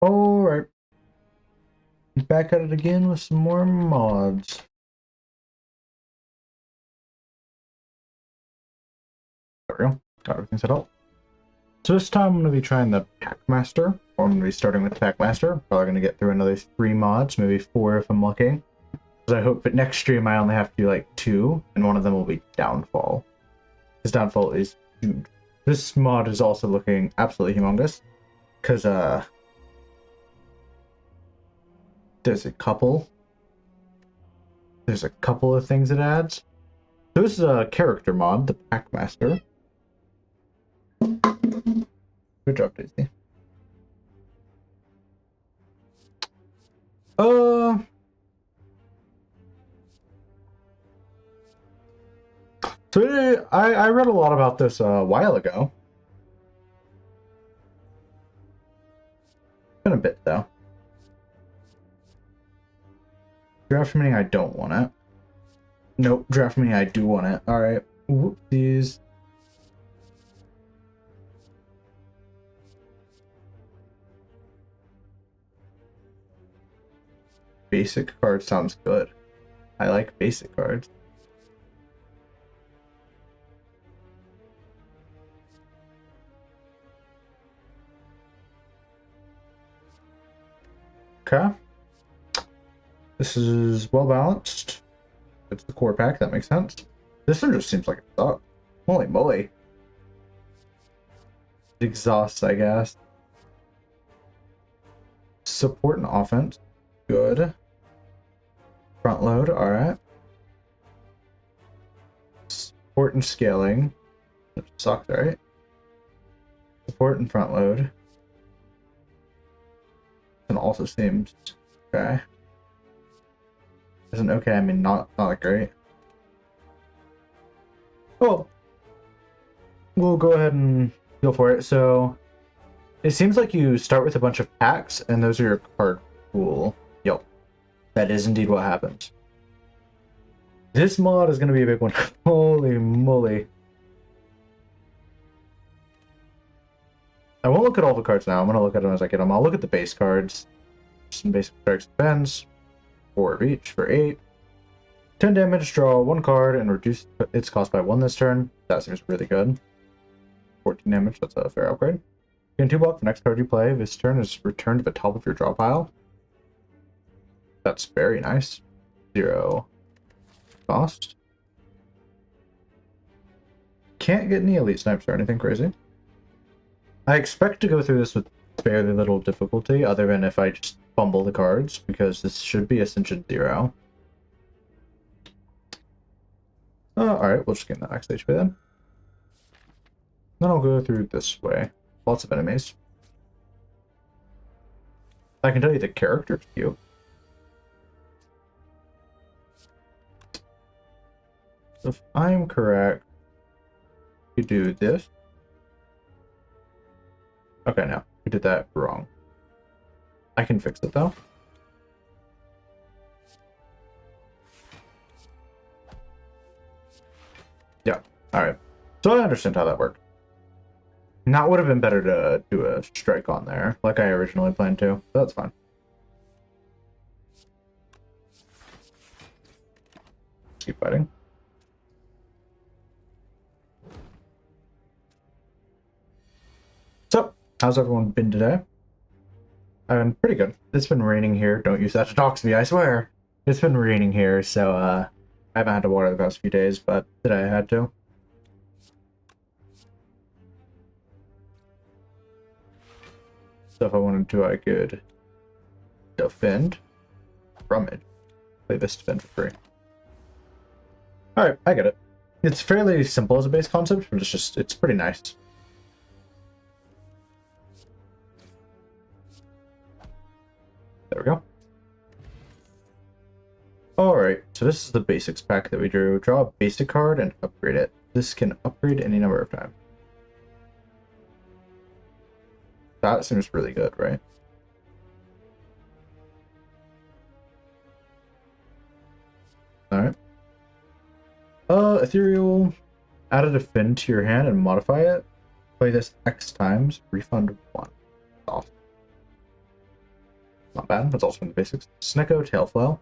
Alright, back at it again with some more mods. There we go, got everything set up. So this time I'm going to be trying the Packmaster, or I'm going to be starting with Packmaster. Probably going to get through another 3 mods, maybe 4 if I'm lucky. Because I hope that next stream I only have to do like 2, and one of them will be Downfall. Because Downfall is huge. This mod is also looking absolutely humongous, because there's a couple of things it adds. So this is a character mod, the Packmaster. Good job, Daisy. So I read a lot about this a while ago. Been a bit though. Draft meaning I don't want it. Nope, draft meaning I do want it. Alright. Whoopsies. Basic card sounds good. I like basic cards. Okay. This is well balanced. It's the core pack, that makes sense. This one just seems like it sucks. Holy moly. Exhaust, I guess. Support and offense. Good. Front load, alright. Support and scaling. Which sucks, right? Support and front load. And also seems okay. Isn't okay, I mean not that great. Oh, we'll go ahead and go for it. So it seems like you start with a bunch of packs and those are your card pool. Yep. That is indeed what happens. This mod is gonna be a big one. Holy moly. I won't look at all the cards now. I'm gonna look at them as I get them. I'll look at the base cards. Some basic strikes defense. 4 of each for 8. 10 damage, draw 1 card, and reduce its cost by 1 this turn. That seems really good. 14 damage, that's a fair upgrade. You can 2-block the next card you play. This turn is returned to the top of your draw pile. That's very nice. 0 cost. Can't get any elite snipes or anything crazy. I expect to go through this with fairly little difficulty, other than if I just fumble the cards, because this should be Ascension 0. Alright, we'll just get in the max HP then. Then I'll go through this way. Lots of enemies. I can tell you the character's cute. So if I'm correct, you do this. Okay, no, we did that wrong. I can fix it though. Yeah, alright. So I understand how that worked. Now it would have been better to do a strike on there, like I originally planned to, but that's fine. Let's keep fighting. So, how's everyone been today? I've been pretty good. It's been raining here. Don't use that to dox me, I swear. It's been raining here, so I haven't had to water the past few days, but today I had to. So if I wanted to, I could defend from it. Play this defend for free. Alright, I get it. It's fairly simple as a base concept, but it's pretty nice. There we go. Alright, so this is the basics pack that we drew. Draw a basic card and upgrade it. This can upgrade any number of times. That seems really good, right? Alright. Ethereal. Add a defend to your hand and modify it. Play this X times. Refund 1. Awesome. not bad. It's also in the basics. Snecko Tailflow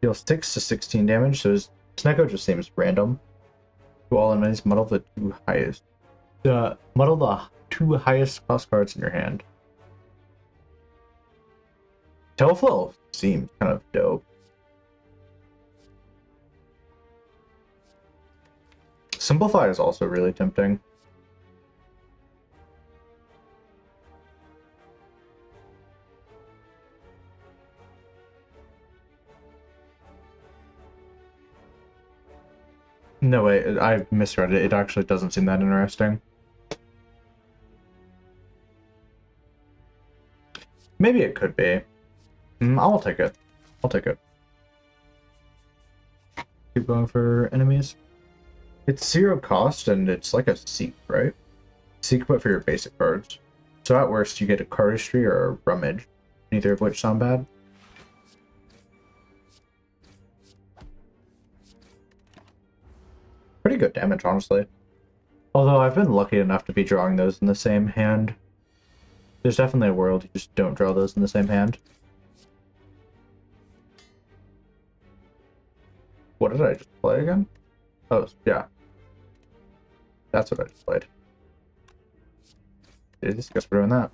deals 6 to 16 damage, so his Snecko just seems random. To all enemies, muddle the two highest cost cards in your hand. Tailflow seems kind of dope. Simplify is also really tempting. No, wait, I misread it. It actually doesn't seem that interesting. Maybe it could be. I'll take it. I'll take it. Keep going for enemies. It's 0 cost, and it's like a seek, right? Seek, but for your basic cards. So at worst, you get a Cardistry or a Rummage, neither of which sound bad. Pretty good damage, honestly. Although I've been lucky enough to be drawing those in the same hand. There's definitely a world you just don't draw those in the same hand. What did I just play again? Oh, yeah. That's what I just played. I guess we're doing that.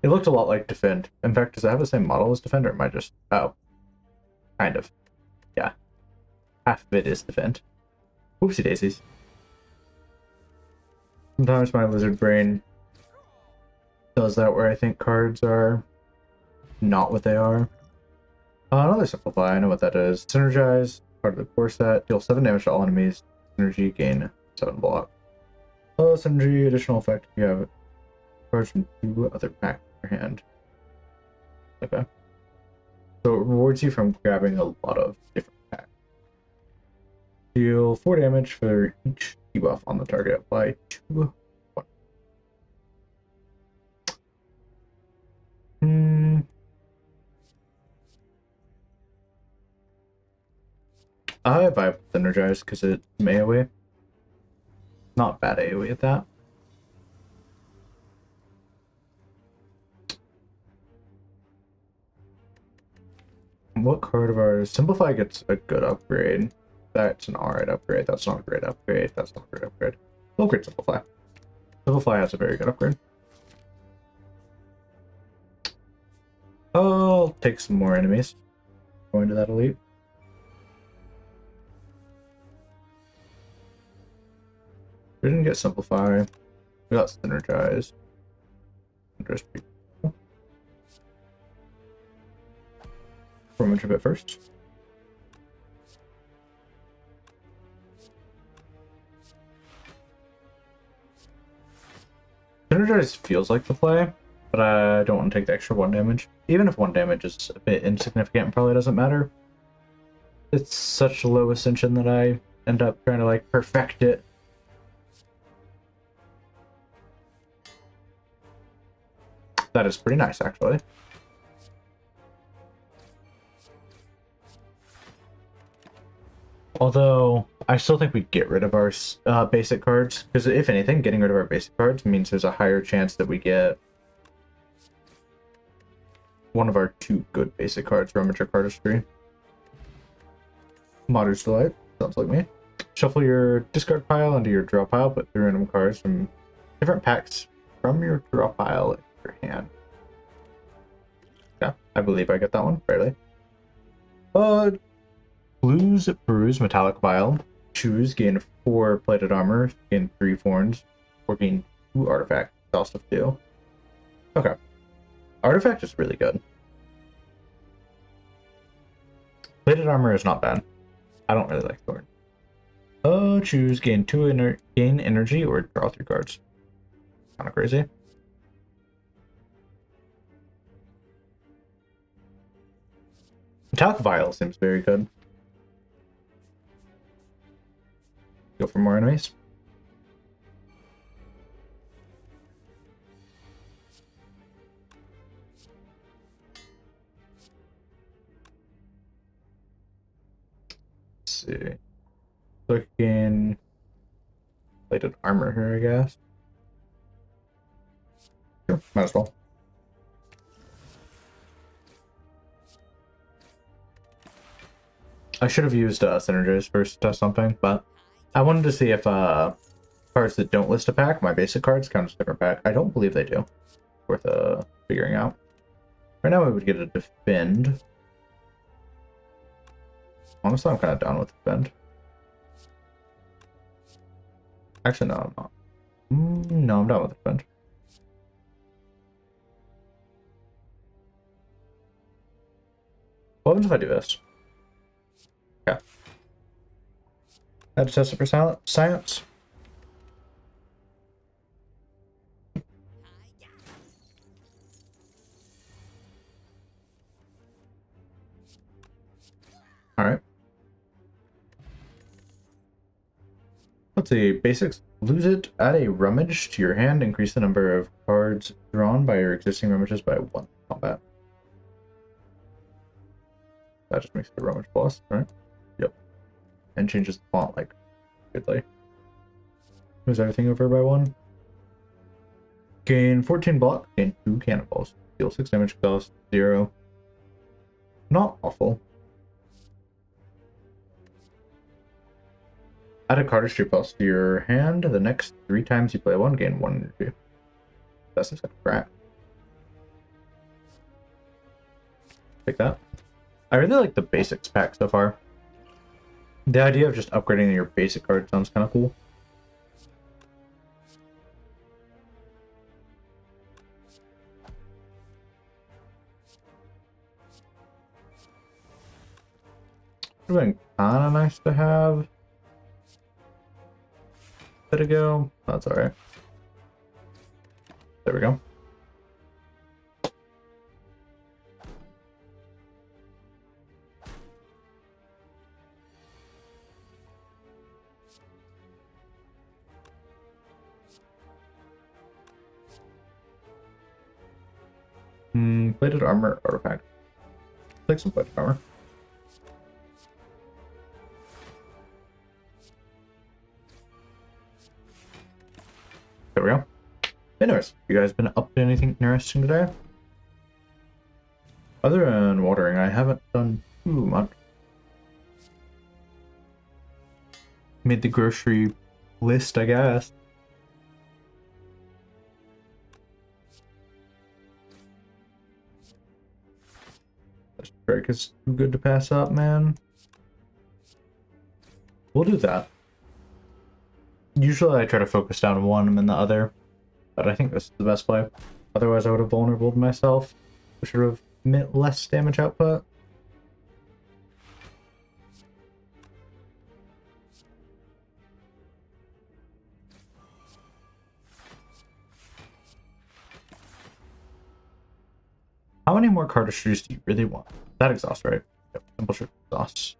It looked a lot like Defend. In fact, does it have the same model as Defend, or am I just... Oh. Kind of. Yeah. Half of it is Defend. Oopsie daisies. Sometimes my lizard brain does that where I think cards are not what they are. Another Simplify, I know what that is. Synergize, part of the core set, deal 7 damage to all enemies, synergy, gain 7 block. Synergy, additional effect if you have cards from 2 other packs in your hand. Okay. So it rewards you from grabbing a lot of different packs. Deal 4 damage for each debuff on the target. Apply 2. I vibe with Energize because it's AoE. Not bad AoE at that. What card of ours? Simplify gets a good upgrade. That's an alright upgrade. That's not a great upgrade. That's not a great upgrade. Upgrade Simplify. Simplify has a very good upgrade. I'll take some more enemies. Go into that elite. We didn't get Simplify. We got Synergize. Rummage a bit first. Synergize feels like the play, but I don't want to take the extra 1 damage. Even if 1 damage is a bit insignificant and probably doesn't matter. It's such low ascension that I end up trying to like perfect it. That is pretty nice, actually. Although, I still think we get rid of our basic cards, because if anything, getting rid of our basic cards means there's a higher chance that we get one of our 2 good basic cards, Rummage or Cardistry. Modder's Delight, sounds like me. Shuffle your discard pile into your draw pile, put 3 random cards from different packs from your draw pile into your hand. Yeah, I believe I get that one, fairly. Blues Bruise Metallic Vial. Choose, gain 4 plated armor, gain 3 thorns, or gain 2 artifact. Cost of 2. Okay. Artifact is really good. Plated armor is not bad. I don't really like thorn. Choose, gain 2 gain energy, or draw 3 cards. Kind of crazy. Metallic Vial seems very good. Go for more enemies. Let's see. Looking plated armor here, I guess. Sure, might as well. I should have used Synergize first to test something, but I wanted to see if cards that don't list a pack, my basic cards, count as a different pack. I don't believe they do. Worth figuring out. Right now we would get a defend. Honestly, I'm kind of down with defend. Actually, no, I'm not. No, I'm down with defend. What happens if I do this? Yeah. I had to test it for science. Alright. Let's see. Basics. Lose it. Add a rummage to your hand. Increase the number of cards drawn by your existing rummages by 1 combat. That just makes it a rummage plus, right? Yep. And changes the font, like, goodly. Moves everything over by 1. Gain 14 block. Gain 2 cannonballs. Deal 6 damage. Cost 0. Not awful. Add a cardistry plus to your hand. The next 3 times you play one, gain 1 energy. That seems like crap. Take that. I really like the basics pack so far. The idea of just upgrading your basic card sounds kind of cool. Would have been kind of nice to have. Let it go. That's alright. There we go. Plated armor artifact. Take some plated armor. There we go. Anyways, you guys been up to anything interesting today? Other than watering, I haven't done too much. Made the grocery list, I guess. This break is too good to pass up, man. We'll do that. Usually I try to focus down one and then the other, but I think this is the best play. Otherwise I would have vulnerable myself, which would have meant less damage output. How many more cardistries do you really want? That exhaust, right? Yep, simple shift exhaust.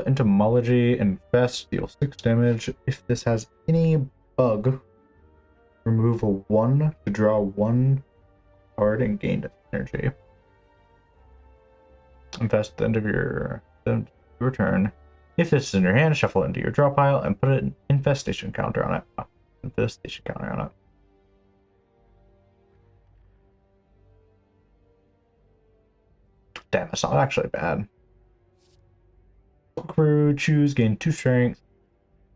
Entomology, Infest, deal 6 damage. If this has any bug, remove a 1 to draw 1 card and gain energy. Infest at the end of your turn. If this is in your hand, shuffle it into your draw pile and put an infestation counter on it. Oh, infestation counter on it. Damn, that's not actually bad. Crew, choose, gain 2 strength,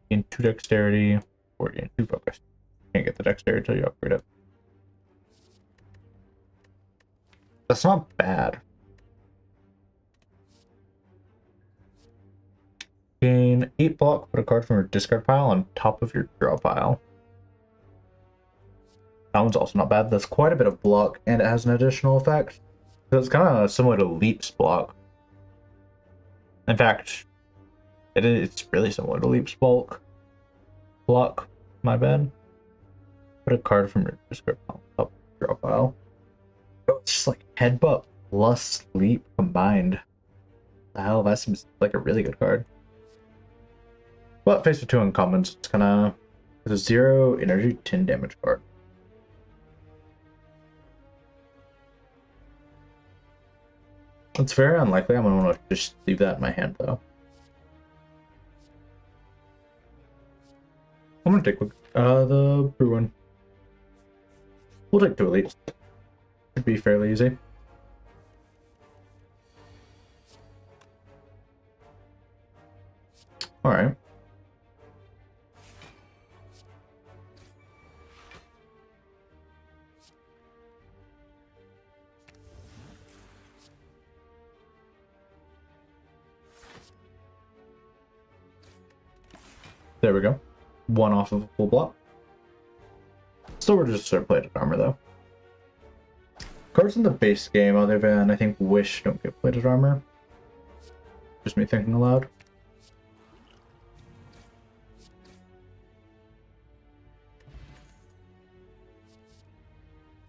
gain 2 dexterity, or gain 2 focus. Can't get the dexterity until you upgrade it. That's not bad. Gain 8 block, put a card from your discard pile on top of your draw pile. That one's also not bad. That's quite a bit of block, and it has an additional effect. So it's kind of similar to Leap's block. In fact, it's really similar to Leap's block. My bad. Put a card from your discard pile on top of your draw pile. Oh, it's just like Headbutt plus Leap combined. The hell, that seems like a really good card. But faced with 2 uncommons, it's gonna. It's a 0 energy, 10 damage card. It's very unlikely I'm gonna want to just leave that in my hand though. I'm gonna take the brew one. We'll take 2 elites. Should be fairly easy. Alright. There we go. 1 off of a full block. Still register plated armor though. Cards in the base game, other than I think Wish, don't get plated armor. Just me thinking aloud.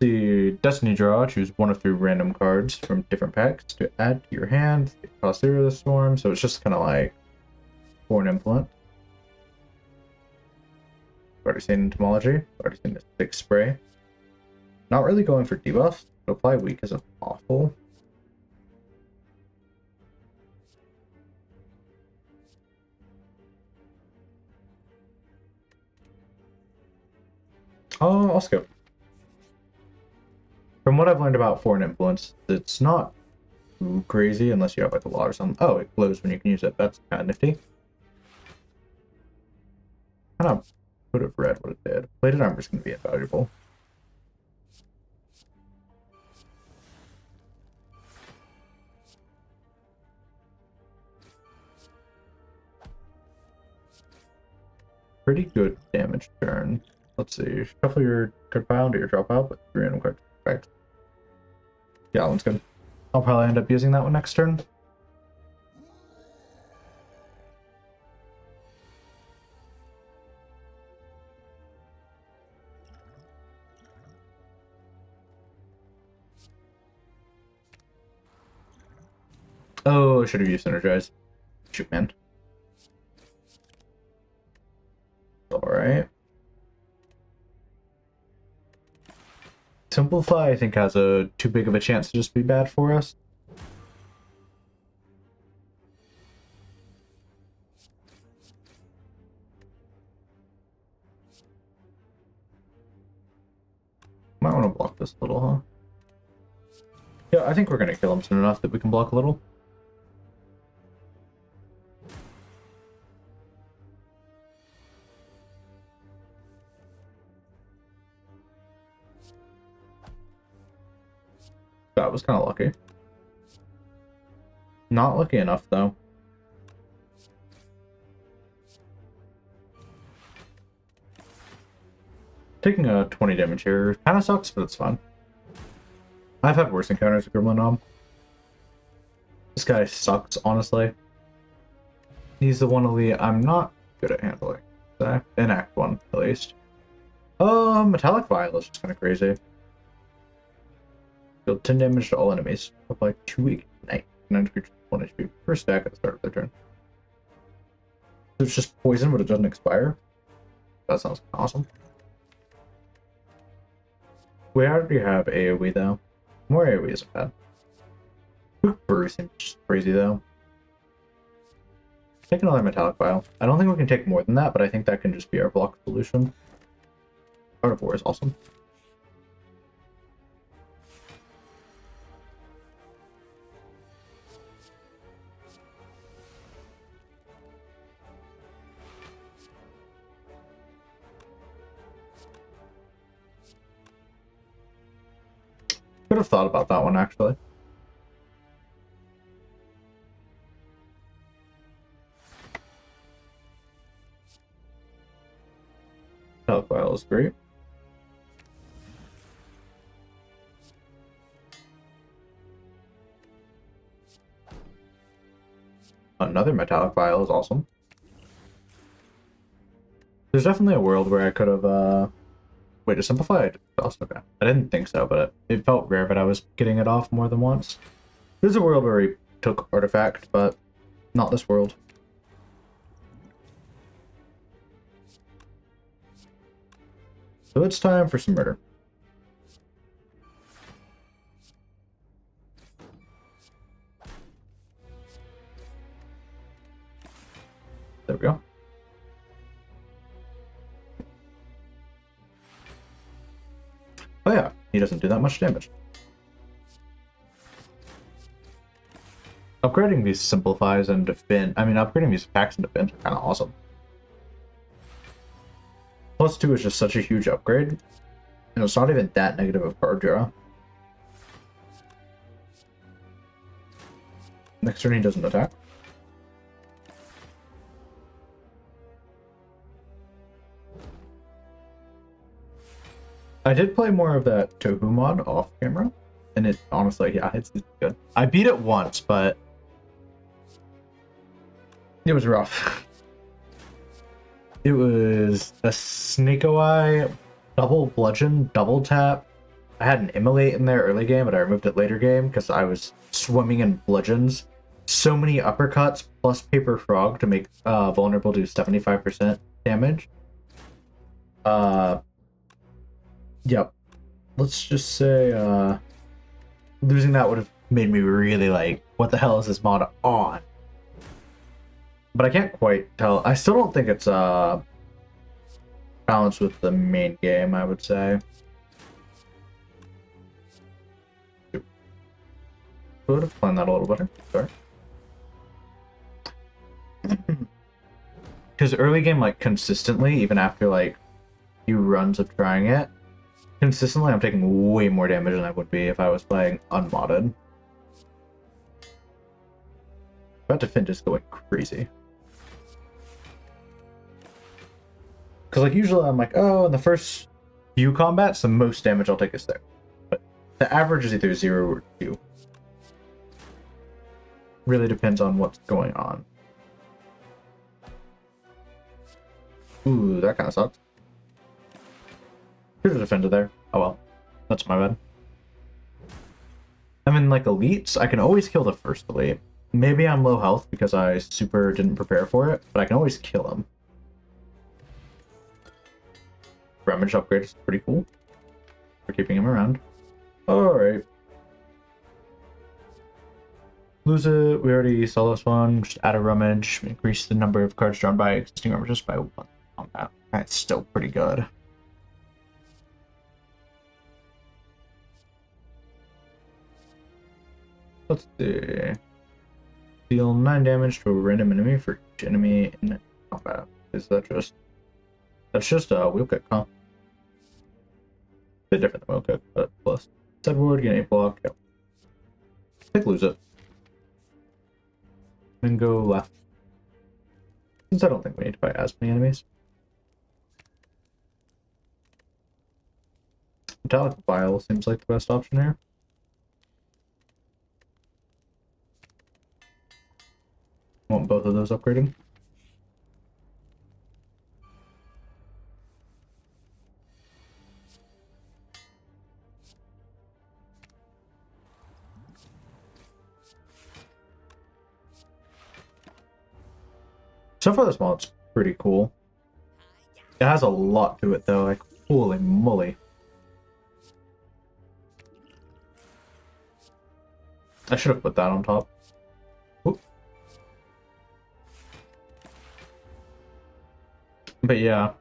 The Destiny draw, choose 1 of 3 random cards from different packs to add to your hand. It costs 0 the storm, so it's just kind of like Foreign Implement. Already seen Entomology, already seen the 6 spray. Not really going for debuff, but apply weak isn't awful. Oh, I'll skip. From what I've learned about Foreign Influence, it's not too crazy unless you have like a law or something. Oh, it glows when you can use it. That's kind of nifty. Kind of would have read what it did. Plated armor is going to be invaluable. Pretty good damage turn. Let's see. Shuffle your card pile into your drop out with 3 random cards. Right. Yeah, that one's good. I'll probably end up using that one next turn. Oh, I should have used Synergize. Shoot, man. Alright. Simplify, I think, has a too big of a chance to just be bad for us. Might want to block this a little, huh? Yeah, I think we're going to kill him soon enough that we can block a little. That was kind of lucky. Not lucky enough, though. Taking a 20 damage here kind of sucks, but it's fine. I've had worse encounters with Gremlin Nom. This guy sucks, honestly. He's the one elite I'm not good at handling. In Act 1, at least. Metallic Vial is just kind of crazy. Deal 10 damage to all enemies. Apply 2 ignite. 9 creatures 1 HP per stack at the start of their turn. It's just poison, but it doesn't expire. That sounds awesome. We already have AoE though. More AoE isn't bad. Quick Burst seems just crazy though. Take another Metallic Vial. I don't think we can take more than that, but I think that can just be our block solution. Art of War is awesome. Could have thought about that one actually. Metallic Vial is great. Another Metallic Vial is awesome. There's definitely a world where I could have, wait, to simplify it? Okay. I didn't think so, but it felt rare that I was getting it off more than once. There's a world where he took Artifact, but not this world. So it's time for some murder. There we go. Oh yeah, he doesn't do that much damage. Upgrading these simplifies and defend. I mean, upgrading these attacks and defense are kind of awesome. +2 is just such a huge upgrade, and it's not even that negative of card draw. Next turn he doesn't attack. I did play more of that Tohu mod off camera, and it honestly, yeah, it's good. I beat it once, but it was rough. It was a Snake Eye, double bludgeon, double tap. I had an Immolate in there early game, but I removed it later game because I was swimming in bludgeons. So many uppercuts plus Paper Frog to make vulnerable to 75% damage. Yep. Let's just say losing that would have made me really like, what the hell is this mod on? But I can't quite tell. I still don't think it's balanced with the main game, I would say. Would have planned that a little better. Sorry. Because early game, like, consistently, even after, like, few runs of trying it, consistently I'm taking way more damage than I would be if I was playing unmodded. About to Finn just going crazy. Because, like, usually I'm like, oh, in the first few combats, the most damage I'll take is there. But the average is either 0 or 2. Really depends on what's going on. Ooh, that kind of sucks. Here's a defender there. Oh well. That's my bad. I mean, like, elites, I can always kill the first elite. Maybe I'm low health because I super didn't prepare for it, but I can always kill him. Rummage upgrade is pretty cool for keeping him around. Alright. Lose it. We already saw this one. Just add a rummage. Increase the number of cards drawn by existing rummages by 1 combat. That's still pretty good. Let's see. Deal 9 damage to a random enemy for each enemy in combat. Is that just... That's just a wheel kick, huh? Bit different than wheel kick, but plus. Sideboard, get 8 block. Yep. I think lose it. Then go left. Since I don't think we need to fight as many enemies. Metallic Vial seems like the best option here. Want both of those upgrading? So far, this mod's pretty cool. It has a lot to it, though. Like, holy moly. I should have put that on top. Oop. But yeah,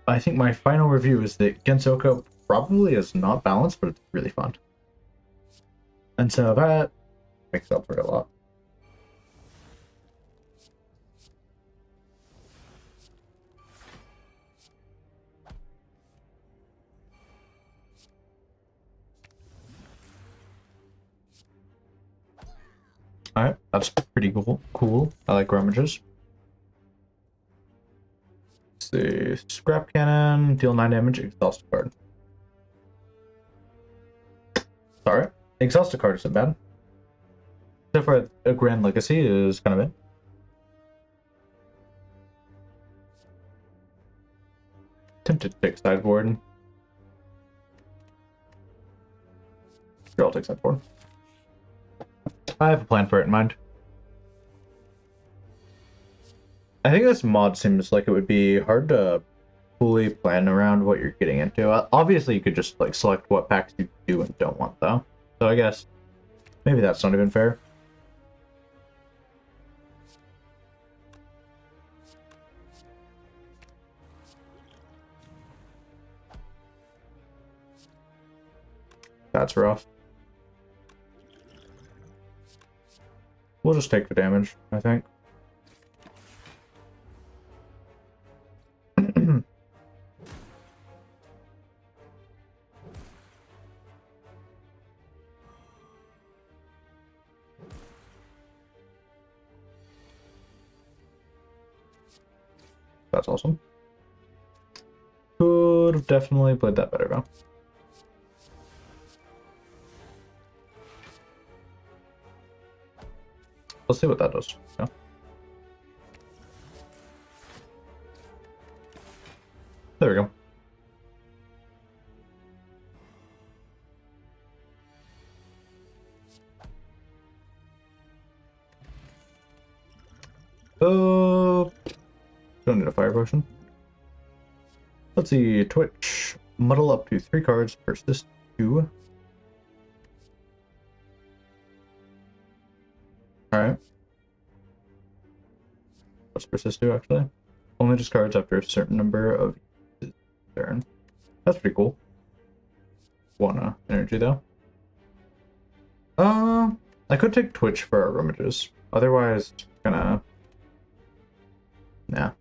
I think my final review is that Gensoka probably is not balanced, but it's really fun. And so that makes up for it a lot. Alright, that's pretty cool. I like rummages. Let's see. Scrap Cannon, deal 9 damage, exhaust a card. Alright. Exhaust a card isn't bad. Except for a Grand Legacy is kind of it. Tempted to take sideboard. Sure, I'll take sideboard. I have a plan for it in mind. I think this mod seems like it would be hard to fully plan around what you're getting into. Obviously, you could just like select what packs you do and don't want, though. So I guess maybe that's not even fair. That's rough. We'll just take the damage, I think. That's awesome. Could have definitely played that better though. Let's see what that does. Yeah. There we go. Don't need a fire potion. Let's see, Twitch. Muddle up to 3 cards, persist 2. Alright. What's persist 2 actually? Only discards after a certain number of turn. That's pretty cool. 1 energy though. I could take Twitch for our images. Otherwise, gonna. Nah.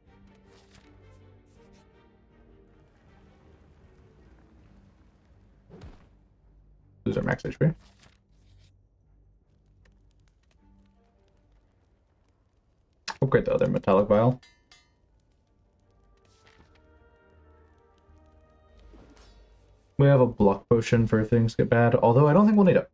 Lose our max HP. Upgrade the other metallic vial. We have a block potion for if things get bad, although I don't think we'll need it.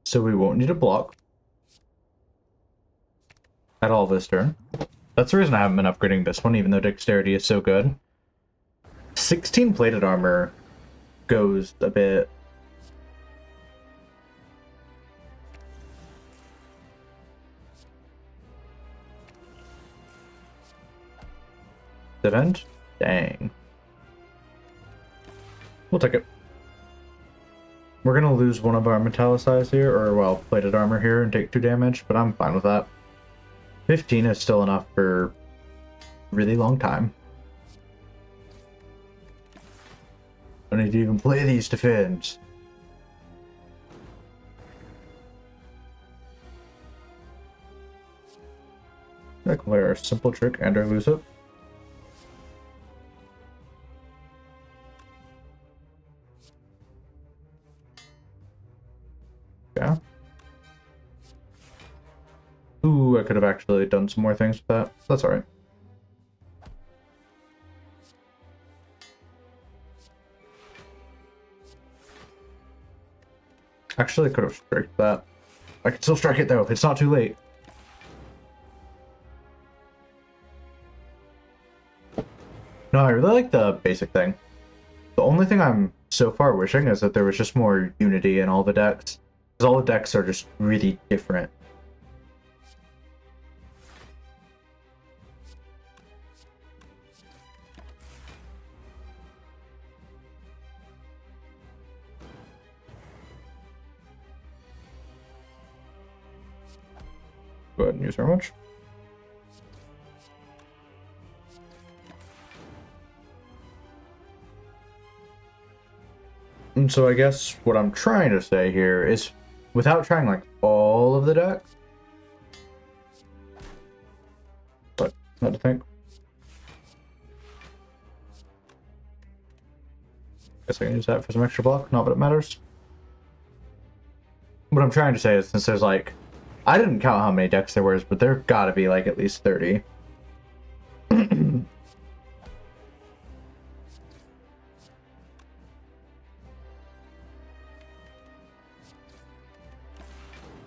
So we won't need a block at all this turn. That's the reason I haven't been upgrading this one, even though dexterity is so good. 16 plated armor goes a bit. Event? Dang. We'll take it. We're gonna lose one of our metallicized here, or well, plated armor here and take 2 damage, but I'm fine with that. 15 is still enough for a really long time. I need to even play these defense. I can play our simple trick and our lose it. Yeah. Ooh, I could have actually done some more things with that. That's alright. Actually, I could have striked that. I can still strike it though, it's not too late. No, I really like the basic thing. The only thing I'm so far wishing is that there was just more unity in all the decks. Because all the decks are just really different. Go ahead and use our much. And so I guess what I'm trying to say here is, without trying like all of the decks, but not to think. Guess I can use that for some extra block, not that it matters. What I'm trying to say is, since there's like, I didn't count how many decks there was, but there gotta be like at least 30.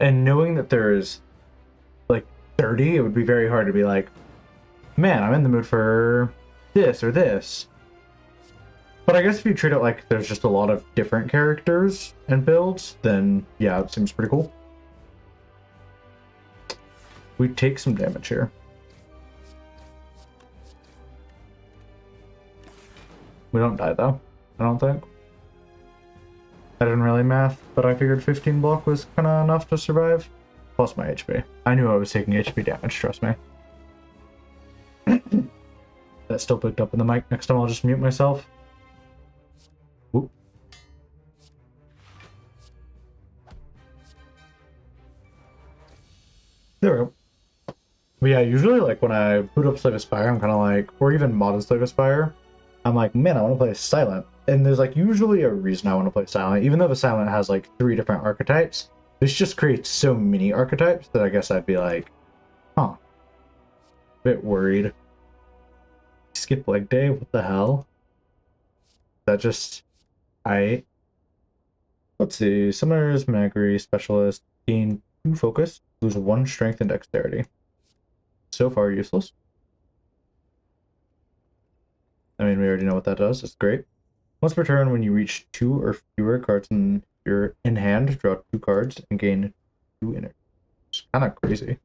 And knowing that there's like 30, it would be very hard to be like, man, I'm in the mood for this or this. But I guess if you treat it like there's just a lot of different characters and builds, then yeah, it seems pretty cool. We take some damage here. We don't die though, I don't think. I didn't really math, but I figured 15 block was kind of enough to survive. plus my HP. I knew I was taking HP damage, trust me. That still picked up in the mic. Next time I'll just mute myself. Whoop. There we go. But yeah, usually like when I boot up Slay the Spire, I'm kind of like, or even modded Slay the Spire, I'm like, man, I want to play Silent. And there's like usually a reason I want to play Silent, even though the Silent has like 3 different archetypes. This just creates so many archetypes that I guess I'd be like, huh, a bit worried. Skip leg day, what the hell? That just, let's see, Summoners, Magri, Specialist, gain 2 focus, lose 1 strength and dexterity. So far useless. I mean, we already know what that does, it's great. Once per turn, when you reach 2 or fewer cards in hand, draw 2 cards and gain 2 energy. It's kind of crazy.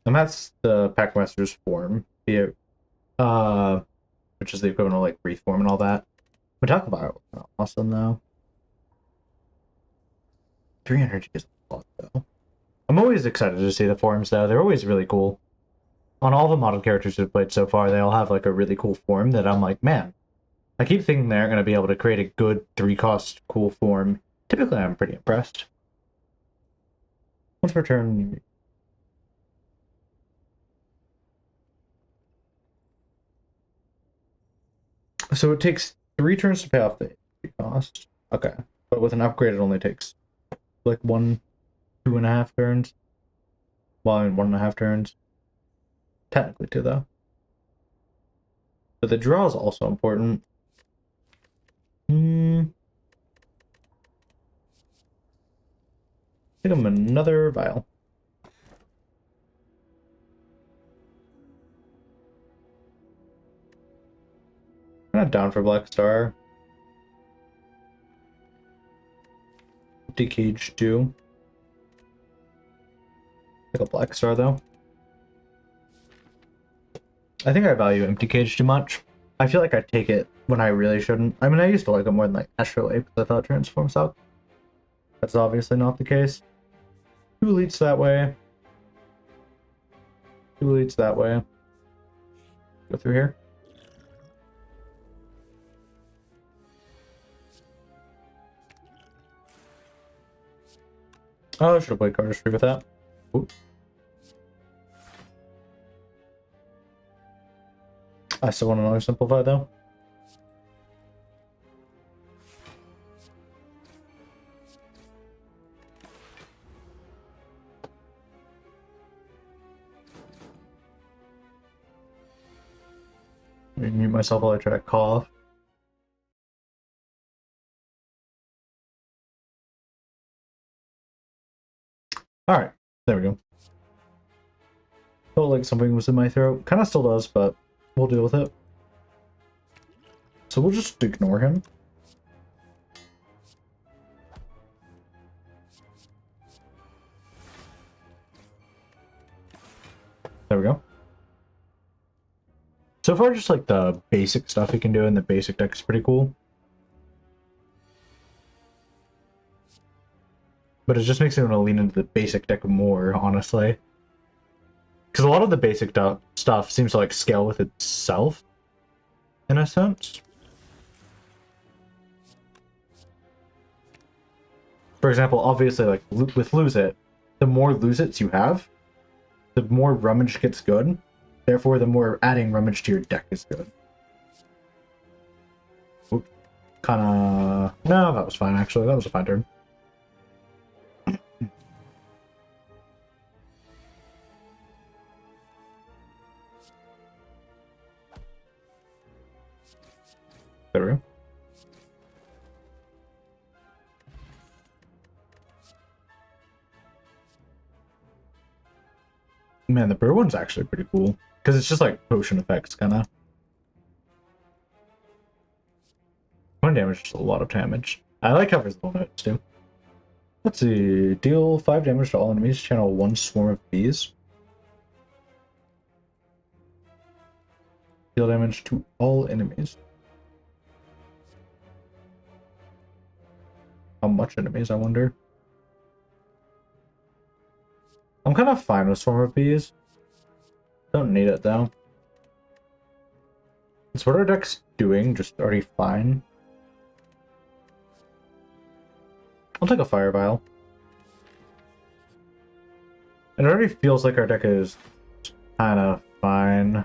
And that's the Packmaster's form, which is the equivalent of like Reform and all that. Metallic Vial, awesome though. 3 energy is a lot though. I'm always excited to see the forms though. They're always really cool. On all the model characters we've played so far, they all have like a really cool form that I'm like, man, I keep thinking they're going to be able to create a good 3-cost cool form. Typically, I'm pretty impressed. Once per turn. So it takes 3 turns to pay off the cost. Okay. But with an upgrade, it only takes like 2.5 turns. Well, I mean, 1.5 turns. Technically 2, though. But the draw is also important. Take him another vial. I'm not down for Black Star. Empty Cage too. Take a Black Star though. I think I value Empty Cage too much. I feel like I take it when I really shouldn't. I mean, I used to like it more than like Astrolabe because I thought Transform sucked. That's obviously not the case. 2 elites that way. 2 elites that way. Go through here. Oh, I should have played Cardistry with that. Ooh. I still want another Simplify though. Let me mute myself while I try to cough. Alright, there we go. Felt like something was in my throat. Kind of still does, but we'll deal with it. So we'll just ignore him. There we go. So far, just like the basic stuff you can do in the basic deck is pretty cool. But it just makes me want to lean into the basic deck more, honestly. Because a lot of the basic stuff seems to like scale with itself, in a sense. For example, obviously, like with Lose It, the more Lose It's you have, the more Rummage gets good. Therefore, the more adding Rummage to your deck is good. Oop. Kinda... No, that was fine, actually. That was a fine turn. There we go. Man, the Burr one's actually pretty cool. Because it's just like potion effects, kind of. 1 damage is a lot of damage. I like how there's little notes, too. Let's see. Deal 5 damage to all enemies. Channel 1 swarm of bees. Deal damage to all enemies. How much enemies, I wonder? kind of fine with Swarm of Bees. Don't need it though. It's what our deck's doing, just already fine. I'll take a Fire Vial. It already feels like our deck is kind of fine.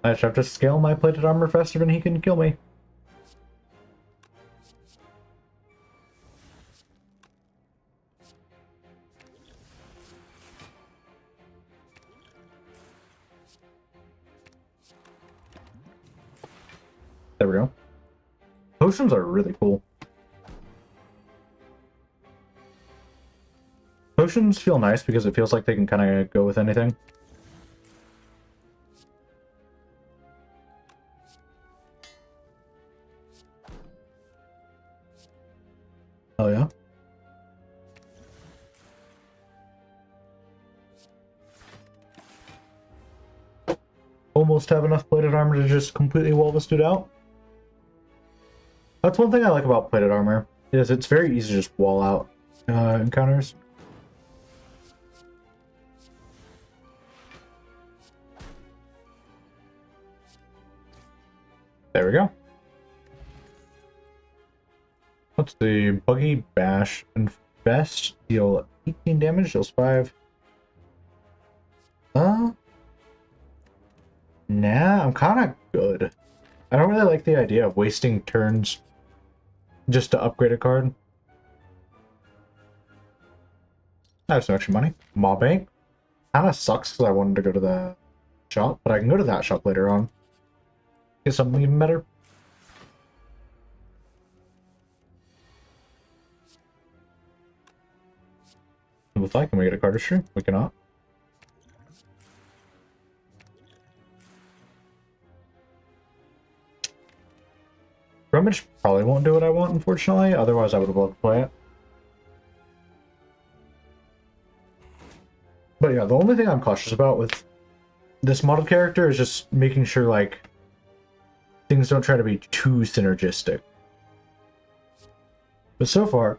I just have to scale my plated armor faster than he can kill me. There we go. Potions are really cool. Potions feel nice because it feels like they can kind of go with anything. Oh yeah? Almost have enough plated armor to just completely wall this dude out. That's one thing I like about plated armor, is it's very easy to just wall out encounters. There we go. Let's see. Buggy Bash and Best deal 18 damage, deals 5. Nah, I'm kind of good. I don't really like the idea of wasting turns just to upgrade a card. I have some extra money. Maw Bank. Kind of sucks because I wanted to go to the shop, but I can go to that shop later on. Get something even better. With I can we get a cardistry? We cannot. Rummage probably won't do what I want, unfortunately. Otherwise, I would have loved to play it. But yeah, the only thing I'm cautious about with this model character is just making sure, like, things don't try to be too synergistic. But so far,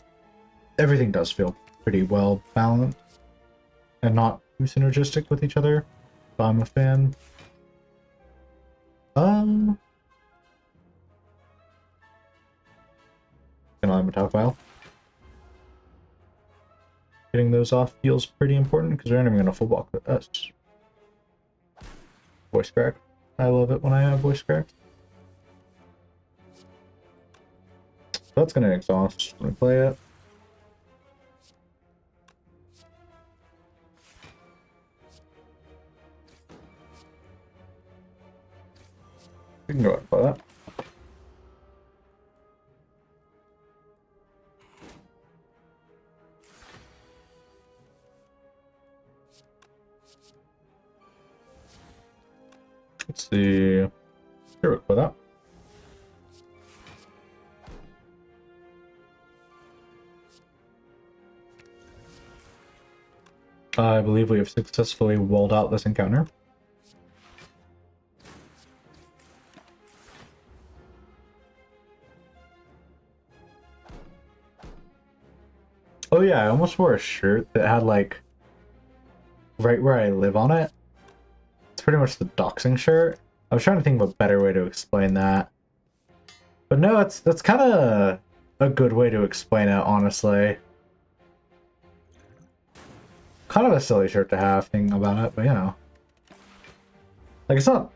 everything does feel pretty well balanced and not too synergistic with each other. So I'm a fan. Can I have a top file? Getting those off feels pretty important because they're not even going to full block with us. Voice crack. I love it when I have voice cracks. That's going to exhaust when we play it. We can go ahead and play that. Let's see. Here we play that. I believe we have successfully walled out this encounter. Oh yeah, I almost wore a shirt that had, like, right where I live on it. It's pretty much the doxing shirt. I was trying to think of a better way to explain that. But no, that's kind of a good way to explain it, honestly. Kind of a silly shirt to have, thinking about it, but you know. Like, it's not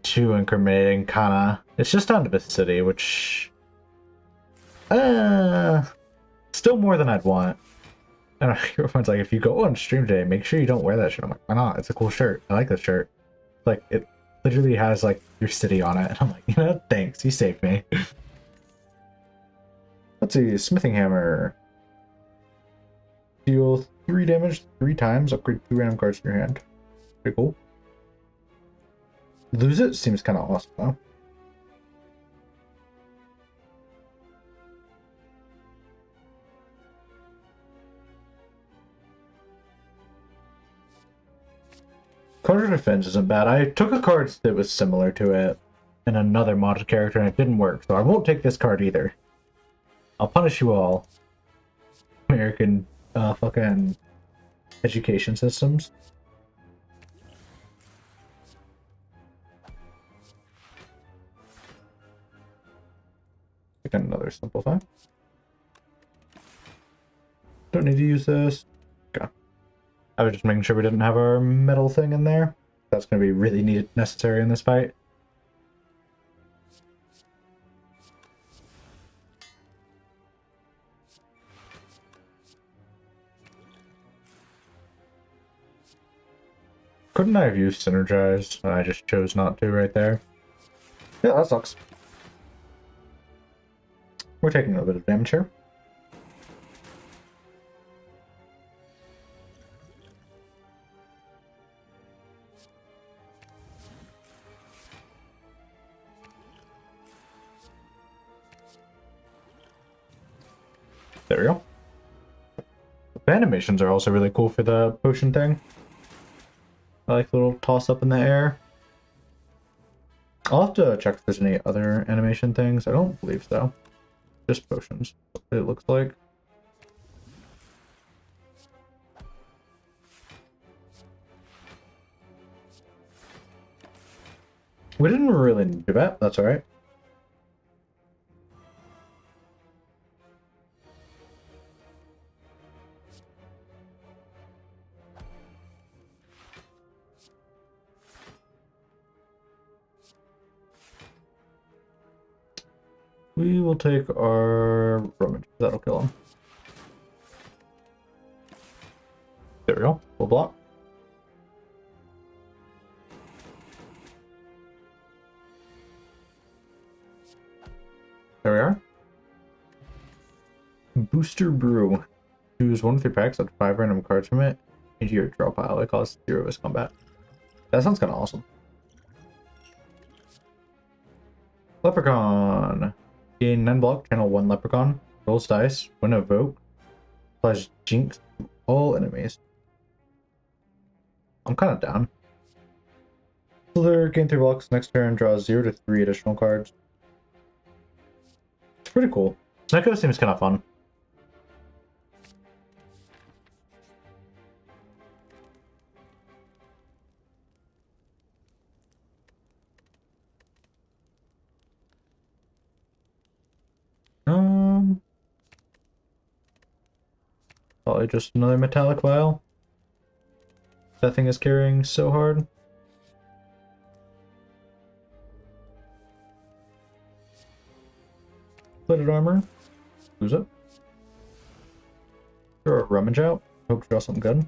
too incriminating, kinda. It's just down to the city, which... still more than I'd want. And everyone's like, if you go on stream today, make sure you don't wear that shirt. I'm like, why not? It's a cool shirt. I like this shirt. Like, it literally has, like, your city on it. And I'm like, you know, thanks. You saved me. Let's see. Smithing Hammer. Deal 3 damage 3 times. Upgrade 2 random cards in your hand. Pretty cool. Lose it seems kind of awesome, though. Card Defense isn't bad. I took a card that was similar to it in another modded character and it didn't work, so I won't take this card either. I'll punish you all. American fucking education systems. Pick another Simplify. Don't need to use this. Okay. I was just making sure we didn't have our metal thing in there. That's going to be really necessary in this fight. Couldn't I have used Synergize? I just chose not to right there. Yeah, that sucks. We're taking a little bit of damage here. There we go. The animations are also really cool for the potion thing. I like the little toss up in the air. I'll have to check if there's any other animation things. I don't believe so. Just potions, it looks like. We didn't really do that. That's alright. We will take our rummage. That'll kill him. There we go. Full block. There we are. Booster Brew. Choose 1 of 3 packs, add 5 random cards from it into your draw pile. It costs 0 as combat. That sounds kind of awesome. Leprechaun. Gain 9 block, channel 1 Leprechaun. Rolls dice, win a vote. Applies Jinx to all enemies. I'm kind of down. Slither, gain 3 blocks, next turn draws 0 to 3 additional cards. It's pretty cool. Snecko seems kind of fun. Probably just another metallic vial. That thing is carrying so hard. Plated armor. Lose it. Throw a rummage out. Hope to draw something good.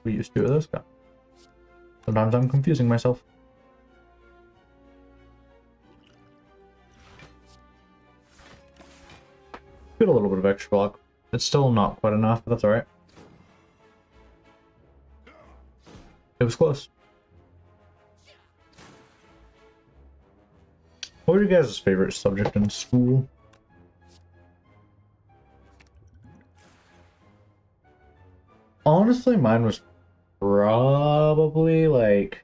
We use 2 of those. Okay. Sometimes I'm confusing myself. Get a little bit of extra block. It's still not quite enough, but that's alright. It was close. What were you guys' favorite subject in school? Honestly, mine was probably like,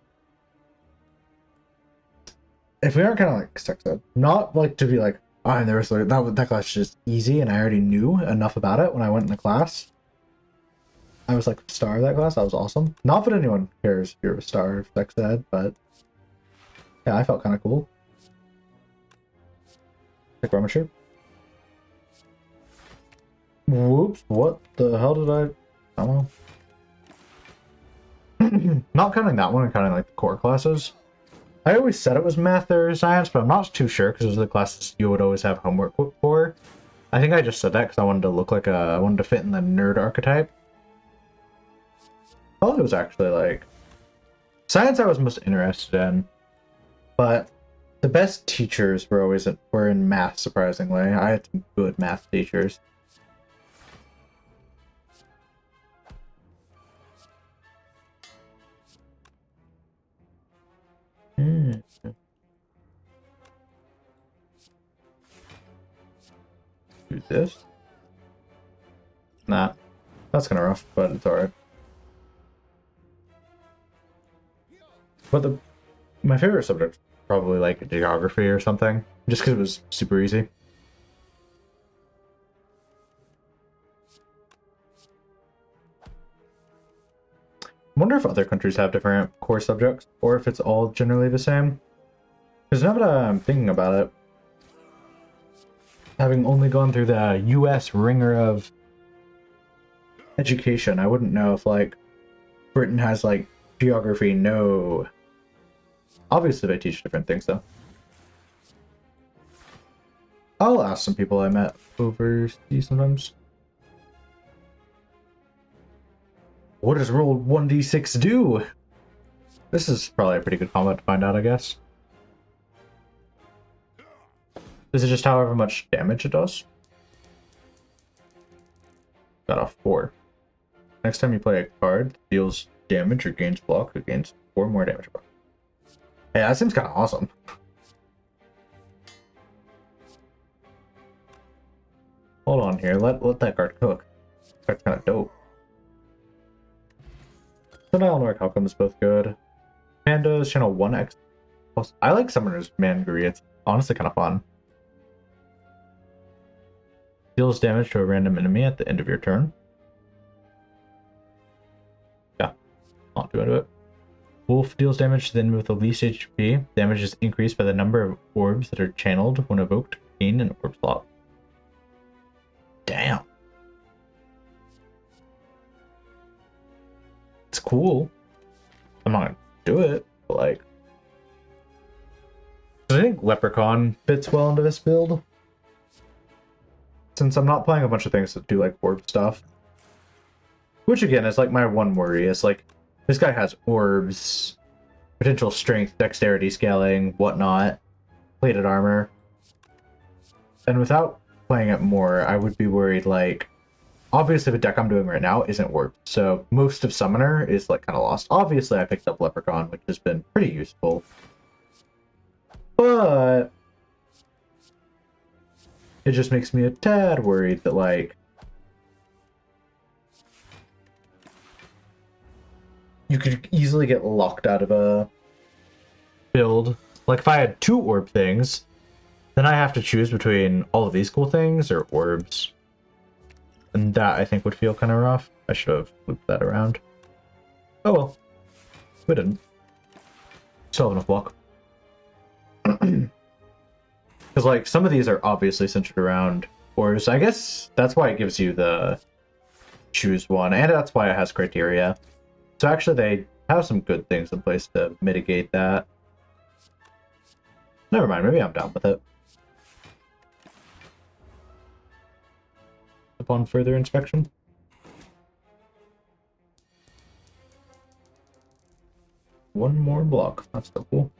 if we aren't kind of like sex ed, not like to be like, oh, there was like that class is just easy, and I already knew enough about it when I went in the class. I was like the star of that class. That was awesome. Not that anyone cares if you're a star of sex ed, but yeah, I felt kind of cool. Like Rummage. Whoops! What the hell did I don't know. Not counting that one, and counting like the core classes. I always said it was math or science, but I'm not too sure because those are the classes you would always have homework for. I think I just said that because I wanted to look like I wanted to fit in the nerd archetype. Probably it was actually like science I was most interested in, but the best teachers were in math. Surprisingly, I had some good math teachers. Do this. Nah, that's kind of rough, but it's alright. But my favorite subject probably like geography or something, just because it was super easy. I wonder if other countries have different core subjects, or if it's all generally the same. Because now that I'm thinking about it, having only gone through the US ringer of education, I wouldn't know if, like, Britain has, like, geography. No. Obviously, they teach different things, though. I'll ask some people I met overseas sometimes. What does roll 1d6 do? This is probably a pretty good comment to find out, I guess. Is it just however much damage it does? Got a 4. Next time you play a card, deals damage or gains block, it gains 4 more damage. Hey, that seems kind of awesome. Hold on here, let that card cook. That's kind of dope. So now Nork Outcome is both good. Panda's channel 1x. I like Summoner's Mangery, it's honestly kind of fun. Deals damage to a random enemy at the end of your turn. Yeah, not too into it. Wolf deals damage to the enemy with the least HP. Damage is increased by the number of orbs that are channeled when evoked. Gain an orb slot. Damn. It's cool. I'm not gonna do it, but like, I think Leprechaun fits well into this build. Since I'm not playing a bunch of things that do like orb stuff. Which again is like my one worry, is like, this guy has orbs, potential strength, dexterity scaling, whatnot, plated armor. And without playing it more, I would be worried, like, obviously the deck I'm doing right now isn't warped, so most of Summoner is like kind of lost. Obviously I picked up Leprechaun, which has been pretty useful. But it just makes me a tad worried that, like, you could easily get locked out of a build. Like, if I had 2 orb things, then I have to choose between all of these cool things or orbs. And that, I think, would feel kind of rough. I should have looped that around. Oh well. We didn't. Still have enough block. Because, like, some of these are obviously centered around orbs. I guess that's why it gives you the choose one, and that's why it has criteria. So actually, they have some good things in place to mitigate that. Never mind, maybe I'm down with it. Upon further inspection. One more block. That's so cool.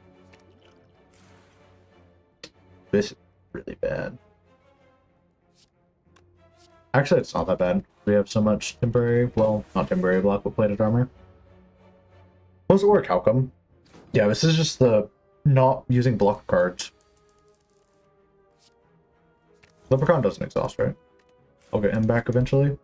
This is really bad. Actually, it's not that bad. We have so much temporary, well, not temporary block, but plated armor. Those work, how come? Yeah, this is just the not using block cards. Leprechaun doesn't exhaust, right? I'll get him back eventually.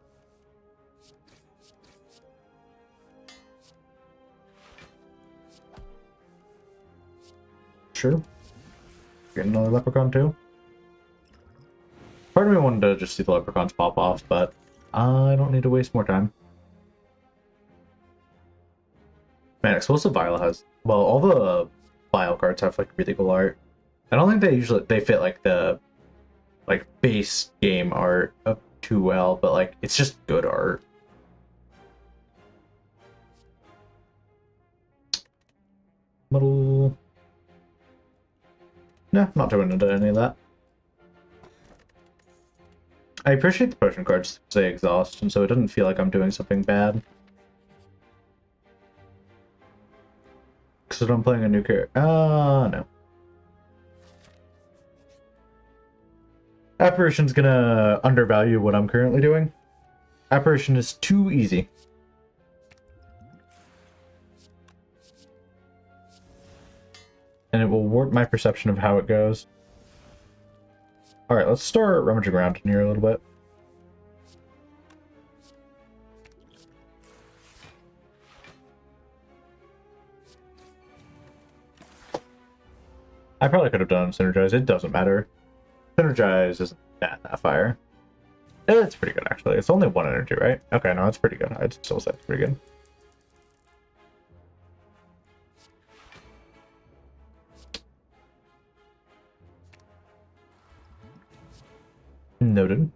Sure. Get another Leprechaun too. Part of me wanted to just see the Leprechauns pop off, but I don't need to waste more time. Man, Explosive Vial has, well, all the Vial cards have like really cool art. I don't think they fit like the base game art up too well, but like it's just good art. Muddle. Nah, not too into any of that. I appreciate the potion cards say exhaust, and so it doesn't feel like I'm doing something bad. Because I'm playing a new character. No. Apparition's gonna undervalue what I'm currently doing. Apparition is too easy. And it will warp my perception of how it goes. Alright, let's start rummaging around in here a little bit. I probably could have done Synergize. It doesn't matter. Synergize isn't that fire. It's pretty good, actually. It's only 1 energy, right? Okay, no, it's pretty good. I'd still say it's pretty good. Noted.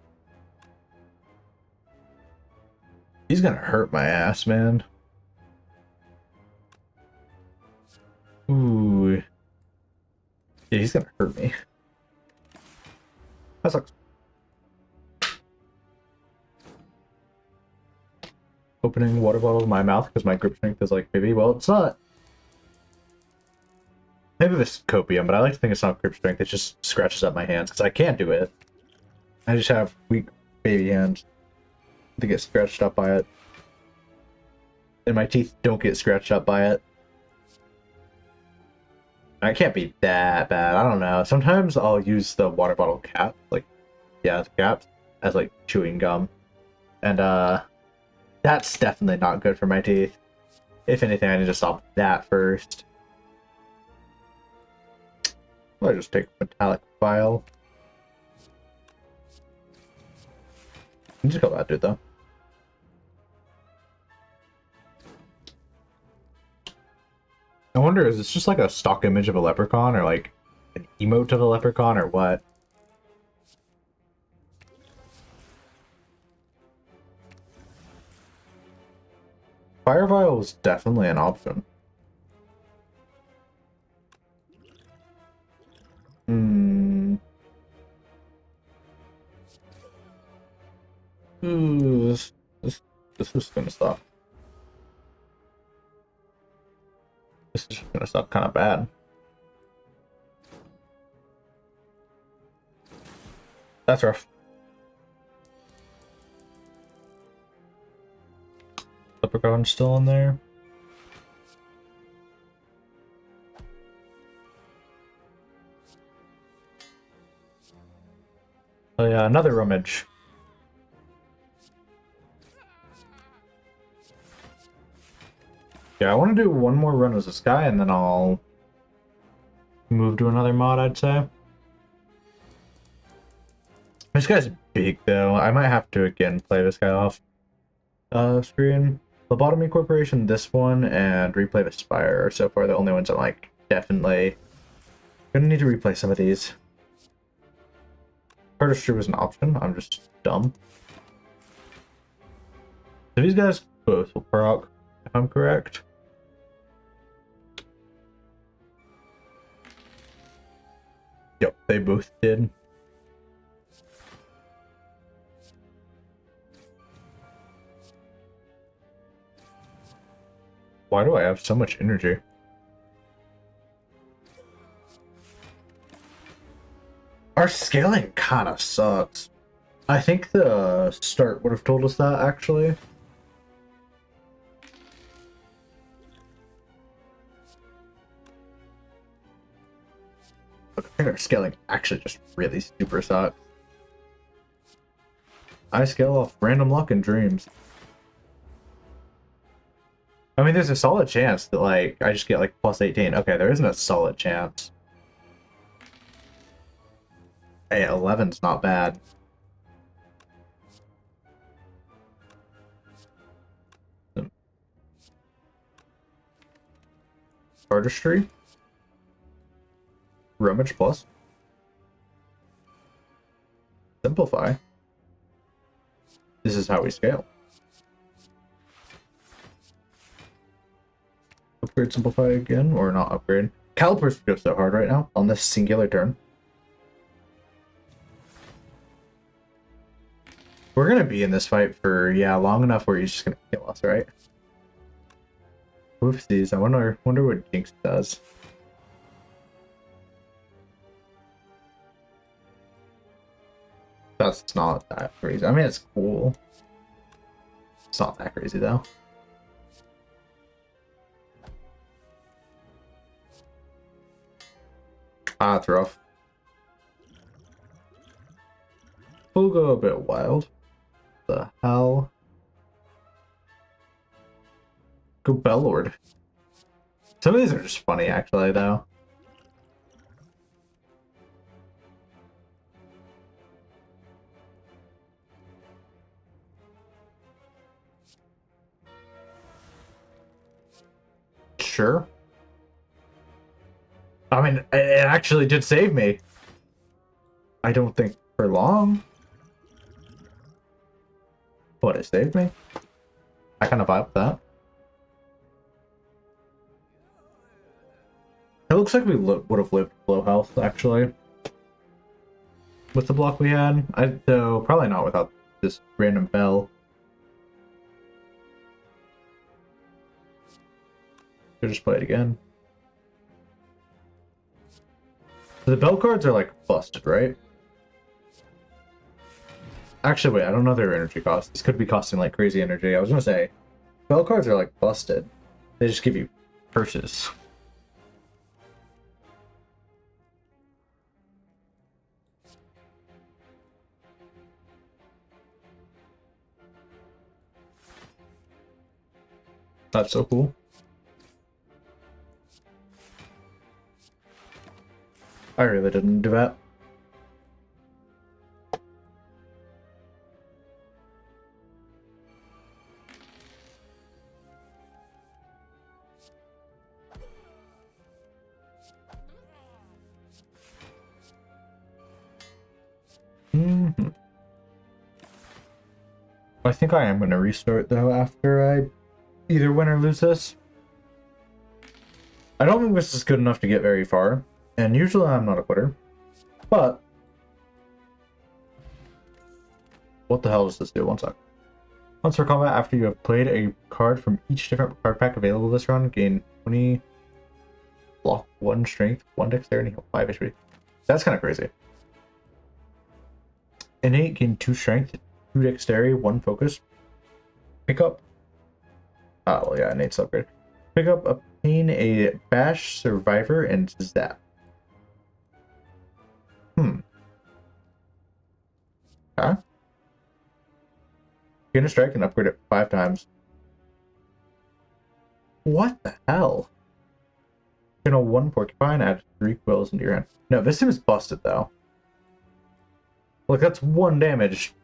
He's gonna hurt my ass, man. Ooh. Yeah, he's gonna hurt me. That sucks. Opening water bottle in my mouth because my grip strength is like baby. Well, it's not. Maybe this is copium, but I like to think it's not grip strength. It just scratches up my hands because I can't do it. I just have weak baby hands to get scratched up by it. And my teeth don't get scratched up by it. I can't be that bad. I don't know. Sometimes I'll use the water bottle cap, like, yeah, the caps, as like chewing gum. And that's definitely not good for my teeth. If anything, I need to stop that first. I'll just take a metallic vial. Just kill that dude, though. I wonder, is this just like a stock image of a leprechaun, or like an emote of a leprechaun, or what? Fire vial is definitely an option. Hmm. Ooh, this is gonna suck. This is gonna suck kind of bad. That's rough. Leprechaun still in there. Oh yeah, another rummage. Yeah, I want to do one more run as this guy, and then I'll move to another mod, I'd say. This guy's big, though. I might have to, again, play this guy off screen. Lobotomy Corporation, this one, and Replay the Spire are so far the only ones I'm, like, definitely gonna need to replay some of these. Artistry was an option. I'm just dumb. So these guys both will proc, if I'm correct. Yep, they both did. Why do I have so much energy? Our scaling kind of sucks. I think the start would have told us that, actually. I think our scaling actually just really super sucks. I scale off random luck and dreams. I mean, there's a solid chance that, like, I just get, like, plus 18. Okay, there isn't a solid chance. Hey, 11's not bad. Artistry. Rummage plus. Simplify. This is how we scale. Upgrade, simplify again, or not upgrade. Calipers go so hard right now on this singular turn. We're gonna be in this fight for, yeah, long enough where he's just gonna kill us, right? Oopsies, I wonder what Jinx does. That's not that crazy. I mean, it's cool. It's not that crazy, though. Ah, it's rough. We'll go a bit wild. The hell? Go Bellord. Some of these are just funny, actually, though. sure. I mean, it actually did save me. I don't think for long. But it saved me. I kind of vibe with that. It looks like we would have lived low health, actually. With the block we had. Though, probably not without this random bell. Should just play it again. The bell cards are like busted, right? Actually, wait, I don't know their energy cost. This could be costing like crazy energy. I was gonna say, bell cards are like busted. They just give you purses. That's so cool. I really didn't do that. Mm-hmm. I think I am going to restart, though, after I either win or lose this. I don't think this is good enough to get very far, and usually I'm not a quitter. But what the hell does this do? One sec. Once for combat, after you have played a card from each different card pack available this round, gain 20 block, 1 strength, 1 dexterity, 5 HP. That's kind of crazy. Innate, gain 2 strength, 2 dexterity, 1 focus. Pick up. Oh, well, yeah, innate's upgrade. Pick up, obtain a bash, survivor, and zap. Huh? Gain a strike and upgrade it 5 times. What the hell? Channel 1 porcupine, add 3 quills into your hand. No, this seems busted though. Look, that's 1 damage.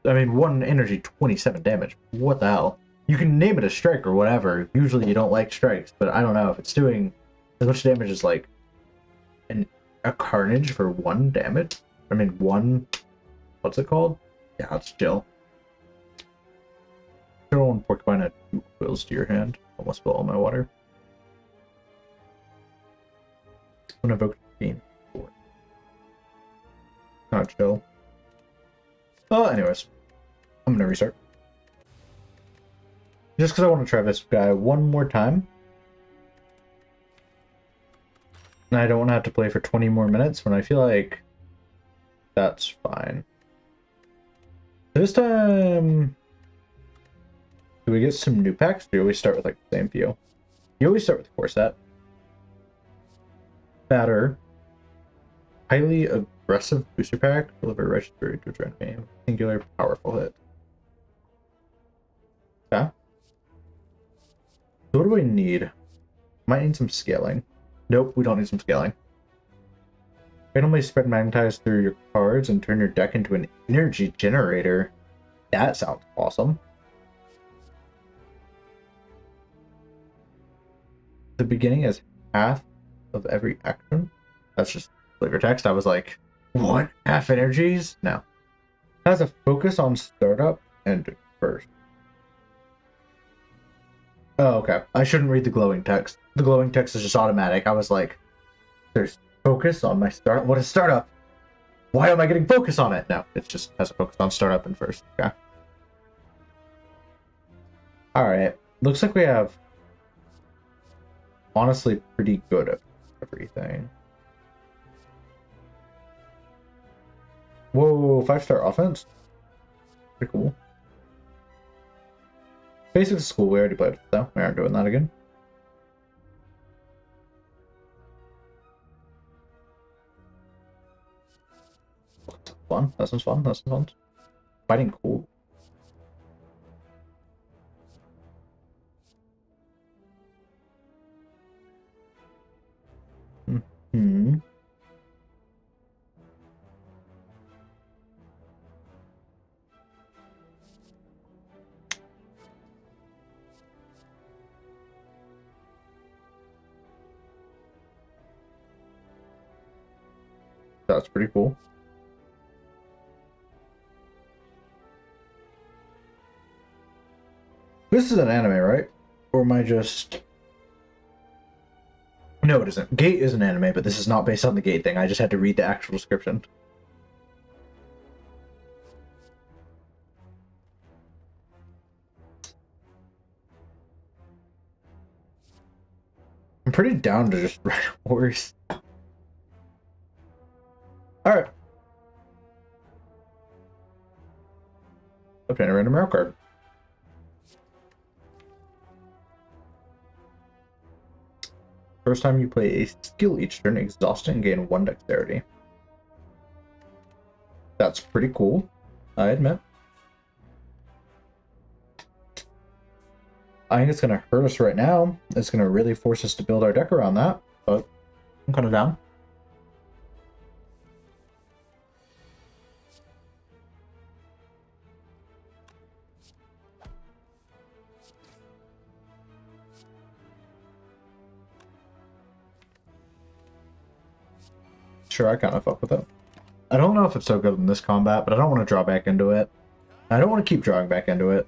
I mean, 1 energy, 27 damage. What the hell? You can name it a strike or whatever. Usually you don't like strikes, but I don't know if it's doing as much damage as like a carnage for 1 damage. I mean, 1. What's it called? Yeah, it's chill. Channel 1 porcupine, add 2 quills to your hand. Almost spilled all my water. When invoked, gain 4. Not chill. Oh, anyways, I'm gonna restart. Just because I want to try this guy one more time. And I don't want to have to play for 20 more minutes when I feel like that's fine. This time, do we get some new packs? Or do we always start with like the same few? You always start with the core set. Batter. Highly aggressive booster pack. Deliver registry to return game. Singular powerful hit. Yeah. So what do we need? Might need some scaling. Nope, we don't need some scaling. Randomly spread magnetize through your cards and turn your deck into an energy generator. That sounds awesome. The beginning is half of every action. That's just flavor text. I was like, what? Half energies? No. It has a focus on startup and first. Oh, okay. I shouldn't read the glowing text. The glowing text is just automatic. I was like, there's focus on my start. What is startup? Why am I getting focus on it? No, it just has a focus on startup and first. Okay. Alright. Looks like we have honestly pretty good at everything. Whoa, 5-star offense? Pretty cool. Basic school, we already played, so we aren't doing that again. Fun. That sounds fun. That sounds fun. Fighting cool. Hmm. That's pretty cool. This is an anime, right? Or am I just... No, it isn't. Gate is an anime, but this is not based on the Gate thing. I just had to read the actual description. I'm pretty down to just ride a horse. Alright. Obtain a random rail card. First time you play a skill each turn, exhaust it and gain 1 dexterity. That's pretty cool, I admit. I think it's going to hurt us right now. It's going to really force us to build our deck around that, but I'm kind of down. Sure, I kind of fuck with it. I don't know if it's so good in this combat, but I don't want to draw back into it. I don't want to keep drawing back into it.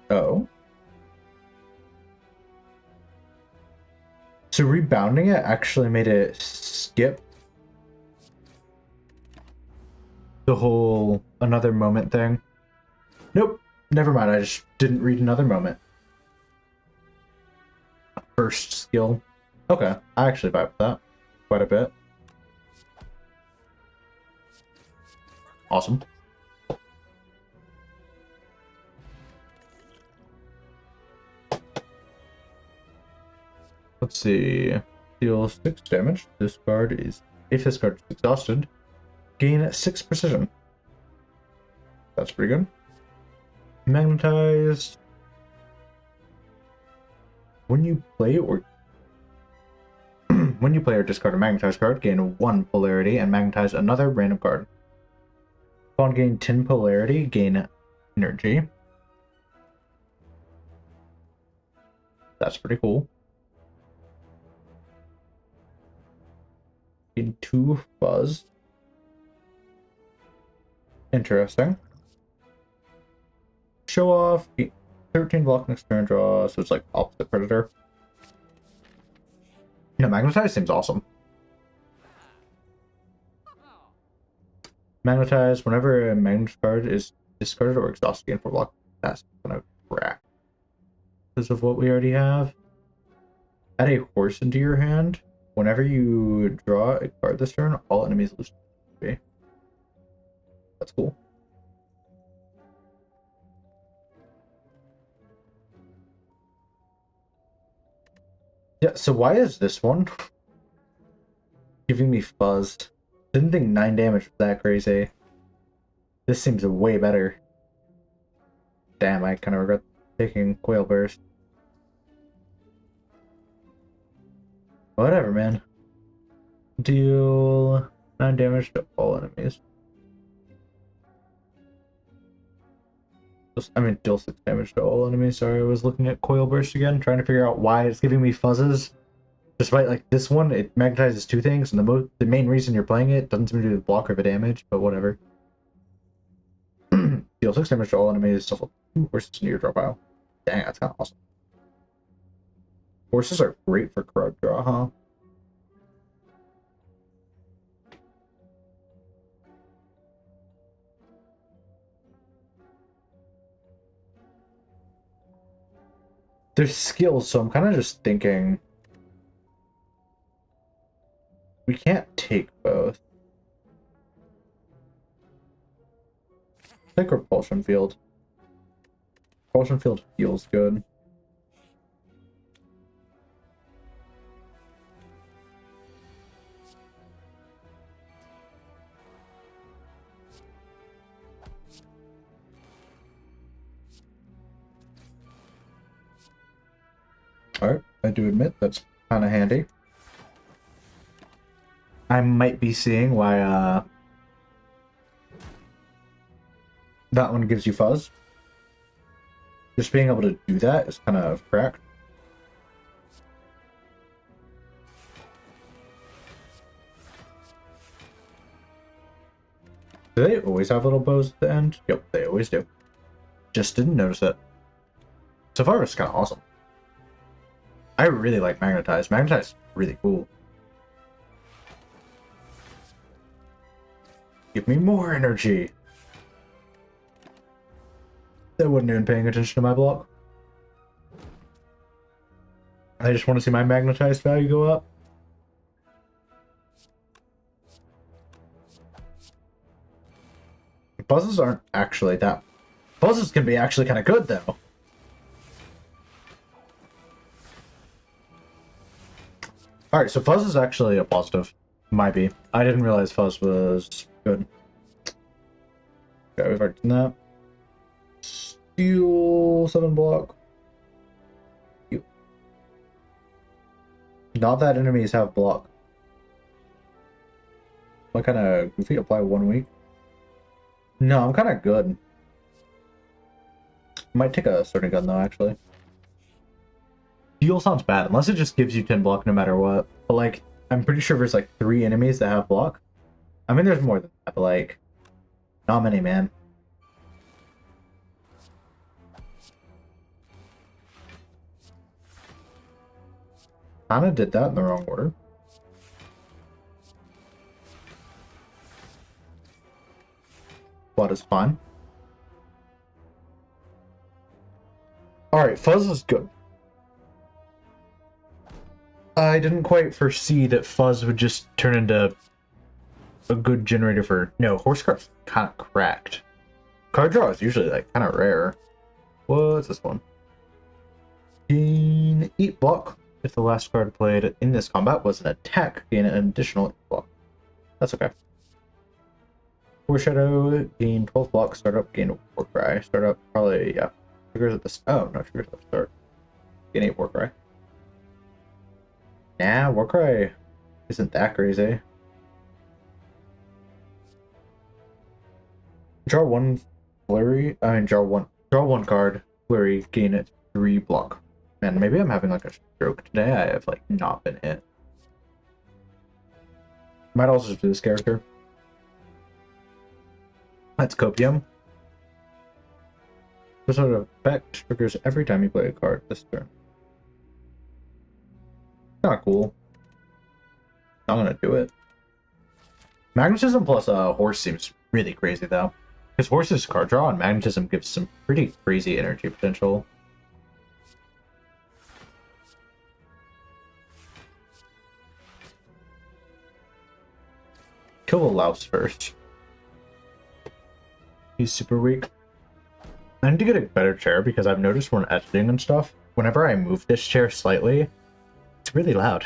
Oh. So rebounding it actually made it skip the whole another moment thing. Nope. Never mind. I just didn't read another moment. First skill. Okay. I actually vibe with that quite a bit. Awesome. Let's see. Deal 6 damage. This card is... If this card is exhausted, gain 6 precision. That's pretty good. Magnetized. When you play or when you play or discard a magnetized card, gain 1 polarity and magnetize another random card. Upon gain 10 polarity, gain energy. That's pretty cool. Gain 2 fuzz. Interesting. Show off. 13 block next turn draw, so it's like opposite predator. No, magnetize seems awesome. Magnetize, whenever a magnet card is discarded or exhausted, gain 4 block. That's gonna crack. Because of what we already have. Add a horse into your hand. Whenever you draw a card this turn, all enemies lose 3. That's cool. Yeah, so why is this one giving me fuzz? Didn't think 9 damage was that crazy. This seems way better. Damn, I kind of regret taking Coil Burst. Whatever, man. Deal 9 damage to all enemies. I mean, deal 6 damage to all enemies. Sorry, I was looking at Coil Burst again, trying to figure out why it's giving me fuzzes. Despite, like, this one, it magnetizes 2 things, and the main reason you're playing it doesn't seem to do the block or the damage, but whatever. Deal 6 damage to all enemies, shuffle 2 horses into your draw pile. Dang, that's kind of awesome. Horses are great for card draw, huh? There's skills, so I'm kind of just thinking we can't take both. Take Repulsion Field. Repulsion Field feels good. Alright, I do admit that's kind of handy. I might be seeing why That one gives you fuzz. Just being able to do that is kind of cracked. Do they always have little bows at the end? Yep, they always do. Just didn't notice it. So far, it's kind of awesome. I really like Magnetize. Magnetize is really cool. Give me more energy. They wasn't even paying attention to my block. I just want to see my Magnetized value go up. Buzzes aren't actually that... Buzzes can be actually kind of good, though. Alright, so Fuzz is actually a positive. Might be. I didn't realize Fuzz was good. Okay, we've already done that. Steel 7 block. Not that enemies have block. What kind of goofy? Apply 1 week? No, I'm kind of good. Might take a certain gun though, actually. Steel sounds bad, unless it just gives you 10 block no matter what. But like, I'm pretty sure there's like 3 enemies that have block. I mean, there's more than that, but like, not many, man. Kinda did that in the wrong order. But it's fine. Alright, Fuzz is good. I didn't quite foresee that Fuzz would just turn into a good generator for... No, Horse Card's kind of cracked. Card draw is usually like kind of rare. What's this one? Gain 8 block. If the last card played in this combat was an attack, gain an additional 8 block. That's okay. Foreshadow, gain 12 block. Startup, gain 4 cry. Startup, probably, yeah. Triggers at the... Oh, no, triggers at the start. Gain 8 Warcry. Nah, Warcry isn't that crazy. Draw 1 flurry. I mean, draw one card. Flurry, gain it 3 block. Man, maybe I'm having like a stroke today. I have like not been hit. Might also just be this character. That's Copium. This sort of effect triggers every time you play a card this turn. Not cool. I'm gonna do it. Magnetism plus Horse seems really crazy though. Because Horse is card draw and Magnetism gives some pretty crazy energy potential. Kill the louse first. He's super weak. I need to get a better chair because I've noticed when editing and stuff, whenever I move this chair slightly, it's really loud.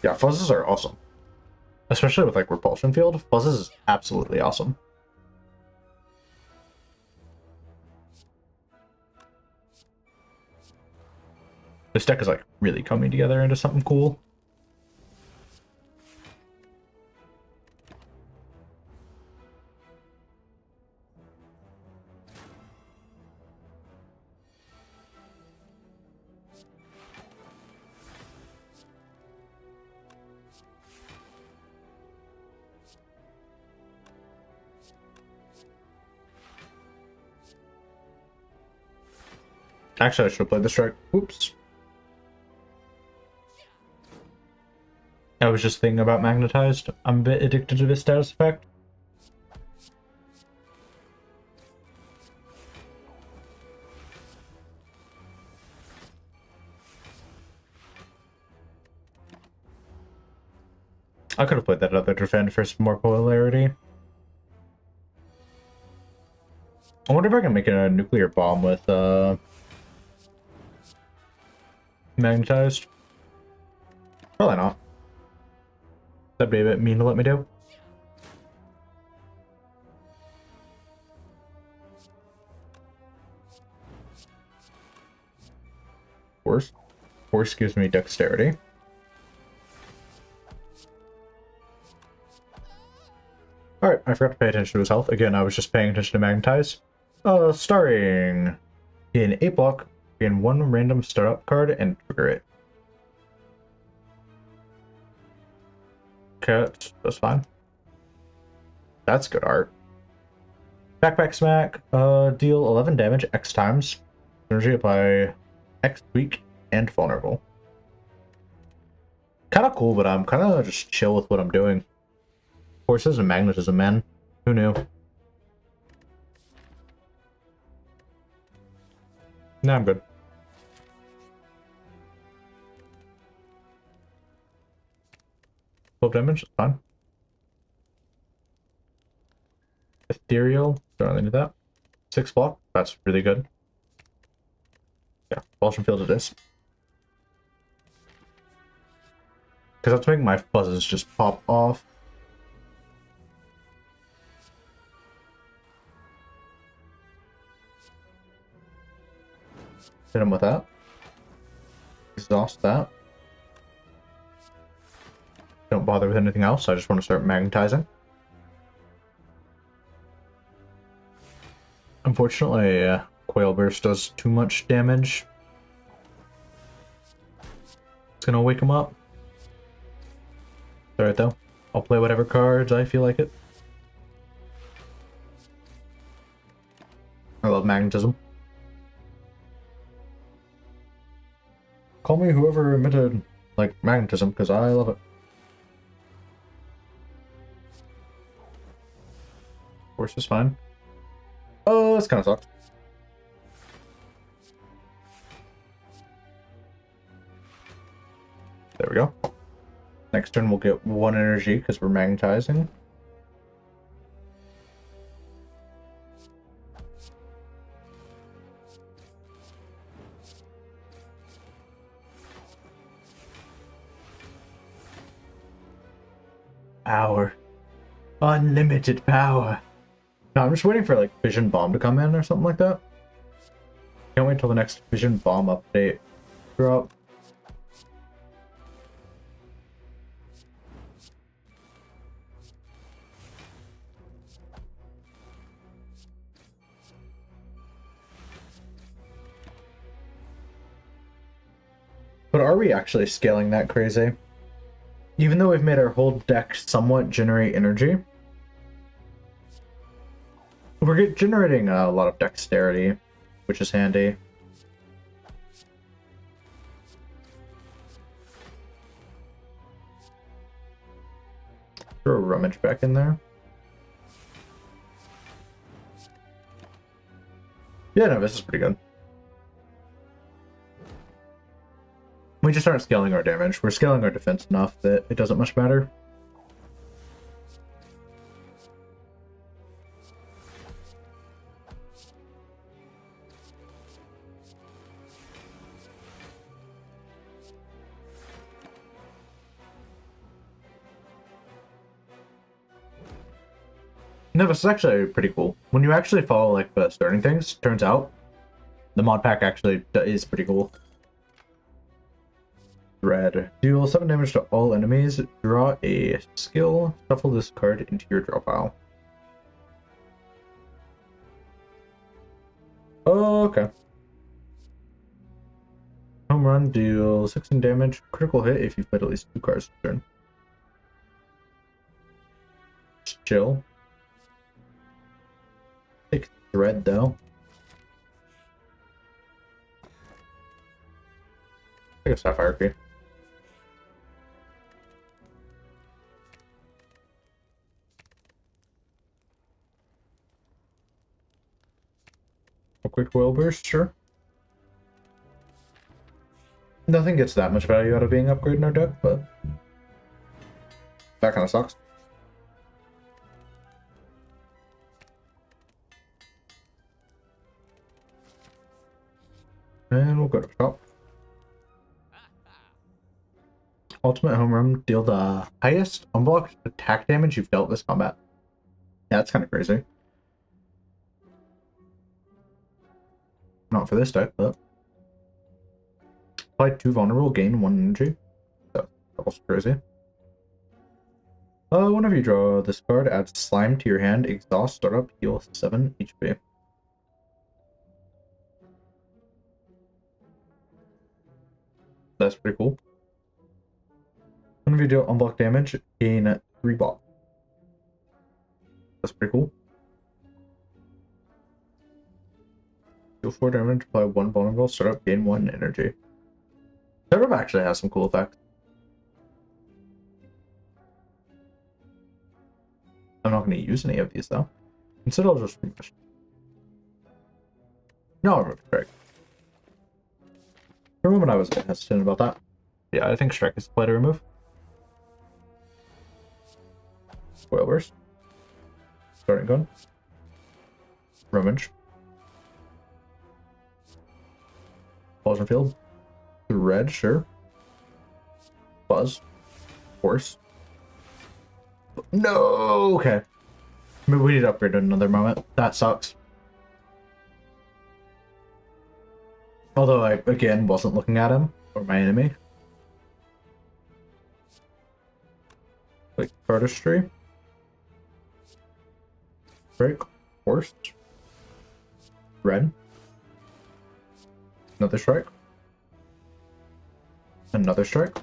Yeah, fuzzes are awesome. Especially with like Repulsion Field, fuzzes is absolutely awesome. This deck is like really coming together into something cool. Actually, I should have played the strike. Oops. I was just thinking about Magnetized. I'm a bit addicted to this status effect. I could have played that other defend for some more polarity. I wonder if I can make a nuclear bomb with Magnetized. Probably not. That'd be a bit mean to let me do. Force. Force gives me Dexterity. Alright, I forgot to pay attention to his health. Again, I was just paying attention to Magnetize. Starring in 8 block, gain 1 random startup card and trigger it. Okay, that's fine. That's good art. Backpack Smack, deal 11 damage X times. Energy by X weak and vulnerable. Kinda cool, but I'm kinda just chill with what I'm doing. Forces and magnetism, man. Who knew? Nah, I'm good. Full damage, that's fine. Ethereal, don't really need that. 6 block, that's really good. Yeah, Vulture Field it is. Because that's making my fuzzes just pop off. Hit him with that. Exhaust that. Don't bother with anything else, I just want to start magnetizing. Unfortunately, Coil Burst does too much damage. It's gonna wake him up. It's alright though. I'll play whatever cards I feel like it. I love magnetism. Call me whoever invented, like, magnetism, because I love it. Force is fine. Oh, this kind of sucks. There we go. Next turn we'll get 1 energy because we're magnetizing. Power. Unlimited power. No, I'm just waiting for like Vision Bomb to come in or something like that. Can't wait till the next Vision Bomb update drop. But are we actually scaling that crazy? Even though we've made our whole deck somewhat generate energy, we're generating a lot of dexterity, which is handy. Throw a Rummage back in there. Yeah, no, this is pretty good. We just aren't scaling our damage. We're scaling our defense enough that it doesn't much matter. No, this is actually pretty cool. When you actually follow like the starting things, turns out the mod pack actually is pretty cool. Red. Deal 7 damage to all enemies. Draw a skill. Shuffle this card into your draw pile. Oh, okay. Home run. Deal 16 damage. Critical hit if you've played at least 2 cards per turn. Just chill. Take Thread though. Take a Sapphire Key. A quick Coil Burst, sure. Nothing gets that much value out of being upgraded in our deck, but that kind of sucks. And we'll go to the top. Ultimate Home Run, deal the highest unblocked attack damage you've dealt this combat. Yeah, that's kind of crazy. Not for this deck, but Apply 2 vulnerable, gain 1 energy. That was crazy. Whenever you draw this card, add slime to your hand, exhaust, start up, heal 7 HP. That's pretty cool. Whenever you deal unblock damage, gain 3 block. That's pretty cool. Deal 4 damage, apply 1 vulnerable, start up, gain 1 energy. Start up actually has some cool effects. I'm not going to use any of these though. Instead, I'll just remove. No, I'll remove Strike. For a moment, I was a bit hesitant about that. Yeah, I think Strike is the play to remove. Spoil Burst. Starting Gun. Rummage. Poison Field. Red, sure. Buzz. Horse. No! Okay. Maybe we need to upgrade at another moment. That sucks. Although I, again, wasn't looking at him or my enemy. Like Artistry. Break. Horse. Red. Another strike. Another strike.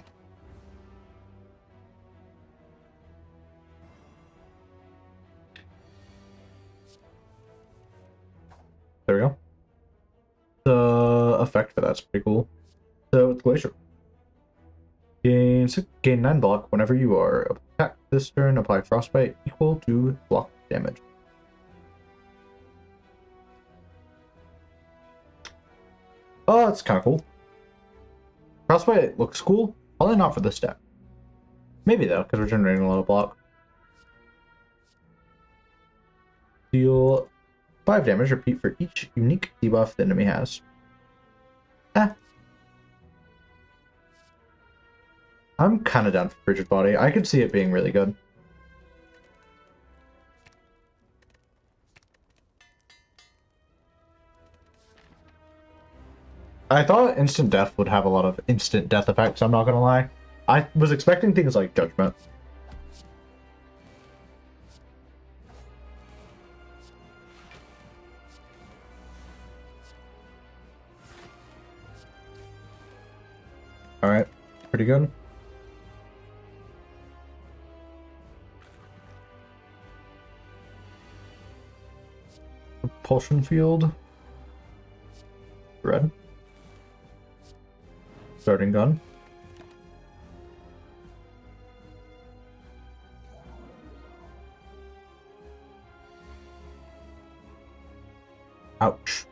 There we go. The effect for that's pretty cool. So it's Glacier. Gain 9 block whenever you are attacked this turn. Apply Frostbite equal to block damage. Oh, that's kind of cool. Frostbite looks cool. Probably not for this deck. Maybe though, because we're generating a lot of block. Deal 5 damage, repeat for each unique debuff the enemy has. I'm kind of down for Frigid Body. I could see it being really good. I thought Instant Death would have a lot of instant death effects, I'm not gonna lie. I was expecting things like Judgment. Alright, pretty good. Propulsion Field. Red. Starting Gun. Ouch.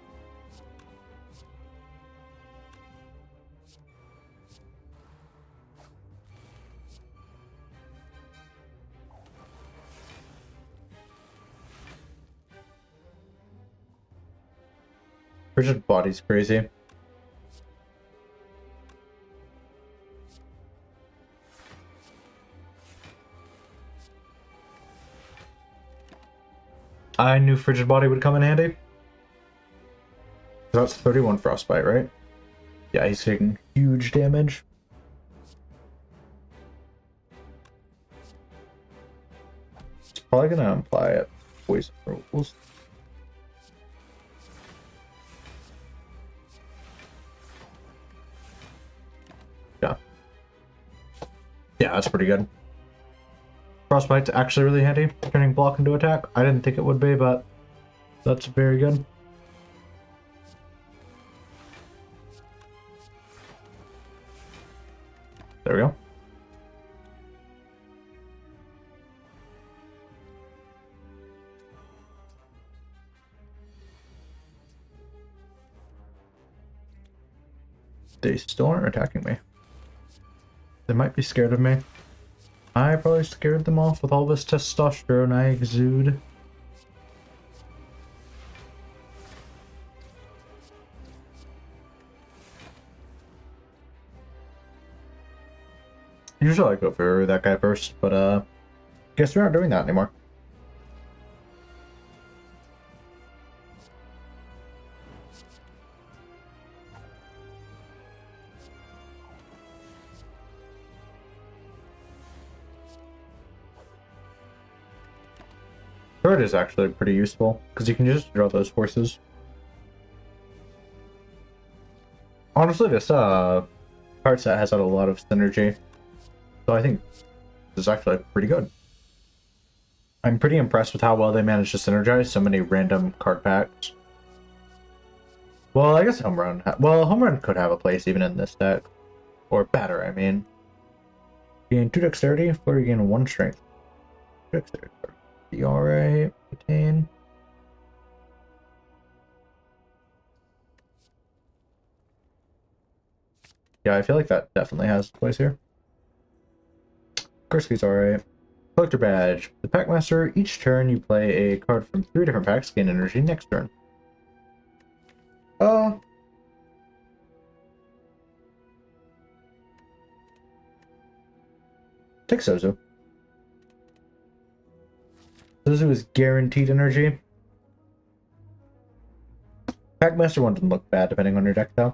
Frigid Body's crazy. I knew Frigid Body would come in handy. That's 31 Frostbite, right? Yeah, he's taking huge damage. It's probably gonna imply it. Poison rules. Yeah. Yeah, that's pretty good. Frostbite's actually really handy, turning block into attack. I didn't think it would be, but that's very good. There we go. They still aren't attacking me. They might be scared of me. I probably scared them off with all this testosterone I exude. Usually I go for that guy first, but guess we're not doing that anymore. card is actually pretty useful, because you can just draw those forces. Honestly, this card set has had a lot of synergy, so I think this is actually pretty good. I'm pretty impressed with how well they managed to synergize so many random card packs. Well, I guess Home Run... Home Run could have a place even in this deck. Or better, I mean. Gain 2 Dexterity, Flurry gain 1 Strength. Dexterity. Be alright. Retain. Yeah, I feel like that definitely has a place here. Kurski's alright. Collector Badge. The Packmaster, each turn you play a card from 3 different packs, gain energy next turn. Take Sozu. Sozu is guaranteed energy. Packmaster one doesn't look bad depending on your deck though.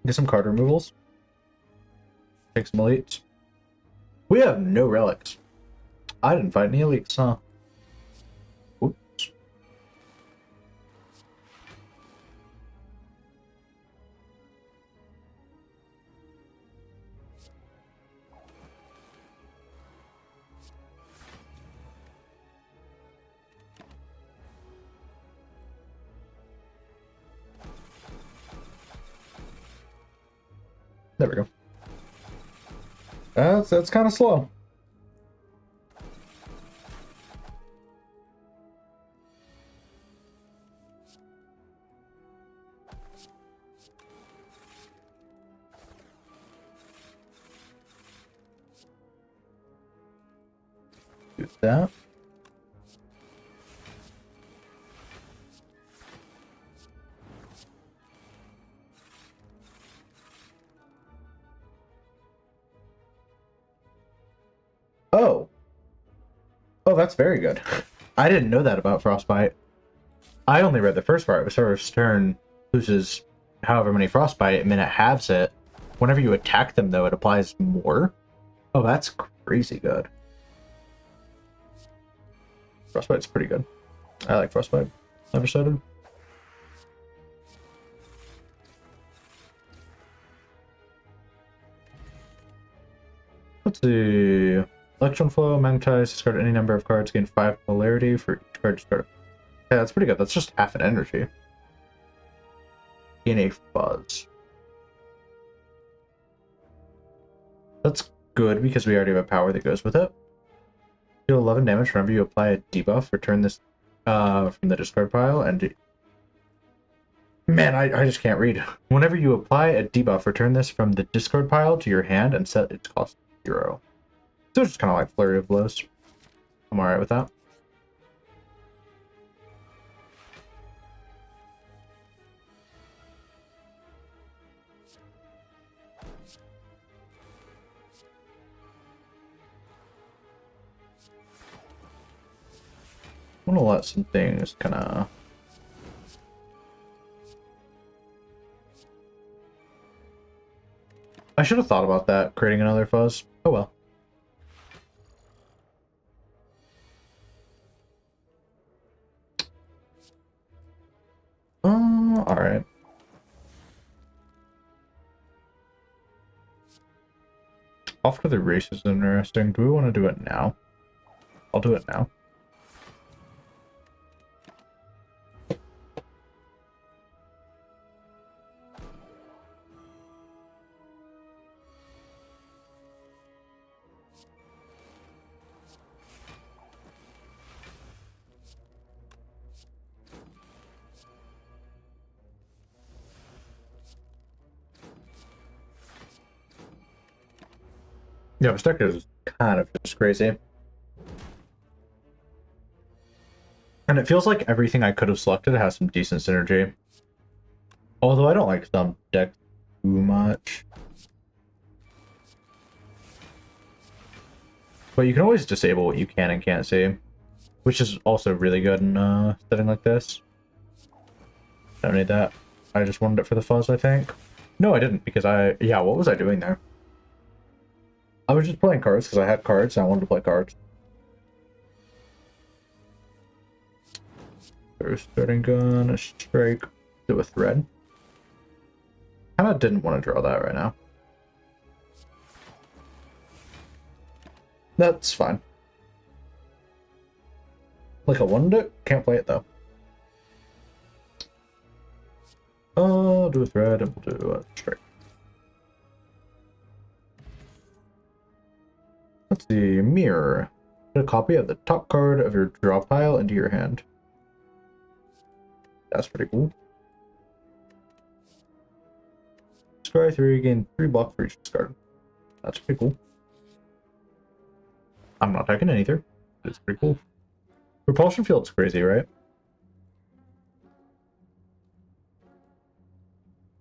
Get some card removals. Take some elites. We have no relics. I didn't find any elites, huh? Oops. There we go. That's kind of slow. Do that. Oh. Oh, that's very good. I didn't know that about Frostbite. I only read the first part. First turn loses however many Frostbite, and then it halves it. Whenever you attack them, though, it applies more. Oh, that's crazy good. Frostbite's pretty good. I like Frostbite. Never started. Let's see. Electron Flow, Magnetize, discard any number of cards, gain 5 polarity for each card discarded. Yeah, that's pretty good. That's just half an energy. Gain a Fuzz. That's good because we already have a power that goes with it. Deal 11 damage whenever you apply a debuff. Return this from the discard pile and... Man, I just can't read. Whenever you apply a debuff, return this from the discard pile to your hand and set its cost to 0. So it's just kind of like Flurry of Blows. I'm alright with that. I'm gonna let some things kind of... I should have thought about that, creating another Fuzz. Oh well. Alright. Off to the race is interesting. Do we want to do it now? I'll do it now. Yeah, this deck is kind of just crazy. And it feels like everything I could have selected has some decent synergy. Although I don't like some decks too much. But you can always disable what you can and can't see. Which is also really good in a setting like this. I don't need that. I just wanted it for the fuzz, I think. No, I didn't, because yeah, what was I doing there? I was just playing cards because I had cards and I wanted to play cards. Throw starting gun, a strike, do a thread. Kinda didn't want to draw that right now. That's fine. Like a one deck? Can't play it though. Do a thread and we'll do a strike. Let's see, mirror. Put a copy of the top card of your draw pile into your hand. That's pretty cool. Scry 3, gain 3 block for each discard. That's pretty cool. I'm not attacking it either. It's pretty cool. Repulsion Field's crazy, right?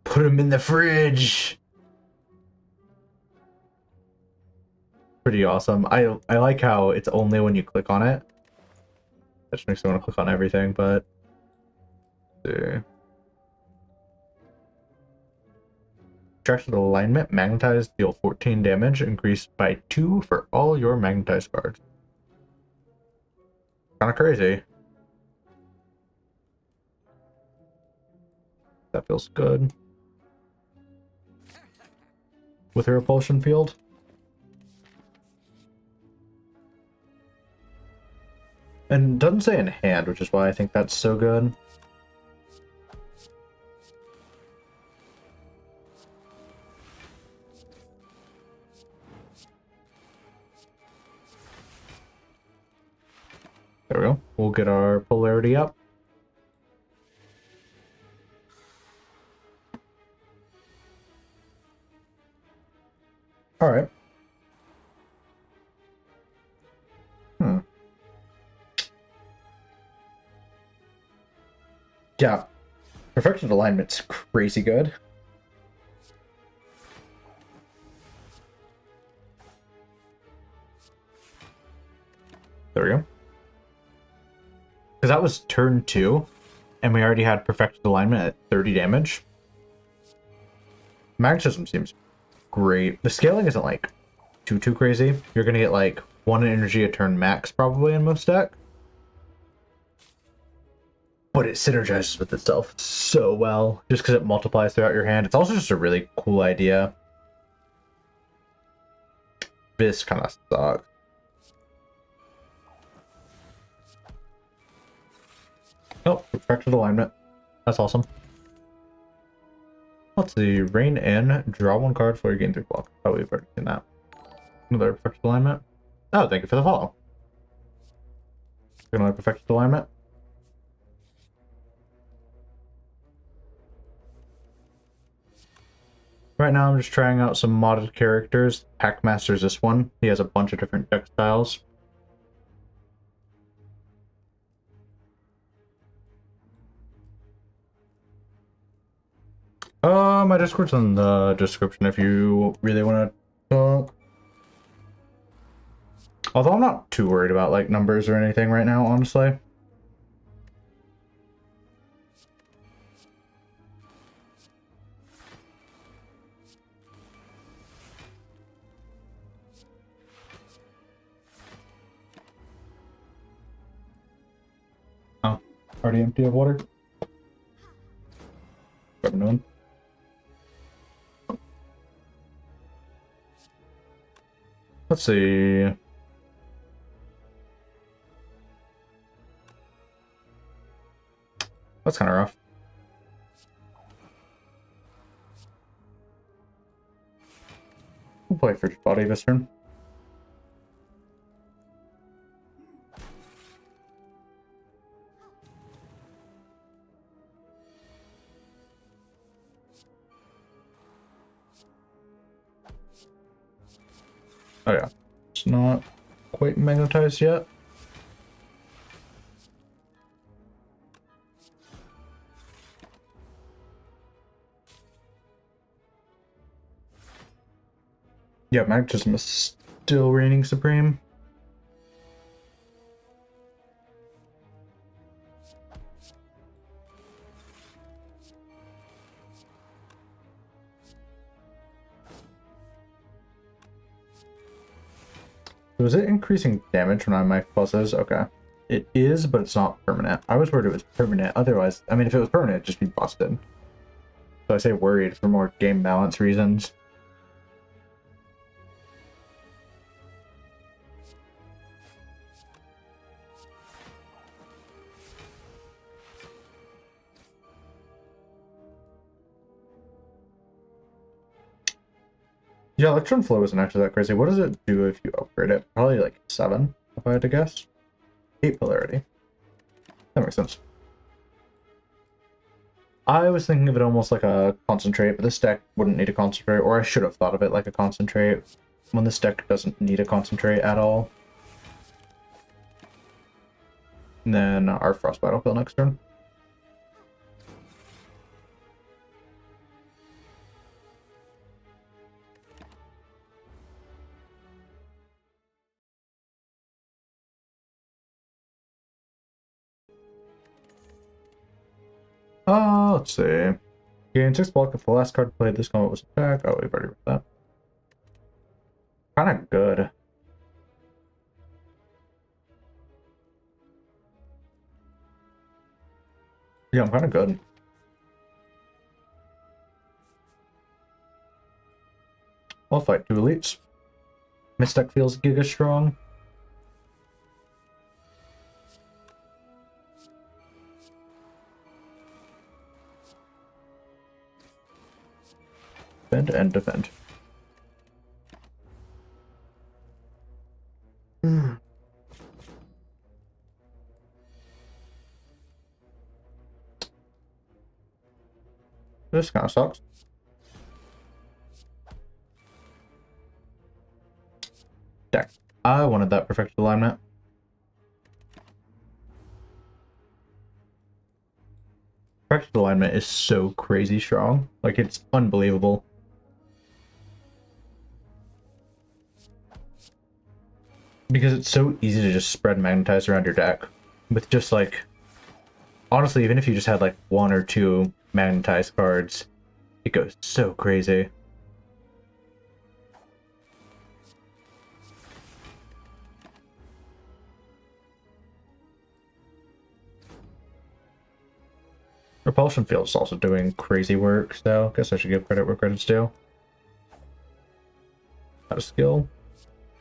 Put him in the fridge! Pretty awesome. I like how it's only when you click on it. That just makes me want to click on everything, but... Subtracted alignment, magnetized, deal 14 damage, increased by 2 for all your magnetized cards. Kinda crazy. That feels good. With a repulsion field. And doesn't say in hand, which is why I think that's so good. There we go. We'll get our polarity up. Alright. Yeah. Perfected alignment's crazy good. There we go. Because that was turn 2, and we already had perfected alignment at 30 damage. Magnetism seems great. The scaling isn't like too crazy. You're gonna get like 1 energy a turn max probably in most deck. But it synergizes with itself so well, just because it multiplies throughout your hand. It's also just a really cool idea. This kind of sucks. Oh, perfected alignment. That's awesome. Let's see. Rein in. Draw 1 card for your gain 3 block. Oh, we've already seen that. Another perfected alignment. Oh, thank you for the follow. Another perfected alignment. Right now I'm just trying out some modded characters. Packmaster's this one. He has a bunch of different deck styles. My Discord's in the description if you really want to talk. Although I'm not too worried about like numbers or anything right now, honestly. Oh, already empty of water? Grab another one. Let's see. That's kind of rough. We'll play Frigid Body this turn. Oh yeah, it's not quite magnetized yet. Yeah, magnetism is still reigning supreme. Was it increasing damage when I my pluses? Okay. It is, but it's not permanent. I was worried it was permanent. Otherwise, I mean, if it was permanent, it'd just be busted. So I say worried for more game balance reasons. Yeah, Electron Flow isn't actually that crazy. What does it do if you upgrade it? Probably like 7, if I had to guess. 8 polarity. That makes sense. I was thinking of it almost like a concentrate, but this deck wouldn't need a concentrate, or I should have thought of it like a concentrate, when this deck doesn't need a concentrate at all. And then our Frostbite will kill next turn. Let's see. Gain 6 block if the last card played this combat was attack. Oh, we've already read that. Kinda good. Yeah, I'm kinda good. I'll fight 2 elites. This deck feels giga strong. Defend and defend. This kind of sucks. Deck. I wanted that perfected alignment. Perfected alignment is so crazy strong. Like, it's unbelievable. Because it's so easy to just spread magnetize around your deck. With just like, honestly, even if you just had like 1 or 2 magnetized cards, it goes so crazy. Repulsion Field is also doing crazy work, so I guess I should give credit where credit's due. Not a skill.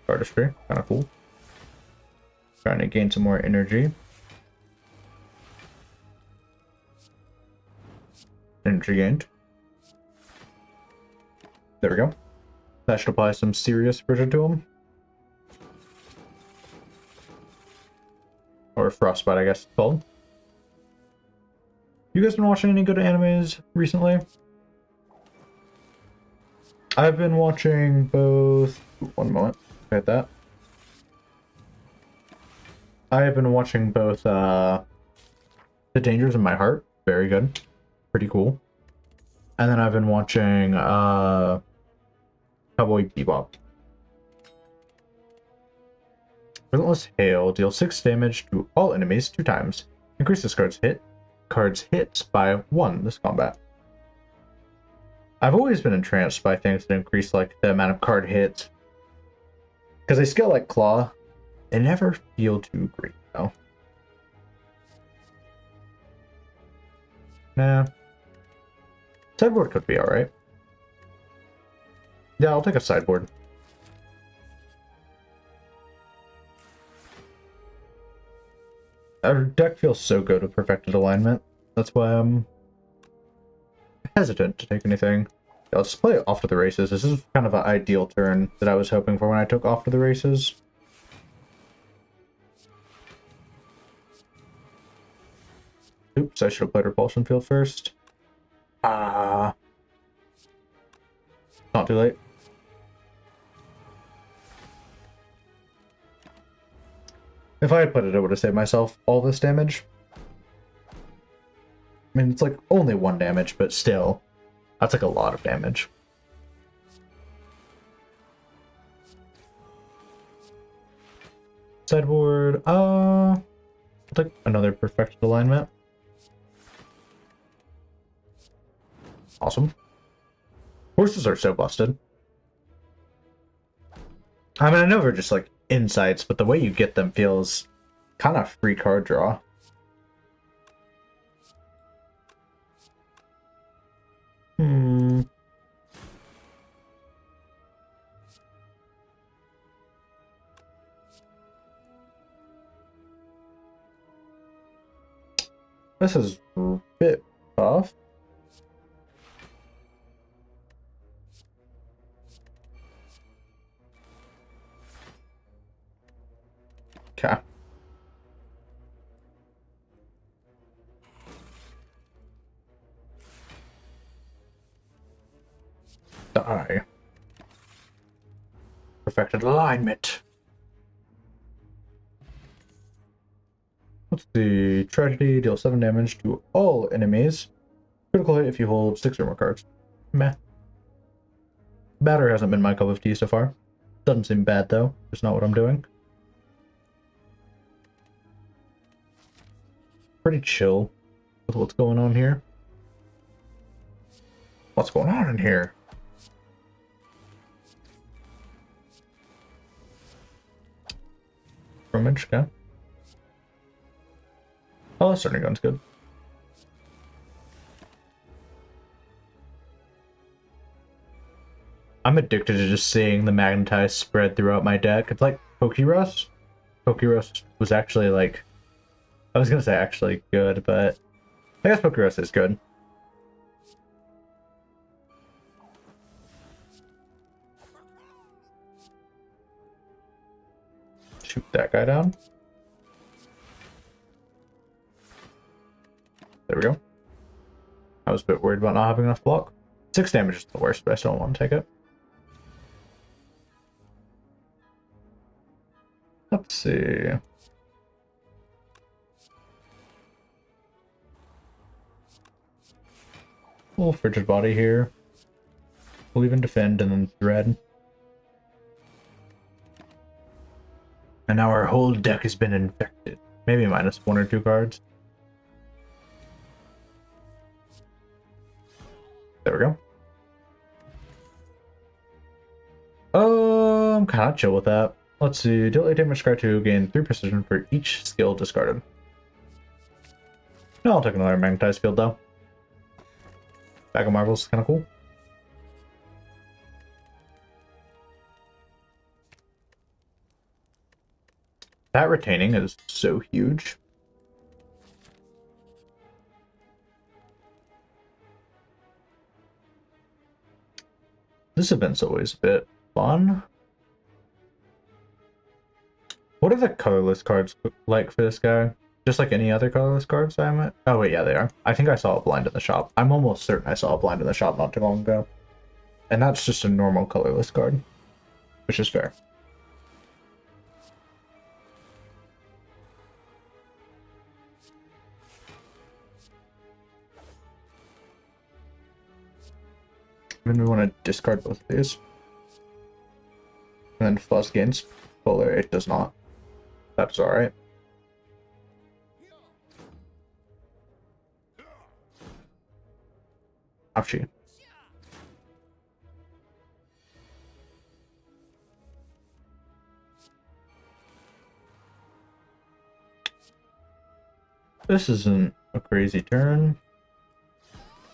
Artistry, kind of cool. Trying to gain some more energy. Energy gained. There we go. That should apply some serious pressure to him. Or Frostbite, I guess it's called. You guys been watching any good animes recently? I've been watching both... One moment. Hit that. I have been watching both The Dangers of My Heart. Very good. Pretty cool. And then I've been watching Cowboy Bebop. Relentless Hail. Deal 6 damage to all enemies 2 times. Increase this card's hits by 1 this combat. I've always been entranced by things that increase like the amount of card hits. Because they scale like Claw. They never feel too great though. Nah. Sideboard could be alright. Yeah, I'll take a sideboard. Our deck feels so good with perfected alignment. That's why I'm hesitant to take anything. I'll just play Off to the Races. This is kind of an ideal turn that I was hoping for when I took Off to the Races. Oops, I should have played Repulsion Field first. Not too late. If I had put it, I would have saved myself all this damage. I mean, it's like only 1 damage, but still, that's like a lot of damage. Sideboard, I'll take another perfected alignment. Awesome. Horses are so busted. I mean, I know they're just like insights, but the way you get them feels kind of free card draw. This is a bit tough. Okay. Die. Perfected alignment. Let's see. Tragedy, deal 7 damage to all enemies. Critical hit if you hold 6 or more cards. Meh. Batter hasn't been my cup of tea so far. Doesn't seem bad though. It's not what I'm doing. Pretty chill with what's going on here. What's going on in here? Rummage, okay. Oh, starting gun's good. I'm addicted to just seeing the magnetize spread throughout my deck. It's like Pokerus. Pokerus was actually like, I was gonna say actually good, but I guess Pokerus is good. Shoot that guy down. There we go. I was a bit worried about not having enough block. 6 damage is the worst, but I still don't want to take it. Let's see. Little frigid body here. We'll even defend and then thread. And now our whole deck has been infected. Maybe minus 1 or 2 cards. There we go. I'm kind of chill with that. Let's see. Deal 8 damage, scry 2, gain 3 precision for each skill discarded. No, I'll take another magnetized field though. Bag of Marvels is kind of cool. That retaining is so huge. This event's always a bit fun. What are the colorless cards like for this guy? Just like any other colorless cards I met? Oh wait, yeah, they are. I think I saw a blind in the shop. I'm almost certain I saw a blind in the shop not too long ago. And that's just a normal colorless card, which is fair. Then we want to discard both of these. And then Fuzz gains. Polar 8 does not. That's alright. Ouchie. This isn't a crazy turn.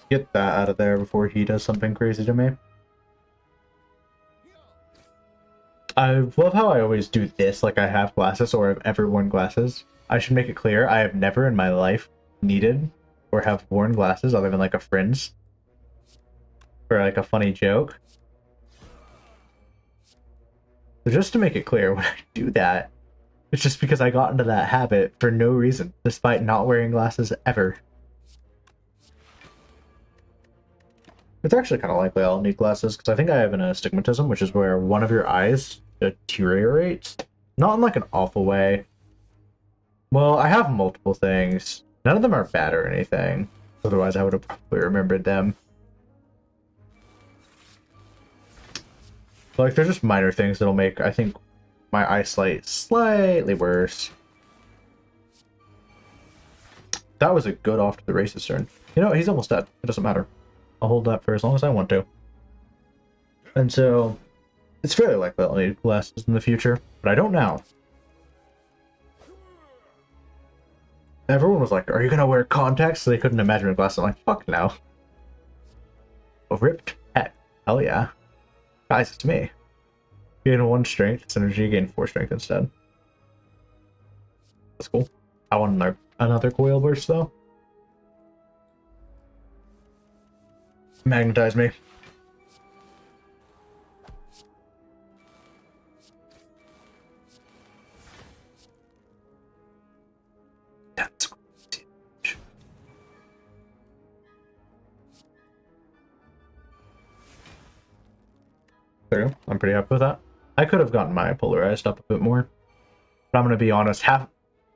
Get that out of there before he does something crazy to me. I love how I always do this like I have glasses or I've ever worn glasses. I should make it clear I have never in my life needed or have worn glasses other than like a friend's for like a funny joke. So just to make it clear, when I do that, it's just because I got into that habit for no reason, despite not wearing glasses ever. It's actually kind of likely I'll need glasses, because I think I have an astigmatism, which is where one of your eyes deteriorates. Not in like an awful way. Well, I have multiple things. None of them are bad or anything. Otherwise, I would have probably remembered them. Like, they're just minor things that'll make, I think, my eyesight slightly worse. That was a good off to the races turn. You know, he's almost dead. It doesn't matter. I'll hold that for as long as I want to. And so, it's fairly likely I'll need glasses in the future, but I don't now. everyone was like, "Are you gonna wear contacts?" So they couldn't imagine a glass. I'm like, "Fuck no." A ripped pet. Hell yeah. Guys, it's me. Gain 1 strength, synergy, gain 4 strength instead. That's cool. I want another coil burst though. Magnetize me. That's cool. There you go. I'm pretty happy with that. I could have gotten my polarized up a bit more. But I'm gonna be honest,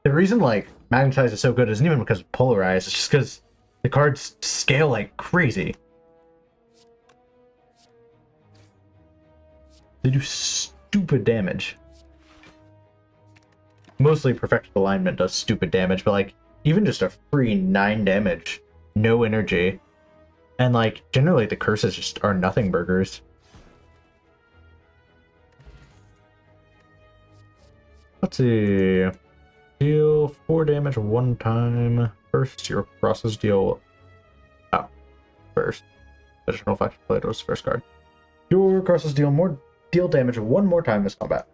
the reason like Magnetize is so good isn't even because of polarized, it's just because the cards scale like crazy. They do stupid damage. Mostly Perfected Alignment does stupid damage, but like even just a free 9 damage, no energy, and like generally the curses just are nothing burgers. Let's see. Deal 4 damage 1 time. First, your crosses deal. Oh, first. Additional effect played was first card. Your crosses deal damage 1 more time this combat.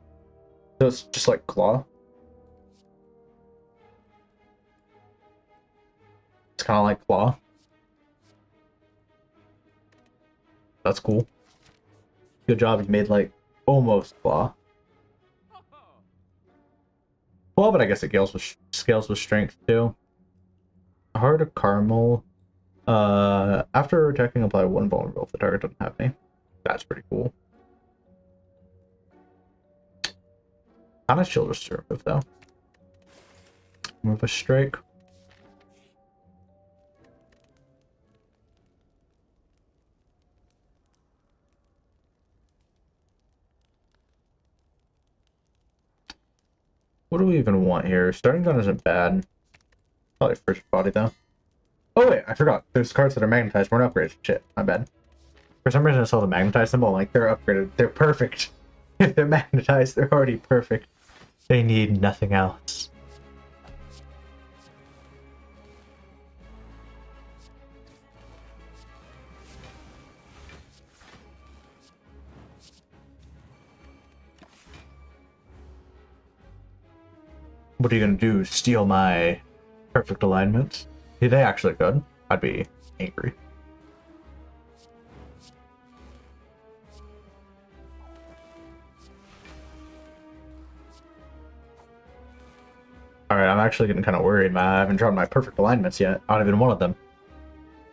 So it's just like Claw. It's kind of like Claw. That's cool. Good job, you made like almost Claw. Well, but I guess it scales with strength too. Heart of Caramel. After attacking, apply 1 vulnerable if the target doesn't have any. That's pretty cool. Kind of chill just to remove though. Move a strike. What do we even want here? Starting gun isn't bad. Probably first body though. Oh wait, I forgot. There's cards that are magnetized, weren't upgraded. Shit, my bad. For some reason I saw the magnetized symbol, like they're upgraded. They're perfect. If they're magnetized, they're already perfect. They need nothing else. What are you gonna do? Steal my perfect alignments? If they actually could, I'd be angry. Alright, I'm actually getting kind of worried, man. I haven't drawn my perfect alignments yet. Not even one of them.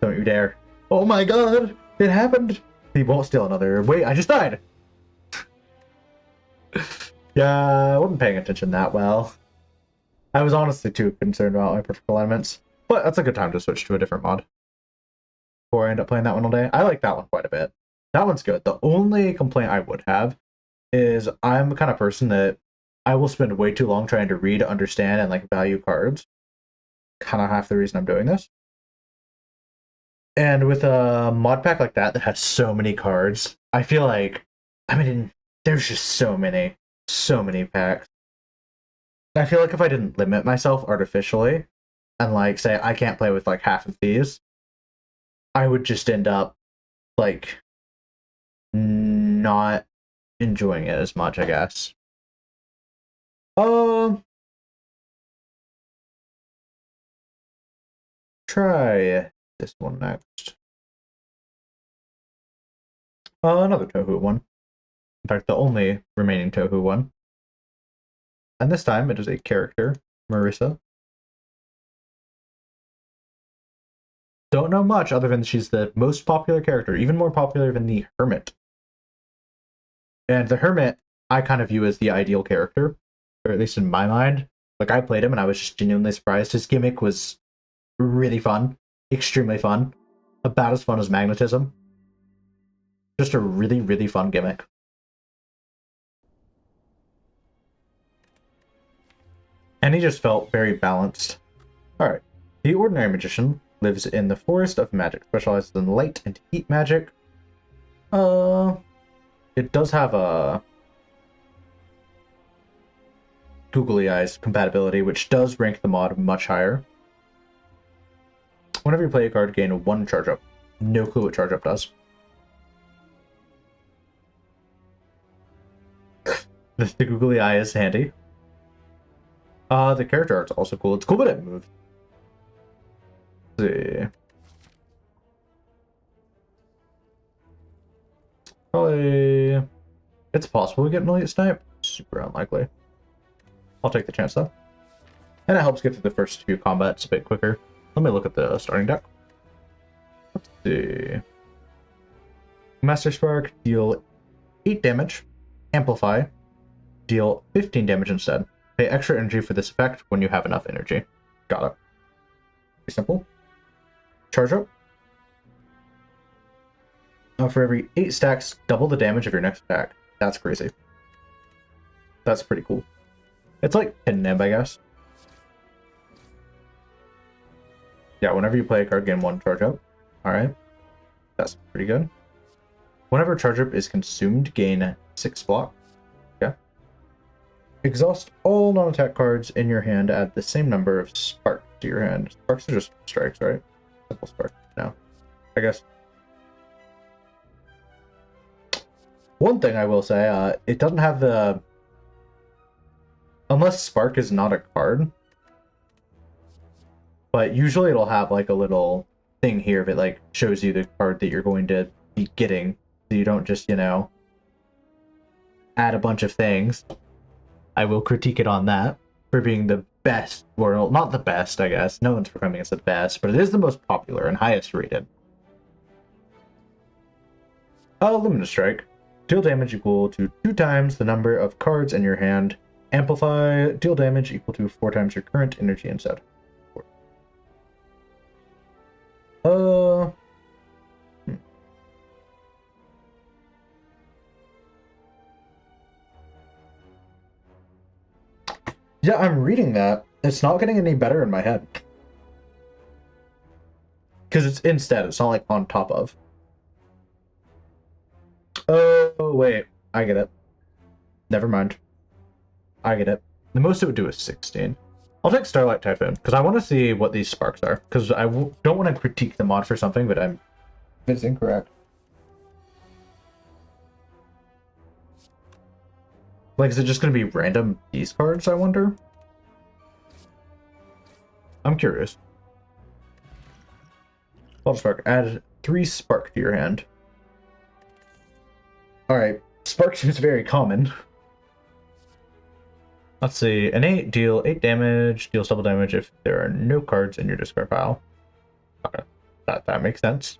Don't you dare. Oh my god! It happened! He won't steal another. Wait, I just died! Yeah, I wasn't paying attention that well. I was honestly too concerned about my perfect alignments. But that's a good time to switch to a different mod. Before I end up playing that one all day. I like that one quite a bit. That one's good. The only complaint I would have is I'm the kind of person that I will spend way too long trying to read, understand, and like value cards. Kind of half the reason I'm doing this. And with a mod pack like that has so many cards, I feel like, I mean, there's just so many packs. I feel like if I didn't limit myself artificially and like say I can't play with like half of these, I would just end up like not enjoying it as much, I guess. Try this one next. Another Touhou one. In fact, the only remaining Touhou one. And this time it is a character, Marissa. Don't know much other than she's the most popular character, even more popular than the Hermit. And the Hermit, I kind of view as the ideal character, or at least in my mind. Like, I played him and I was just genuinely surprised. His gimmick was really fun, extremely fun, about as fun as Magnetism. Just a really, really fun gimmick. And he just felt very balanced. Alright. The Ordinary Magician lives in the Forest of Magic, specializes in light and heat magic. It does have a googly eyes compatibility, which does rank the mod much higher. Whenever you play a card, gain 1 charge up. No clue what charge up does. The googly eye is handy. The character art's also cool. It's cool, but it moves. Let's see. Probably... It's possible we get an elite snipe. Super unlikely. I'll take the chance, though. And it helps get through the first few combats a bit quicker. Let me look at the starting deck. Let's see. Master Spark, deal 8 damage. Amplify, deal 15 damage instead. Pay extra energy for this effect when you have enough energy. Got it. Pretty simple. Charge up. For every 8 stacks, double the damage of your next attack. That's crazy. That's pretty cool. It's like Pin-Nib, I guess. Yeah, whenever you play a card, gain 1 charge up. Alright. That's pretty good. Whenever charge up is consumed, gain 6 block. Okay. Exhaust all non-attack cards in your hand, add the same number of sparks to your hand. Sparks are just strikes, right? Simple sparks. No. I guess. One thing I will say, it doesn't have the... Unless Spark is not a card. But usually it'll have like a little thing here that like shows you the card that you're going to be getting. So you don't just, you know, add a bunch of things. I will critique it on that for being the best world. Not the best, I guess. No one's proclaiming it's the best, but it is the most popular and highest rated. Luminous Strike. Deal damage equal to 2 times the number of cards in your hand. Amplify. Deal damage equal to 4 times your current energy instead. Yeah, I'm reading that. It's not getting any better in my head. Because it's instead, it's not like on top of. Oh, wait. I get it. Never mind. I get it. The most it would do is 16. I'll take Starlight Typhoon, because I want to see what these sparks are. Because I don't want to critique the mod for something, but it's incorrect. Like, is it just going to be random these cards, I wonder? I'm curious. Bottle Spark. Add 3 Spark to your hand. Alright. Spark seems very common. Let's see. An 8, deal 8 damage, deals double damage if there are no cards in your discard pile. Okay. That makes sense.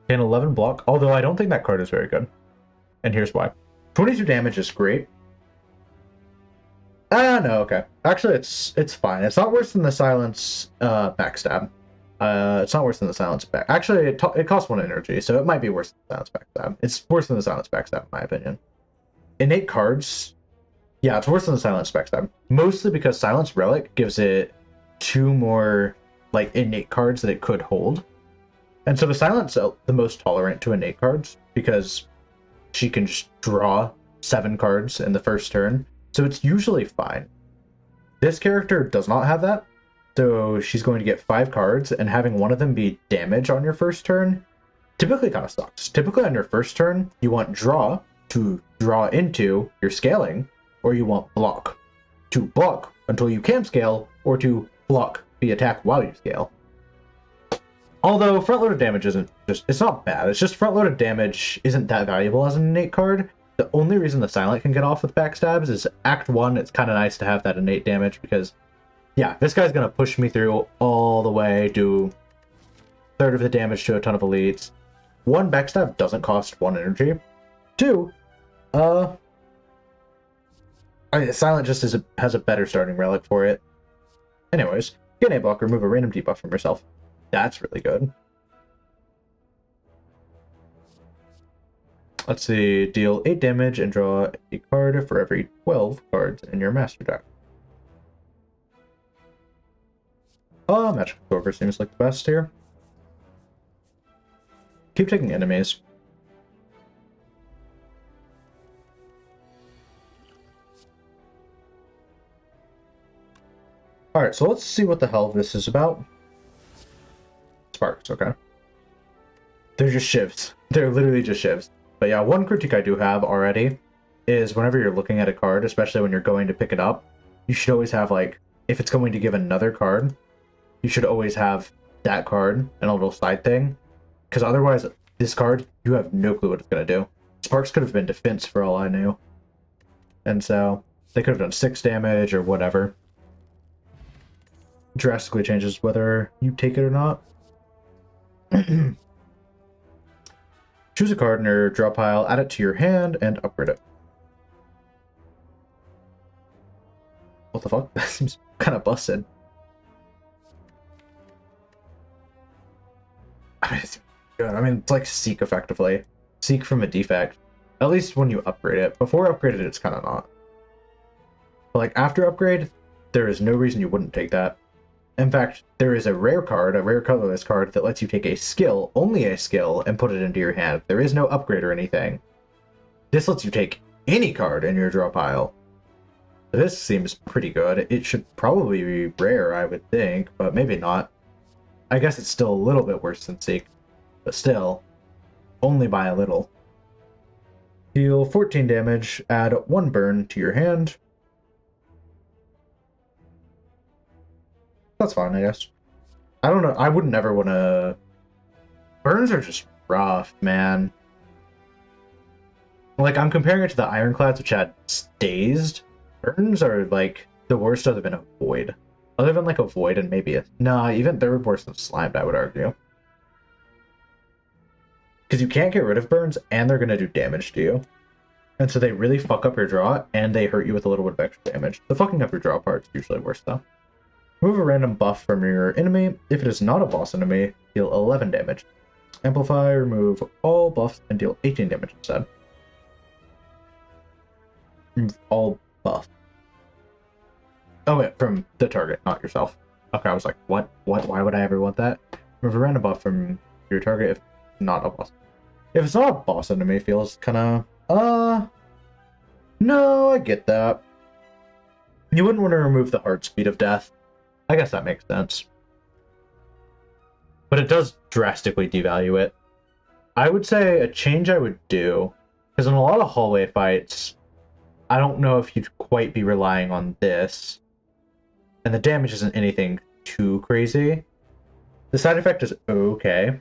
Gain 11 block, although I don't think that card is very good. And here's why. 22 damage is great. No, okay. Actually, it's fine. It's not worse than the Silence Backstab. It's not worse than the Silence Back. Actually, it costs 1 energy, so it might be worse than the Silence Backstab. It's worse than the Silence Backstab, in my opinion. Innate cards, yeah, it's worse than the Silence Backstab. Mostly because Silence Relic gives it 2 more, like, innate cards that it could hold. And so the Silence is the most tolerant to innate cards, because she can just draw 7 cards in the first turn, so it's usually fine. This character does not have that, so she's going to get 5 cards, and having one of them be damage on your first turn typically kind of sucks. Typically on your first turn, you want draw to draw into your scaling, or you want block to block until you can scale, or to block the attack while you scale. Although front-loaded damage it's not bad, it's just front-loaded damage isn't that valuable as an innate card. The only reason the Silent can get off with backstabs is Act 1, it's kind of nice to have that innate damage, because, yeah, this guy's going to push me through all the way, do a third of the damage to a ton of elites. 1, backstab doesn't cost 1 energy. 2, Silent just has a better starting relic for it. Anyways, get a block, remove a random debuff from yourself. That's really good. Let's see, deal 8 damage and draw a card for every 12 cards in your master deck. Magical Clover seems like the best here. Keep taking enemies. Alright, so let's see what the hell this is about. Sparks, okay. They're just shivs. They're literally just shivs. But yeah, one critique I do have already is whenever you're looking at a card, especially when you're going to pick it up, you should always have, like, if it's going to give another card, you should always have that card and a little side thing. Because otherwise, this card, you have no clue what it's going to do. Sparks could have been defense for all I knew. And so, they could have done 6 damage or whatever. Drastically changes whether you take it or not. Choose a card in your draw pile, add it to your hand, and upgrade it. What the fuck? That seems kind of busted. I mean, it's good. I mean, it's like Seek effectively. Seek from a defect. At least when you upgrade it. Before upgraded, it's kind of not. But like after upgrade, there is no reason you wouldn't take that. In fact, there is a rare card, a rare colorless card, that lets you take a skill, only a skill, and put it into your hand. There is no upgrade or anything. This lets you take any card in your draw pile. This seems pretty good. It should probably be rare, I would think, but maybe not. I guess it's still a little bit worse than Seek, but still, only by a little. Deal 14 damage, add 1 burn to your hand. That's fine, I guess. I don't know. I would never want to... Burns are just rough, man. Like, I'm comparing it to the Ironclads, which had Dazed. Burns are, like, the worst other than a Void. Other than, like, a Void and maybe a... Nah, even they're worse than Slimed, I would argue. Because you can't get rid of Burns, and they're going to do damage to you. And so they really fuck up your draw, and they hurt you with a little bit of extra damage. The fucking up your draw part's usually worse, though. Remove a random buff from your enemy. If it is not a boss enemy, deal 11 damage. Amplify, remove all buffs, and deal 18 damage instead. Remove all buff. Oh, wait, from the target, not yourself. Okay, I was like, what? What? Why would I ever want that? Remove a random buff from your target if not a boss. If it's not a boss enemy, feels kind of, no, I get that. You wouldn't want to remove the heart speed of death. I guess that makes sense. But it does drastically devalue it. I would say a change I would do, because in a lot of hallway fights, I don't know if you'd quite be relying on this. And the damage isn't anything too crazy. The side effect is okay.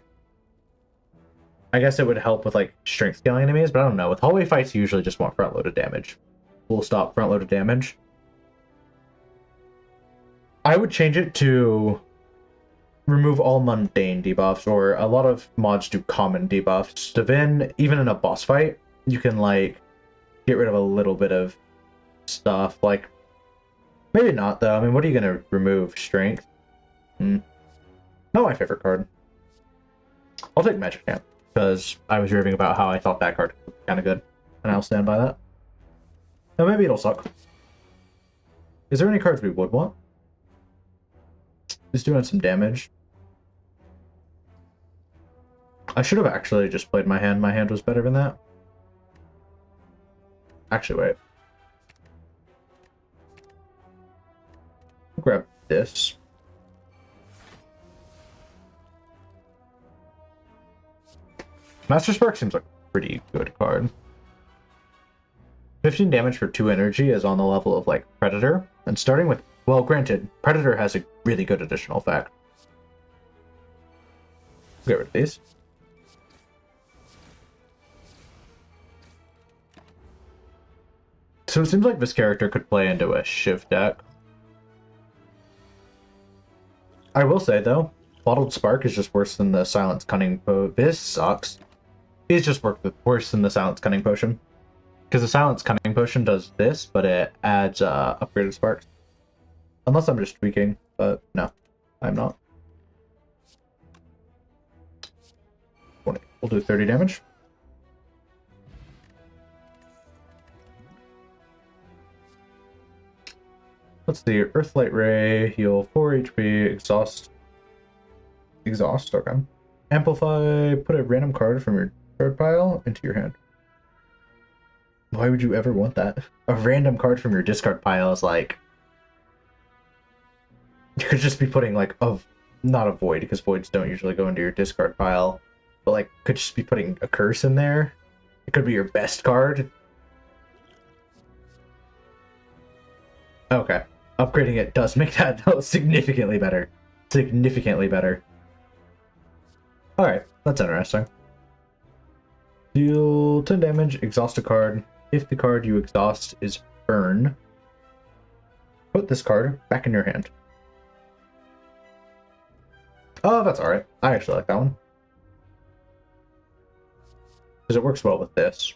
I guess it would help with like strength scaling enemies, but I don't know. With hallway fights, you usually just want front-loaded damage. Full stop front-loaded damage. I would change it to remove all mundane debuffs, or a lot of mods do common debuffs. Divin, even in a boss fight, you can like get rid of a little bit of stuff. Like, maybe not though. I mean, what are you gonna remove? Strength? Not my favorite card. I'll take Magic Camp, because I was raving about how I thought that card was kind of good, and I'll stand by that. Now maybe it'll suck. Is there any cards we would want? He's doing some damage. I should have actually just played my hand. My hand was better than that. Actually, wait. I'll grab this. Master Spark seems like a pretty good card. 15 damage for 2 energy is on the level of, like, Predator. And starting with... Well, granted, Predator has a really good additional effect. Get rid of these. So it seems like this character could play into a Shiv deck. I will say, though, Bottled Spark is just worse than the Silence Cunning Potion. This sucks. It's just worse than the Silence Cunning Potion. Because the Silence Cunning Potion does this, but it adds upgraded sparks. Unless I'm just tweaking, but no, I'm not. We'll do 30 damage. Let's see, Earthlight Ray, heal 4 HP, Exhaust. Exhaust, okay. Amplify, put a random card from your card pile into your hand. Why would you ever want that? A random card from your discard pile is like... You could just be putting like not a void, because voids don't usually go into your discard pile, but like could just be putting a curse in there. It could be your best card. Okay. Upgrading it does make that significantly better. Significantly better. Alright, that's interesting. Deal 10 damage, exhaust a card. If the card you exhaust is burn, put this card back in your hand. Oh, that's alright. I actually like that one. Because it works well with this.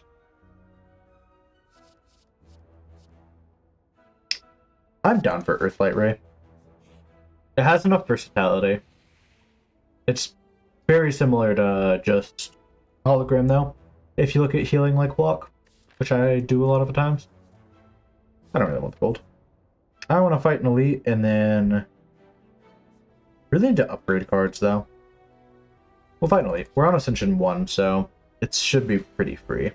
I'm down for Earthlight Ray. It has enough versatility. It's very similar to just Hologram, though. If you look at healing like block, which I do a lot of the times. I don't really want the gold. I want to fight an elite, and then really need to upgrade cards, though. We'll fight an elite. We're on Ascension 1, so it should be pretty free.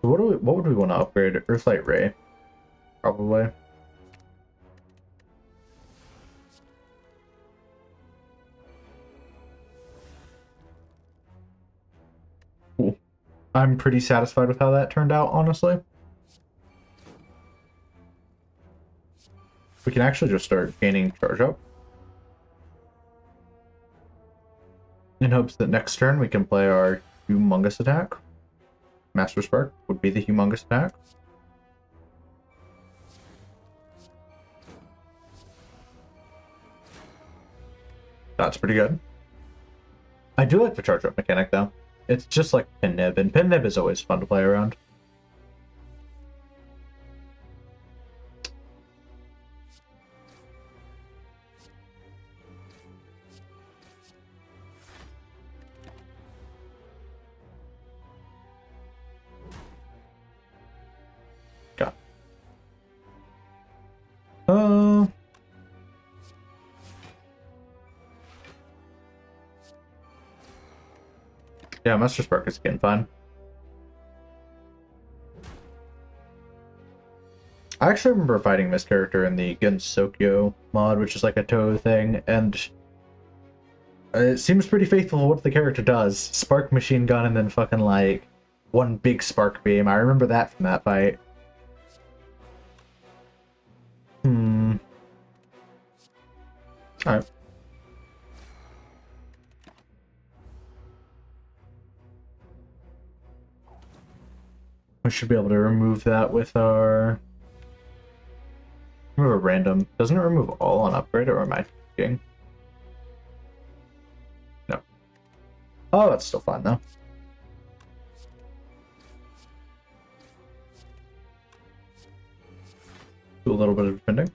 What would we want to upgrade? Earthlight Ray, probably. Cool. I'm pretty satisfied with how that turned out, honestly. We can actually just start gaining charge up. In hopes that next turn we can play our humongous attack. Master Spark would be the humongous attack. That's pretty good. I do like the charge up mechanic, though. It's just like Pin Nib, and Pin Nib is always fun to play around. Got. Yeah, Master Spark is getting fun. I actually remember fighting this character in the Gensokyo mod, which is like a Toho thing, and it seems pretty faithful to what the character does. Spark machine gun and then fucking like one big spark beam. I remember that from that fight. Alright. We should be able to remove that with our... Remove a random. Doesn't it remove all on upgrade, or am I thinking? No. Oh, that's still fine, though. Do a little bit of defending.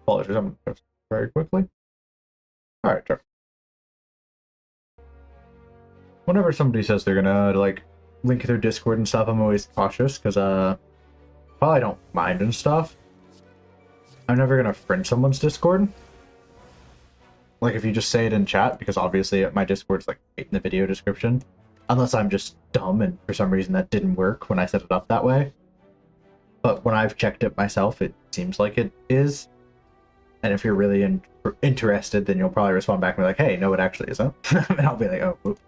Apologies, I'm going very quickly. Alright, sure. Whenever somebody says they're gonna, like, link their Discord and stuff, I'm always cautious, because, while I don't mind and stuff, I'm never gonna friend someone's Discord. Like, if you just say it in chat, because obviously my Discord's, like, right in the video description. Unless I'm just dumb, and for some reason that didn't work when I set it up that way. But when I've checked it myself, it seems like it is. And if you're really interested, then you'll probably respond back and be like, hey, no, it actually isn't. And I'll be like, oh, whoop.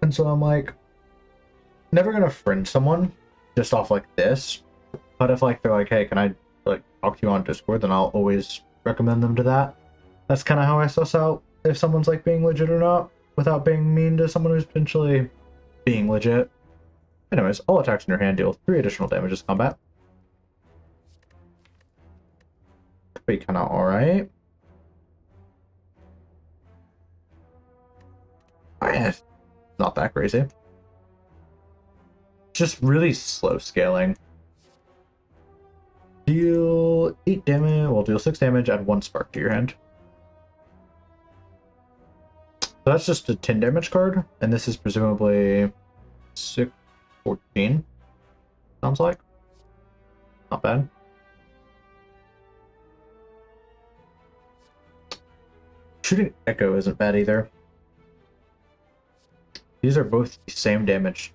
And so I'm like, never gonna friend someone just off like this. But if like they're like, hey, can I like talk to you on Discord, then I'll always recommend them to that. That's kind of how I suss out if someone's like being legit or not, without being mean to someone who's potentially being legit. Anyways, all attacks in your hand deal 3 additional damage as combat. Could be kind of alright. Not that crazy. Just really slow scaling. Deal 8 damage, well, deal 6 damage, add 1 spark to your hand. So that's just a 10 damage card, and this is presumably 6, 14. Sounds like. Not bad. Shooting Echo isn't bad either. These are both the same damage.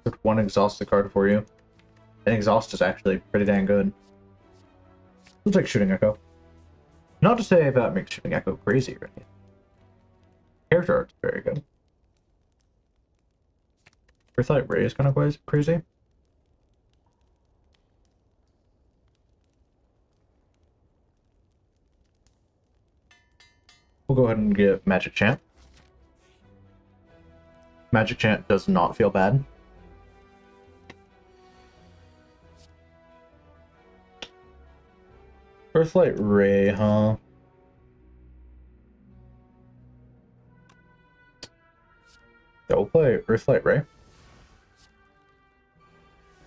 Put one exhaust the card for you. And exhaust is actually pretty dang good. Looks like Shooting Echo. Not to say that makes Shooting Echo crazy or anything. Character art's very good. Earthlight Ray is kind of crazy. We'll go ahead and get Magic Chant. Magic Chant does not feel bad. Earthlight Ray, huh? Yeah, we'll play Earthlight Ray.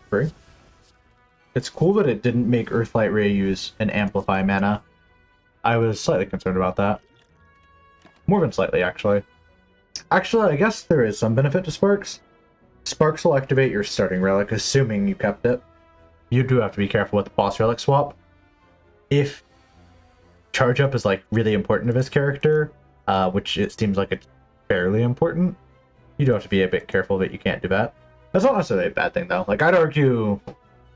Free. It's cool that it didn't make Earthlight Ray use an Amplify mana. I was slightly concerned about that. More than slightly, actually. Actually, I guess there is some benefit to Sparks. Sparks will activate your starting relic, assuming you kept it. You do have to be careful with the boss relic swap. If charge up is like really important to this character, which it seems like it's fairly important, you do have to be a bit careful that you can't do that. That's not necessarily a bad thing though. Like I'd argue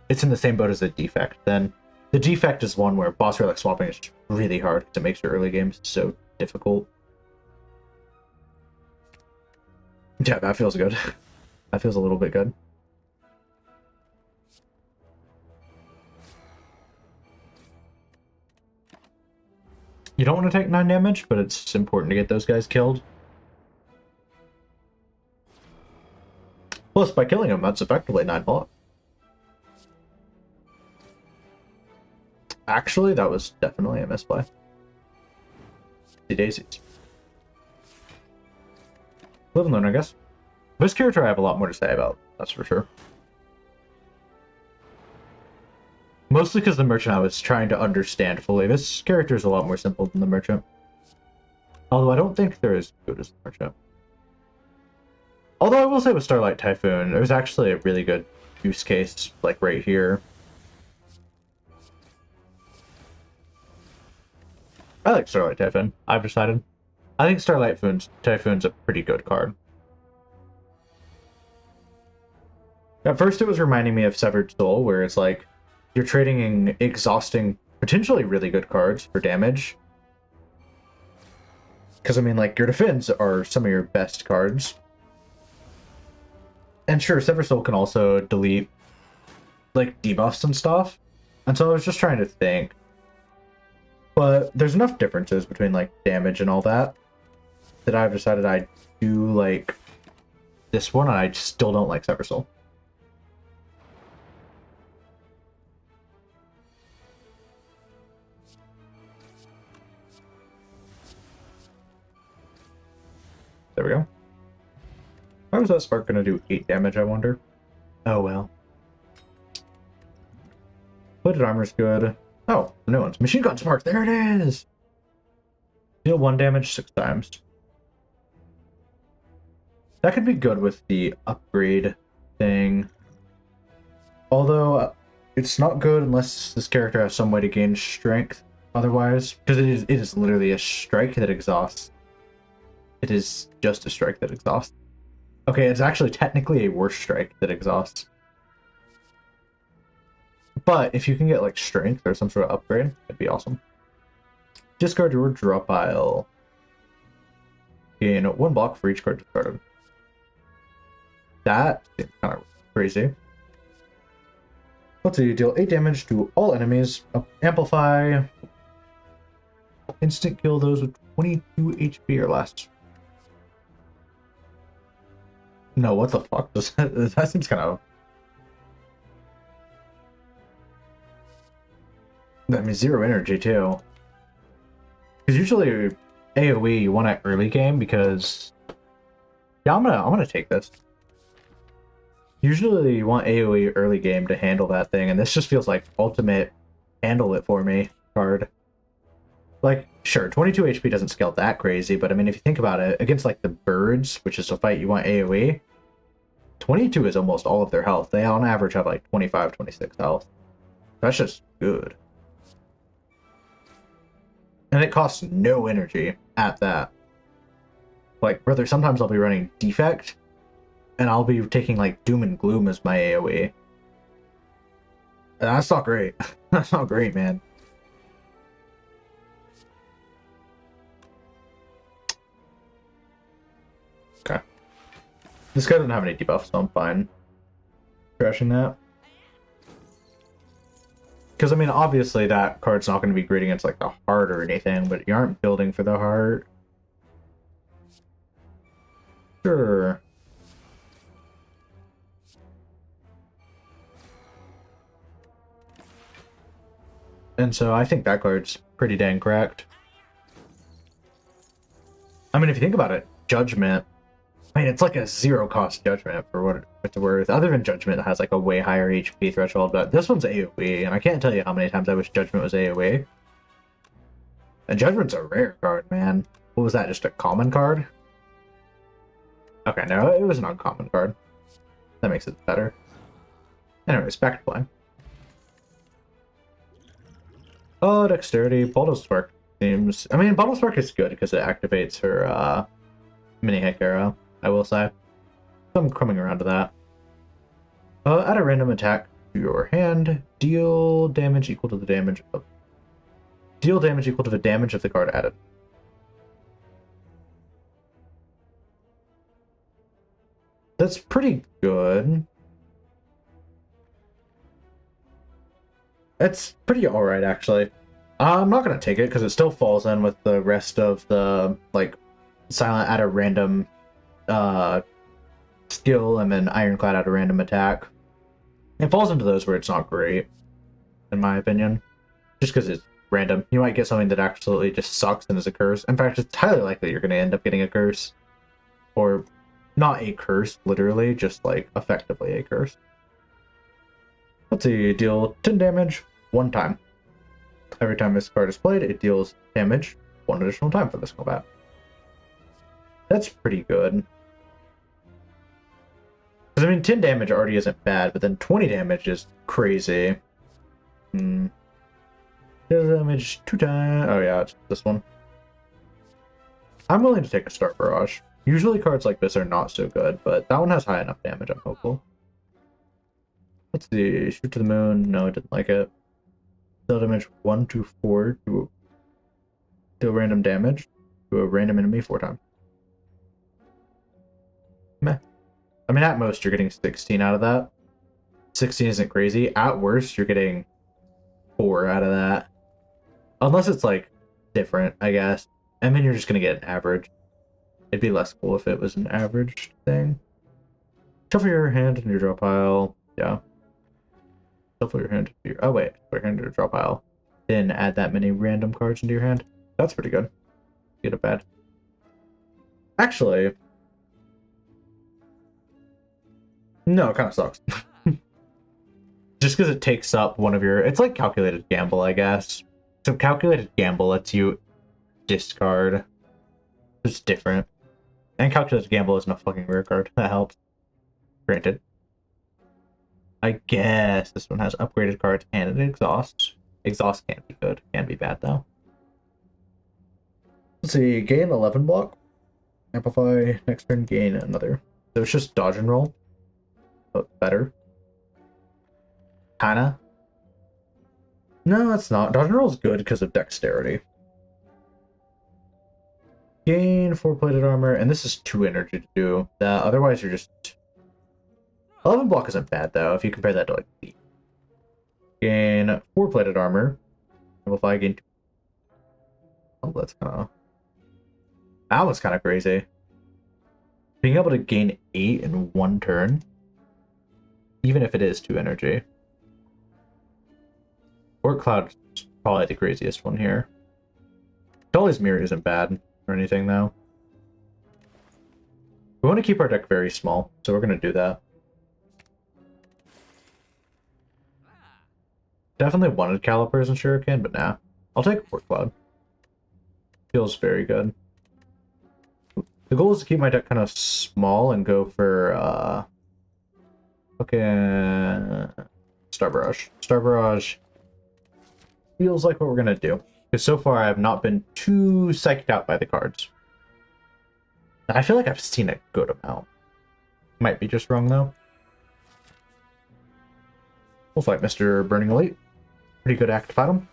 it's in the same boat as the defect. Then the defect is one where boss relic swapping is really hard because it makes your early games so difficult. Yeah, that feels good. That feels a little bit good. You don't want to take 9 damage, but it's important to get those guys killed. Plus, by killing them, that's effectively 9 block. Actually, that was definitely a misplay. The daisies. Live and learn, I guess. This character I have a lot more to say about, that's for sure. Mostly because the merchant I was trying to understand fully. This character is a lot more simple than the merchant. Although I don't think they're as good as the merchant. Although I will say with Starlight Typhoon, there's actually a really good use case, like right here. I like Starlight Typhoon, I've decided. I think Starlight Typhoon's a pretty good card. At first it was reminding me of Severed Soul, where it's like, you're trading in exhausting, potentially really good cards for damage. Because, I mean, like, your defense are some of your best cards. And sure, Severed Soul can also delete, like, debuffs and stuff. And so I was just trying to think. But there's enough differences between, like, damage and all that, that I've decided I do like this one, and I still don't like Severed Soul. There we go. Why was that spark gonna do 8 damage, I wonder? Oh well. Plated armor's good. Oh, the new one's Machine Gun Spark, there it is! Deal 1 damage 6 times. That could be good with the upgrade thing. Although, it's not good unless this character has some way to gain strength otherwise. Because it is literally a strike that exhausts. It is just a strike that exhausts. Okay, it's actually technically a worse strike that exhausts. But if you can get like strength or some sort of upgrade, that'd be awesome. Discard your draw pile. Gain 1 block for each card discarded. That seems kind of crazy. Let's see, deal 8 damage to all enemies. Amplify. Instant kill those with 22 HP or less. No, what the fuck? That seems kind of... That means 0 energy too. Because usually AoE you want it early game because... Yeah, I'm gonna take this. Usually you want AoE early game to handle that thing, and this just feels like ultimate handle it for me card. Like, sure, 22 HP doesn't scale that crazy, but I mean, if you think about it, against like the birds, which is a fight you want AoE, 22 is almost all of their health. They on average have like 25, 26 health. That's just good. And it costs no energy at that. Like, brother, sometimes I'll be running Defect, and I'll be taking like Doom and Gloom as my AoE. And that's not great. That's not great, man. Okay. This guy doesn't have any debuffs, so I'm fine crashing that. Because, I mean, obviously that card's not going to be great against, like, the heart or anything, but you aren't building for the heart. Sure. And so I think that card's pretty dang cracked. I mean, if you think about it, Judgment, I mean, it's like a zero-cost Judgment for what it's worth. Other than Judgment has, like, a way higher HP threshold, but this one's AoE, and I can't tell you how many times I wish Judgment was AoE. And Judgment's a rare card, man. What was that, just a common card? Okay, no, it was an uncommon card. That makes it better. Anyways, back to play. Oh, Dexterity. Bottle Spark seems... I mean, Bottle Spark is good because it activates her mini Heck Arrow, I will say. So I'm coming around to that. Add a random attack to your hand. Deal damage equal to the damage of... Deal damage equal to the damage of the card added. That's pretty good. It's pretty alright, actually. I'm not going to take it, because it still falls in with the rest of the, like, Silent at a random skill, and then Ironclad at a random attack. It falls into those where it's not great, in my opinion. Just because it's random. You might get something that absolutely just sucks and is a curse. In fact, it's highly likely you're going to end up getting a curse. Or, not a curse, literally, just, like, effectively a curse. Let's see, deal 10 damage one time. Every time this card is played, it deals damage one additional time for this combat. That's pretty good. Because, I mean, 10 damage already isn't bad, but then 20 damage is crazy. Damage 2 times. Oh, yeah, it's this one. I'm willing to take a Star Barrage. Usually cards like this are not so good, but that one has high enough damage, I'm hopeful. Let's see. Shoot to the moon. No, I didn't like it. Deal damage 1 to 4 to deal random damage to a random enemy 4 times. Meh. I mean, at most, you're getting 16 out of that. 16 isn't crazy. At worst, you're getting 4 out of that. Unless it's, like, different, I guess. And then you're just going to get an average. It'd be less cool if it was an average thing. Shuffle your hand in your draw pile. Yeah. Shuffle your hand into your... Oh, wait. Put your hand into your draw pile. Then add that many random cards into your hand. That's pretty good. Get it bad. Actually... No, it kind of sucks. Just because it takes up one of your... It's like Calculated Gamble, I guess. So Calculated Gamble lets you discard. It's different. And Calculated Gamble isn't a fucking rare card. That helps. Granted. I guess this one has upgraded cards and an exhaust. Exhaust can't be good. Can be bad, though. Let's see. Gain 11 block. Amplify. Next turn, gain another. So it's just dodge and roll. But better. Kinda. No, it's not. Dodge and roll is good because of dexterity. Gain 4 plated armor, and this is 2 energy to do that. Otherwise, you're just... 11 block isn't bad, though, if you compare that to, like, the... Gain 4 plated armor. Amplify, gain 2. Oh, that's kind of... That was kind of crazy. Being able to gain 8 in 1 turn, even if it is 2 energy. Orc Cloud is probably the craziest one here. Dolly's Mirror isn't bad or anything, though. We want to keep our deck very small, so we're going to do that. Definitely wanted Calipers and Shuriken, but nah. I'll take Orc Cloud. Feels very good. The goal is to keep my deck kind of small and go for fucking Star Barrage. Star Barrage feels like what we're gonna do. Because so far I have not been too psyched out by the cards. I feel like I've seen a good amount. Might be just wrong though. We'll fight Mr. Burning Elite. Pretty good active item.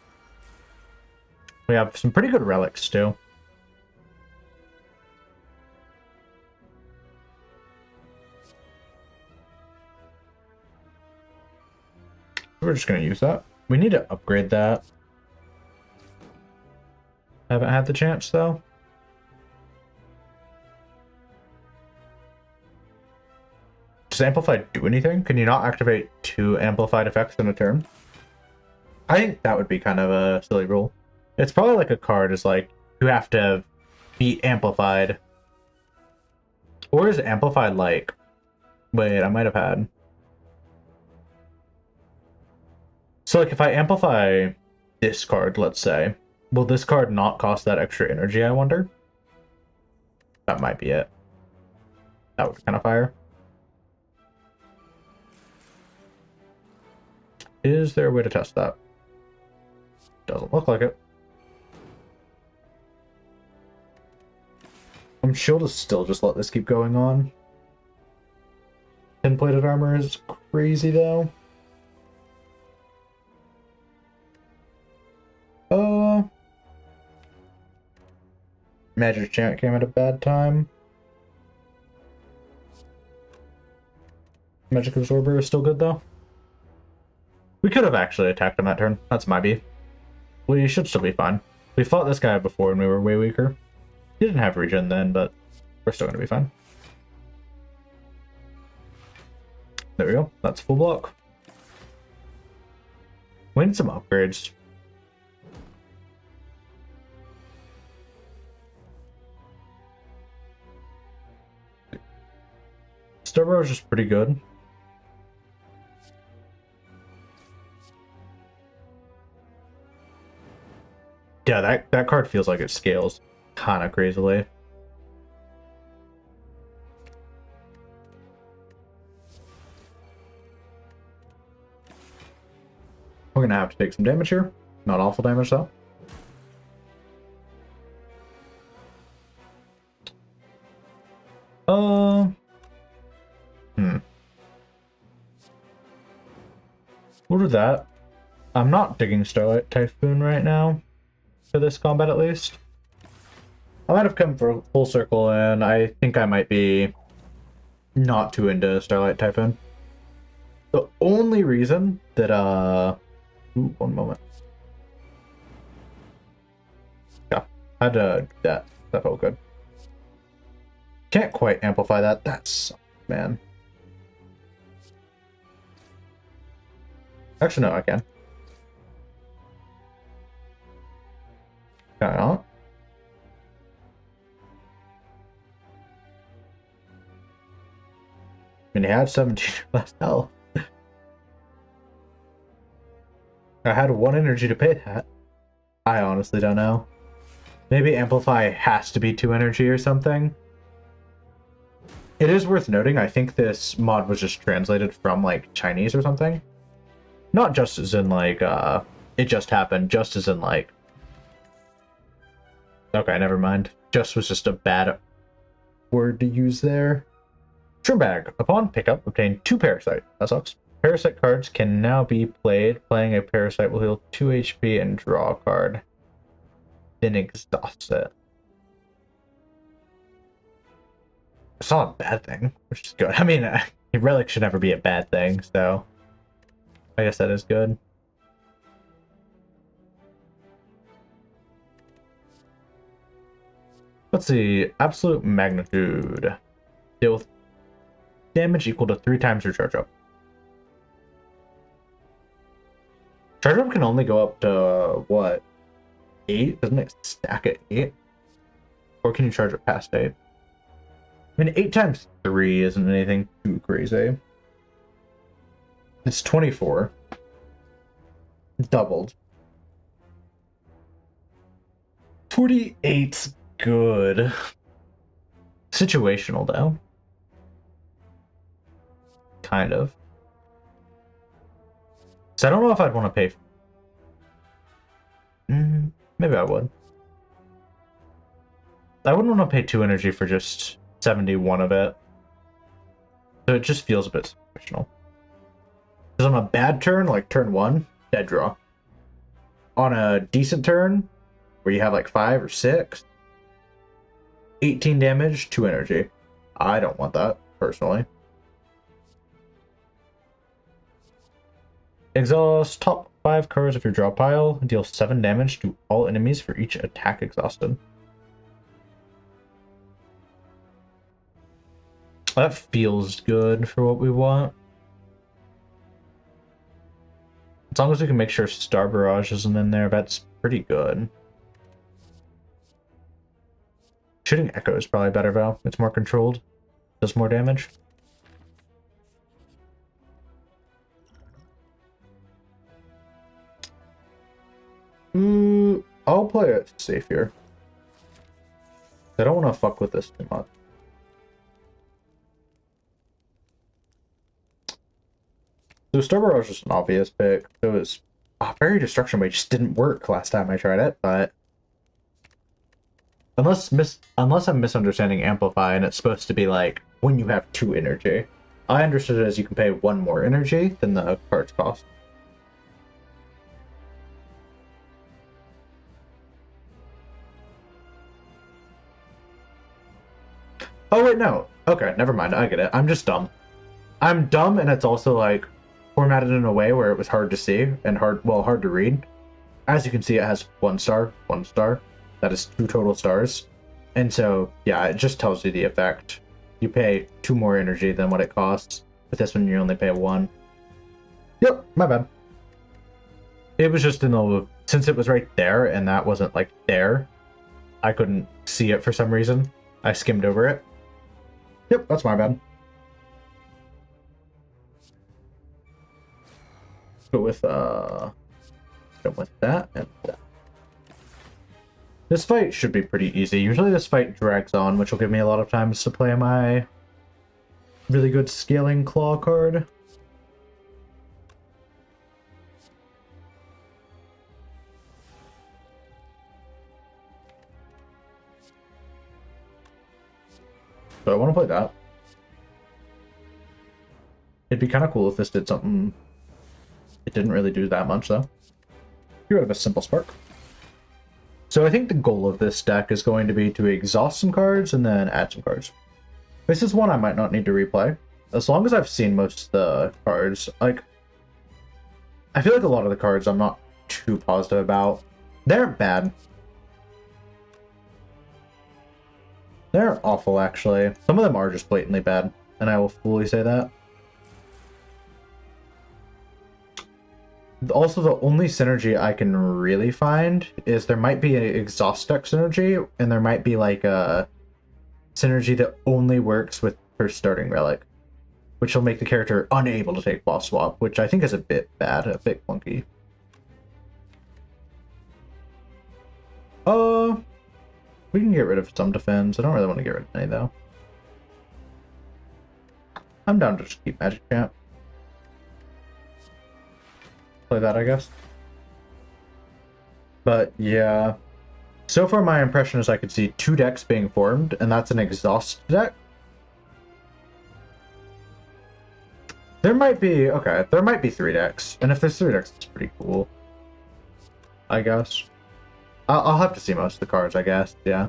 We have some pretty good relics too. We're just going to use that. We need to upgrade that. Haven't had the chance though. Does Amplified do anything? Can you not activate 2 amplified effects in a turn? I think that would be kind of a silly rule. It's probably like a card is like, you have to be amplified. Or is amplified like... Wait, I might have had... So like if I amplify this card, let's say, will this card not cost that extra energy, I wonder? That might be it. That would kind of fire. Is there a way to test that? Doesn't look like it. I'm sure to still just let this keep going on. 10-plated armor is crazy though. Magic Chant came at a bad time. Magic Absorber is still good though. We could have actually attacked him that turn. That's my beef. We should still be fine. We fought this guy before and we were way weaker. He didn't have regen then, but we're still going to be fine. There we go. That's full block. We need some upgrades. Starbow is just pretty good. Yeah, that card feels like it scales kind of crazily. We're gonna have to take some damage here. Not awful damage though. We'll do that. I'm not digging Starlight Typhoon right now. For this combat at least. I might have come for full circle and I think I might be not too into Starlight Typhoon. The only reason that ooh, one moment. Yeah, I had to do that. That felt good. Can't quite amplify that. That's man. Actually, no, I can. Can I not? I mean, he had 17 less health. I had 1 energy to pay that. I honestly don't know. Maybe Amplify has to be 2 energy or something. It is worth noting, I think this mod was just translated from, like, Chinese or something. Not just as in, like, it just happened, just as in, like... Okay, never mind. Just was just a bad word to use there. Shroom Bag. Upon pickup, obtain 2 Parasite. That sucks. Parasite cards can now be played. Playing a Parasite will heal 2 HP and draw a card. Then exhaust it. It's not a bad thing, which is good. I mean, a relic should never be a bad thing, so... I guess that is good. Let's see. Absolute Magnitude. Deal with damage equal to 3 times your charge up. Charge up can only go up to, what? 8? Doesn't it stack at 8? Or can you charge it past 8? I mean, 8 times 3 isn't anything too crazy. It's 24. Doubled. 48's good. Situational, though. Kind of. So I don't know if I'd want to pay. Maybe I would. I wouldn't want to pay 2 energy for just 71 of it. So it just feels a bit situational. Because on a bad turn, like turn 1, dead draw. On a decent turn, where you have like 5 or 6, 18 damage, 2 energy. I don't want that, personally. Exhaust top 5 cards of your draw pile. Deal 7 damage to all enemies for each attack exhausted. That feels good for what we want. As long as we can make sure Star Barrage isn't in there, that's pretty good. Shooting Echo is probably better, though. It's more controlled. Does more damage. I'll play it safe here. I don't want to fuck with this too much. So Star Barrage was an obvious pick. It was Fairy Destruction Wave just didn't work last time I tried it, but unless I'm misunderstanding Amplify and it's supposed to be like when you have 2 energy. I understood it as you can pay 1 more energy than the cards cost. Oh wait, no. Okay, never mind. I get it. I'm just dumb. I'm dumb, and it's also like formatted in a way where it was hard to see and hard to read. As you can see, it has 1 star, 1 star. That is 2 total stars. And so, yeah, it just tells you the effect. You pay 2 more energy than what it costs. But this one, you only pay 1. Yep, my bad. It was just in the... Since it was right there, and that wasn't, like, there, I couldn't see it for some reason. I skimmed over it. Yep, that's my bad. Go with that and that. This fight should be pretty easy. Usually this fight drags on, which will give me a lot of times to play my really good Scaling Claw card. So I want to play that. It'd be kind of cool if this did something. It didn't really do that much, though. Get rid of a Simple Spark. So I think the goal of this deck is going to be to exhaust some cards and then add some cards. This is one I might not need to replay. As long as I've seen most of the cards. Like, I feel like a lot of the cards I'm not too positive about. They aren't bad. They're awful, actually. Some of them are just blatantly bad, and I will fully say that. Also, the only synergy I can really find is there might be an exhaust deck synergy, and there might be like a synergy that only works with her starting relic, which will make the character unable to take boss swap, which I think is a bit bad, a bit clunky. We can get rid of some defense. I don't really want to get rid of any, though. I'm down to just keep Magic Champ. Play that, I guess. But, yeah. So far, my impression is I could see 2 decks being formed, and that's an exhaust deck. There might be... Okay, there might be 3 decks. And if there's 3 decks, it's pretty cool. I guess. I'll have to see most of the cards, I guess. Yeah.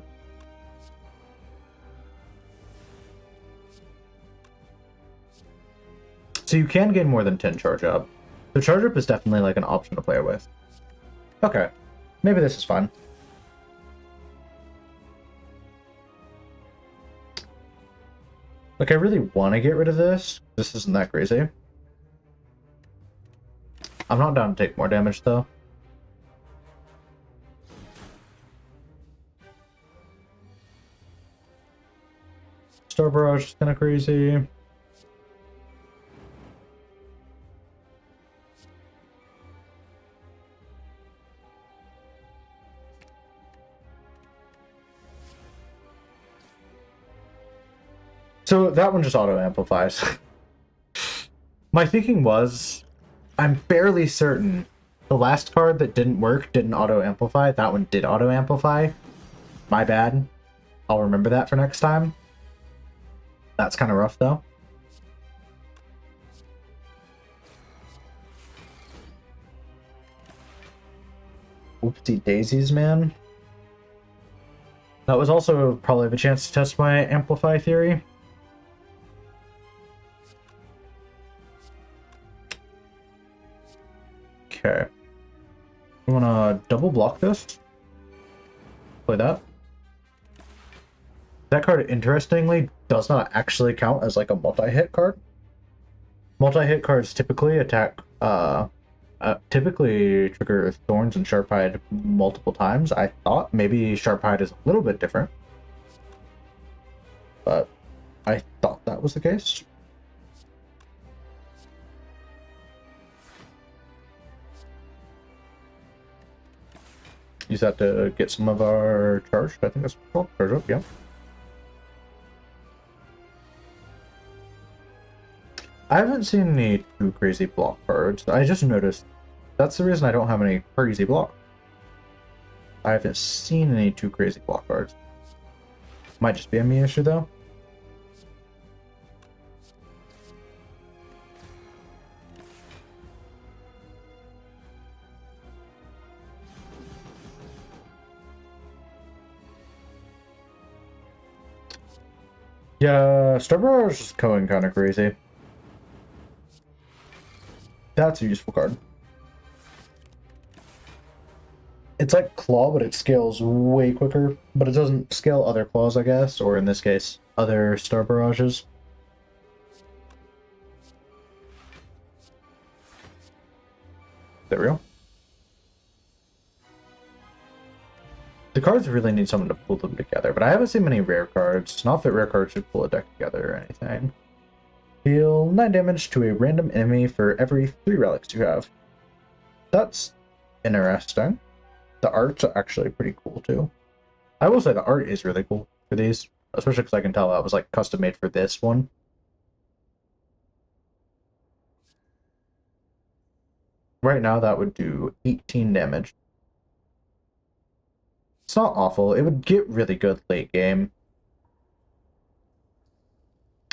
So you can gain more than 10 charge up. So charge up is definitely like an option to play with. Okay. Maybe this is fun. Like, I really want to get rid of this. This isn't that crazy. I'm not down to take more damage, though. Star Barrage is kind of crazy. So that one just auto amplifies. My thinking was, I'm fairly certain the last card that didn't work didn't auto amplify. That one did auto amplify. My bad. I'll remember that for next time. That's kind of rough though. Oopsie daisies, man. That was also probably the chance to test my amplify theory. Okay. You wanna double block this? Play that. That card, interestingly, does not actually count as like a multi-hit card. Multi-hit cards typically attack, typically trigger Thorns and Sharphide multiple times. I thought maybe Sharphide is a little bit different, but I thought that was the case. Use that to get some of our charge. I think that's called charge up, yeah. I haven't seen any too crazy block cards. I just noticed that's the reason I don't have any crazy block. I haven't seen any too crazy block cards. Might just be a me issue though. Yeah, Starborough is just going kind of crazy. That's a useful card. It's like Claw, but it scales way quicker, but it doesn't scale other Claws, I guess, or in this case, other Star Barrages. There we go. The cards really need someone to pull them together, but I haven't seen many rare cards. Not that rare cards should pull a deck together or anything. Deal 9 damage to a random enemy for every 3 relics you have. That's interesting. The art's actually pretty cool too. I will say the art is really cool for these, especially because I can tell that was like custom made for this one. Right now that would do 18 damage. It's not awful. It would get really good late game.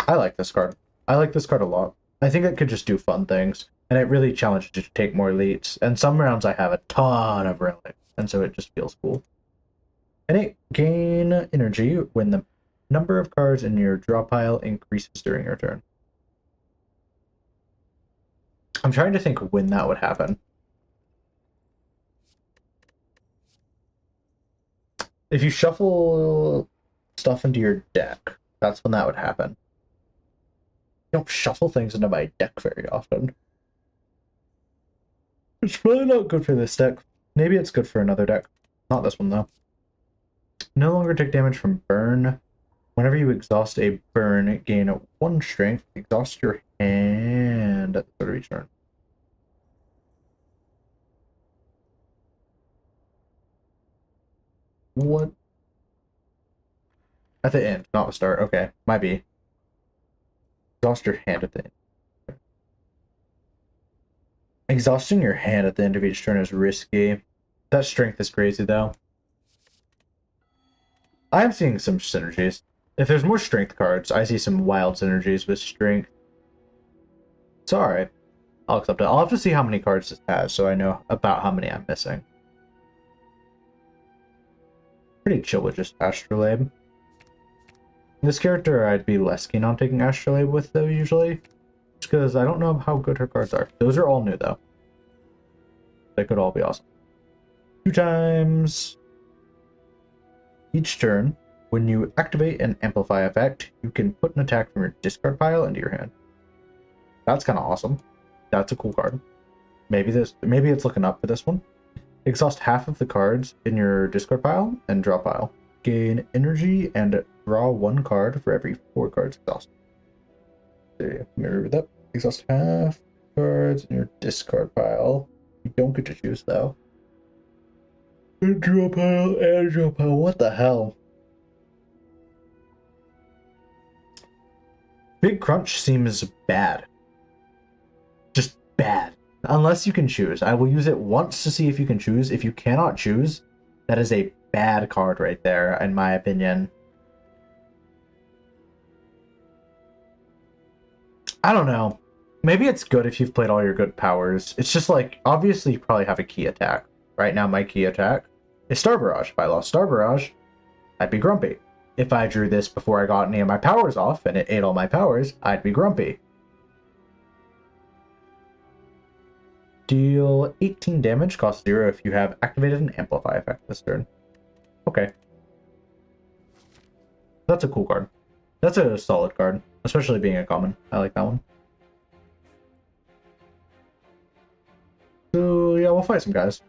I like this card. I like this card a lot. I think it could just do fun things, and it really challenges you to take more leads. And some rounds I have a ton of relics, and so it just feels cool. Innate gain energy when the number of cards in your draw pile increases during your turn. I'm trying to think when that would happen. If you shuffle stuff into your deck, that's when that would happen. I don't shuffle things into my deck very often. It's probably not good for this deck. Maybe it's good for another deck. Not this one, though. No longer take damage from burn. Whenever you exhaust a burn, gain 1 strength. Exhaust your hand at the start of each turn. What? At the end, not the start. Okay, might be. Exhaust your hand at the end. Exhausting your hand at the end of each turn is risky. That strength is crazy, though. I'm seeing some synergies. If there's more strength cards, I see some wild synergies with strength. It's alright. I'll accept it. I'll have to see how many cards this has, so I know about how many I'm missing. Pretty chill with just Astrolabe. This character I'd be less keen on taking Astrolabe with, though, usually. Just because I don't know how good her cards are. Those are all new, though. They could all be awesome. 2 times. Each turn, when you activate an Amplify effect, you can put an attack from your discard pile into your hand. That's kind of awesome. That's a cool card. Maybe it's looking up for this one. Exhaust half of the cards in your discard pile and draw pile. Gain energy and draw 1 card for every 4 cards exhausted. There, let me read that. Exhaust half cards in your discard pile. You don't get to choose though. And draw pile. What the hell? Big Crunch seems bad. Just bad. Unless you can choose. I will use it once to see if you can choose. If you cannot choose, that is a bad card right there, in my opinion. I don't know. Maybe it's good if you've played all your good powers. It's just like, obviously you probably have a key attack. Right now my key attack is Star Barrage. If I lost Star Barrage, I'd be grumpy. If I drew this before I got any of my powers off and it ate all my powers, I'd be grumpy. Deal 18 damage, cost 0 if you have activated an Amplify effect this turn. Okay. That's a cool card. That's a solid card, especially being a common. I like that one. So, yeah, we'll fight some guys.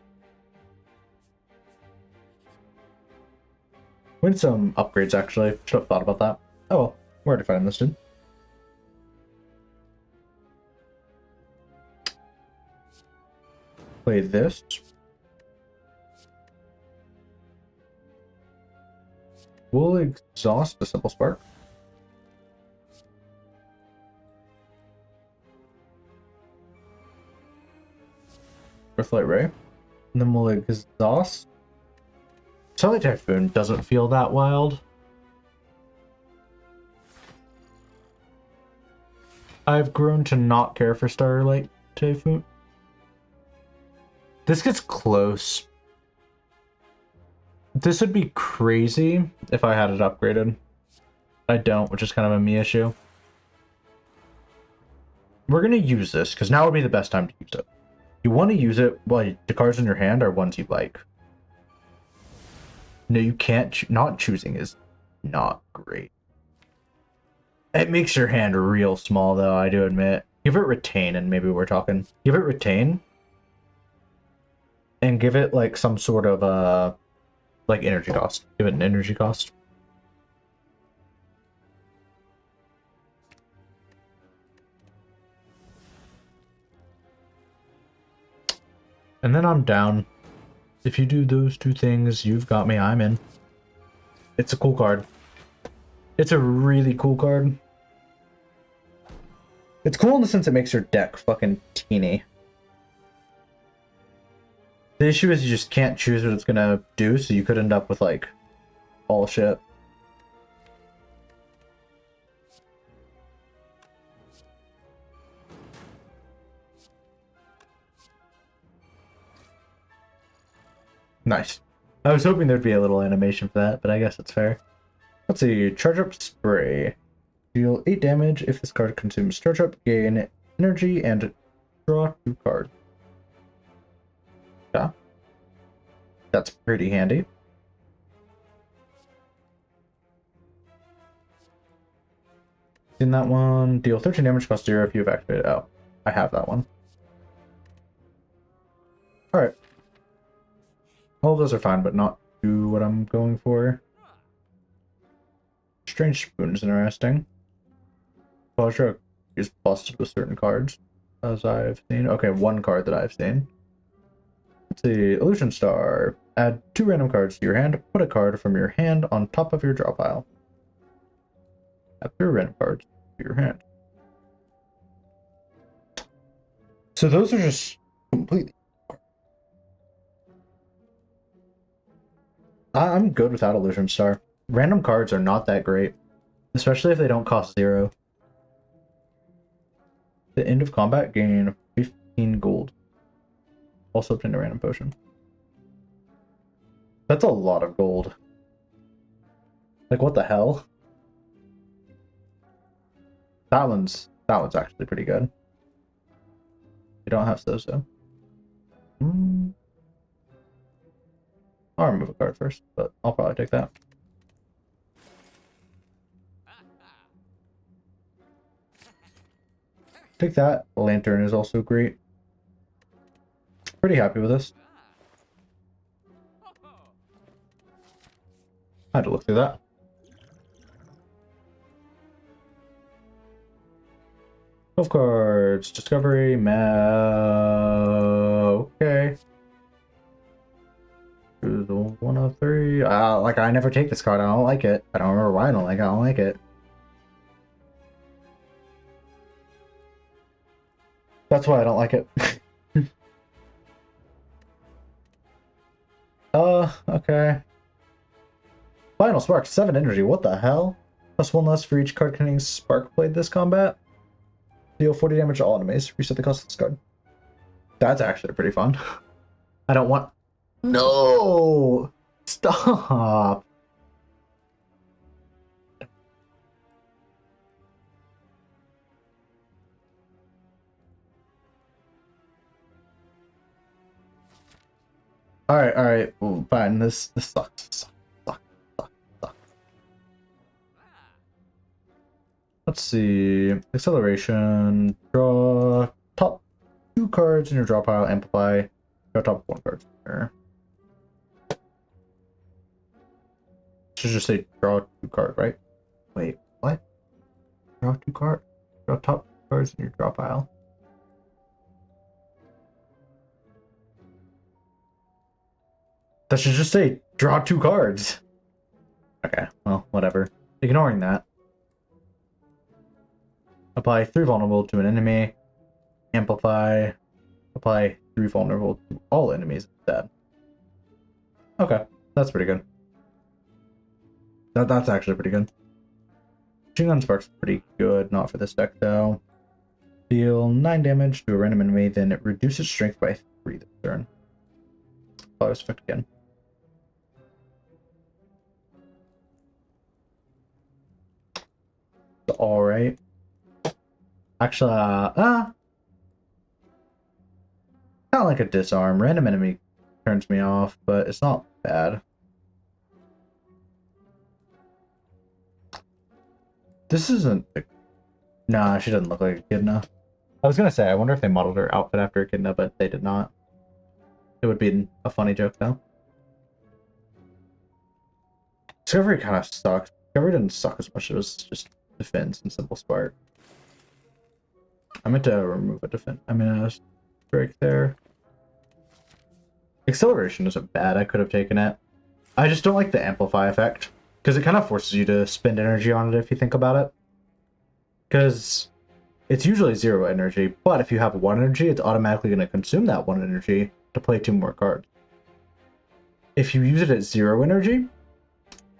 We need some upgrades, actually. Should have thought about that. Oh well, we're already fighting this dude. Play this. We'll exhaust the Simple Spark. Earthlight Ray. And then we'll exhaust. Starlight Typhoon doesn't feel that wild. I've grown to not care for Starlight Typhoon. This gets close. This would be crazy if I had it upgraded. I don't, which is kind of a me issue. We're going to use this, because now would be the best time to use it. You want to use it while the cards in your hand are ones you like. No, you can't. Not choosing is not great. It makes your hand real small, though, I do admit. Give it Retain, and maybe we're talking. Give it Retain. And give it, like, some sort of, like, energy cost. Give it an energy cost. And then I'm down. If you do those two things, you've got me, I'm in. It's a cool card. It's a really cool card. It's cool in the sense it makes your deck fucking teeny. The issue is you just can't choose what it's gonna do, so you could end up with, like, all shit. Nice. I was hoping there'd be a little animation for that, but I guess it's fair. Let's see. Charge Up Spray. Deal 8 damage if this card consumes Charge Up, gain energy, and draw 2 cards. Yeah. That's pretty handy. In that one, deal 13 damage, cost 0 if you have activated. Oh, I have that one. Alright. All of those are fine, but not do what I'm going for. Strange Spoon is interesting. Pleasure is busted with certain cards, as I've seen. Okay, one card that I've seen. Let's see. Illusion Star. Add 2 random cards to your hand. Put a card from your hand on top of your draw pile. Add 3 random cards to your hand. So those are just completely... I'm good without Illusion Star. Random cards are not that great, especially if they don't cost 0. The end of combat, gain 15 gold. Also obtain a random potion. That's a lot of gold. Like, what the hell? That one's actually pretty good. You don't have Sozo. I'll remove a card first, but I'll probably take that. Take that. Lantern is also great. Pretty happy with this. I had to look through that. Of cards. Discovery. Okay. Choose 1 of 3. Like, I never take this card. I don't like it. I don't remember why I don't like it. I don't like it. That's why I don't like it. Okay. Final Spark, 7 energy, what the hell? Plus 1 less for each card containing Spark Blade this combat. Deal 40 damage to all enemies. Reset the cost of this card. That's actually pretty fun. I don't want... No! Stop! Alright, well, fine. This sucks. Sucks. Let's see. Acceleration. Draw top 2 cards in your draw pile. Amplify. Draw top 1 card. There. Should just say draw 2 card, right? Wait, what? Draw 2 card? Draw top 2 cards in your draw pile. That should just say draw 2 cards. Okay, well, whatever. Ignoring that. Apply 3 vulnerable to an enemy. Amplify. Apply 3 vulnerable to all enemies instead. Okay, that's pretty good. That's actually pretty good. Machine Gun Spark's pretty good, not for this deck though. Deal 9 damage to a random enemy, then it reduces strength by 3 this turn. Apply this effect again. Alright. Actually, kind of like a disarm. Random enemy turns me off, but it's not bad. This isn't... Nah, she doesn't look like a Echidna. I was gonna say, I wonder if they modeled her outfit after Echidna, but they did not. It would be a funny joke, though. Discovery kind of sucks. Discovery didn't suck as much. It was just defense and simple spark. I meant to remove a defense. I mean, a break there. Acceleration isn't bad. I could have taken it. I just don't like the amplify effect, because it kind of forces you to spend energy on it if you think about it. Because it's usually 0 energy, but if you have 1 energy, it's automatically going to consume that 1 energy to play 2 more cards. If you use it at 0 energy,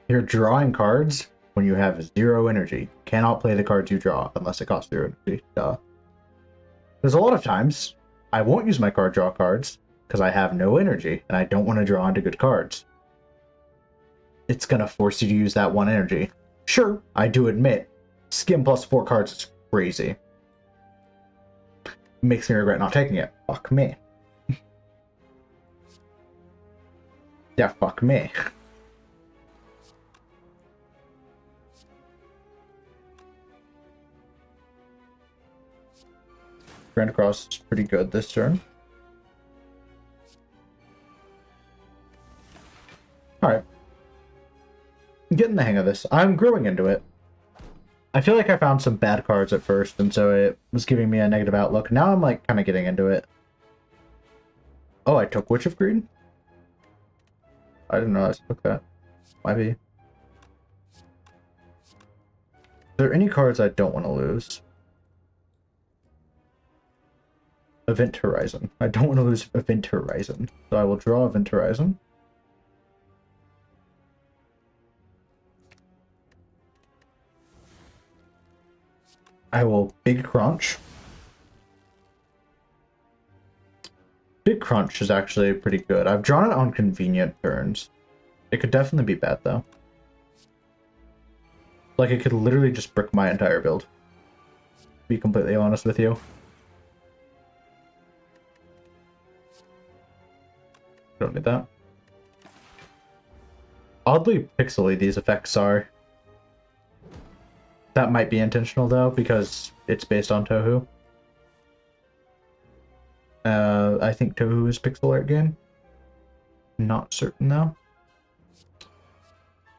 you're drawing cards when you have 0 energy. You cannot play the cards you draw unless it costs 0 energy. Duh. There's a lot of times I won't use my card draw cards because I have no energy and I don't want to draw into good cards. It's going to force you to use that 1 energy. Sure, I do admit, skim plus 4 cards is crazy. Makes me regret not taking it. Fuck me. Yeah, fuck me. Grand Cross is pretty good this turn. Alright. I'm getting the hang of this. I'm growing into it. I feel like I found some bad cards at first, and so it was giving me a negative outlook. Now I'm like kind of getting into it. Oh, I took Witch of Greed? I didn't know I took that. Might be. Are there any cards I don't want to lose? Event Horizon. I don't want to lose Event Horizon. So I will draw Event Horizon. I will Big Crunch. Big Crunch is actually pretty good. I've drawn it on convenient turns. It could definitely be bad, though. Like, it could literally just brick my entire build. To be completely honest with you. Don't need that. Oddly pixely these effects are. That might be intentional, though, because it's based on Touhou. I think Touhou is pixel art game. Not certain, though.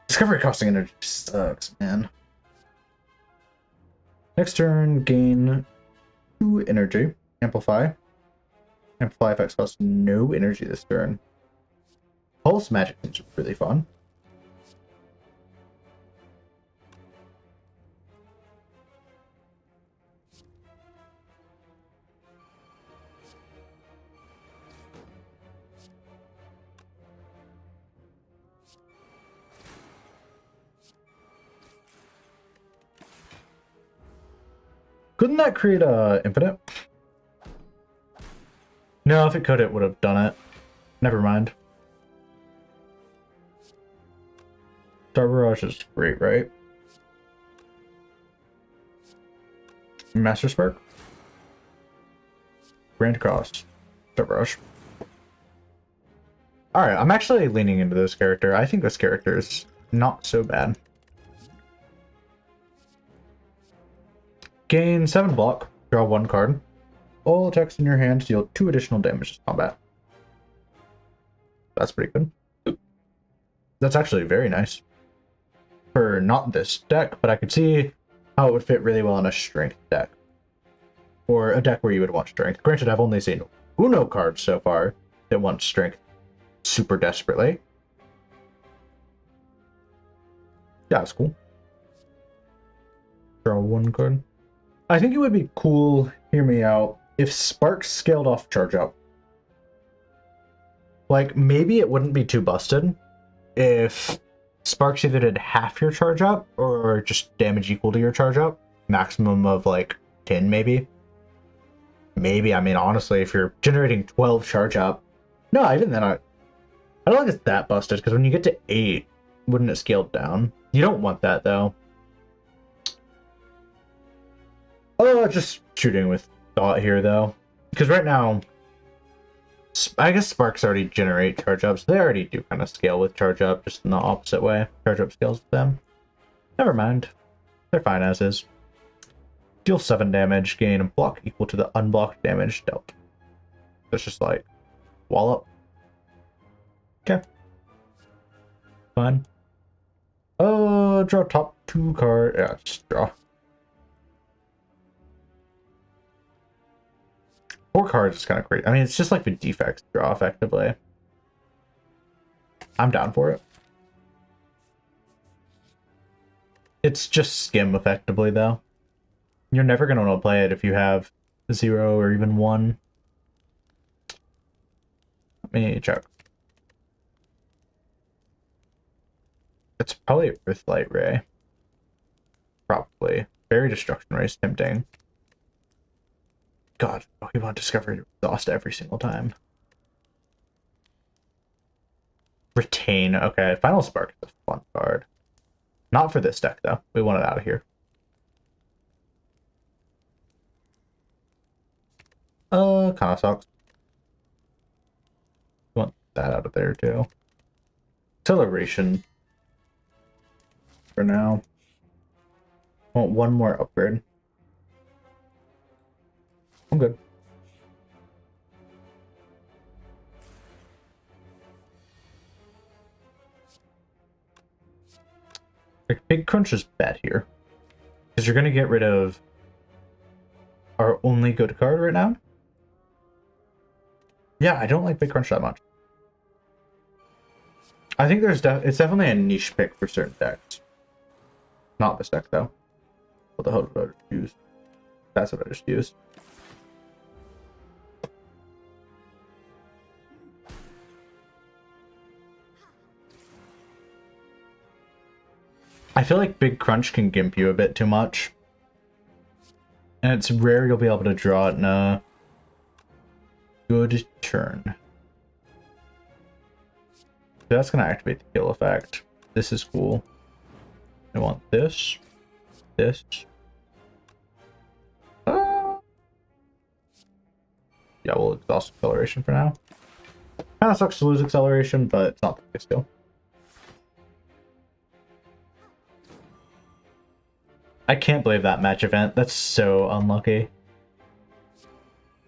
Discovery costing energy sucks, man. Next turn, gain 2 energy. Amplify. Amplify effects cost no energy this turn. Pulse magic is really fun. Couldn't that create a infinite? No, if it could, it would have done it. Never mind. Star Barrage is great, right? Master Spark? Grand Cross. Star Barrage. Alright, I'm actually leaning into this character. I think this character is not so bad. Gain 7 block, draw 1 card. All attacks in your hand deal 2 additional damage to combat. That's pretty good. That's actually very nice. For not this deck, but I could see how it would fit really well in a strength deck. Or a deck where you would want strength. Granted, I've only seen Uno cards so far that want strength super desperately. Yeah, that's cool. Draw 1 card. I think it would be cool, hear me out, if Sparks scaled off charge up. Like, maybe it wouldn't be too busted if Sparks either did half your charge up or just damage equal to your charge up. Maximum of like 10 maybe. Maybe, I mean, honestly, if you're generating 12 charge up. No, even then, I don't think it's that busted, because when you get to 8, wouldn't it scale down? You don't want that, though. Oh, just shooting with thought here, though. Because right now, I guess Sparks already generate charge ups. They already do kind of scale with charge up, just in the opposite way. Charge up scales with them. Never mind. They're fine as is. Deal 7 damage, gain a block equal to the unblocked damage dealt. That's just like, wallop. Okay. Fine. Draw top 2 card. Yeah, just draw. 4 cards is kind of crazy. I mean, it's just like the defects draw, effectively. I'm down for it. It's just skim, effectively, though. You're never going to want to play it if you have 0 or even 1. Let me check. It's probably Earthlight Ray. Probably. Fairy Destruction Ray is tempting. God, Pokemon Discovery exhaust every single time. Retain. Okay, Final Spark is a fun card. Not for this deck, though. We want it out of here. Kind of sucks. Want that out of there, too. Acceleration. For now. Want 1 more upgrade. I'm good. Like, Big Crunch is bad here. Because you're going to get rid of our only good card right now. Yeah, I don't like Big Crunch that much. I think it's definitely a niche pick for certain decks. Not this deck, though. What the hell did I just use? That's what I just used. I feel like Big Crunch can gimp you a bit too much. And it's rare you'll be able to draw it in a good turn. So that's going to activate the kill effect. This is cool. I want this. This. Yeah, we'll exhaust acceleration for now. Kind of sucks to lose acceleration, but it's not the biggest deal. I can't believe that match event. That's so unlucky.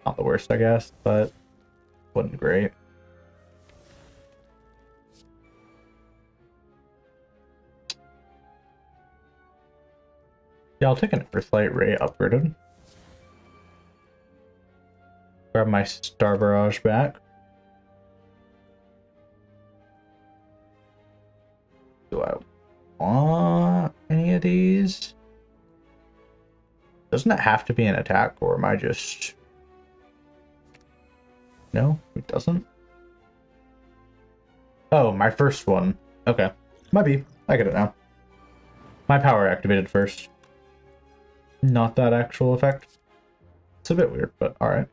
Not the worst, I guess, but wasn't great. Yeah, I'll take an Earthlight Ray upgraded. Grab my Star Barrage back. Do I want any of these? Doesn't it have to be an attack, or am I just... No, it doesn't. Oh, my first one. Okay. Might be. I get it now. My power activated first. not that actual effect. It's a bit weird, but alright.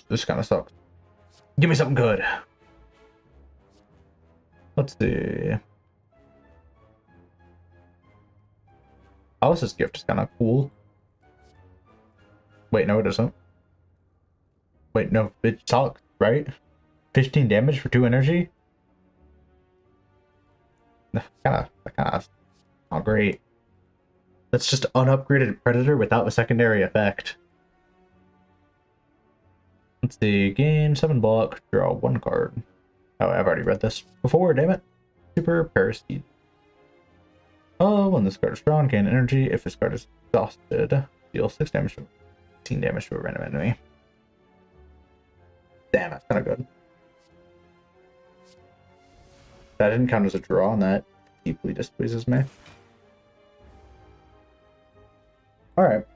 This kind of sucks. Give me something good. Let's see. Alice's gift is kind of cool. Wait, no, it isn't. Wait, no, it sucks, right? 15 damage for 2 energy? Kind of not great. That's just unupgraded Predator without a secondary effect. Let's see, gain 7 block, draw 1 card. Oh, I've already read this before, damn it. Super Parasite. Oh, when this card is drawn, gain energy. If this card is exhausted, deal 6 damage to 15 damage to a random enemy. Damn, that's kind of good. That didn't count as a draw, and that deeply displeases me. Alright.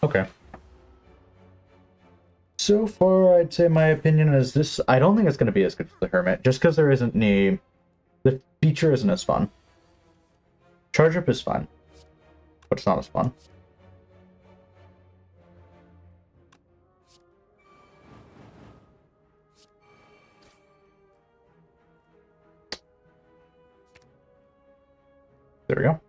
Okay. So far, I'd say my opinion is this. I don't think it's going to be as good as the Hermit, just because there isn't any. The feature isn't as fun. Charge up is fun, but it's not as fun. There we go.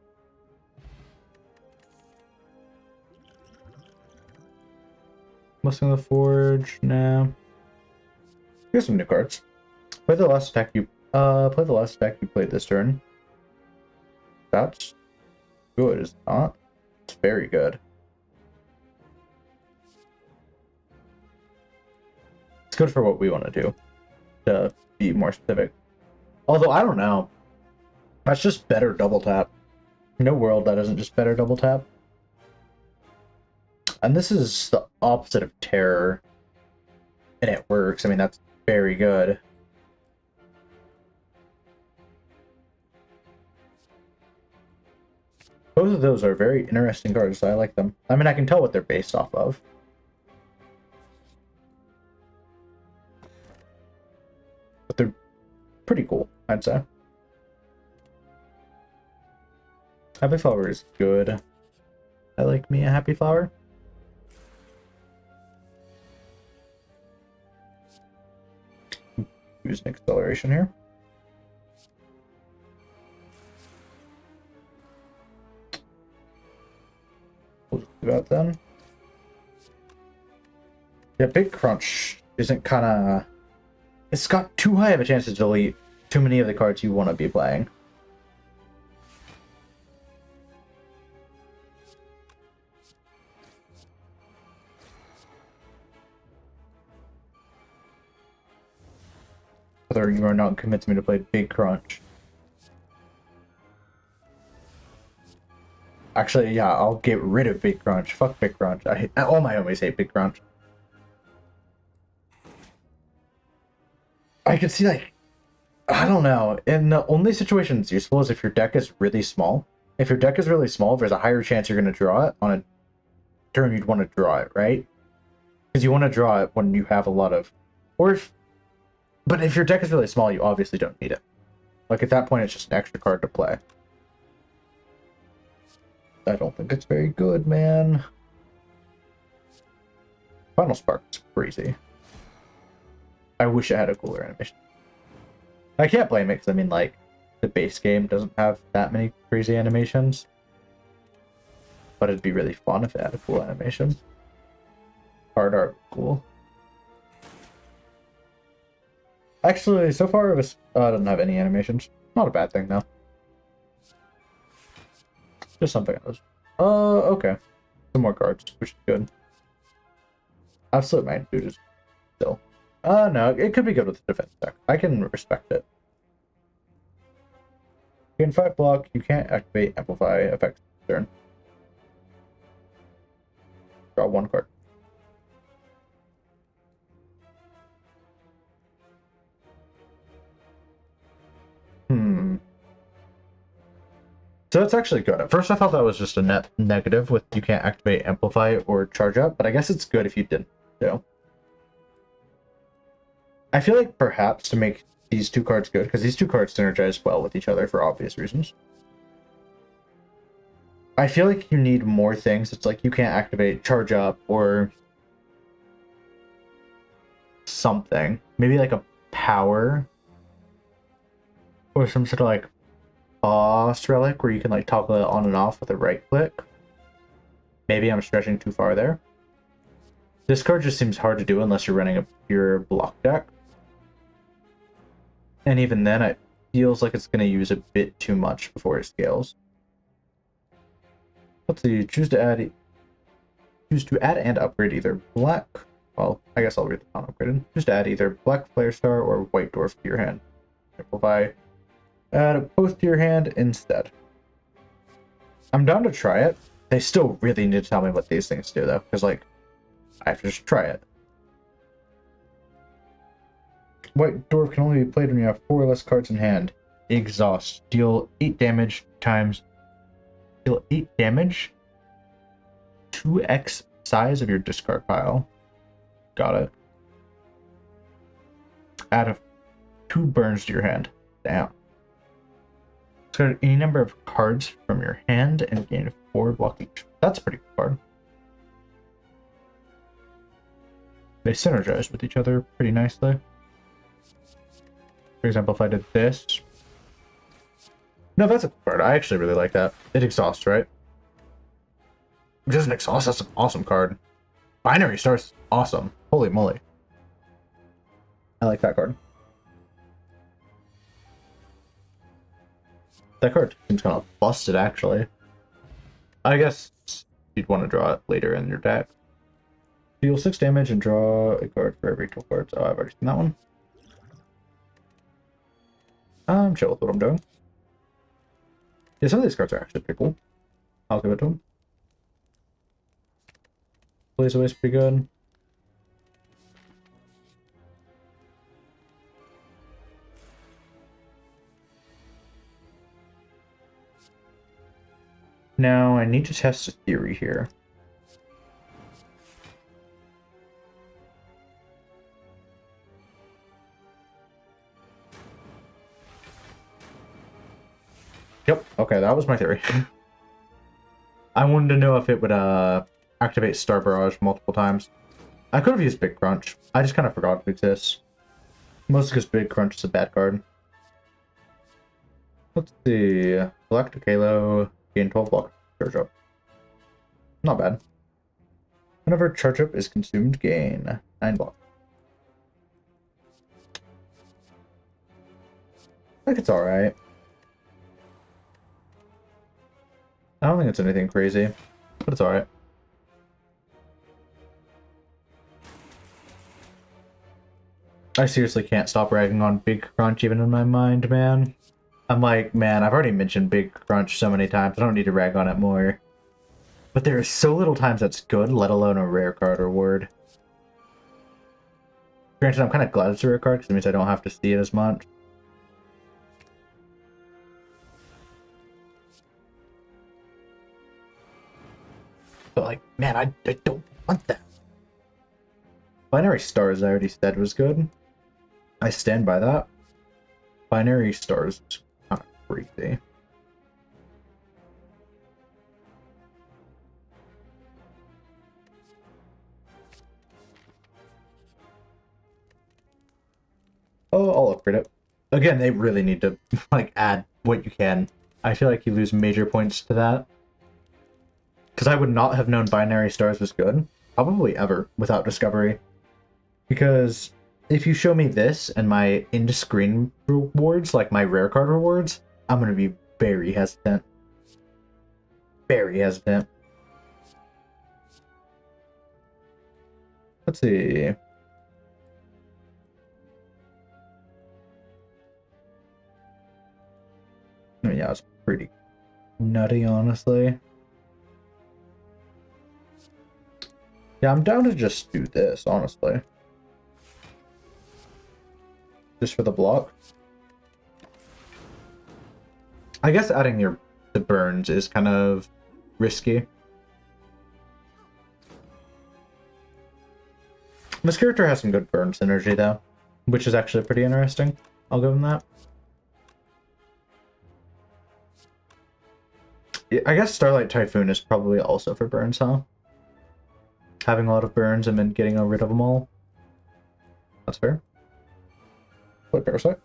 Mustang the Forge, nah. Here's some new cards. Play the last attack you played this turn. That's good, is it not? It's very good. It's good for what we want to do, to be more specific. Although, I don't know. That's just better double tap. No world that isn't just better double tap. And this is the opposite of terror. And it works. I mean, that's very good. Both of those are very interesting cards, so I like them. I mean, I can tell what they're based off of. But they're pretty cool, I'd say. Happy Flower is good. I like me a Happy Flower. Use an acceleration here. We'll just do that then. Yeah, Big Crunch isn't kind of... It's got too high of a chance to delete too many of the cards you want to be playing. Whether you are not convinced me to play Big Crunch. Actually, yeah, I'll get rid of Big Crunch. Fuck Big Crunch. All my homies hate Big Crunch. I could see, like, I don't know. In the only situation it's useful is if your deck is really small. If your deck is really small, there's a higher chance you're going to draw it on a turn you'd want to draw it, right? Because you want to draw it when you have a lot of... But if your deck is really small, you obviously don't need it. Like, at that point, it's just an extra card to play. I don't think it's very good, man. Final Spark is crazy. I wish it had a cooler animation. I can't blame it, because, I mean, like, the base game doesn't have that many crazy animations. But it'd be really fun if it had a cool animation. Hard art, cool. Actually, so far it doesn't have any animations. Not a bad thing, though. Just something else. Okay. Some more cards, which is good. Absolute Magnitude is still. No, it could be good with the defense deck. I can respect it. You can 5 block, you can't activate Amplify effects turn. Draw 1 card. So it's actually good. At first I thought that was just a net negative with you can't activate Amplify or Charge Up, but I guess it's good if you didn't. So I feel like perhaps to make these two cards good, because these two cards synergize well with each other for obvious reasons. I feel like you need more things. It's like you can't activate Charge Up or something. Maybe like a power or some sort of like boss relic where you can like toggle it on and off with a right click. Maybe I'm stretching too far there. This card just seems hard to do unless you're running a pure block deck. And even then, it feels like it's going to use a bit too much before it scales. Let's see. Choose to add and upgrade either black. Well, I guess I'll read the non-upgraded. Choose to add either black Flare Star or white Dwarf to your hand. Simplify. Add both to your hand instead. I'm down to try it. They still really need to tell me what these things do, though, because, like, I have to just try it. White Dwarf can only be played when you have 4 or less cards in hand. Exhaust. Deal 8 damage times... Deal 8 damage? 2x size of your discard pile. Got it. Add 2 burns to your hand. Damn. Discard any number of cards from your hand and gain 4 block each. That's a pretty good card. They synergize with each other pretty nicely. For example, if I did this... No, that's a cool card. I actually really like that. It exhausts, right? It doesn't exhaust. That's an awesome card. Binary Star's awesome. Holy moly. I like that card. That card seems kind of busted, actually. I guess you'd want to draw it later in your deck. Deal 6 damage and draw a card for every 2 cards. Oh, I've already seen that one. I'm chill with what I'm doing. Yeah, some of these cards are actually pretty cool. I'll give it to him. Blaze Away's pretty good. Now, I need to test a theory here. Yep, okay, that was my theory. I wanted to know if it would activate Star Barrage multiple times. I could have used Big Crunch. I just kind of forgot it exists. Mostly because Big Crunch is a bad card. Let's see. Galactic Halo, gain 12 block, charge up. Not bad. Whenever charge up is consumed, gain 9 block. I think it's alright. I don't think it's anything crazy, but it's alright. I seriously can't stop ragging on Big Crunch even in my mind, man. I'm like, man, I've already mentioned Big Crunch so many times, I don't need to rag on it more. But there are so little times that's good, let alone a rare card or word. Granted, I'm kind of glad it's a rare card, because it means I don't have to see it as much. But like, man, I don't want that. Binary Stars, I already said was good. I stand by that. Binary Stars is kind of crazy. Oh, I'll upgrade it. Again, they really need to like add what you can. I feel like you lose major points to that. Because I would not have known Binary Stars was good, probably ever, without Discovery. Because if you show me this and my end-screen rewards, like my rare card rewards, I'm going to be very hesitant. Very hesitant. Let's see. I mean, yeah, it's pretty nutty, honestly. Yeah, I'm down to just do this, honestly. Just for the block. I guess adding your the burns is kind of risky. This character has some good burn synergy, though, which is actually pretty interesting. I'll give him that. Yeah, I guess Starlight Typhoon is probably also for burns, huh? Having a lot of burns and then getting rid of them all. That's fair. Play Parasite.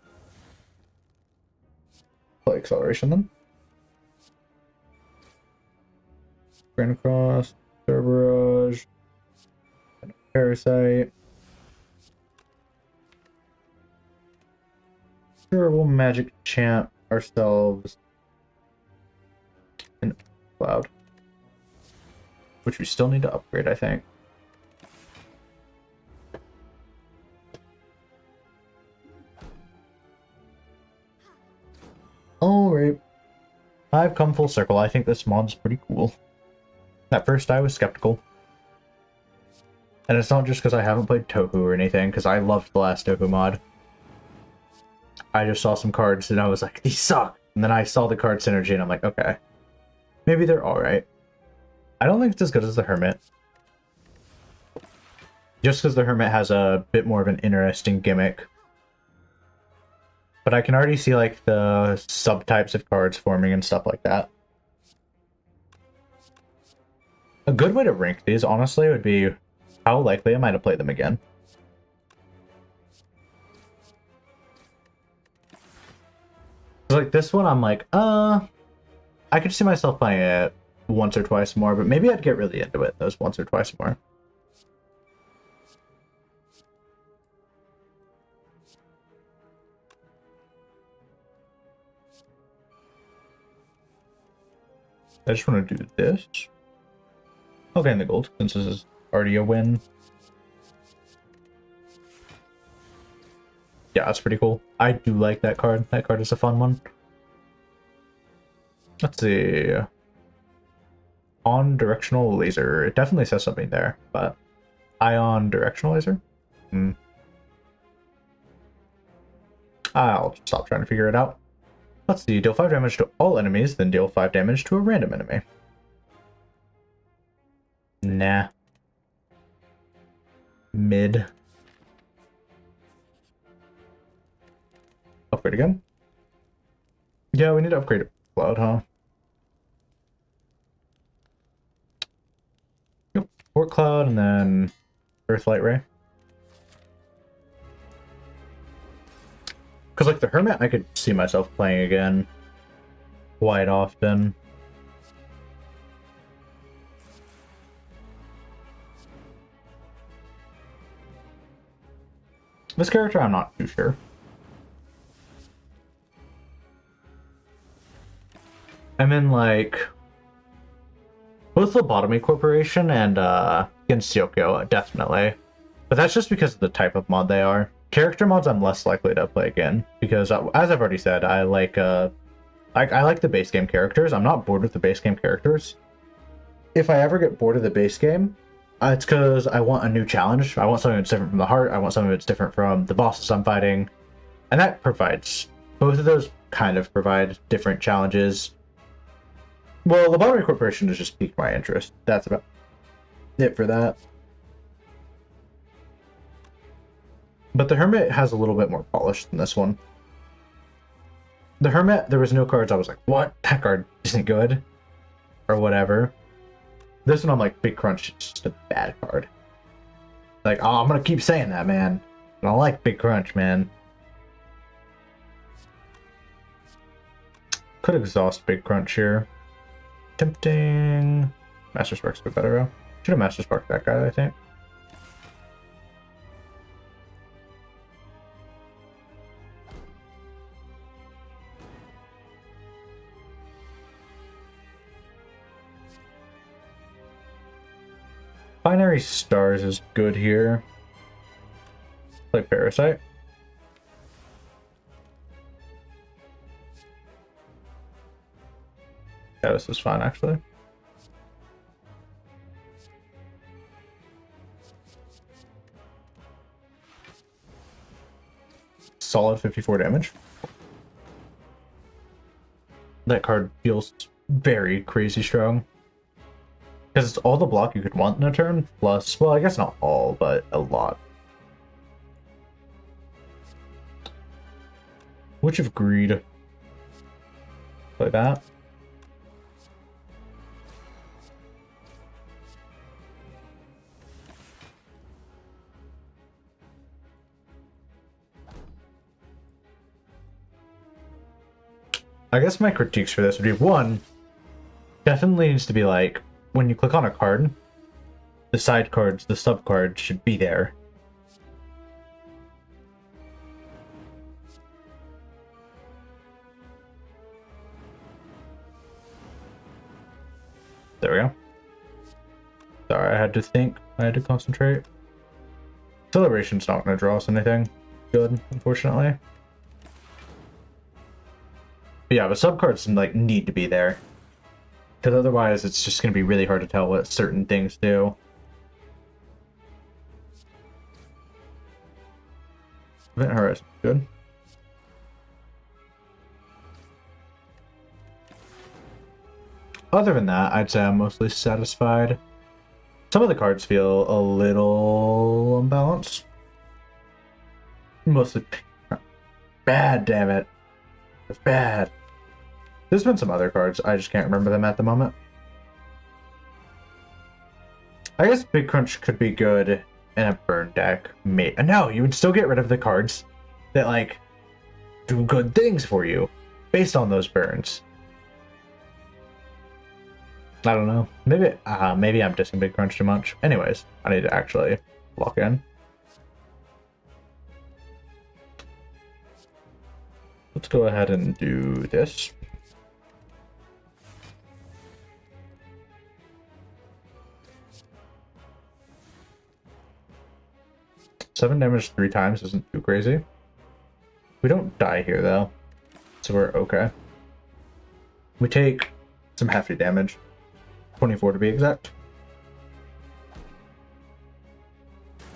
Play Acceleration, then. Grand Cross, Cerberus, Parasite. Sure, we'll Magic Champ ourselves in Cloud, which we still need to upgrade, I think. Alright. I've come full circle. I think this mod's pretty cool. At first, I was skeptical. And it's not just because I haven't played Touhou or anything, because I loved the last Touhou mod. I just saw some cards and I was like, these suck! And then I saw the card synergy and I'm like, okay. Maybe they're alright. I don't think it's as good as the Hermit. Just because the Hermit has a bit more of an interesting gimmick. But I can already see like the subtypes of cards forming and stuff like that. A good way to rank these, honestly, would be how likely am I to play them again? Like this one, I'm like, I could see myself playing it once or twice more, but maybe I'd get really into it those once or twice more. I just want to do this. I'll gain the gold, since this is already a win. Yeah, that's pretty cool. I do like that card. That card is a fun one. Let's see. On directional laser. It definitely says something there, but ion directional laser? I'll stop trying to figure it out. Let's see. Deal 5 damage to all enemies, then deal 5 damage to a random enemy. Nah. Mid. Upgrade again? Yeah, we need to upgrade Cloud, huh? Yep. Port Cloud and then Earthlight Ray. Because, like, the Hermit, I could see myself playing again quite often. This character, I'm not too sure. I'm in, like, both Lobotomy Corporation and Gensyoko, definitely. But that's just because of the type of mod they are. Character mods I'm less likely to play again, because as I've already said, I like the base game characters. I'm not bored with the base game characters. If I ever get bored of the base game, it's because I want a new challenge. I want something that's different from the heart. I want something that's different from the bosses I'm fighting. And that provides, both of those kind of provide different challenges. Well, Lobotomy Corporation has just piqued my interest. That's about it for that. But the Hermit has a little bit more polish than this one. The Hermit, there was no cards I was like, what? That card isn't good. Or whatever. This one I'm like, Big Crunch is just a bad card. Like, oh, I'm gonna keep saying that, man. I don't like Big Crunch, man. Could exhaust Big Crunch here. Tempting. Master Spark's a bit better, though. Should have Master Spark that guy, I think. Binary Stars is good here. Play Parasite. Yeah, this is fine, actually. Solid 54 damage. That card feels very crazy strong. Because it's all the block you could want in a turn, plus, well, I guess not all, but a lot. Witch of Greed. Play that. I guess my critiques for this would be, one, definitely needs to be like, when you click on a card, the side cards, the sub cards should be there. There we go. Sorry, I had to think. I had to concentrate. Celebration's not going to draw us anything good, unfortunately. But yeah, the subcards like need to be there. Because otherwise it's just going to be really hard to tell what certain things do. Event Horizon, good. Other than that, I'd say I'm mostly satisfied. Some of the cards feel a little unbalanced. Mostly bad, damn it. It's bad. There's been some other cards, I just can't remember them at the moment. I guess Big Crunch could be good in a burn deck. No, you would still get rid of the cards that, like, do good things for you based on those burns. I don't know. Maybe I'm dissing Big Crunch too much. Anyways, I need to actually lock in. Let's go ahead and do this. Seven damage 3 times isn't too crazy. We don't die here though, so we're okay. We take some hefty damage. 24 to be exact.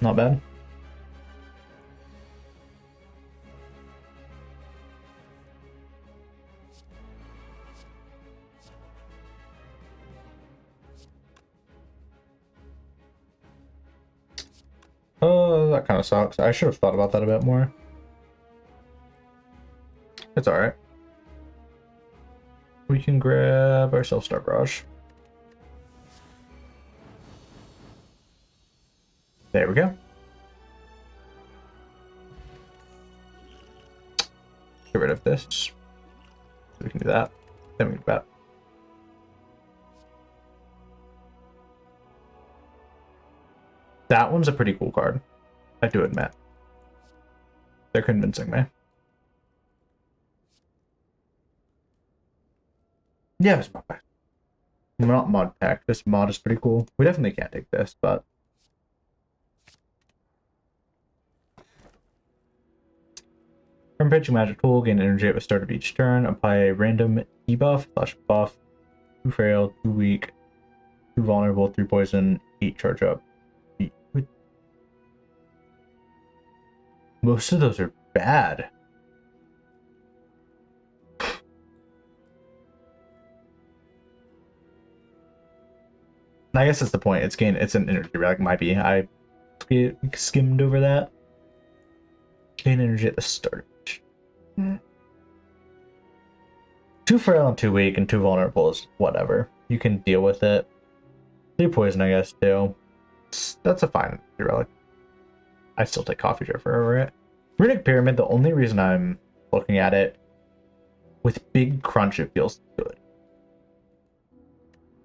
Not bad. Oh, that kind of sucks. I should have thought about that a bit more. It's alright. We can grab ourselves Star Barrage. There we go. Get rid of this. We can do that. Then we can do that. That one's a pretty cool card, I do admit. They're convincing me. Yeah, it's mod pack. Not mod pack. This mod is pretty cool. We definitely can't take this, but from pitching magic tool, gain energy at the start of each turn. Apply a random debuff / buff. 2 frail, 2 weak, 2 vulnerable, 3 poison, 8 charge up. Most of those are bad. I guess that's the point. It's an energy relic. Might be. I skimmed over that. Gain energy at the start. 2 frail and 2 weak and 2 vulnerable is whatever. You can deal with it. 3 poison, I guess, too. That's a fine energy relic. I still take Coffee Driver over it. Runic Pyramid, the only reason I'm looking at it, with Big Crunch, it feels good.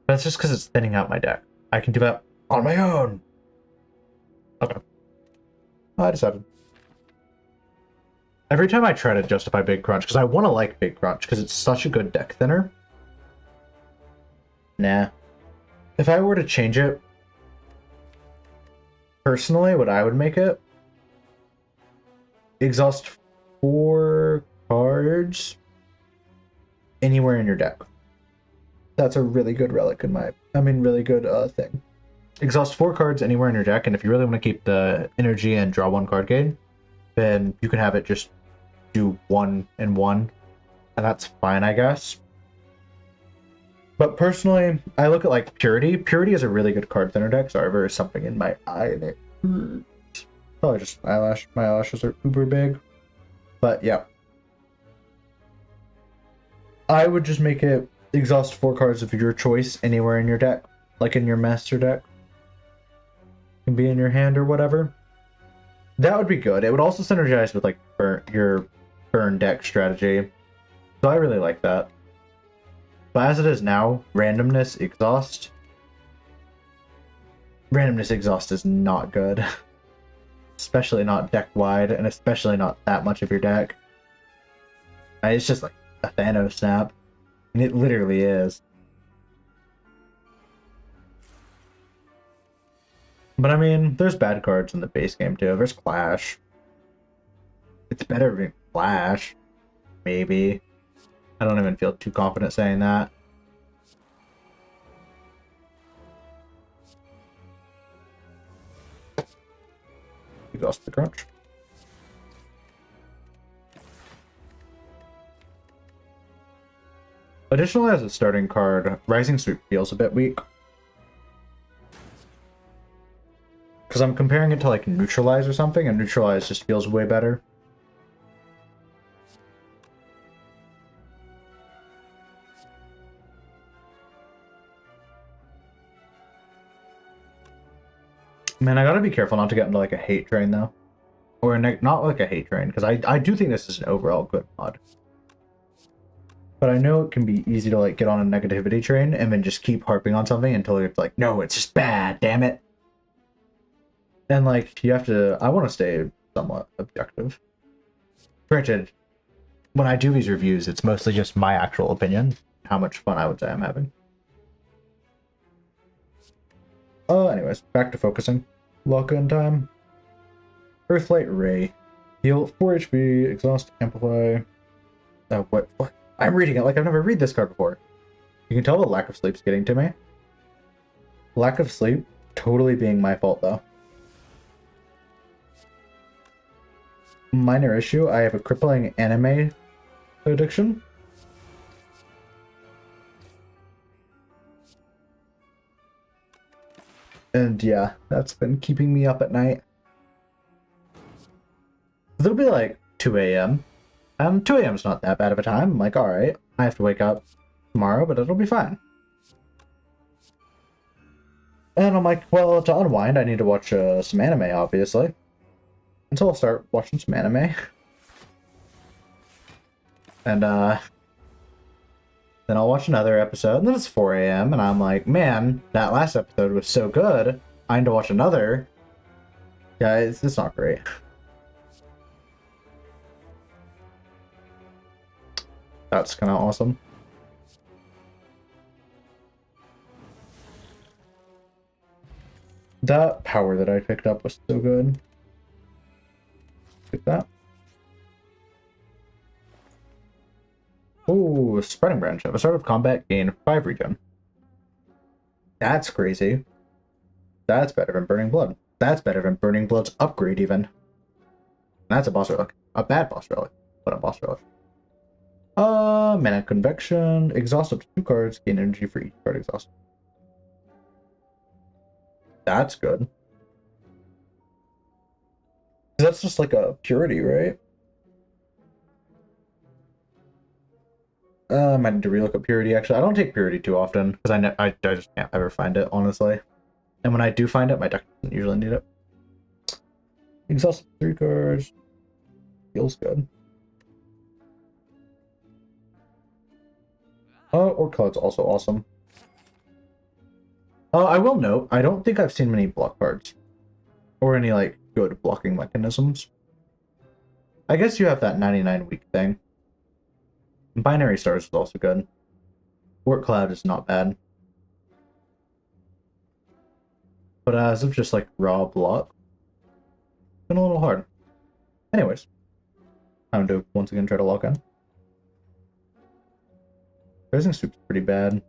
That's just because it's thinning out my deck. I can do that on my own. Okay. I decided. Every time I try to justify Big Crunch, because I want to like Big Crunch, because it's such a good deck thinner. Nah. If I were to change it, personally, what I would make it, exhaust 4 cards anywhere in your deck. That's a really good relic really good thing. Exhaust 4 cards anywhere in your deck, and if you really want to keep the energy and draw 1 card gain, then you can have it just do 1 and 1, and that's fine, I guess. But personally, I look at like Purity. Purity is a really good card thinner deck. Sorry, there's something in my eye and it hurts. Probably just eyelash. My eyelashes are uber big. But yeah. I would just make it exhaust 4 cards of your choice anywhere in your deck. Like in your master deck. Can be in your hand or whatever. That would be good. It would also synergize with like your burn deck strategy. So I really like that. But as it is now, randomness exhaust. Randomness exhaust is not good. Especially not deck wide, and especially not that much of your deck. It's just like a Thanos snap. And it literally is. But I mean, there's bad cards in the base game too. There's Clash. It's better than Flash. Maybe. I don't even feel too confident saying that. Exhaust the crunch. Additionally, as a starting card, Rising Sweep feels a bit weak. Because I'm comparing it to like Neutralize or something, and Neutralize just feels way better. Man, I gotta be careful not to get into like a hate train though. Or not like a hate train, because I do think this is an overall good mod. But I know it can be easy to like get on a negativity train and then just keep harping on something until it's like, no, it's just bad, damn it. And like, you have to, I want to stay somewhat objective. Granted, when I do these reviews, it's mostly just my actual opinion, how much fun I would say I'm having. Anyways, back to focusing. Lock-in time. Earthlight Ray. Heal 4 HP, exhaust, amplify. Oh, what? I'm reading it like I've never read this card before. You can tell the lack of sleep's getting to me. Lack of sleep totally being my fault though. Minor issue, I have a crippling anime addiction. And yeah, that's been keeping me up at night. It'll be like 2 a.m. 2 a.m. is not that bad of a time. I'm like, alright, I have to wake up tomorrow, but it'll be fine. And I'm like, well, to unwind, I need to watch some anime, obviously. And so I'll start watching some anime. And then I'll watch another episode, and then it's 4 a.m. and I'm like, man, that last episode was so good. I need to watch another. Yeah, it's not great. That's kind of awesome. That power that I picked up was so good. Pick that. Ooh, Spreading Branch. At the start of combat, gain 5 regen. That's crazy. That's better than Burning Blood. That's better than Burning Blood's upgrade, even. That's a boss relic. A bad boss relic, but a boss relic. Mana Convection. Exhaust up to 2 cards. Gain energy for each card exhausted. That's good. That's just like a purity, right? I might need to relook at purity, actually. I don't take purity too often, because I just can't ever find it, honestly. And when I do find it, my deck doesn't usually need it. Exhaust 3 cards. Feels good. Orc Cloud's also awesome. I will note, I don't think I've seen many block cards. Or any, like, good blocking mechanisms. I guess you have that 99 weak thing. Binary Stars is also good. Orc Cloud is not bad. But as of just, like, raw block, it's been a little hard. Anyways. I'm going to, once again, try to lock in. Rising Sweep's pretty bad.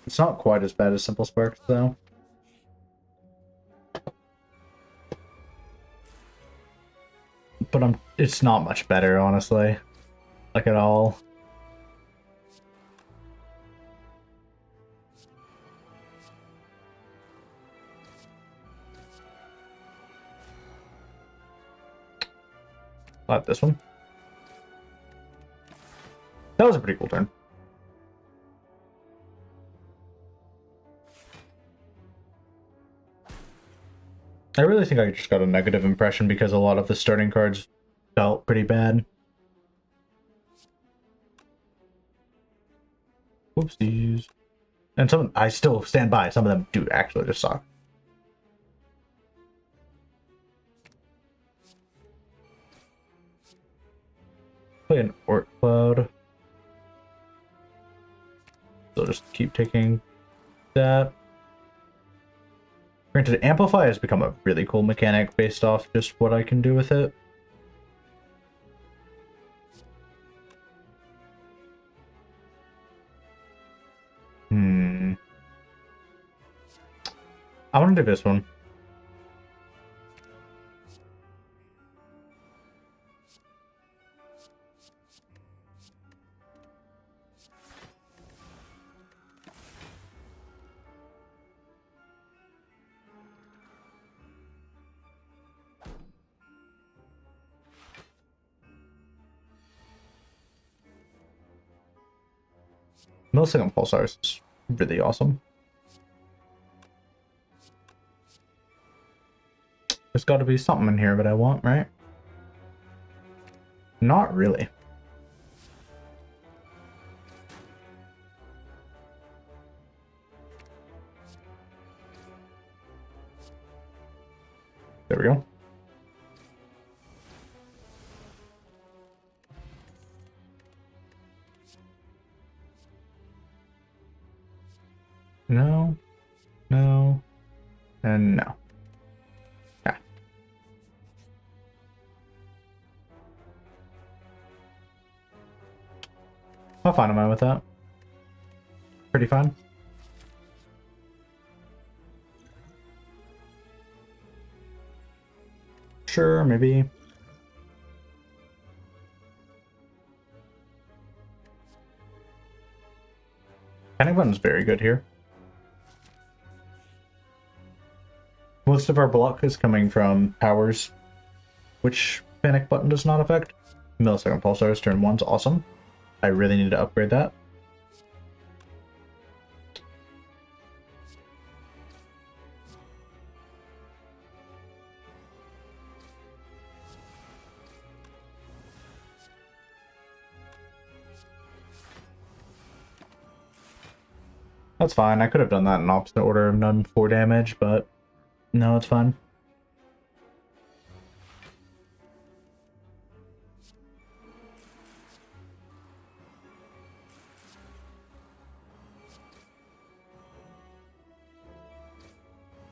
It's not quite as bad as Simple Sparks, though. But it's not much better, honestly. Like, at all. I'll have this one. That was a pretty cool turn. I really think I just got a negative impression because a lot of the starting cards felt pretty bad. Whoopsies. And some, I still stand by, some of them do actually just suck. Play an Orc Cloud. So just keep taking that. Granted, Amplify has become a really cool mechanic based off just what I can do with it. I want to do this one. Millisecond Pulsars is really awesome. There's got to be something in here that I want, right? Not really. There we go. No, no, and no. Yeah. How fine am I with that? Pretty fine. Sure, maybe. Panic Button's very good here. Most of our block is coming from powers, which Panic Button does not affect. Millisecond Pulsars turn 1's awesome. I really need to upgrade that. That's fine. I could have done that in opposite order and done 4 damage, but no, it's fine.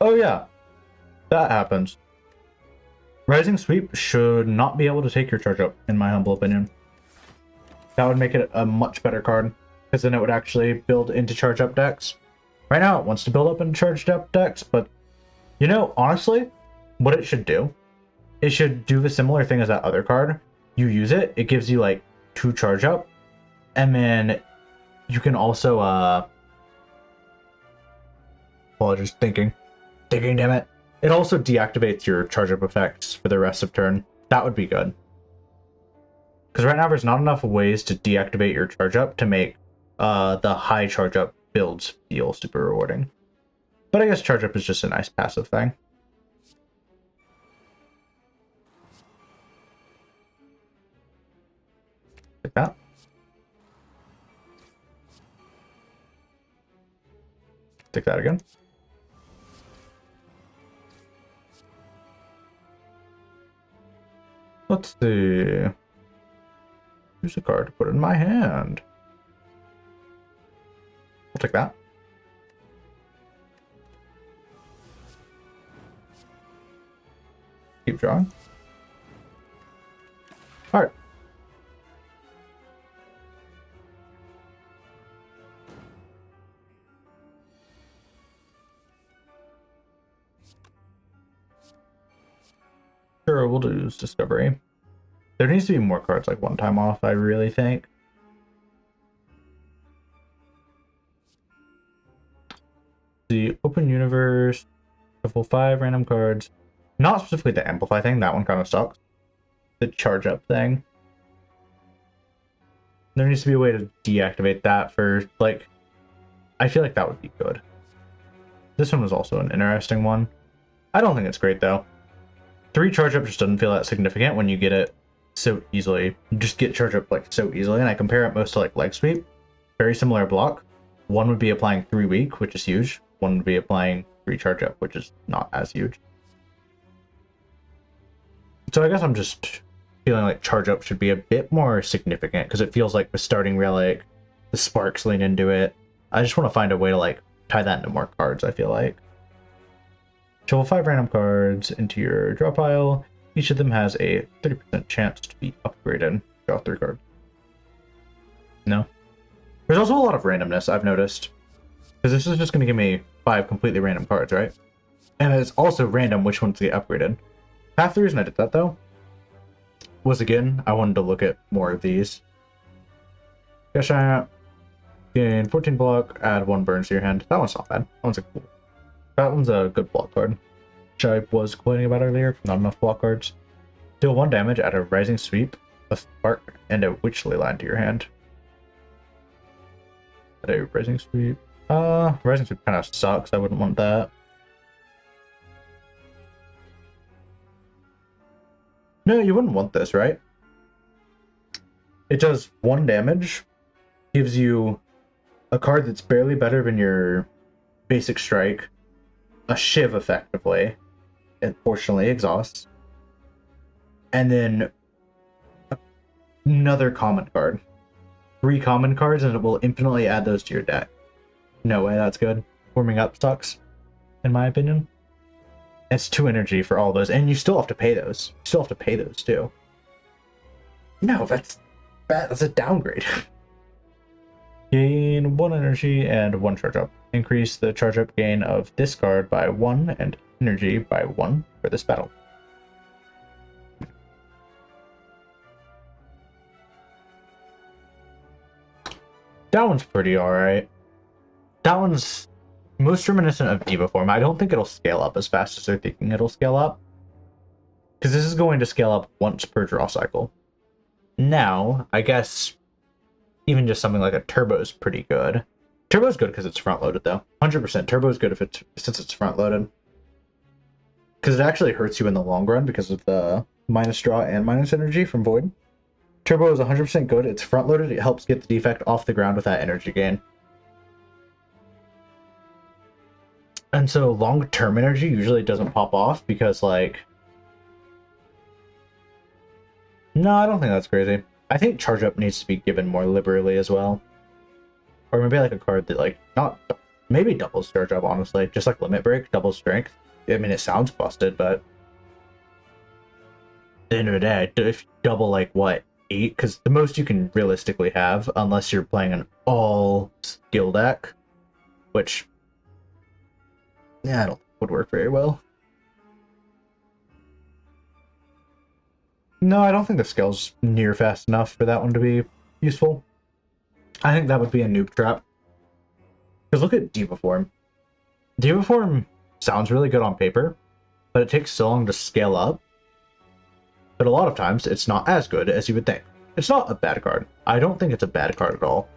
Oh yeah, that happens. Rising Sweep should not be able to take your charge up, in my humble opinion. That would make it a much better card, because then it would actually build into charge up decks. Right now it wants to build up into charged up decks, but you know, honestly, what it should do, it should do the similar thing as that other card. You use it, it gives you like 2 charge up, and then you can also well, just thinking, damn it. It also deactivates your charge up effects for the rest of turn. That would be good. Because right now there's not enough ways to deactivate your charge up to make the high charge up builds feel super rewarding. But I guess charge up is just a nice passive thing. Like that. Take that again. Let's see. Use a card to put in my hand. I'll take that. Keep drawing. Alright. Sure, we'll do Discovery. There needs to be more cards like One Time Off, I really think. The Open Universe, shuffle 5 random cards. Not specifically the Amplify thing, that one kind of sucks. the charge up thing. There needs to be a way to deactivate that for, like, I feel like that would be good. This one was also an interesting one. I don't think it's great, though. 3 charge up just doesn't feel that significant when you get it so easily. You just get charge up, like, so easily, and I compare it most to, like, leg sweep. Very similar block. One would be applying 3 weak, which is huge. One would be applying 3 charge up, which is not as huge. So I guess I'm just feeling like charge up should be a bit more significant because it feels like the starting relic, the sparks lean into it. I just want to find a way to like tie that into more cards, I feel like. Shuffle 5 random cards into your draw pile. Each of them has a 30% chance to be upgraded. Draw 3 cards. No. There's also a lot of randomness, I've noticed. Because this is just going to give me 5 completely random cards, right? And it's also random which ones get upgraded. Half the reason I did that, though, was, again, I wanted to look at more of these. Cash out, gain 14 block, add 1 burns to your hand. That one's not bad. That one's a good block card, which I was complaining about earlier. Not enough block cards. Deal 1 damage, add a Rising Sweep, a Spark, and a Witchly Line to your hand. Add a Rising Sweep. Rising Sweep kind of sucks. I wouldn't want that. No, you wouldn't want this, right? It does 1 damage, gives you a card that's barely better than your basic strike, a Shiv effectively, it fortunately exhausts, and then another common card. 3 common cards, and it will infinitely add those to your deck. No way, that's good. Warming up sucks, in my opinion. It's 2 energy for all those, and you still have to pay those. You still have to pay those too. No, that's bad. That's a downgrade. Gain 1 energy and 1 charge up. Increase the charge up gain of this card by 1 and energy by 1 for this battle. That one's pretty alright. That one's most reminiscent of Diva form. I don't think it'll scale up as fast as they're thinking it'll scale up. Because this is going to scale up once per draw cycle. Now, I guess even just something like a Turbo is pretty good. Turbo is good because it's front-loaded, though. 100%. Turbo is good since it's front-loaded. Because it actually hurts you in the long run because of the minus draw and minus energy from Void. Turbo is 100% good. It's front-loaded. It helps get the defect off the ground with that energy gain. And so long-term energy usually doesn't pop off because, like... No, I don't think that's crazy. I think charge up needs to be given more liberally as well. Or maybe like a card that, like, not... Maybe doubles charge up, honestly. Just like Limit Break, double strength. I mean, it sounds busted, but... At the end of the day, if you double, like, what? 8? Because the most you can realistically have, unless you're playing an all-skill deck, which... Yeah, I don't think would work very well. No, I don't think the skill's near fast enough for that one to be useful. I think that would be a noob trap. Because look at Diva Form. Diva Form sounds really good on paper, but it takes so long to scale up. But a lot of times, it's not as good as you would think. It's not a bad card. I don't think it's a bad card at all.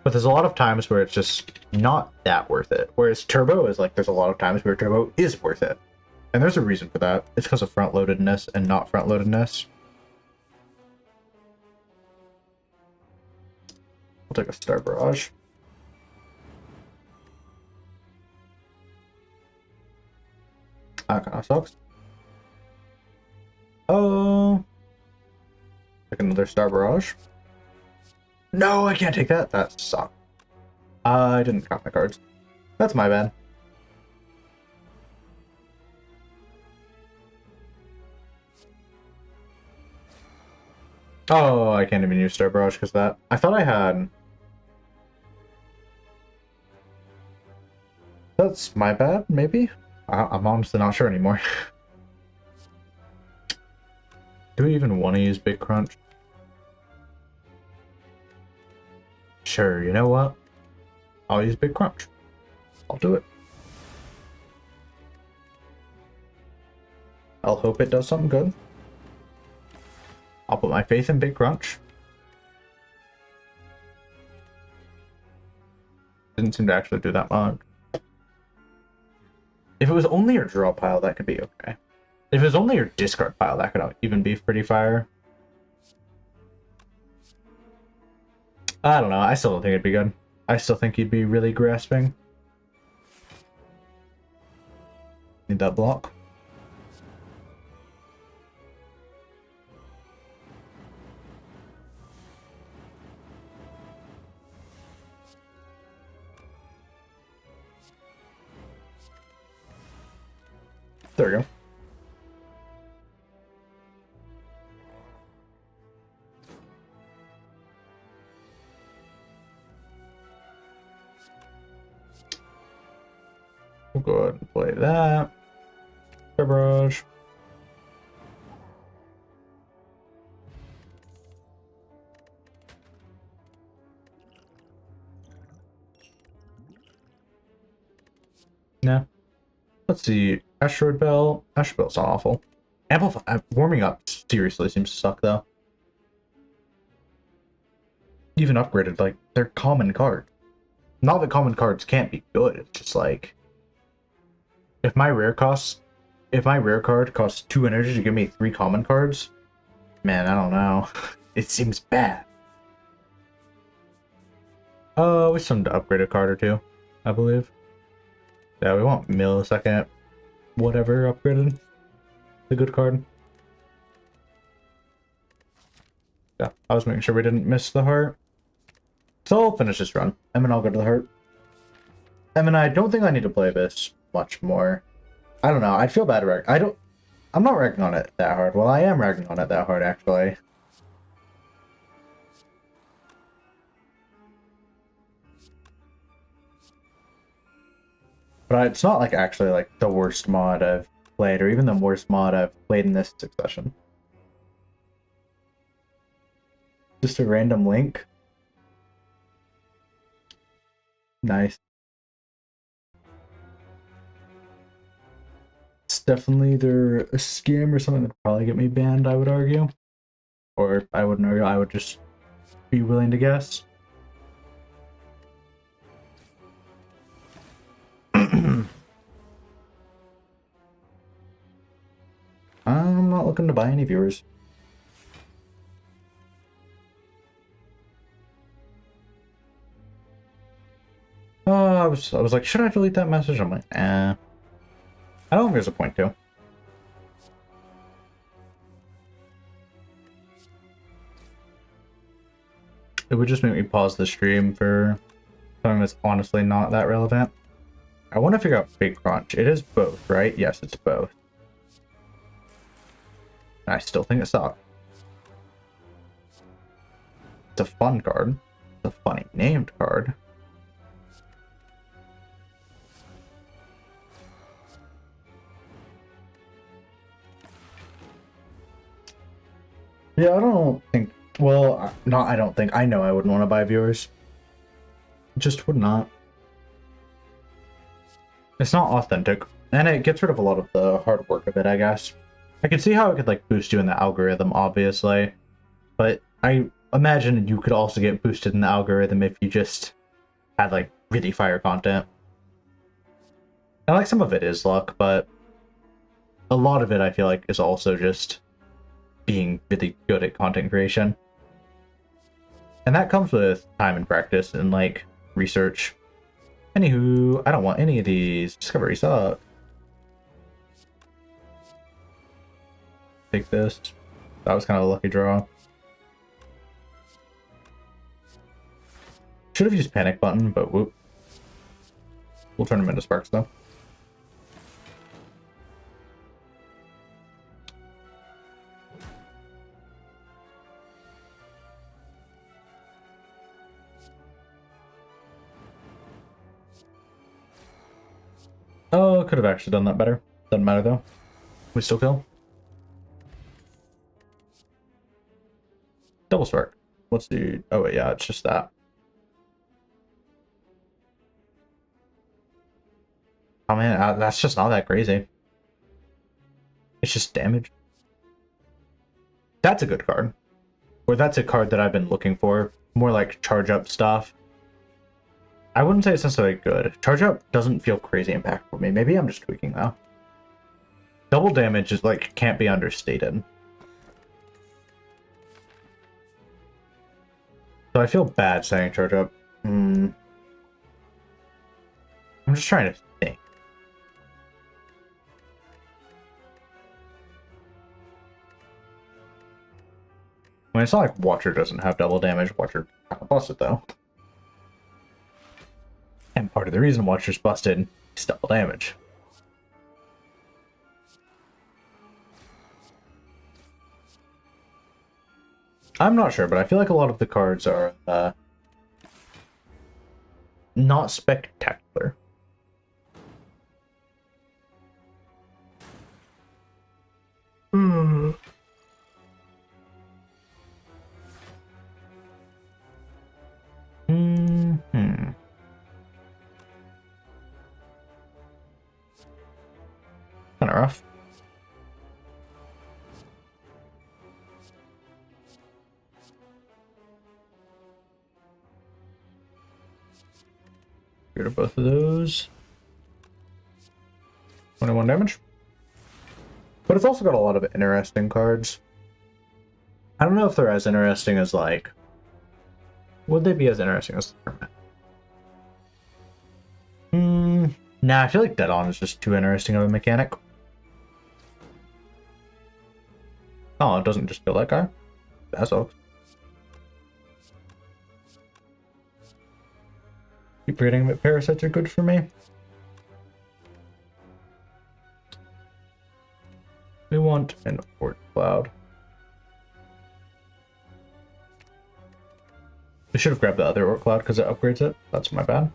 But there's a lot of times where it's just not that worth it. Whereas Turbo is like, there's a lot of times where Turbo is worth it. And there's a reason for that. It's because of front-loadedness and not front-loadedness. I'll take a Star Barrage. That kind of sucks. Oh. Take another Star Barrage. No, I can't take that. That sucks. I didn't count my cards. That's my bad. Oh, I can't even use Star Barrage because of that. I thought I had... That's my bad, maybe? I'm honestly not sure anymore. Do we even want to use Big Crunch? Sure, you know what? I'll use Big Crunch. I'll do it. I'll hope it does something good. I'll put my faith in Big Crunch. Didn't seem to actually do that much. If it was only your draw pile, that could be okay. If it was only your discard pile, that could even be pretty fire. I don't know. I still don't think it'd be good. I still think you'd be really grasping. Need that block. There we go. We'll go ahead and play that. Airbrush. Yeah. Let's see. Asteroid Bell. Asteroid Bell's awful. Amplify. Warming up seriously seems to suck, though. Even upgraded, like, they're common cards. Not that common cards can't be good, it's just like... If my rare card costs 2 energy to give me 3 common cards, man, I don't know. It seems bad. We still need to upgrade a card or two, I believe. Yeah, we want millisecond, whatever upgraded. The good card. Yeah, I was making sure we didn't miss the heart. So I'll finish this run, and then I'll go to the heart. And then I don't think I need to play this much more. I don't know, I'd feel bad I'm not ragging on it that hard. Well, I am ragging on it that hard, actually. But it's not like actually like the worst mod I've played, or even the worst mod I've played in this succession. Just a random link. Nice. It's definitely either a scam or something that'd probably get me banned, I would argue. Or I wouldn't argue, I would just be willing to guess. I'm not looking to buy any viewers. I was like, should I delete that message? I'm like, I don't think there's a point to. It would just make me pause the stream for something that's honestly not that relevant. I want to figure out Big Crunch. It is both, right? Yes, it's both. I still think it sucks. It's a fun card. It's a funny named card. Yeah, I don't think... Well, not I don't think. I know I wouldn't want to buy viewers. Just would not. It's not authentic. And it gets rid of a lot of the hard work of it, I guess. I could see how it could like boost you in the algorithm, obviously. But I imagine you could also get boosted in the algorithm if you just had like really fire content. And like some of it is luck, but a lot of it I feel like is also just being really good at content creation. And that comes with time and practice and like research. Anywho, I don't want any of these. Discovery suck. Take this. That was kind of a lucky draw. Should have used panic button, but whoop. We'll turn them into sparks though. Oh, could have actually done that better. Doesn't matter though. We still kill. Double spark. What's the... Oh wait, yeah, it's just that. Oh man, that's just not that crazy. It's just damage. That's a good card. Or that's a card that I've been looking for. More like charge up stuff. I wouldn't say it's necessarily good. Charge up doesn't feel crazy impactful for me. Maybe I'm just tweaking though. Double damage is like can't be understated. So I feel bad saying charge up. I'm just trying to think. I mean, it's not like Watcher doesn't have double damage. Watcher kind of busted though. And part of the reason Watcher's busted is double damage. I'm not sure, but I feel like a lot of the cards are not spectacular. Hmm. Kind of rough. Get rid of both of those. 21 damage. But it's also got a lot of interesting cards. I don't know if they're as interesting as, like... Would they be as interesting as the tournament? Nah, I feel like Dead On is just too interesting of a mechanic. Oh, it doesn't just kill that guy? That sucks. Keep forgetting that parasites are good for me. We want an Orc Cloud. I should have grabbed the other Orc Cloud because it upgrades it. That's my bad.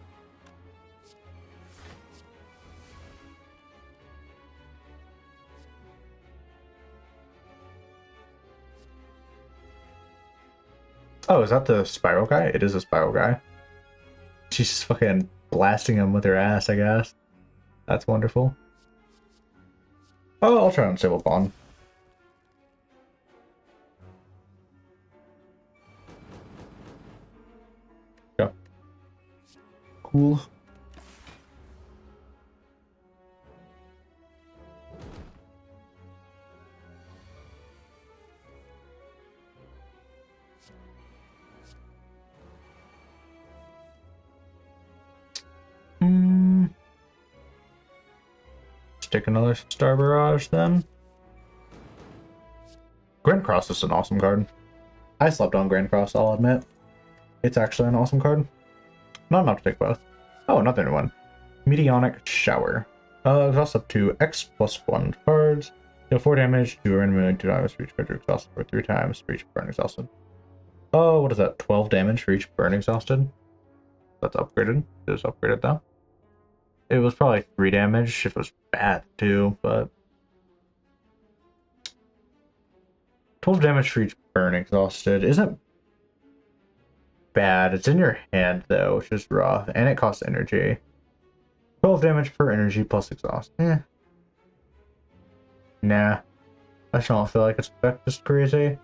Oh, is that the Spiral guy? It is a Spiral guy. She's just fucking blasting him with her ass, I guess. That's wonderful. Oh, I'll try Unstable Bond. Yeah. Cool. Take another Star Barrage then. Grand Cross is an awesome card. I slept on Grand Cross, I'll admit. It's actually an awesome card. Not enough to take both. Oh, another new one. Medionic Shower. Exhaust up to X+1 cards. Deal 4 damage to random 2 times for each card exhausted, or 3 times for each burn exhausted. Oh, what is that? 12 damage for each burn exhausted? That's upgraded. It is upgraded though. It was probably 3 damage if it was bad too, but 12 damage for each burn exhausted isn't bad. It's in your hand though, which is rough, and it costs energy. 12 damage per energy plus exhaust. Nah. I just don't feel like it's just crazy.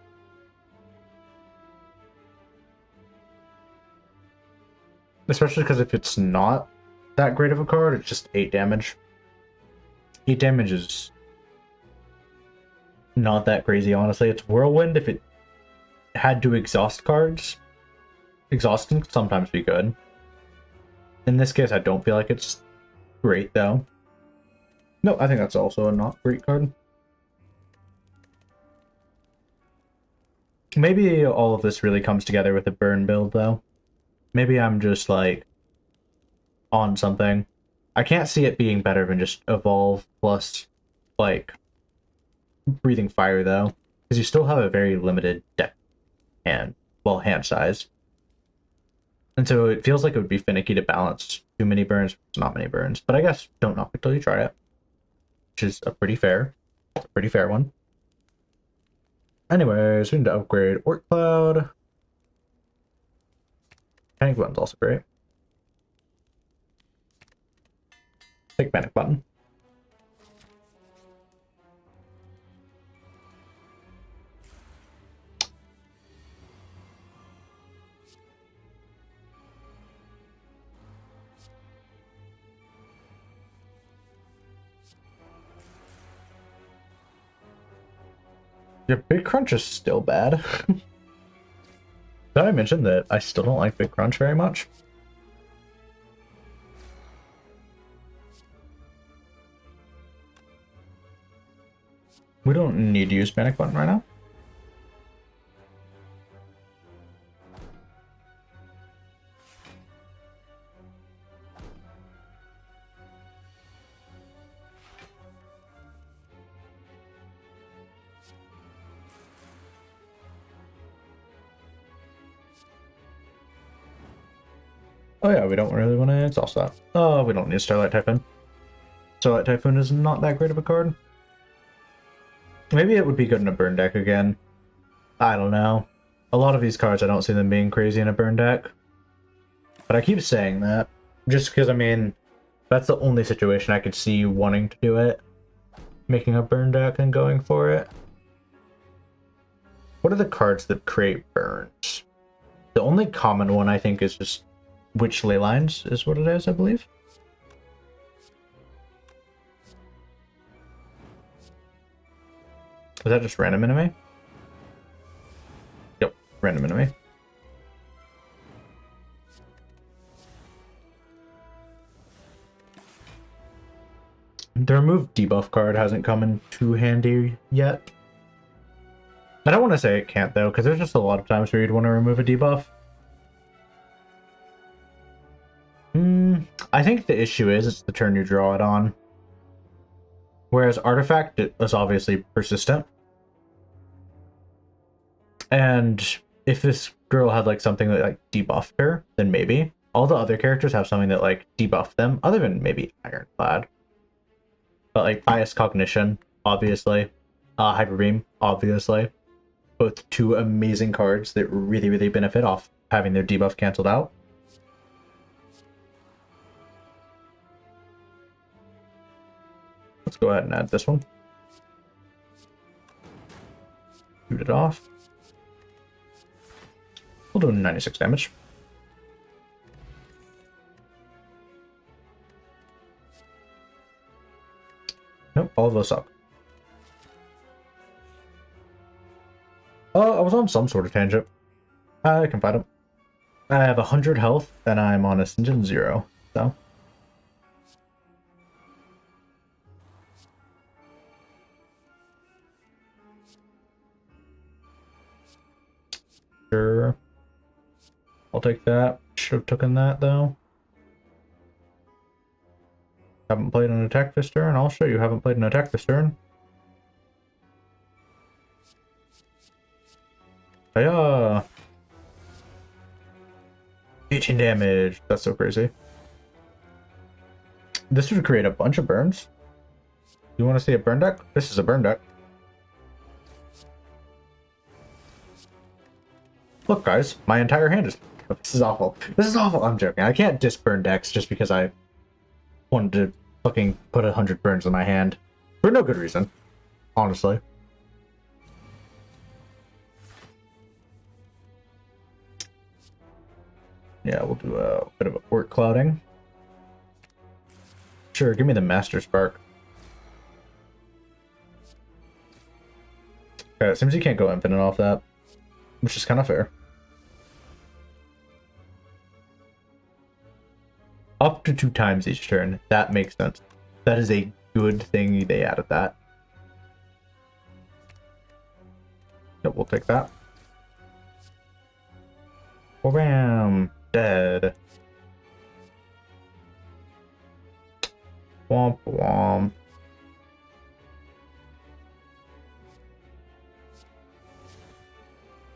Especially because if it's not that great of a card, it's just 8 damage. 8 damage is not that crazy, honestly. It's Whirlwind if it had to exhaust cards. Exhaust can sometimes be good. In this case, I don't feel like it's great, though. No, I think that's also a not great card. Maybe all of this really comes together with a burn build, though. Maybe I'm just, like, on something. I can't see it being better than just Evolve plus, like, Breathing Fire, though. Because you still have a very limited deck hand size. And so it feels like it would be finicky to balance too many burns, not many burns. But I guess don't knock it till you try it. Which is a pretty fair one. Anyways, we need to upgrade Orc Cloud. Panic Button's also great. Take Panic Button. Yeah, Big Crunch is still bad. Did I mention that I still don't like Big Crunch very much? We don't need to use Panic Button right now. Oh yeah, we don't really want to exhaust that. Oh, we don't need Starlight Typhoon. Starlight Typhoon is not that great of a card. Maybe it would be good in a burn deck again. I don't know. A lot of these cards, I don't see them being crazy in a burn deck. But I keep saying that. Just because, I mean, that's the only situation I could see you wanting to do it. Making a burn deck and going for it. What are the cards that create burns? The only common one, I think, is just Witch Ley Lines, is what it is, I believe. Is that just random enemy? Yep, random enemy. The remove debuff card hasn't come in too handy yet. I don't want to say it can't, though, because there's just a lot of times where you'd want to remove a debuff. I think the issue is it's the turn you draw it on. Whereas Artifact is obviously persistent. And if this girl had like something that like debuffed her, then maybe. All the other characters have something that like debuffed them, other than maybe Ironclad. But like Bias Cognition, obviously. Hyper Beam, obviously. Both two amazing cards that really, really benefit off having their debuff canceled out. Let's go ahead and add this one. Shoot it off. We'll do 96 damage. Nope, all of those suck. I was on some sort of tangent. I can fight him. I have 100 health, and I'm on Ascension 0, so... Sure. I'll take that. Should have taken that, though. Haven't played an attack this turn. I'll show you haven't played an attack this turn. Hiya! 18 damage. That's so crazy. This would create a bunch of burns. You want to see a burn deck? This is a burn deck. Look, guys, my entire hand is... This is awful. This is awful. I'm joking. I can't diss burn decks just because I wanted to fucking put 100 burns in my hand. For no good reason. Honestly. Yeah, we'll do a bit of a Orc Clouding. Sure, give me the Master Spark. Okay, it seems you can't go infinite off that. Which is kind of fair. Up to 2 times each turn. That makes sense. That is a good thing they added that. Yep, we'll take that. Wham! Dead. Womp womp.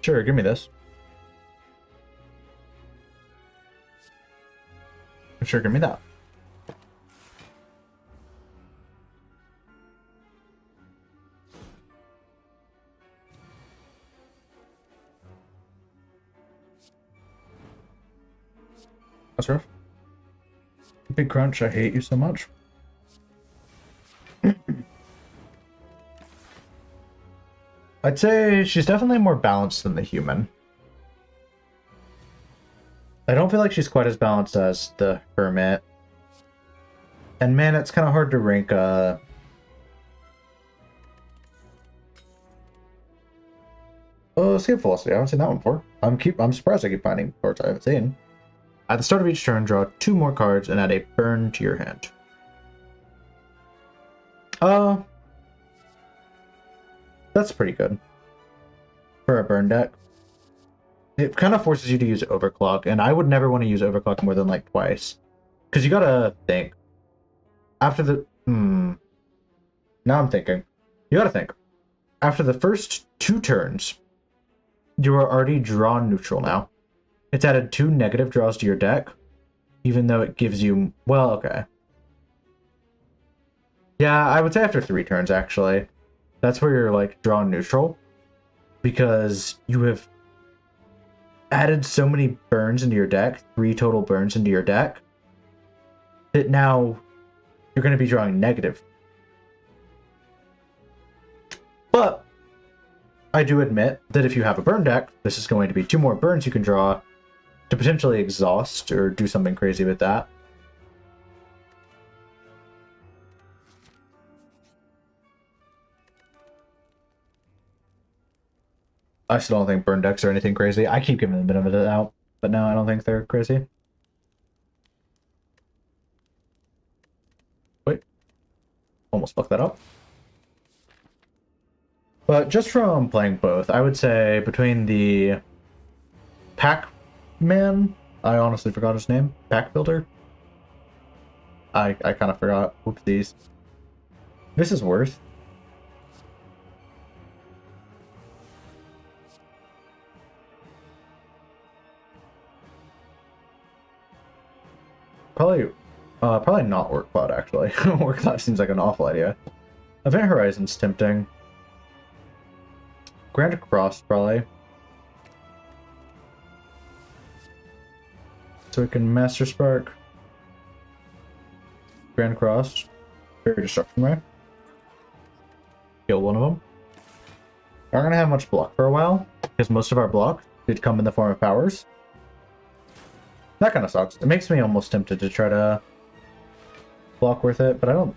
Sure, give me this. Sure, give me that. That's rough. Big Crunch, I hate you so much. I'd say she's definitely more balanced than the human. I don't feel like she's quite as balanced as the Hermit. And man, it's kind of hard to rank Escape Velocity. I haven't seen that one before. I'm surprised I keep finding cards I haven't seen. At the start of each turn, draw 2 more cards and add a burn to your hand. That's pretty good for a burn deck. It kind of forces you to use Overclock, and I would never want to use Overclock more than like twice. Because you gotta think. After the... Now I'm thinking. You gotta think. After the first 2 turns, you are already drawn neutral now. It's added 2 negative draws to your deck, even though it gives you... Well, okay. Yeah, I would say after 3 turns, actually. That's where you're, like, drawn neutral. Because you have added so many burns into your deck, 3 total burns into your deck, that now you're going to be drawing negative. But I do admit that if you have a burn deck, this is going to be 2 more burns you can draw to potentially exhaust or do something crazy with that. I still don't think burn decks are anything crazy. I keep giving them a bit of a doubt, but no, I don't think they're crazy. Wait. Almost fucked that up. But just from playing both, I would say between the Pac-Man, I honestly forgot his name, Pack Builder. I kind of forgot. Oopsies. This is worth. Probably not Orc Cloud, actually. Orc Cloud seems like an awful idea. Event Horizon's tempting. Grand Cross, probably. So we can Master Spark. Grand Cross. Very Destruction Ray. Kill one of them. We're not going to have much block for a while, because most of our block did come in the form of powers. That kind of sucks. It makes me almost tempted to try to block with it, but I don't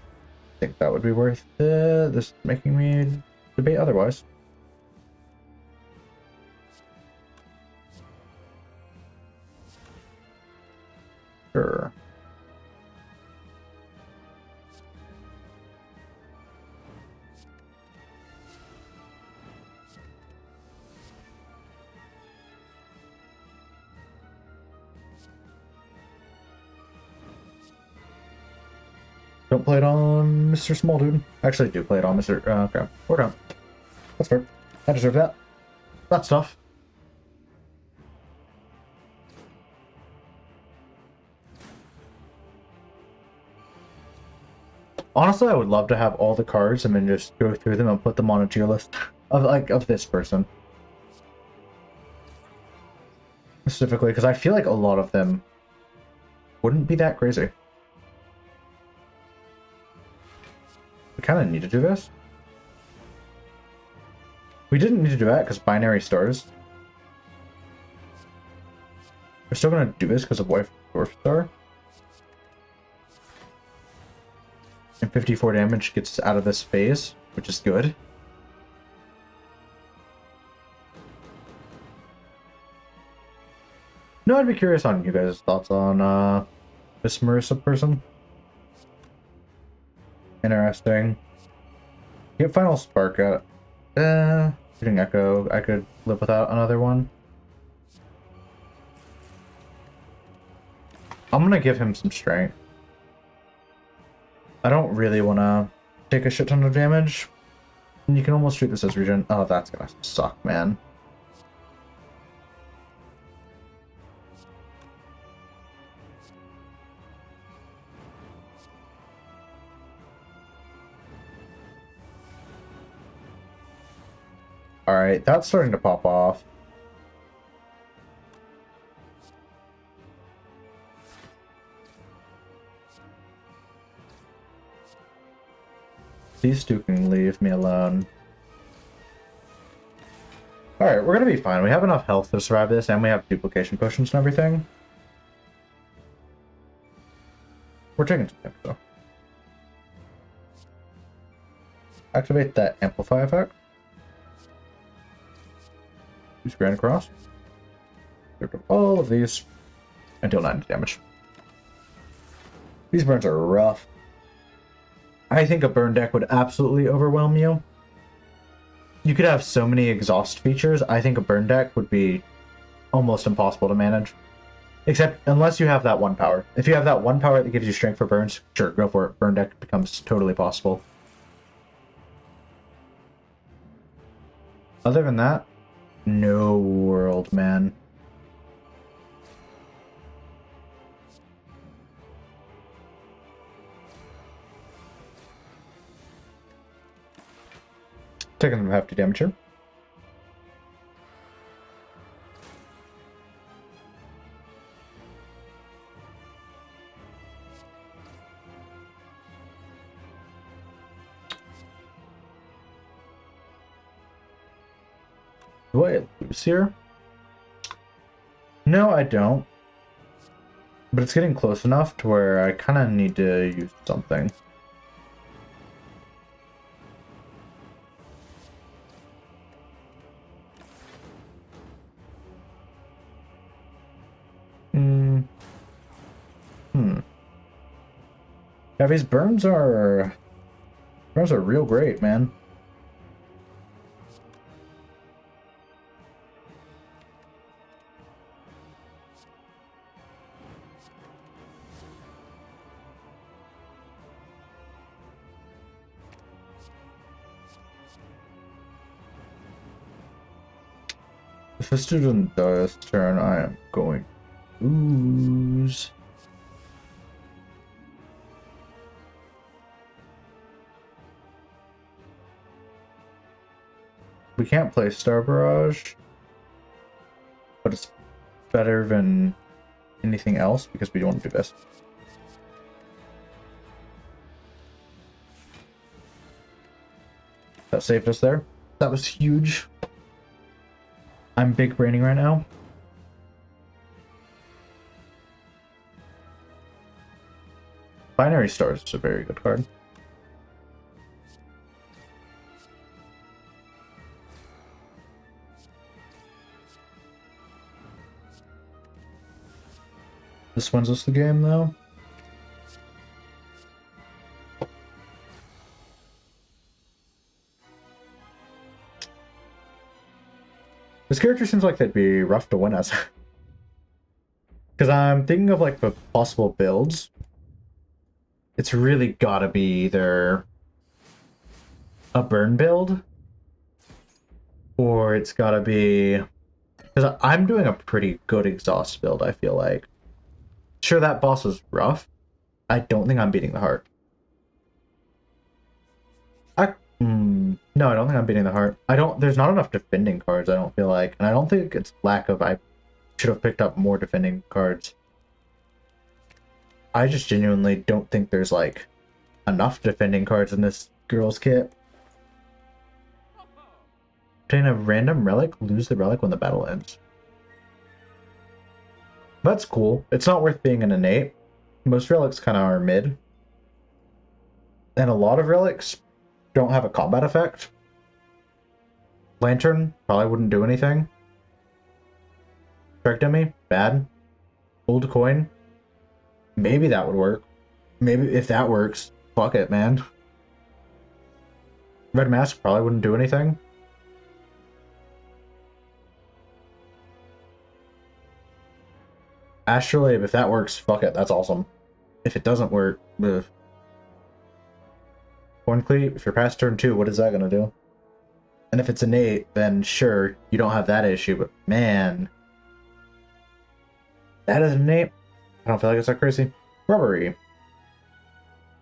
think that would be worth it. This is making me debate otherwise. Sure. Don't play it on Mr. Small Dude. Actually, do play it on Mr. Okay, we're done. That's fair. I deserve that. That's tough. Honestly, I would love to have all the cards and then just go through them and put them on a tier list of this person. Specifically, because I feel like a lot of them wouldn't be that crazy. We kind of need to do this. We didn't need to do that because binary stars. We're still going to do this because of Wife Dwarf Star. And 54 damage gets us out of this phase, which is good. No, I'd be curious on you guys' thoughts on this Marissa person. Interesting. Get Final Spark out. Shooting Echo, I could live without another one. I'm gonna give him some strength. I don't really want to take a shit ton of damage. And you can almost treat this as regen. Oh, that's gonna suck, man. Alright, that's starting to pop off. These two can leave me alone. Alright, we're gonna be fine. We have enough health to survive this, and we have duplication potions and everything. We're taking some damage, though. Activate that Amplify effect. Use Grand Cross. Get rid of all of these. And deal 90 damage. These burns are rough. I think a burn deck would absolutely overwhelm you. You could have so many exhaust features. I think a burn deck would be almost impossible to manage. Except unless you have that one power. If you have that one power that gives you strength for burns, sure, go for it. Burn deck becomes totally possible. Other than that, no world, man. Taking them hefty damage here. Do I lose here? No, I don't. But it's getting close enough to where I kind of need to use something. Yeah, these burns are real great, man. If a student does turn, I am going to lose. We can't play Star Barrage, but it's better than anything else because we don't want to do this. That saved us there. That was huge. I'm big braining right now. Binary Stars is a very good card. This wins us the game, though. This character seems like they'd be rough to win as. Because I'm thinking of like the possible builds. It's really gotta be either a burn build, or it's gotta be... Because I'm doing a pretty good exhaust build, I feel like. Sure, that boss was rough. I don't think I'm beating the heart. No, I don't think I'm beating the heart. There's not enough defending cards, I don't feel like. And I don't think it's lack of, I should have picked up more defending cards. I just genuinely don't think there's, like, enough defending cards in this girl's kit. Obtain a random relic, lose the relic when the battle ends. That's cool. It's not worth being an innate. Most relics kind of are mid. And a lot of relics don't have a combat effect. Lantern probably wouldn't do anything. Strike Dummy, bad. Old Coin, maybe that would work. Maybe if that works, fuck it, man. Red Mask probably wouldn't do anything. Astrolabe, if that works, fuck it, that's awesome. If it doesn't work, ugh. Corncleave, if you're past turn 2, what is that gonna do? And if it's innate, then sure, you don't have that issue, but man. That is innate. I don't feel like it's that crazy. Rubbery.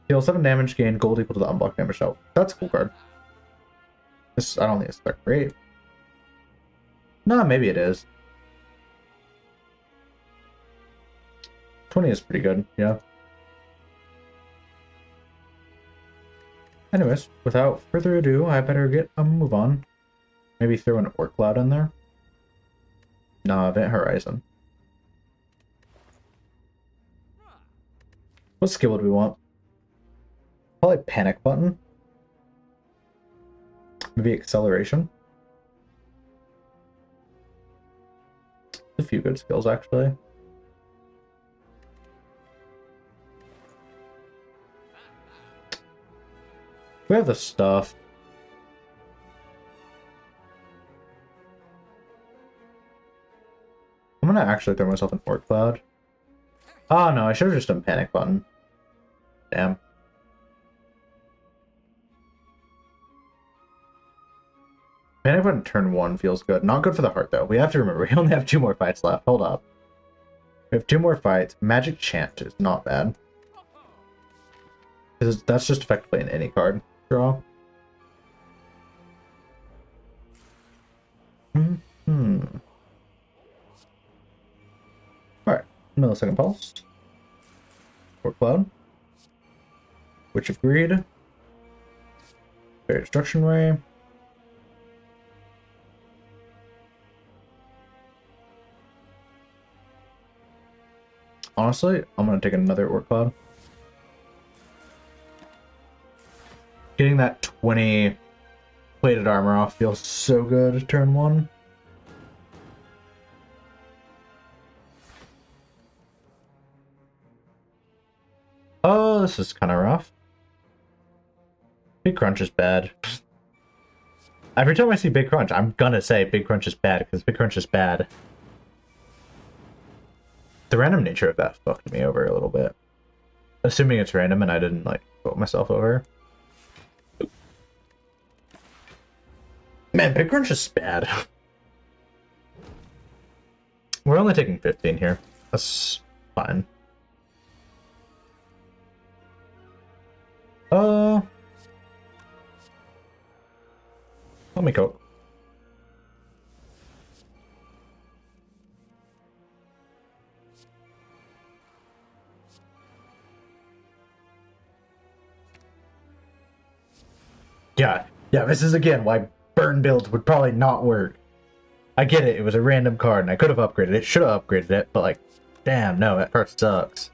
Deal 7 damage, gain gold equal to the unblocked damage. Oh, that's a cool card. This, I don't think it's that great. Nah, maybe it is. 20 is pretty good, yeah. Anyways, without further ado, I better get a move on. Maybe throw an Orc Cloud in there. Nah, Event Horizon. What skill would we want? Probably Panic Button. Maybe Acceleration. a few good skills, actually. We have the stuff. I'm gonna actually throw myself in Orc Cloud. Oh no, I should have just done Panic Button. Damn. Panic Button turn 1 feels good. Not good for the heart, though. We have to remember, we only have 2 more fights left. Hold up. We have 2 more fights. Magic Chant is not bad. Because that's just effectively an any card draw. Alright. Millisecond Pulse. Orc Cloud. Witch of Greed. Fairy Destruction Ray. Honestly, I'm gonna take another Orc Cloud. Getting that 20 plated armor off feels so good turn 1. Oh, this is kind of rough. Big Crunch is bad. Every time I see Big Crunch, I'm gonna say Big Crunch is bad, because Big Crunch is bad. The random nature of that fucked me over a little bit. Assuming it's random and I didn't, like, vote myself over. Man, Big Crunch is bad. We're only taking 15 here. That's fine. Let me go. Yeah, this is again why burn builds would probably not work. I get it, it was a random card and I could have upgraded it, should have upgraded it, but like, damn, no, that card sucks.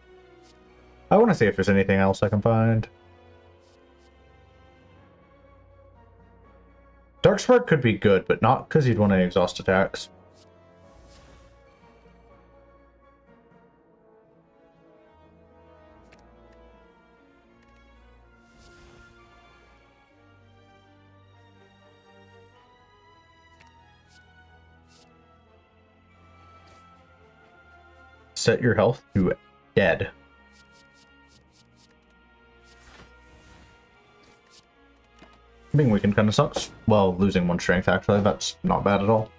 I want to see if there's anything else I can find. Darkspark could be good, but not because you'd want to exhaust attacks. Set your health to dead. Being weakened kind of sucks. Well, losing 1 strength, actually, that's not bad at all.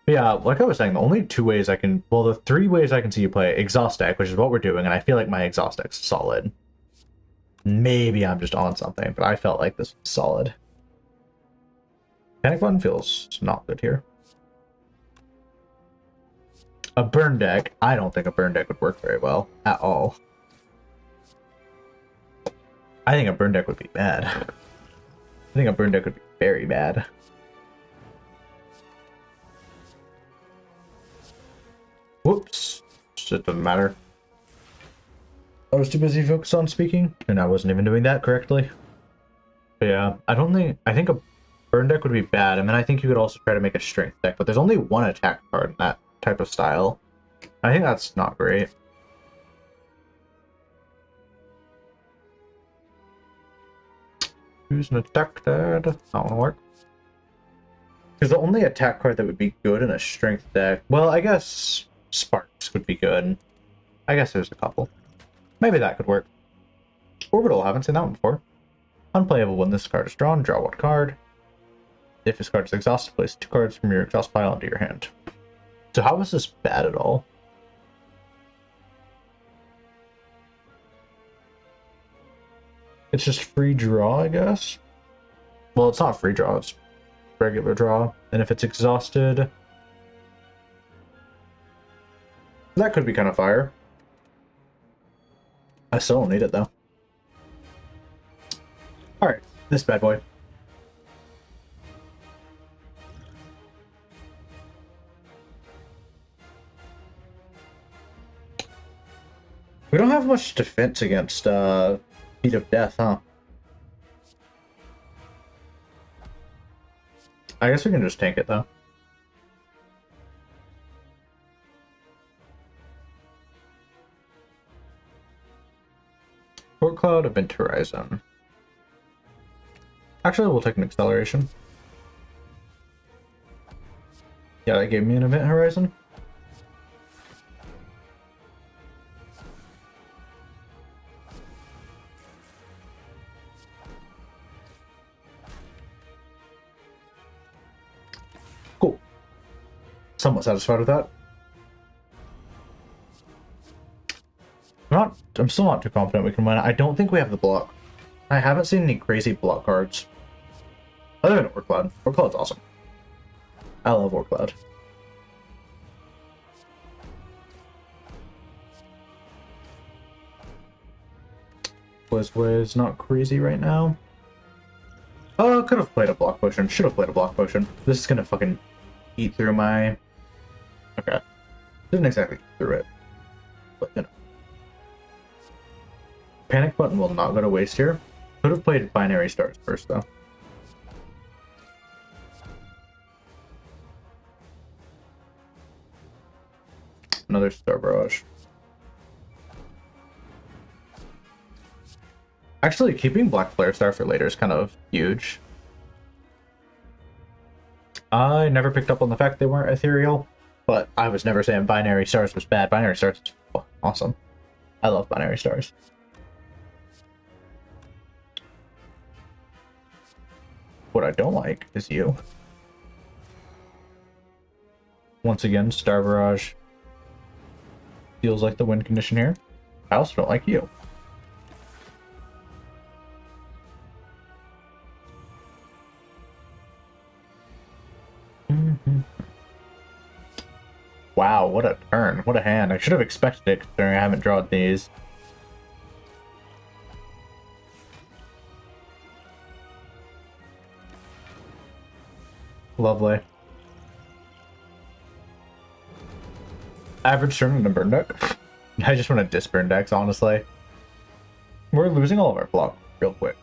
But yeah, like I was saying, the only 2 ways I can... Well, the 3 ways I can see you play Exhaust Deck, which is what we're doing, and I feel like my Exhaust Deck's solid. Maybe I'm just on something, but I felt like this was solid. Panic Button feels not good here. A burn deck, I don't think a burn deck would work very well at all. I think a burn deck would be bad. I think a burn deck would be very bad. Whoops. It doesn't matter. I was too busy focused on speaking, and I wasn't even doing that correctly. But yeah, I think a burn deck would be bad, and then I think you could also try to make a strength deck, but there's only 1 attack card in that type of style. I think that's not great. Use an attack dad. That won't work. Because the only attack card that would be good in a strength deck, well, I guess Sparks would be good. I guess there's a couple. Maybe that could work. Orbital, haven't seen that one before. Unplayable when this card is drawn, draw 1 card. If this card is exhausted, place 2 cards from your exhaust pile into your hand. So how is this bad at all? It's just free draw, I guess? Well, it's not free draw, it's regular draw. And if it's exhausted... That could be kind of fire. I still don't need it, though. Alright, this bad boy. We don't have much defense against Beat of Death, huh? I guess we can just tank it though. Port Cloud, Event Horizon. Actually, we'll take an acceleration. Yeah, that gave me an Event Horizon. Cool. Somewhat satisfied with that. I'm still not too confident we can win. I don't think we have the block. I haven't seen any crazy block cards. Other than Orc Cloud. Orc Cloud's awesome. I love Orc Cloud. Blizz not crazy right now. Oh, could have played a block potion. Should have played a block potion. This is gonna fucking eat through my... Okay. Didn't exactly eat through it. But, you know. Panic button will not go to waste here. Could have played binary stars first, though. Another Star Barrage. Actually, keeping Black Flare Star for later is kind of huge. I never picked up on the fact they weren't ethereal, but I was never saying binary stars was bad. Binary stars is awesome. I love binary stars. What I don't like is you. Once again, Star Barrage feels like the win condition here. I also don't like you. Wow, what a turn. What a hand. I should have expected it considering I haven't drawn these. Lovely. Average turn in a burn deck. I just want to diss burn decks, honestly. We're losing all of our block real quick.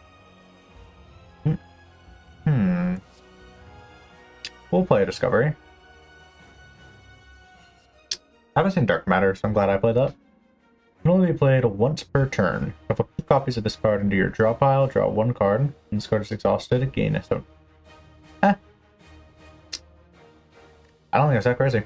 We'll play a Discovery. I haven't seen Dark Matter, so I'm glad I played that. Can only be played once per turn. If a few copies of this card into your draw pile, draw one card, and this card is exhausted, gain a stone. I don't think it's that crazy.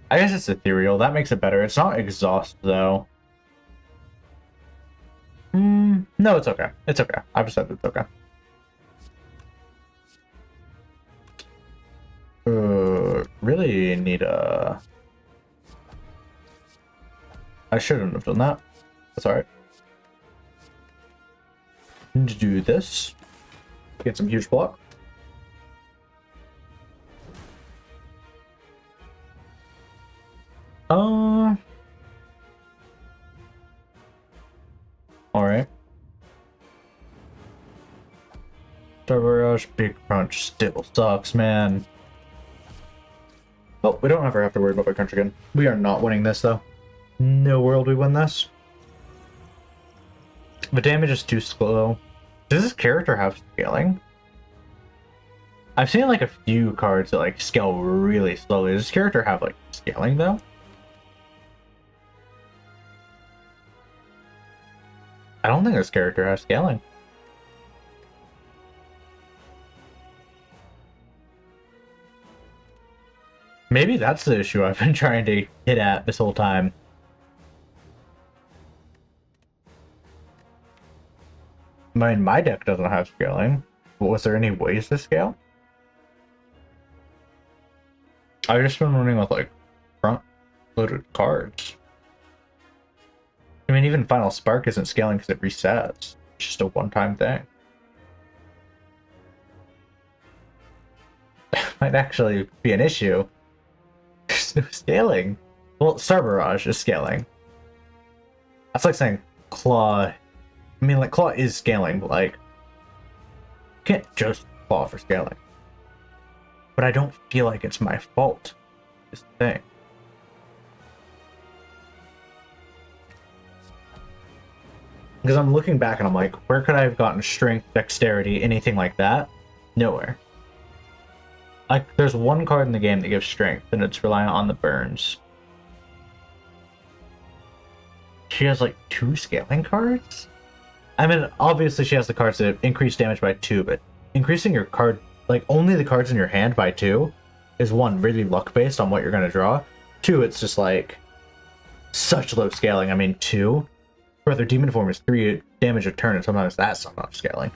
I guess it's ethereal. That makes it better. It's not exhaust, though. No, it's okay. It's okay. I've just said it's okay. Really need a... I shouldn't have done that. That's alright. Need to do this. Get some huge block. Alright. Star Barrage, Big Crunch still sucks, man. Oh, we don't ever have to worry about Big Crunch again. We are not winning this, though. No world we win this. The damage is too slow. Does this character have scaling? I've seen like a few cards that like scale really slowly. Does this character have like scaling though? I don't think this character has scaling. Maybe that's the issue I've been trying to hit at this whole time. My deck doesn't have scaling. Was there any ways to scale? I've just been running with like front loaded cards. I mean, even Final Spark isn't scaling because it resets. It's just a one-time thing. Might actually be an issue. There's no scaling. Well, Star Barrage is scaling. That's like saying Claw. I mean, like, Claw is scaling, but like, you can't just Claw for scaling. But I don't feel like it's my fault. Is the thing. Because I'm looking back and I'm like, where could I have gotten strength, dexterity, anything like that? Nowhere. Like, there's one card in the game that gives strength, and it's reliant on the burns. She has like 2 scaling cards? I mean, obviously she has the cards that increase damage by 2, but increasing your card, like only the cards in your hand by 2, is 1, really luck based on what you're going to draw. 2, it's just like such low scaling. I mean, 2, for their demon form is 3 damage a turn, and sometimes that's not enough scaling.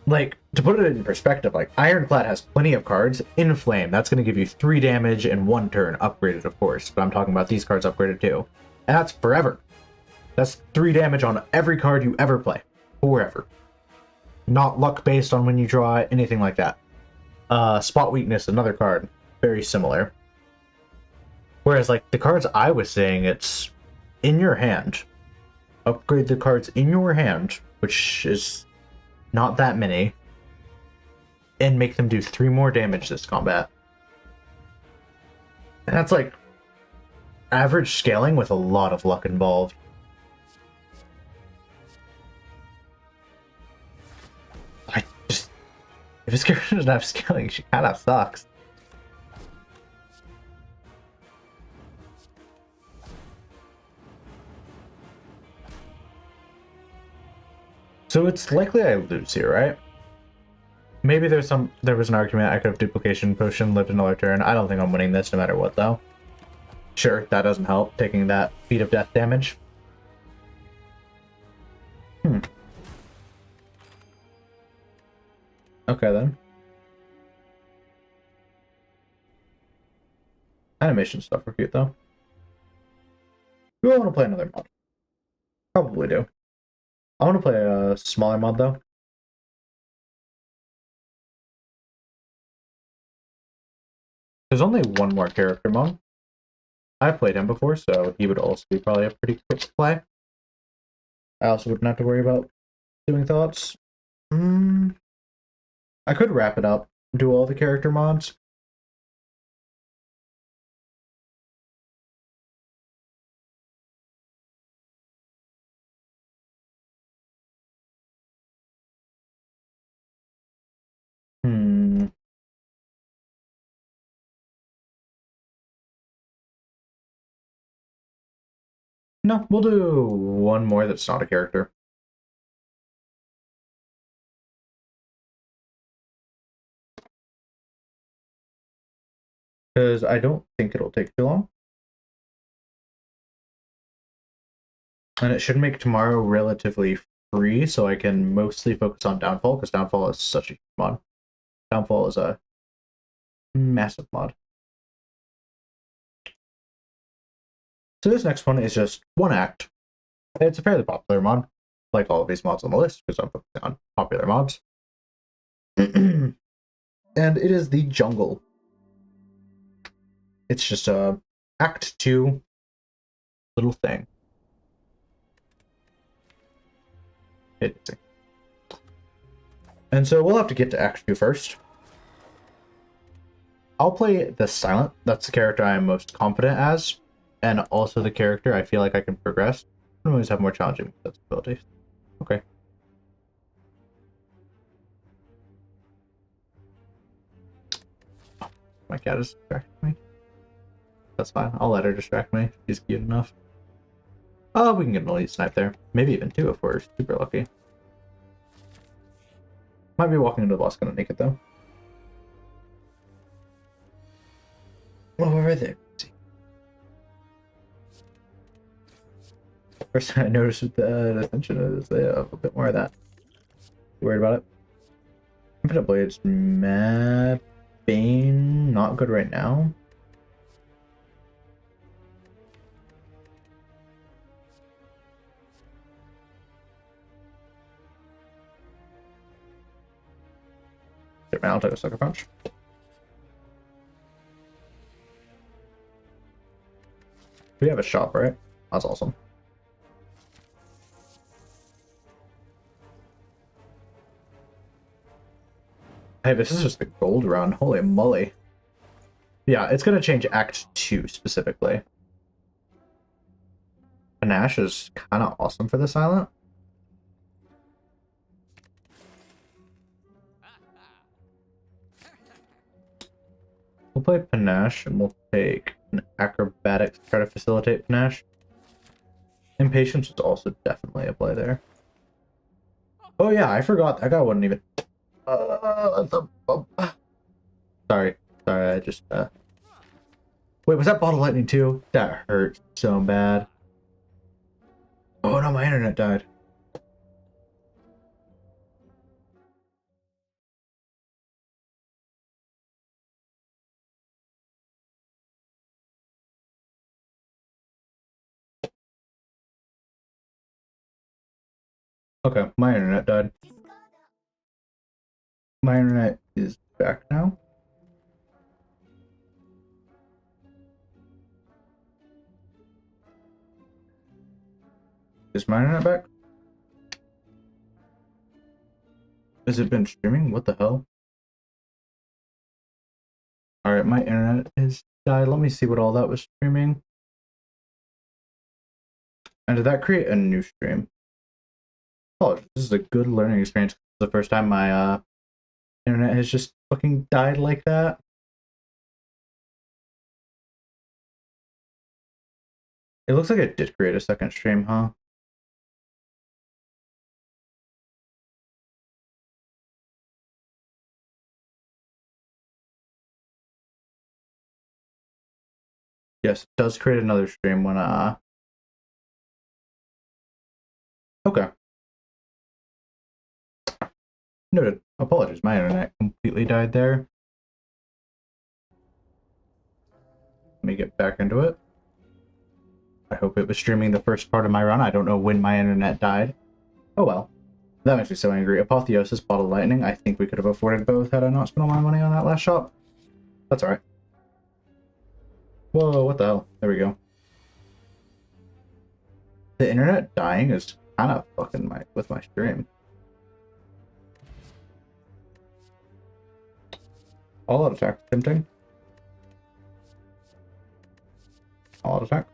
Like, to put it in perspective, like, Ironclad has plenty of cards. Inflame, that's going to give you 3 damage in 1 turn, upgraded, of course. But I'm talking about these cards upgraded too. And that's forever. That's 3 damage on every card you ever play. Forever. Not luck based on when you draw it, anything like that. Spot Weakness, another card. Very similar. Whereas, like, the cards I was saying, it's in your hand. Upgrade the cards in your hand, which is not that many, and make them do 3 more damage this combat. And that's like average scaling with a lot of luck involved. I just, if this character doesn't have scaling, she kind of sucks. So it's likely I lose here, right? Maybe there was an argument I could have duplication potion, lived another turn. I don't think I'm winning this no matter what, though. Sure, that doesn't help, taking that Feat of Death damage. Okay, then. Animation stuff are cute, though. Do I want to play another mod? Probably do. I want to play a smaller mod, though. There's only one more character mod. I've played him before, so he would also be probably a pretty quick play. I also wouldn't have to worry about doing thoughts. I could wrap it up, do all the character mods. No, we'll do one more that's not a character. Because I don't think it'll take too long. And it should make tomorrow relatively free, so I can mostly focus on Downfall, because Downfall is such a huge mod. Downfall is a massive mod. So this next one is just 1 act. It's a fairly popular mod, like all of these mods on the list, because I'm focusing on popular mods. And it is the Jungle. It's just a Act 2 little thing. And so we'll have to get to Act 2 first. I'll play the Silent. That's the character I am most confident as, and also the character I feel like I can progress. I always have more challenging abilities. Okay. Oh, my cat is distracting me. That's fine. I'll let her distract me. She's cute enough. Oh, we can get an elite snipe there. Maybe even 2 if we're super lucky. Might be walking into the boss kind of naked though. Oh, right there. First I noticed with the attention is a bit more of that. You worried about it? Infinite Blades, Mad Bane, not good right now. I'll take a Sucker Punch. We have a shop, right? That's awesome. Hey, this is just the gold run. Holy moly. Yeah, it's going to change Act 2 specifically. Panache is kind of awesome for this island. We'll play Panache and we'll take an Acrobatics to try to facilitate Panache. Impatience is also definitely a play there. Oh yeah, I forgot. That guy wasn't even... Sorry, I just... Wait, was that Bottle Lightning too? That hurt so bad. Oh no, my internet died. Okay, my internet died. My internet is back now. Is my internet back? Has it been streaming? What the hell? Alright, my internet is died. Let me see what all that was streaming. And did that create a new stream? Oh, this is a good learning experience. The first time my internet has just fucking died like that. It looks like it did create a second stream, huh? Yes, it does create another stream when okay. Noted. Apologies, my internet completely died there. Let me get back into it. I hope it was streaming the first part of my run. I don't know when my internet died. Oh well. That makes me so angry. Apotheosis, Bottle Lightning. I think we could have afforded both had I not spent all my money on that last shop. That's alright. Whoa, what the hell? There we go. The internet dying is kind of fucking with my stream. All out attack, tempting. All out attack.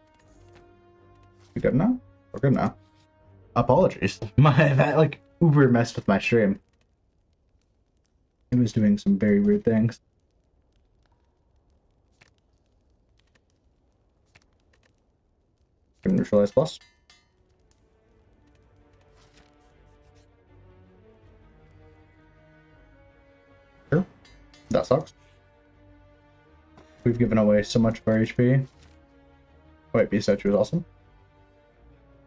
We good now? We're good now. Apologies. That like uber messed with my stream. It was doing some very weird things. Neutralize plus. Sure. That sucks. We've given away so much of our HP. Wait, Beast Statue is awesome.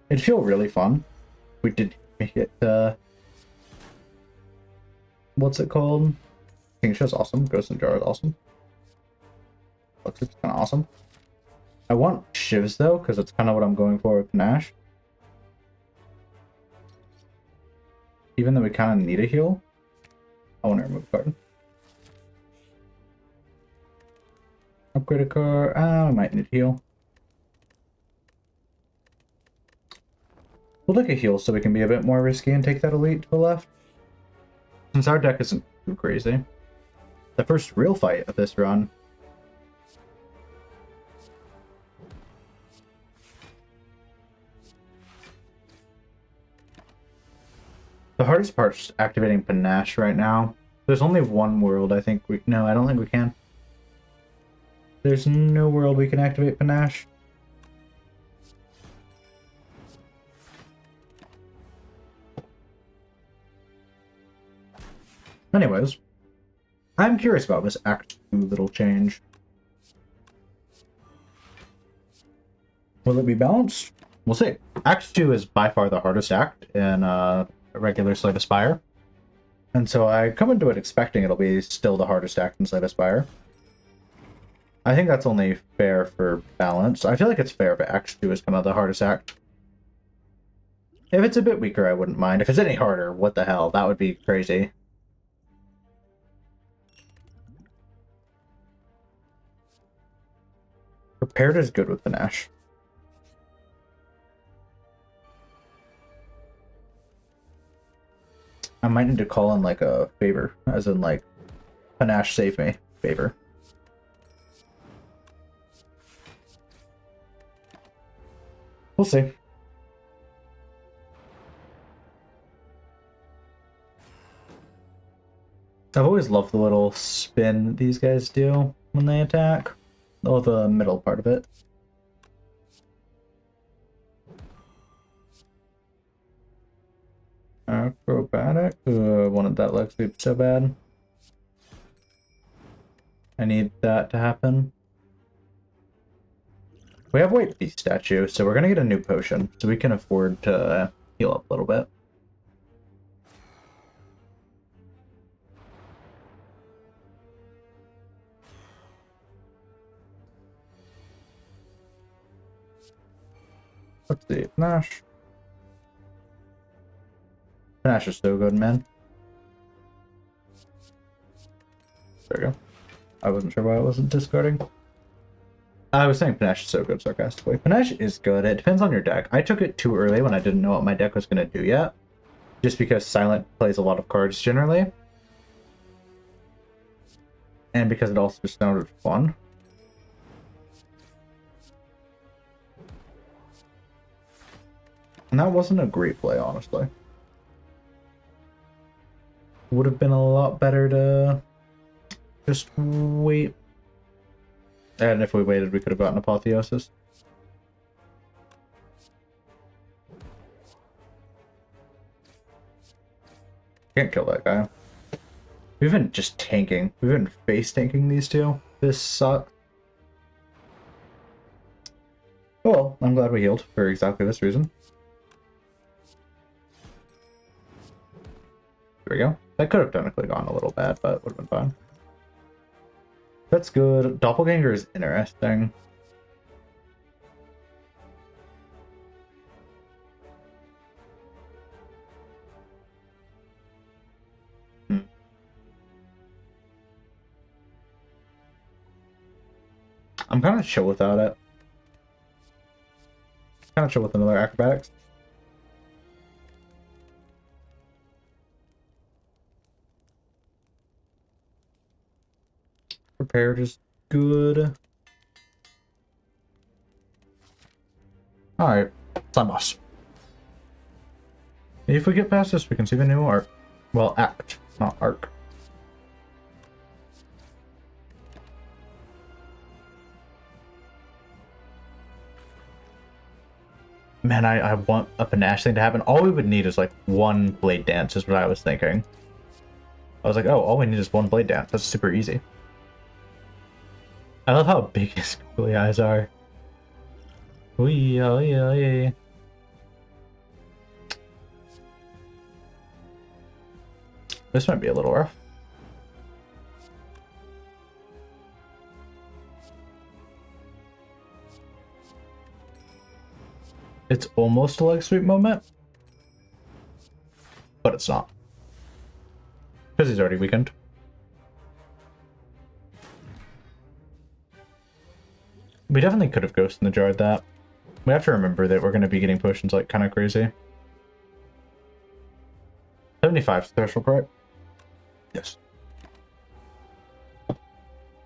It'd feel really fun. We did make it, what's it called? King Show's awesome. Ghost in Jar is awesome. Looks it's kind of awesome. I want Shivs though, because it's kind of what I'm going for with Nash. Even though we kind of need a heal, I want to remove a card. Upgrade a card. I might need a heal. We'll take a heal so we can be a bit more risky and take that elite to the left. Since our deck isn't too crazy. The first real fight of this run. The hardest part's activating Panache right now. There's only one world I think we... No, I don't think we can. There's no world we can activate Panache. Anyways, I'm curious about this Act 2 little change. Will it be balanced? We'll see. Act 2 is by far the hardest act in a regular Slay the Spire. And so I come into it expecting it'll be still the hardest act in Slay the Spire. I think that's only fair for balance. I feel like it's fair, but Act 2 is kind of the hardest act. If it's a bit weaker, I wouldn't mind. If it's any harder, what the hell? That would be crazy. Prepared is good with Panache. I might need to call in like a favor, as in like Panache save me favor. We'll see. I've always loved the little spin these guys do when they attack. Oh, the middle part of it. Acrobatic. Wanted that leg sweep so bad. I need that to happen. We have White Beast statue, so we're gonna get a new potion, so we can afford to heal up a little bit. Let's see, Panache. Panache is so good, man. There we go. I wasn't sure why I wasn't discarding. I was saying Panache is so good sarcastically. Panache is good. It depends on your deck. I took it too early when I didn't know what my deck was going to do yet. Just because Silent plays a lot of cards generally. And because it also just sounded fun. And that wasn't a great play, honestly. Would have been a lot better to just wait. And if we waited, we could have gotten Apotheosis. Can't kill that guy. We've been just tanking. We've been face tanking these two. This sucks. Well, I'm glad we healed for exactly this reason. There we go. That could have technically gone a little bad, but would have been fine. That's good. Doppelganger is interesting. I'm kind of chill without it. Kind of chill with another acrobatics. Prepared is good. Alright, Slime Boss. If we get past this, we can see the new arc. Well, act, not arc. Man, I want a Panache thing to happen. All we would need is like one Blade Dance, is what I was thinking. I was like, oh, all we need is one Blade Dance. That's super easy. I love how big his googly eyes are. Oh yeah. This might be a little rough. It's almost a leg sweep moment, but it's not. Because he's already weakened. We definitely could have Ghost in the Jar that. We have to remember that we're going to be getting potions like kind of crazy. 75 threshold, correct? Yes.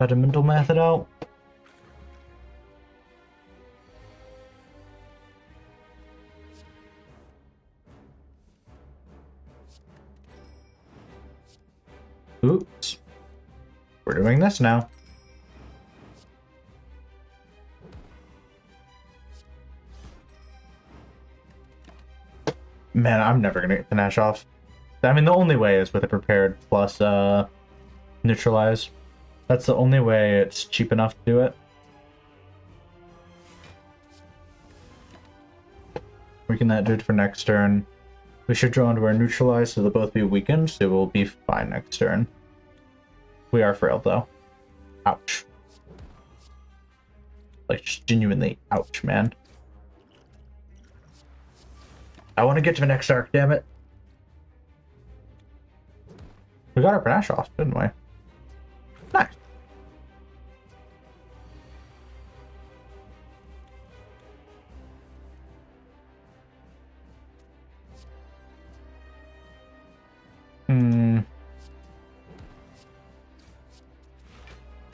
Had a mental math it out. Oops. We're doing this now. Man, I'm never gonna get Panache off. I mean, the only way is with a prepared plus neutralize. That's the only way it's cheap enough to do it. Weaken that dude for next turn. We should draw into our neutralize, so they'll both be weakened, so we'll be fine next turn. We are frail, though. Ouch. Like, just genuinely ouch, man. I want to get to the next arc, damn it. We got our Panache off, didn't we? Nice.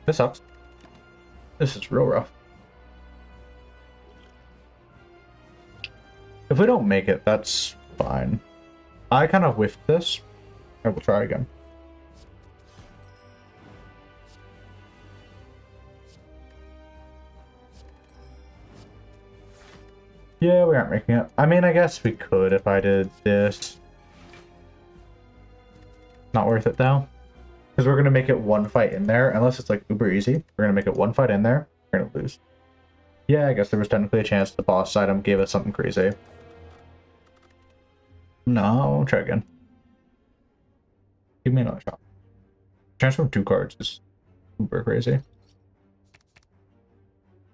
This sucks. This is real rough. If we don't make it, that's fine. I kind of whiffed this. I will try again. Yeah, we aren't making it. I mean, I guess we could if I did this. Not worth it though. Because we're going to make it one fight in there. Unless it's like uber easy. We're going to make it one fight in there. We're going to lose. Yeah, I guess there was technically a chance the boss item gave us something crazy. No, try again. Give me another shot. Transform 2 cards is uber crazy.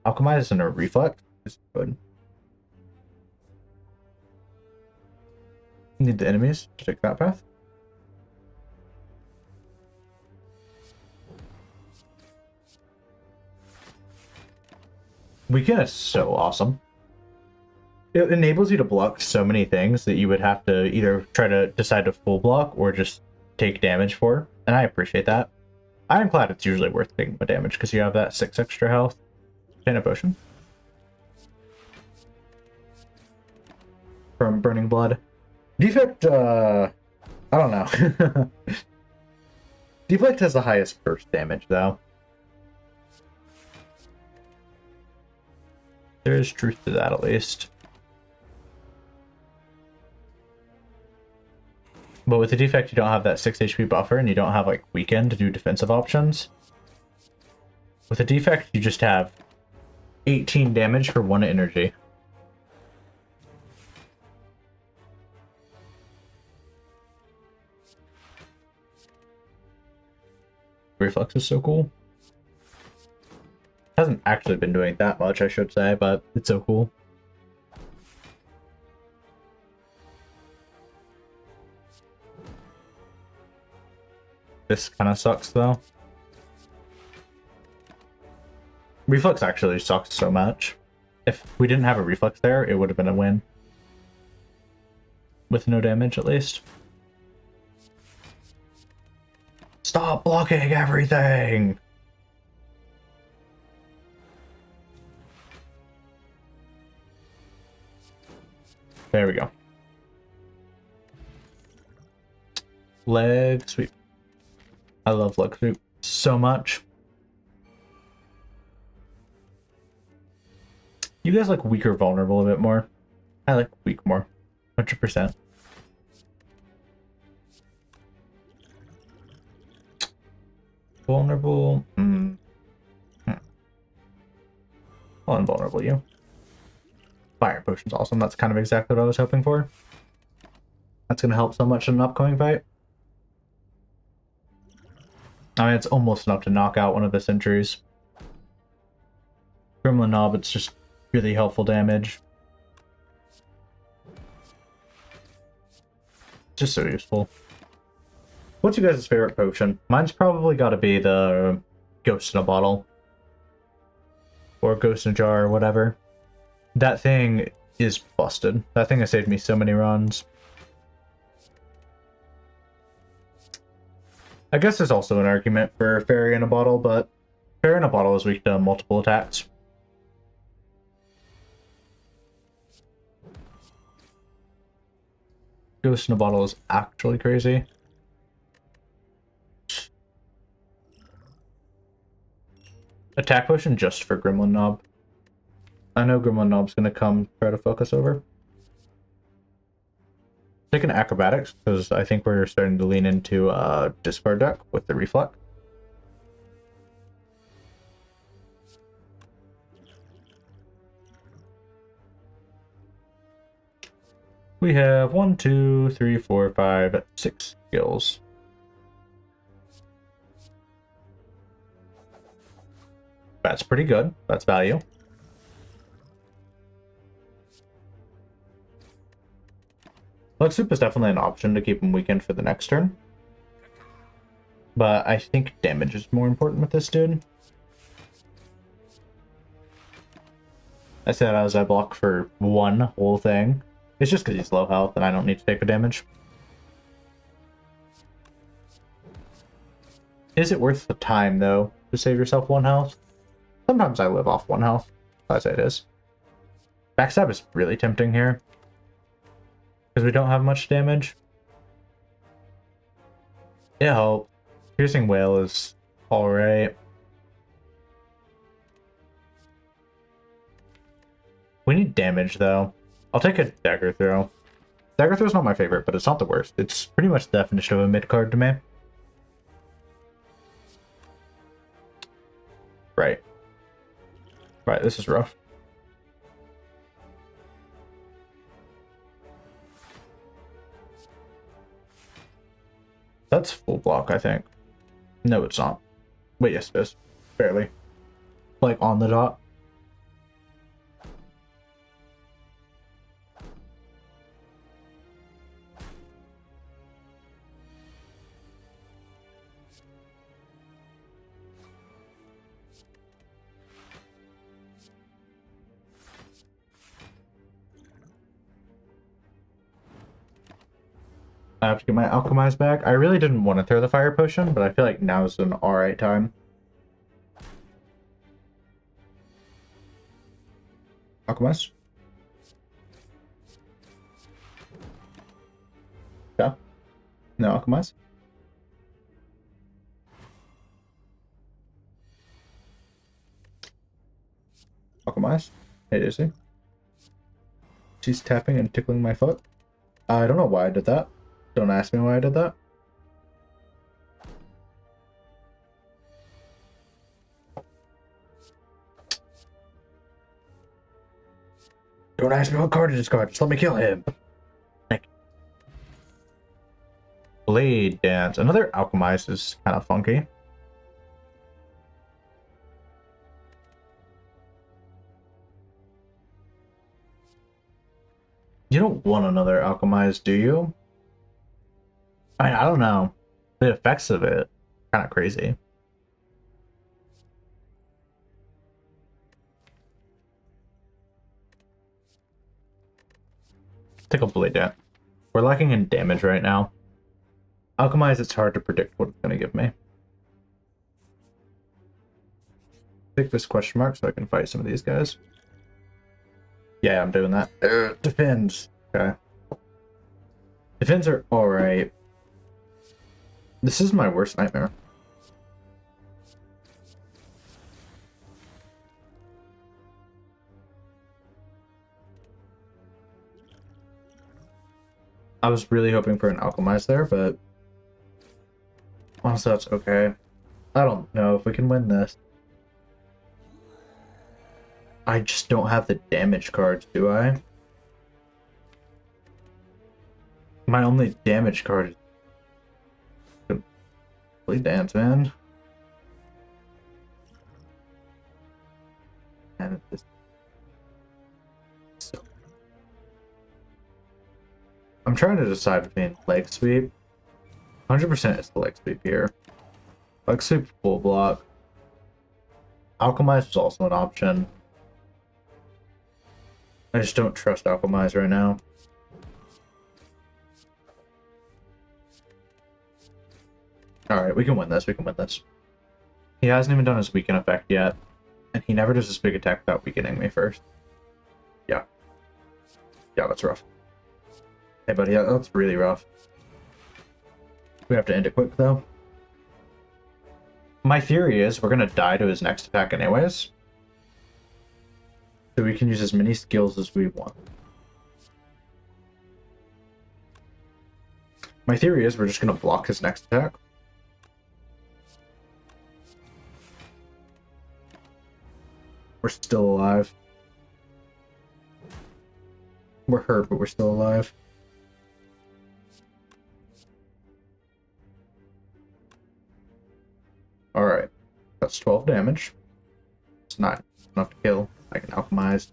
Alchemize and a reflect is good. Need the enemies to take that path. Weekend is so awesome. It enables you to block so many things that you would have to either try to decide to full block or just take damage for, and I appreciate that. I'm glad it's usually worth taking the damage because you have that 6 extra health. Chain of Potion. From Burning Blood. Defect, I don't know. Deflect has the highest burst damage, though. There is truth to that, at least. But with the defect, you don't have that 6 HP buffer, and you don't have, like, weekend to do defensive options. With a defect, you just have 18 damage for 1 energy. Reflex is so cool. Hasn't actually been doing that much, I should say, but it's so cool. This kind of sucks, though. Reflex actually sucks so much. If we didn't have a reflex there, it would have been a win. With no damage, at least. Stop blocking everything! There we go. Leg sweep. I love leg sweep so much. You guys like weak or vulnerable a bit more? I like weak more. 100%. Vulnerable. I'll invulnerable you. Fire potion's awesome. That's kind of exactly what I was hoping for. That's gonna help so much in an upcoming fight. I mean, it's almost enough to knock out one of the sentries. Gremlin Knob, it's just really helpful damage. Just so useful. What's you guys' favorite potion? Mine's probably got to be the Ghost in a Bottle. Or Ghost in a Jar, or whatever. That thing is busted. That thing has saved me so many runs. I guess there's also an argument for Fairy in a Bottle, but Fairy in a Bottle is weak to multiple attacks. Ghost in a Bottle is actually crazy. Attack potion just for Gremlin Knob. I know Gremlin Knob's gonna come try to focus over. Taking acrobatics because I think we're starting to lean into discard deck with the reflect. We have 1, 2, 3, 4, 5, 6 skills. That's pretty good. That's value. Leg Soup is definitely an option to keep him weakened for the next turn. But I think damage is more important with this dude. I said as I block for 1 whole thing. It's just because he's low health and I don't need to take the damage. Is it worth the time, though, to save yourself 1 health? Sometimes I live off 1 health. I say it is. Backstab is really tempting here. Because we don't have much damage. It helps. Piercing Wail is alright. We need damage, though. I'll take a dagger throw. Dagger throw's not my favorite, but it's not the worst. It's pretty much the definition of a mid card to me. Right. Right, this is rough. That's full block, I think. No, it's not. Wait, yes, it is. Barely. Like, on the dot. I have to get my Alchemize back. I really didn't want to throw the Fire Potion, but I feel like now's an alright time. Alchemize? Yeah. No, Alchemize? Alchemize? Hey, Daisy. She's tapping and tickling my foot. I don't know why I did that. Don't ask me why I did that. Don't ask me what card to discard. Just let me kill him. Blade Dance. Another Alchemize is kind of funky. You don't want another Alchemize, do you? I don't know. The effects of it kind of crazy. Take a Blade Dance. We're lacking in damage right now. Alchemize, it's hard to predict what it's going to give me. Take this question mark so I can fight some of these guys. Yeah, I'm doing that. Defends. Okay. Defends are alright. This is my worst nightmare. I was really hoping for an Alchemize there, but honestly, that's okay. I don't know if we can win this. I just don't have the damage cards, do I? My only damage card is Blade Dance, man. And this. So. I'm trying to decide between Leg Sweep. 100% is the Leg Sweep here. Leg Sweep full block. Alchemize is also an option. I just don't trust Alchemize right now. Alright, we can win this. We can win this. He hasn't even done his weaken effect yet. And he never does his big attack without weakening me first. Yeah. Yeah, that's rough. Hey, buddy, that's really rough. We have to end it quick, though. My theory is we're going to die to his next attack anyways. So we can use as many skills as we want. My theory is we're just going to block his next attack. We're still alive. We're hurt, but we're still alive. Alright. That's 12 damage. It's not enough to kill. I can Alchemize.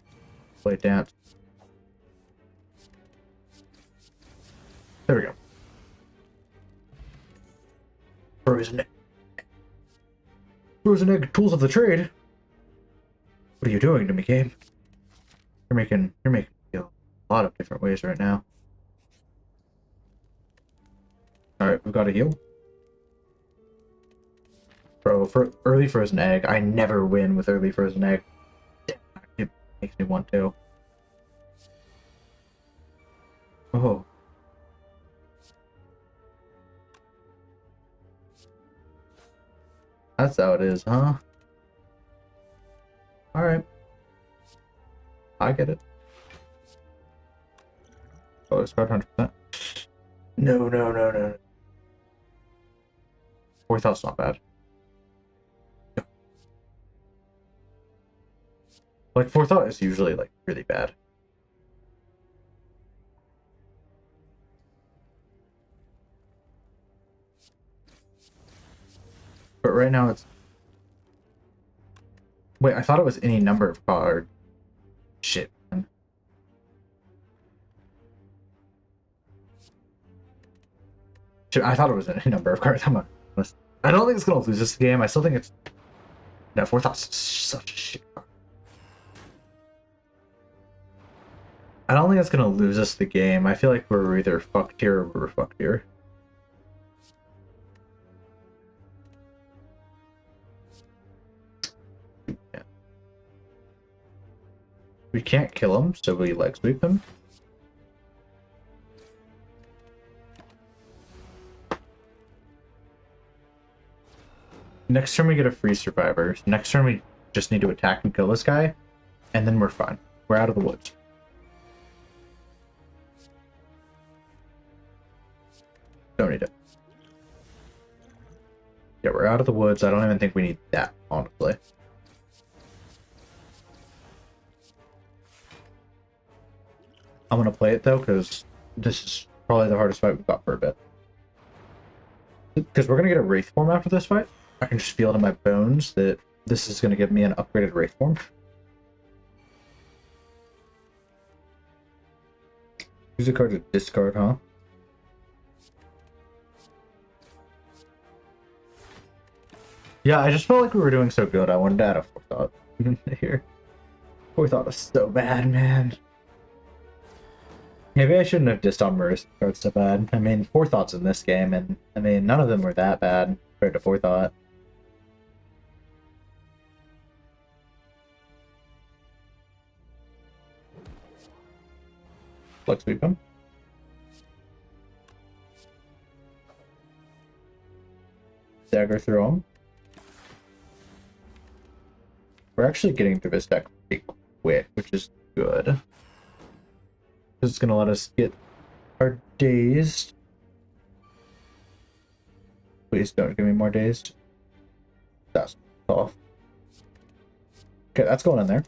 Blade Dance. There we go. Frozen Egg. Frozen Egg, tools of the trade. What are you doing to me, game? You're making me feel a lot of different ways right now. Alright, we've got to heal. Bro, for early Frozen Egg, I never win with early Frozen Egg. It makes me want to. Oh. That's how it is, huh? Alright. I get it. Oh, it's 100%. No, no, no, no. Forethought's not bad. Like, forethought is usually, like, really bad. But right now it's... Wait, I thought it was any number of cards. Shit, man. Shit, I thought it was any number of cards. I'm not honest. I don't think it's gonna lose this game. I still think it's... No, Forethought's such a shit card. I don't think it's gonna lose us the game. I feel like we're either fucked here or we're fucked here. Yeah. We can't kill him, so we leg sweep him. Next turn we get a free survivor. Next turn we just need to attack and kill this guy, and then we're fine. We're out of the woods. Don't need it. Yeah, we're out of the woods. I don't even think we need that, honestly. I'm gonna play it though, because this is probably the hardest fight we've got for a bit. Because we're gonna get a Wraith form after this fight. I can just feel it in my bones that this is gonna give me an upgraded Wraith form. Use a card to discard, huh? Yeah, I just felt like we were doing so good. I wanted to add a forethought here. Forethought was so bad, man. Maybe I shouldn't have dissed on Marissa cards so bad. I mean, forethought's in this game, and I mean, none of them were that bad compared to forethought. Let's sweep him. Dagger through him. We're actually getting through this deck pretty quick, which is good. This is going to let us get our dazed. Please don't give me more dazed. That's off. Okay, that's going in there.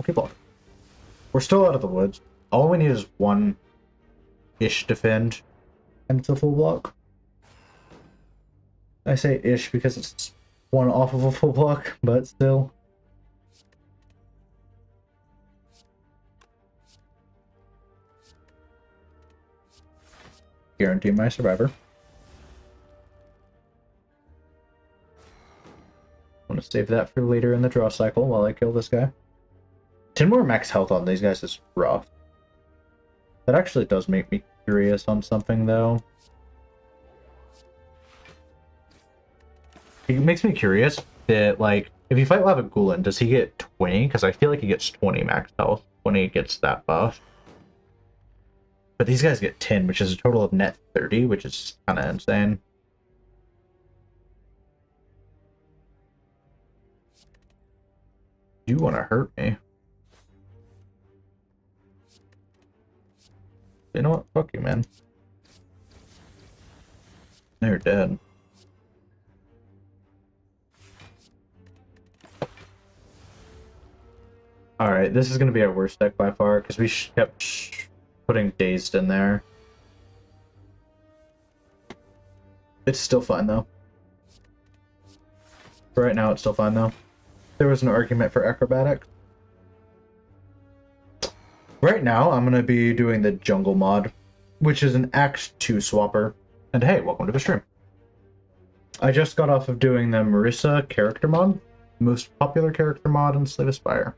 Okay, block. We're still out of the woods. All we need is one-ish defend, and it's a full block. I say ish because it's one off of a full block, but still. Guarantee my survivor. I'm gonna save that for later in the draw cycle while I kill this guy. 10 more max health on these guys is rough. That actually does make me curious on something though. It makes me curious that, like, if you fight Lava Gulen, does he get 20? Because I feel like he gets 20 max health when he gets that buff. But these guys get 10, which is a total of net 30, which is kind of insane. You want to hurt me? You know what? Fuck you, man. Now you're dead. Alright, this is going to be our worst deck by far, because we kept putting Dazed in there. It's still fine, though. For right now, it's still fine, though. There was an argument for Acrobatics. Right now, I'm going to be doing the Jungle mod, which is an Act 2 swapper. And hey, welcome to the stream. I just got off of doing the Marissa character mod, most popular character mod in Slay the Spire.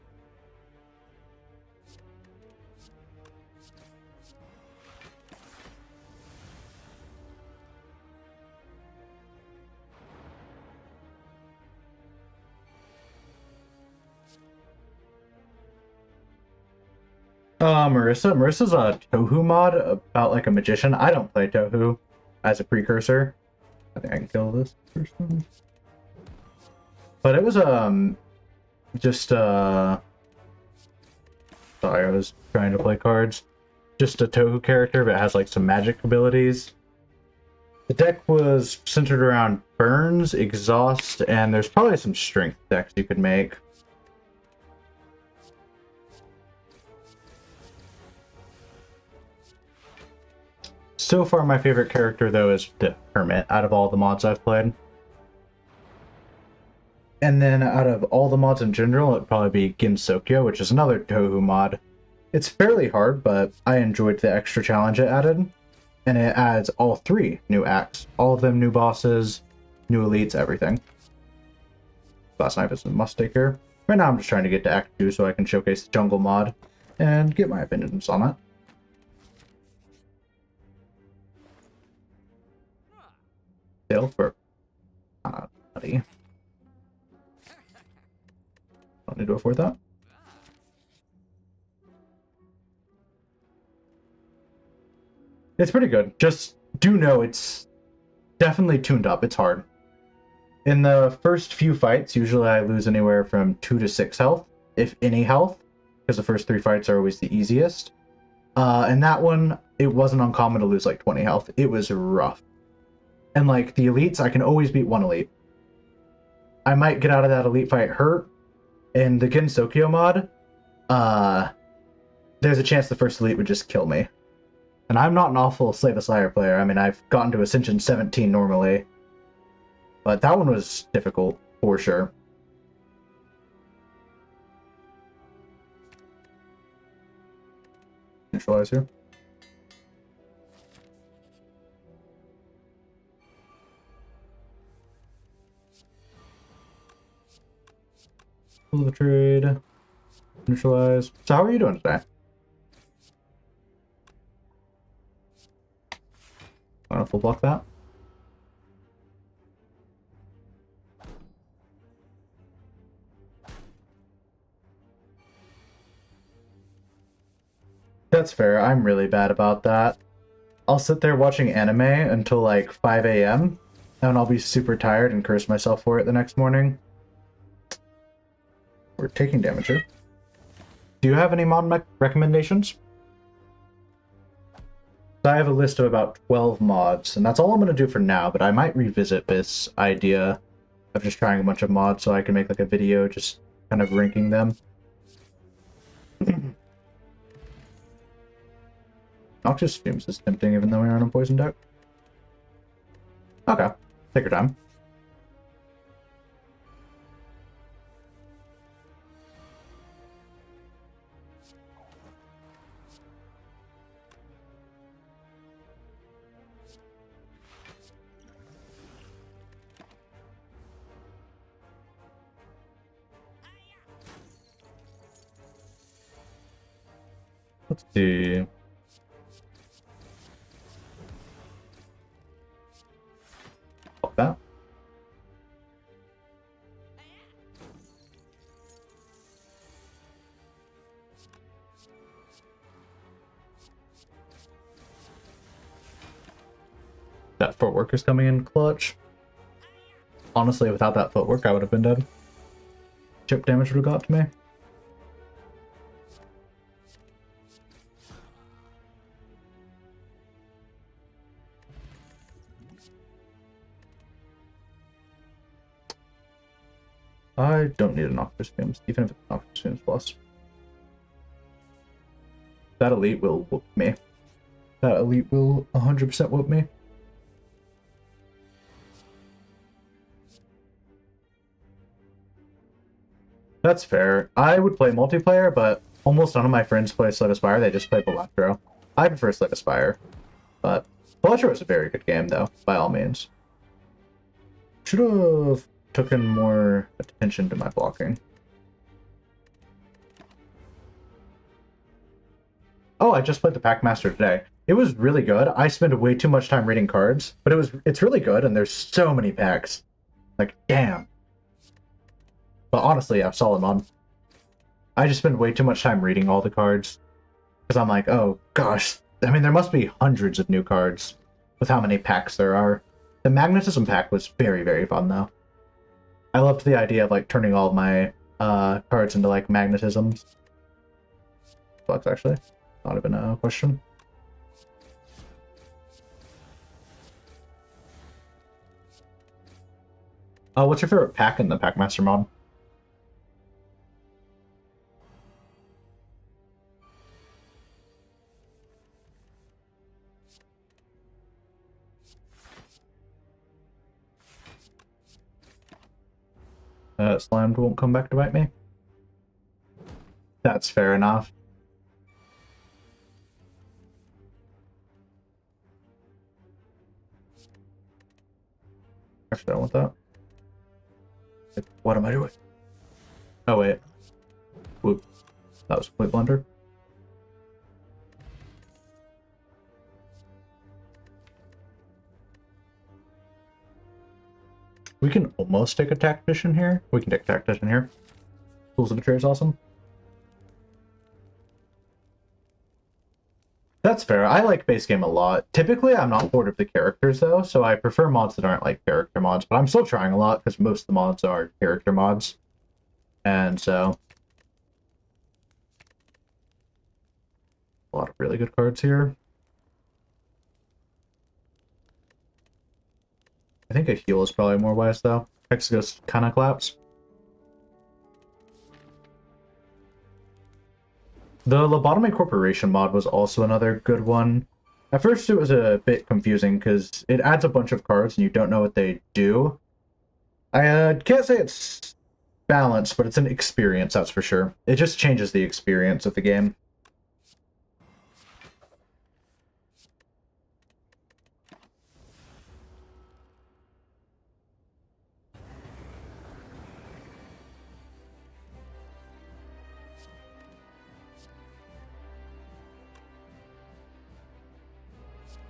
Marissa's a Tohu mod about like a magician. I don't play Tohu as a precursor. I think I can kill this person. But it was just Sorry, I was trying to play cards. Just a Tohu character, but it has like some magic abilities. The deck was centered around Burns, Exhaust, and there's probably some strength decks you could make. So far, my favorite character, though, is the Hermit out of all the mods I've played. And then out of all the mods in general, it'd probably be Gensokyo, which is another Tohu mod. It's fairly hard, but I enjoyed the extra challenge it added. And it adds all 3 new acts. All of them new bosses, new elites, everything. Last night was a must-taker. Right now I'm just trying to get to Act 2 so I can showcase the jungle mod and get my opinions on it. Sale for money. Don't need to afford that. It's pretty good. Just do know it's definitely tuned up. It's hard. In the first few fights, usually I lose anywhere from 2 to 6 health, if any health, because the first 3 fights are always the easiest. And that one, it wasn't uncommon to lose like 20 health. It was rough. And like the elites, I can always beat one elite. I might get out of that elite fight hurt. In the Gensokyo mod, there's a chance the first elite would just kill me. And I'm not an awful Slay the Spire player. I mean, I've gotten to Ascension 17 normally. But that one was difficult, for sure. Initialize here. Pull the trade. Initialize. So how are you doing today? I don't know if we'll block that. That's fair. I'm really bad about that. I'll sit there watching anime until like 5 a.m. and I'll be super tired and curse myself for it the next morning. We're taking damage here. Do you have any mod recommendations? I have a list of about 12 mods, and that's all I'm going to do for now, but I might revisit this idea of just trying a bunch of mods so I can make like a video just kind of ranking them. Noxious Fumes is tempting even though we're on a poison deck. Okay, take your time. Let's see. Pop that. That footwork is coming in clutch. Honestly, without that footwork, I would have been dead. Chip damage would have got to me. I don't need a Noxious Fumes, even if it's Noxious Fumes plus. That elite will whoop me. That elite will 100% whoop me. That's fair. I would play multiplayer, but almost none of my friends play Slay the Spire. They just play Balatro. I prefer Slay the Spire, but Balatro is a very good game, though, by all means. Should have taken more attention to my blocking. Oh, I just played the Packmaster today. It was really good. I spent way too much time reading cards, but it's really good, and there's so many packs. Like, damn. But honestly, yeah, solid mod. I just spend way too much time reading all the cards. Because I'm like, oh gosh. I mean, there must be hundreds of new cards with how many packs there are. The Magnetism pack was very, very fun, though. I loved the idea of, like, turning all of my cards into, like, magnetisms. Xbox, actually. Not even a question. What's your favorite pack in the Packmaster mod? Slimed won't come back to bite me. That's fair enough. Actually, I don't want that. What am I doing? Oh, wait. Whoop. That was a complete blunder. We can almost take a tactician here. We can take a tactician here. Tools of the Trade is awesome. That's fair. I like base game a lot. Typically, I'm not bored of the characters, though, so I prefer mods that aren't like character mods, but I'm still trying a lot because most of the mods are character mods. And so... a lot of really good cards here. I think a heal is probably more wise, though. Hexaghost kind of collapse. The Lobotomy Corporation mod was also another good one. At first it was a bit confusing because it adds a bunch of cards and you don't know what they do. I can't say it's balanced, but it's an experience, that's for sure. It just changes the experience of the game.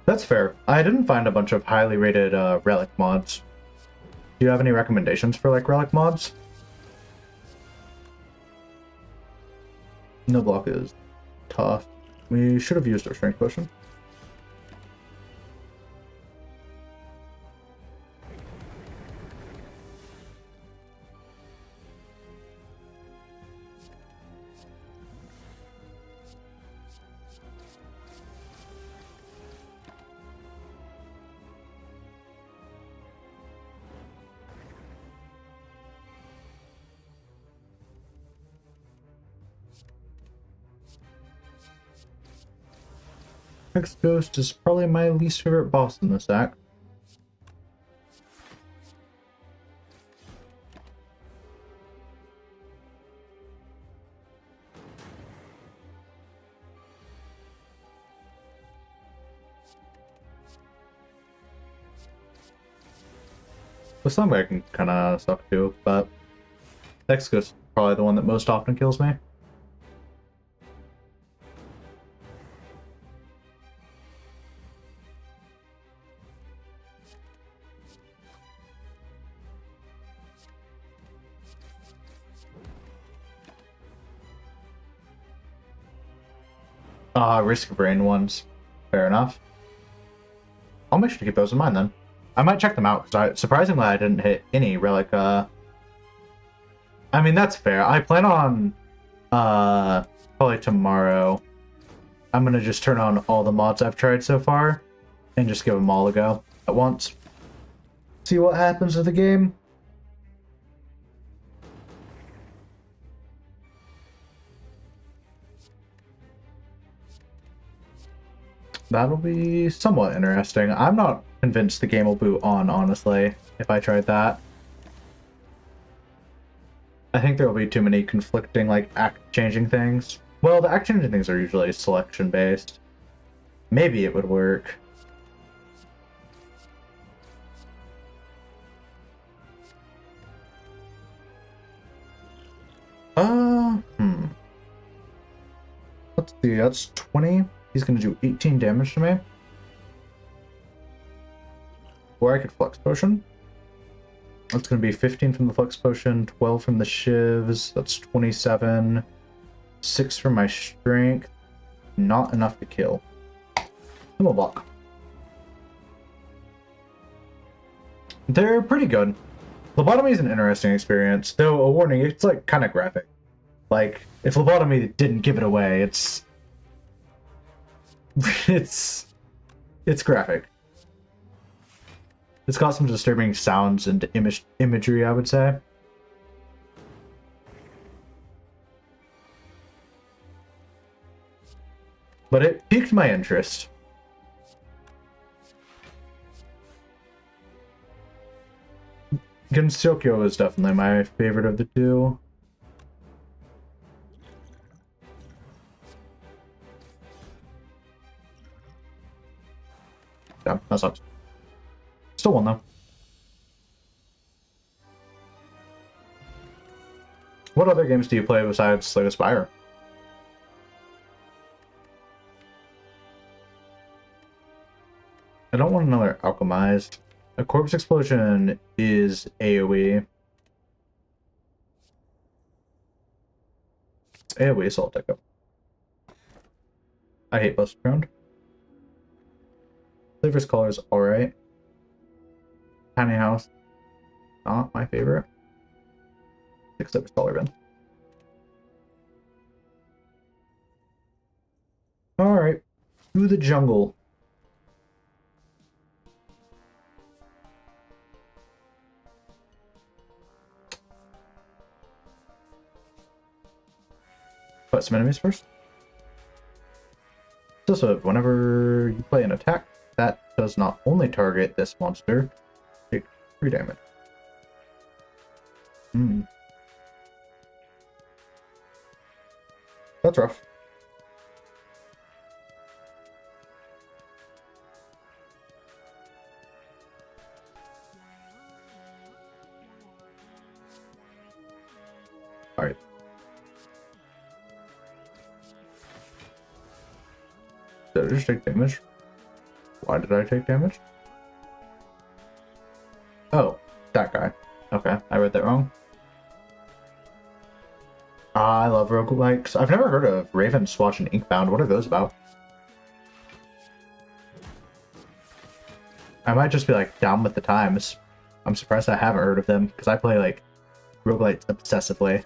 That's fair. I didn't find a bunch of highly rated relic mods. Do you have any recommendations for like relic mods? No block is tough. We should have used our strength potion. Hexaghost is probably my least favorite boss in this act. The Slime can kind of suck too, but Hexaghost is probably the one that most often kills me. Risk Brain ones. Fair enough. I'll make sure to keep those in mind then. I might check them out, because surprisingly I didn't hit any relic, I mean, that's fair. I plan on, probably tomorrow, I'm gonna just turn on all the mods I've tried so far, and just give them all a go at once. See what happens with the game. That'll be somewhat interesting. I'm not convinced the game will boot on, honestly, if I tried that. I think there will be too many conflicting, like, act-changing things. Well, the act-changing things are usually selection-based. Maybe it would work. Let's see, that's 20. He's gonna do 18 damage to me. Or I could Flex Potion. That's gonna be 15 from the Flex Potion, 12 from the Shivs, that's 27. 6 from my Strength. Not enough to kill. Symbol Block. They're pretty good. Lobotomy is an interesting experience, though a warning, it's like kind of graphic. Like, if Lobotomy didn't give it away, it's it's graphic. It's got some disturbing sounds and imagery, I would say. But it piqued my interest. Gensokyo is definitely my favorite of the two. Yeah, that sucks. Still won though. What other games do you play besides Slay the Spire? I don't want another Alchemized. A Corpse Explosion is AoE. It's AoE, so I'll take it. I hate Buster Ground. Flavor's Color is alright. Tiny House, not my favorite. Six Flavor's Color bin. Alright. To the jungle. Fight some enemies first. So whenever you play an attack that does not only target this monster, take 3 damage. That's rough. Alright. Did I just take damage? Why did I take damage? Oh, that guy. Okay, I read that wrong. I love roguelikes. I've never heard of Raven, Swatch, and Inkbound. What are those about? I might just be like down with the times. I'm surprised I haven't heard of them because I play like roguelikes obsessively.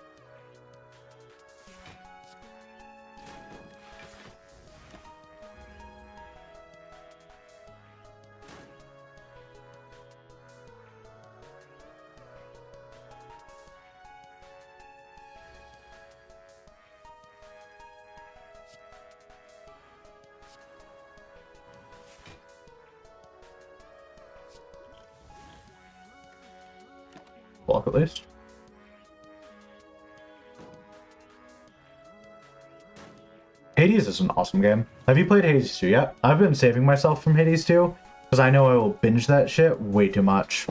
Block at least. Hades is an awesome game. Have you played Hades 2 yet? I've been saving myself from Hades 2 because I know I will binge that shit way too much.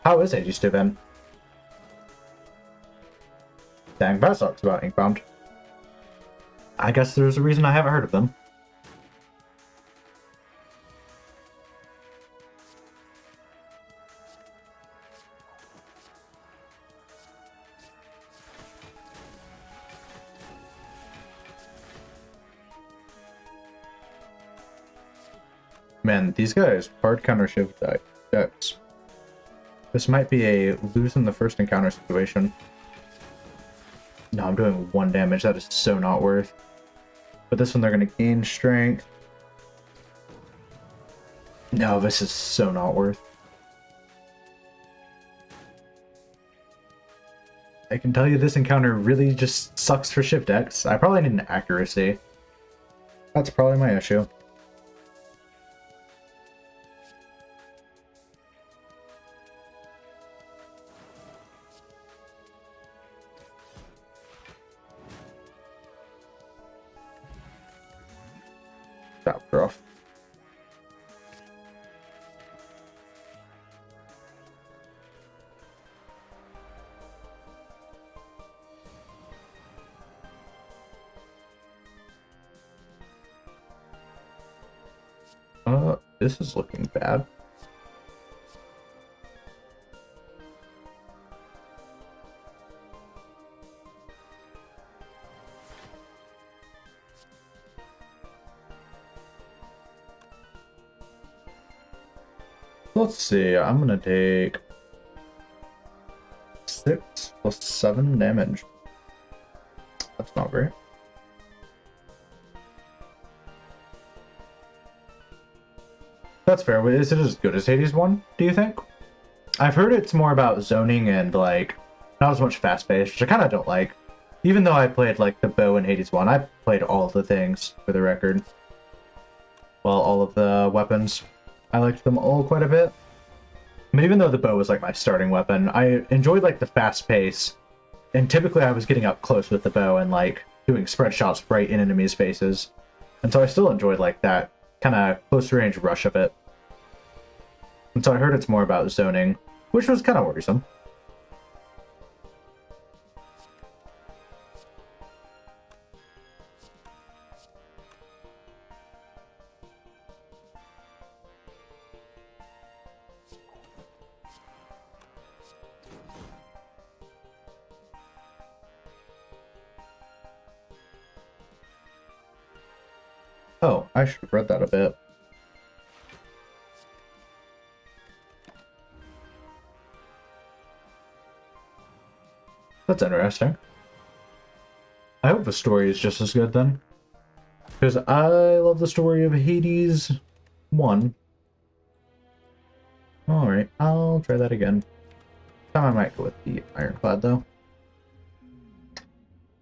How is Hades 2 then? Dang, that sucks about Inkbound. I guess there's a reason I haven't heard of them. Man, these guys hard counter shift decks. This might be a lose in the first encounter situation. No, I'm doing 1 damage. That is so not worth. But this one, they're going to gain strength. No, this is so not worth. I can tell you this encounter really just sucks for shift decks. I probably need an accuracy. That's probably my issue. That was rough. This is looking bad. Let's see, I'm gonna take 6 plus 7 damage. That's not great. That's fair. Is it as good as Hades 1, do you think? I've heard it's more about zoning and, like, not as much fast-paced, which I kind of don't like. Even though I played, like, the bow in Hades 1, I played all of the things, for the record. Well, all of the weapons. I liked them all quite a bit. But even though the bow was, like, my starting weapon, I enjoyed, like, the fast pace. And typically I was getting up close with the bow and, like, doing spread shots right in enemies' faces. And so I still enjoyed, like, that kind of close-range rush of it. And so I heard it's more about zoning, which was kind of worrisome. Oh, I should have read that a bit. That's interesting. I hope the story is just as good then. Because I love the story of Hades 1. Alright, I'll try that again. This time I might go with the Ironclad though.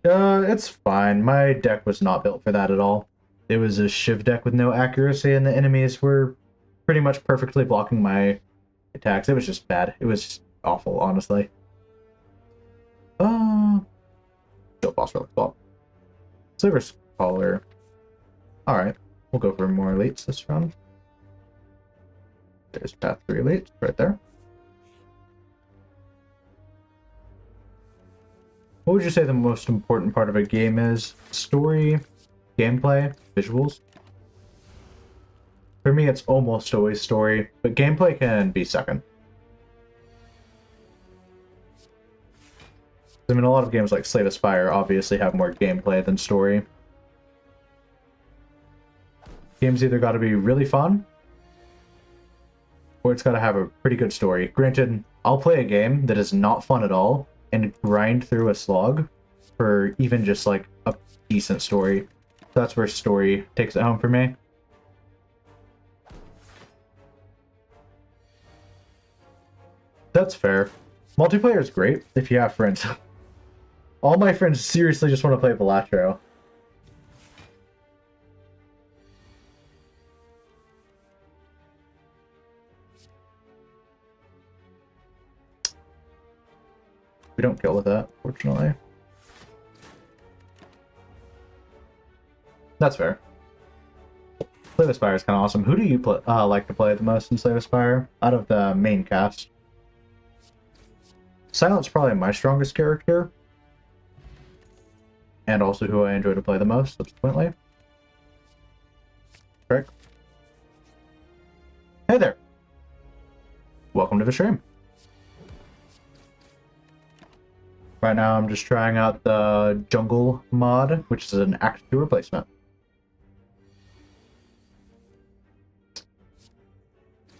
It's fine. My deck was not built for that at all. It was a Shiv deck with no accuracy, and the enemies were pretty much perfectly blocking my attacks. It was just bad. It was just awful, honestly. Still boss relic ball. Silver Scholar. Alright, we'll go for more elites this round. There's path 3 elites right there. What would you say the most important part of a game is? Story, gameplay, visuals? For me, it's almost always story, but gameplay can be second. I mean, a lot of games like Slay the Spire obviously have more gameplay than story. Game's either got to be really fun, or it's got to have a pretty good story. Granted, I'll play a game that is not fun at all and grind through a slog for even just like a decent story. That's where story takes it home for me. That's fair. Multiplayer is great if you have friends. All my friends seriously just want to play Balatro. We don't kill with that, fortunately. That's fair. Slay the Spire is kind of awesome. Who do you like to play the most in Slay the Spire out of the main cast? Silent's probably my strongest character, and also who I enjoy to play the most, subsequently. Correct? Hey there! Welcome to the stream. Right now I'm just trying out the Jungle mod, which is an Act 2 replacement.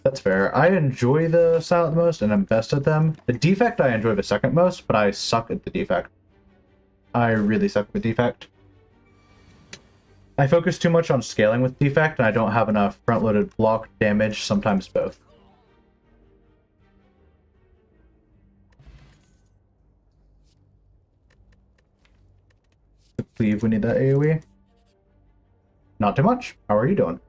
That's fair. I enjoy the Silent the most, and I'm best at them. The Defect I enjoy the second most, but I suck at the Defect. I really suck with Defect. I focus too much on scaling with Defect, and I don't have enough front-loaded block, damage, sometimes both. Cleave, we need that AoE. Not too much. How are you doing?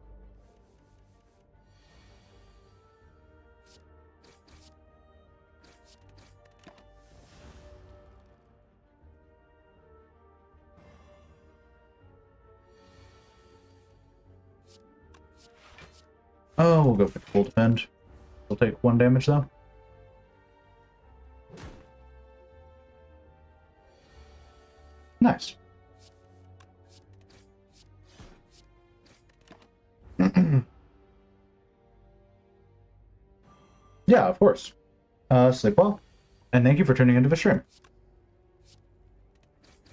Oh, we'll go for full defend. We'll take 1 damage though. Nice. Yeah, of course. Sleep well. And thank you for tuning into the stream.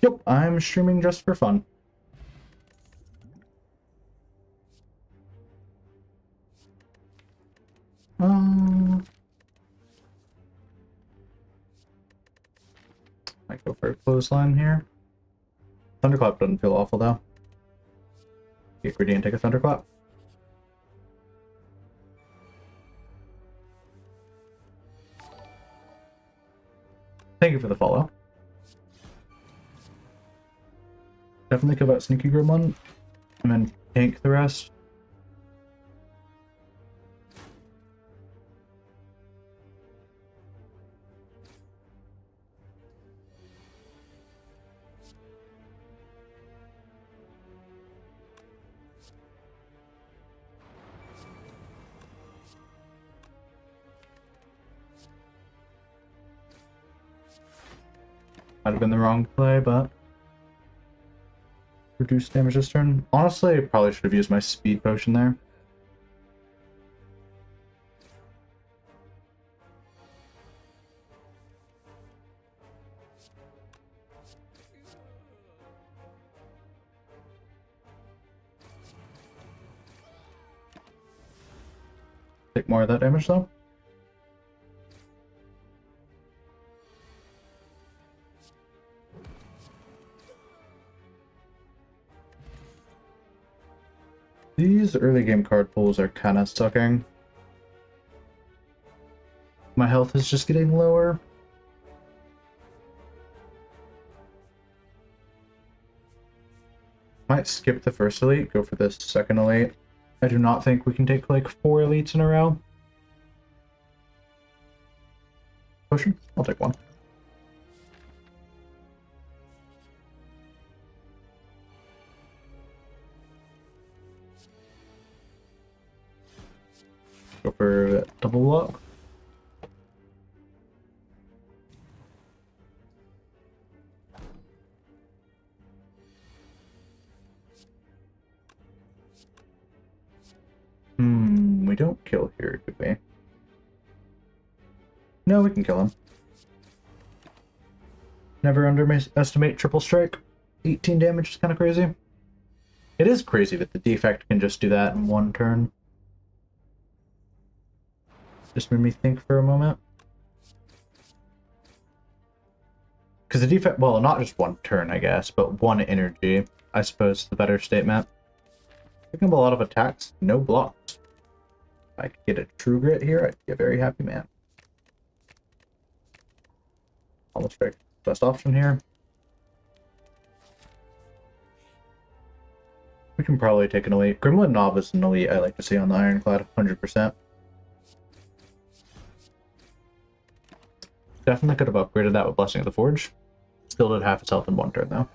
Yep, I'm streaming just for fun. Might go for a clothesline here. Thunderclap doesn't feel awful though. Get greedy and take a Thunderclap. Thank you for the follow. Definitely kill that Sneaky Gremlin, and then tank the rest. Might have been the wrong play, but reduce damage this turn. Honestly, I probably should have used my speed potion there. Take more of that damage though. These early game card pulls are kind of sucking. My health is just getting lower. Might skip the first elite, go for this second elite. I do not think we can take like 4 elites in a row. Potion? I'll take one. Go for double lock. We don't kill here, do we? No, we can kill him. Never underestimate triple strike. 18 damage is kind of crazy. It is crazy that the defect can just do that in one turn. Just made me think for a moment. Because the defect, well, not just one turn, I guess, but one energy, I suppose is the better statement. Picking up a lot of attacks, no blocks. If I could get a True Grit here, I'd be a very happy man. Almost strike. Best option here. We can probably take an elite. Gremlin Novice and elite I like to see on the Ironclad, 100%. Definitely could have upgraded that with Blessing of the Forge. Still did half its health in one turn though.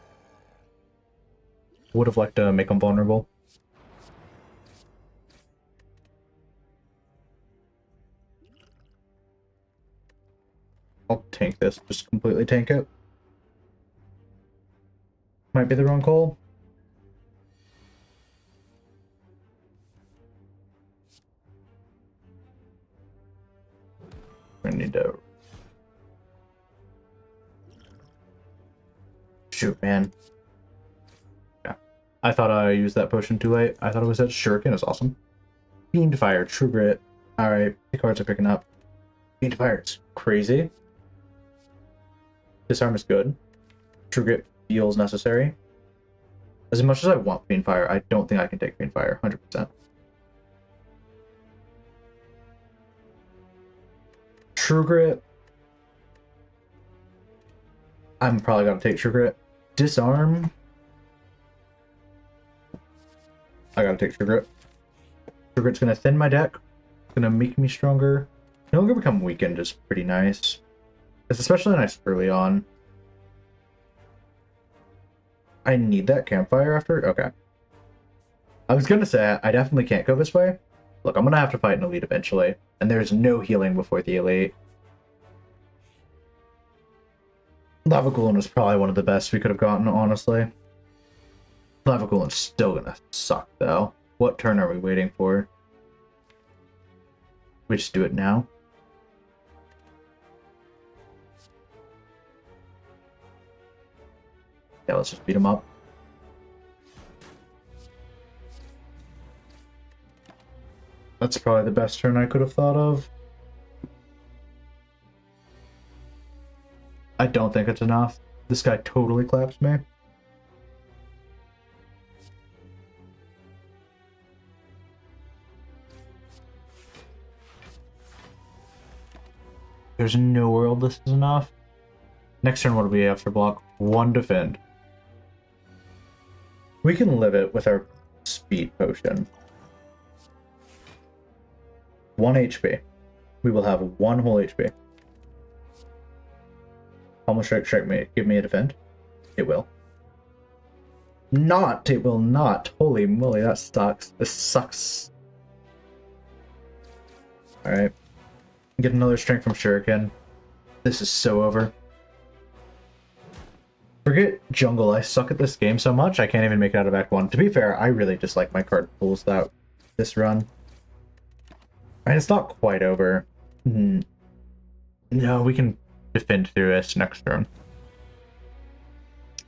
Would have liked to make him vulnerable. I'll tank this, just completely tank it. Might be the wrong call. I need to... Shoot, man. Yeah. I thought I used that potion too late. I thought it was that Shuriken. It's awesome. Fiend Fire, True Grit. Alright, the cards are picking up. Fiend Fire, it's crazy. Disarm is good. True Grit feels necessary. As much as I want Fiend Fire, I don't think I can take Fiend Fire, 100%. True Grit. I'm probably gonna take True Grit. Disarm. I gotta take True Grit. True Grit's gonna thin my deck. It's gonna make me stronger. No longer become weakened is pretty nice. It's especially nice early on. I need that campfire after? Okay. I was gonna say, I definitely can't go this way. Look, I'm gonna have to fight an elite eventually, and there's no healing before the elite. Lava Golem is probably one of the best we could have gotten, honestly. Lava Golem's still gonna suck, though. What turn are we waiting for? We just do it now? Yeah, let's just beat him up. That's probably the best turn I could have thought of. I don't think it's enough. This guy totally claps me. There's no world this is enough. Next turn, what do we have for block? 1 defend. We can live it with our speed potion. 1 HP. We will have 1 whole HP. Almost strike me. Give me a defend. It will. Not! It will not! Holy moly, that sucks. This sucks. Alright. Get another strength from Shuriken. This is so over. Forget jungle, I suck at this game so much I can't even make it out of Act 1. To be fair, I really just like my card pulls out this run. And it's not quite over. No, we can defend through this next turn.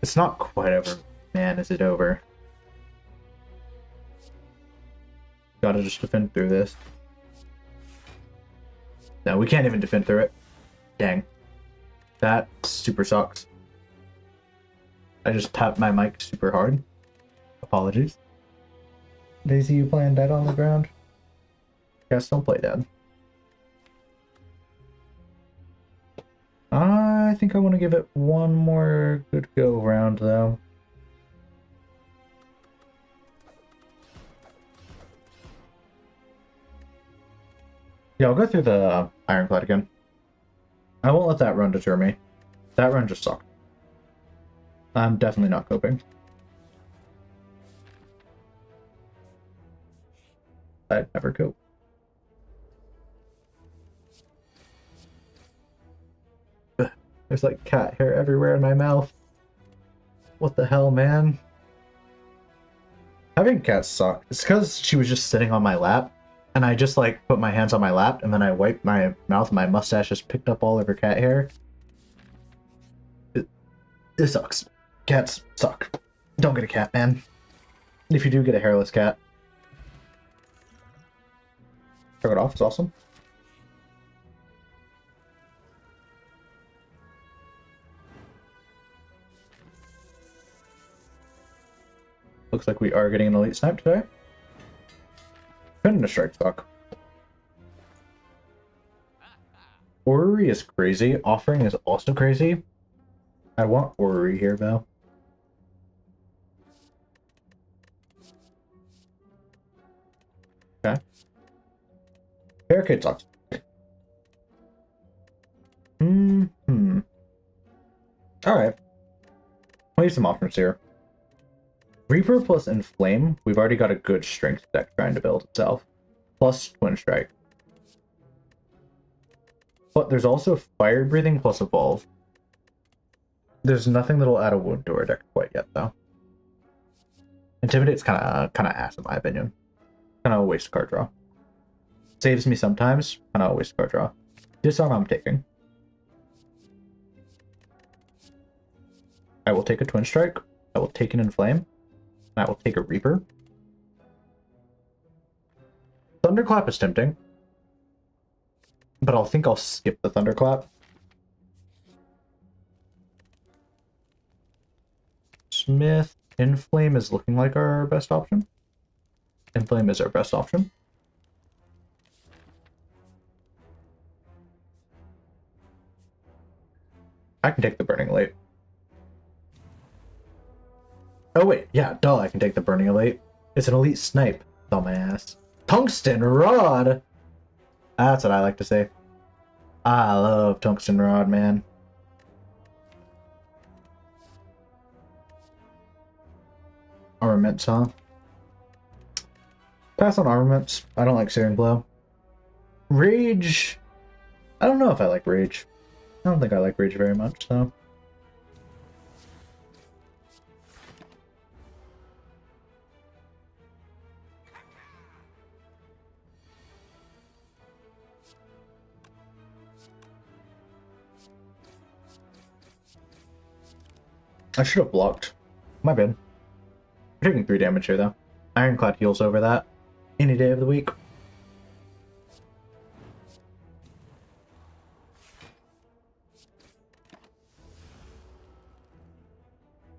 It's not quite over. Man, is it over. Gotta just defend through this. No, we can't even defend through it. Dang. That super sucks. I just tapped my mic super hard. Apologies. Daisy, you playing dead on the ground? Guess don't play dead. I think I want to give it one more good go round, though. Yeah, I'll go through the Ironclad again. I won't let that run deter me. That run just sucked. I'm definitely not coping. I'd never cope. There's like cat hair everywhere in my mouth. What the hell, man? Having cats suck. It's because she was just sitting on my lap, and I just like put my hands on my lap, and then I wiped my mouth, and my mustache just picked up all of her cat hair. It sucks. Cats suck. Don't get a cat, man. If you do, get a hairless cat. Turn it off, it's awesome. Looks like we are getting an elite snipe today. Couldn't a strike suck. Orrery is crazy. Offering is also crazy. I want Orrery here, though. Okay. Barricade sucks. Alright. I'll use some options here. Reaper plus Inflame. We've already got a good strength deck trying to build itself. Plus Twin Strike. But there's also Fire Breathing plus Evolve. There's nothing that'll add a wound to our deck quite yet, though. Intimidate's kind of ass, in my opinion. Kind of a waste card draw. Saves me sometimes. Kind of a waste card draw. Disarm I'm taking. I will take a Twin Strike. I will take an Inflame. I will take a Reaper. Thunderclap is tempting. But I think I'll skip the Thunderclap. Smith. Inflame is looking like our best option. Inflame is our best option. I can take the Burning Elite. Oh wait, yeah, duh, I can take the Burning Elite. It's an elite snipe, dumbass. Tungsten Rod! That's what I like to say. I love Tungsten Rod, man. Armaments, huh? Pass on armaments. I don't like Searing Blow. Rage. I don't know if I like Rage. I don't think I like Rage very much, so. I should have blocked. My bad. We're taking 3 damage here, though. Ironclad heals over that any day of the week.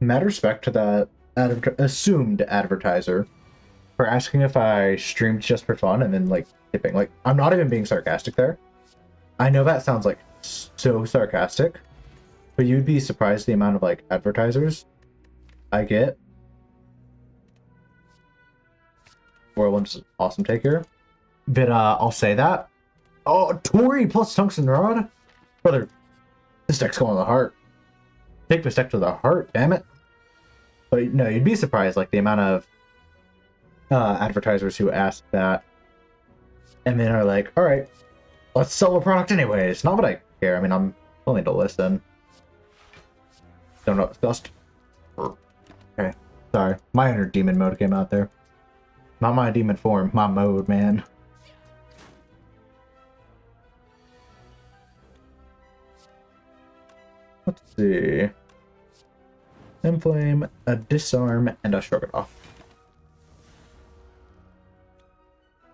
mad respect to that assumed advertiser for asking if I streamed just for fun and then like tipping. Like, I'm not even being sarcastic there. I know that sounds like so sarcastic, but you'd be surprised the amount of like advertisers I get. Whirlwind's an awesome take here. But I'll say that. Oh, Tori plus Tungsten Rod? Brother, this deck's going to the heart. Take this deck to the heart, damn it. But no, you'd be surprised, like, the amount of advertisers who ask that and then are like, alright, let's sell a product anyways. Not that I care. I mean, I'm willing to listen. Don't know. Just... Okay. Sorry. My inner demon mode came out there. Not my demon form. My mode, man. Let's see. Inflame, a disarm, and a shrug it off.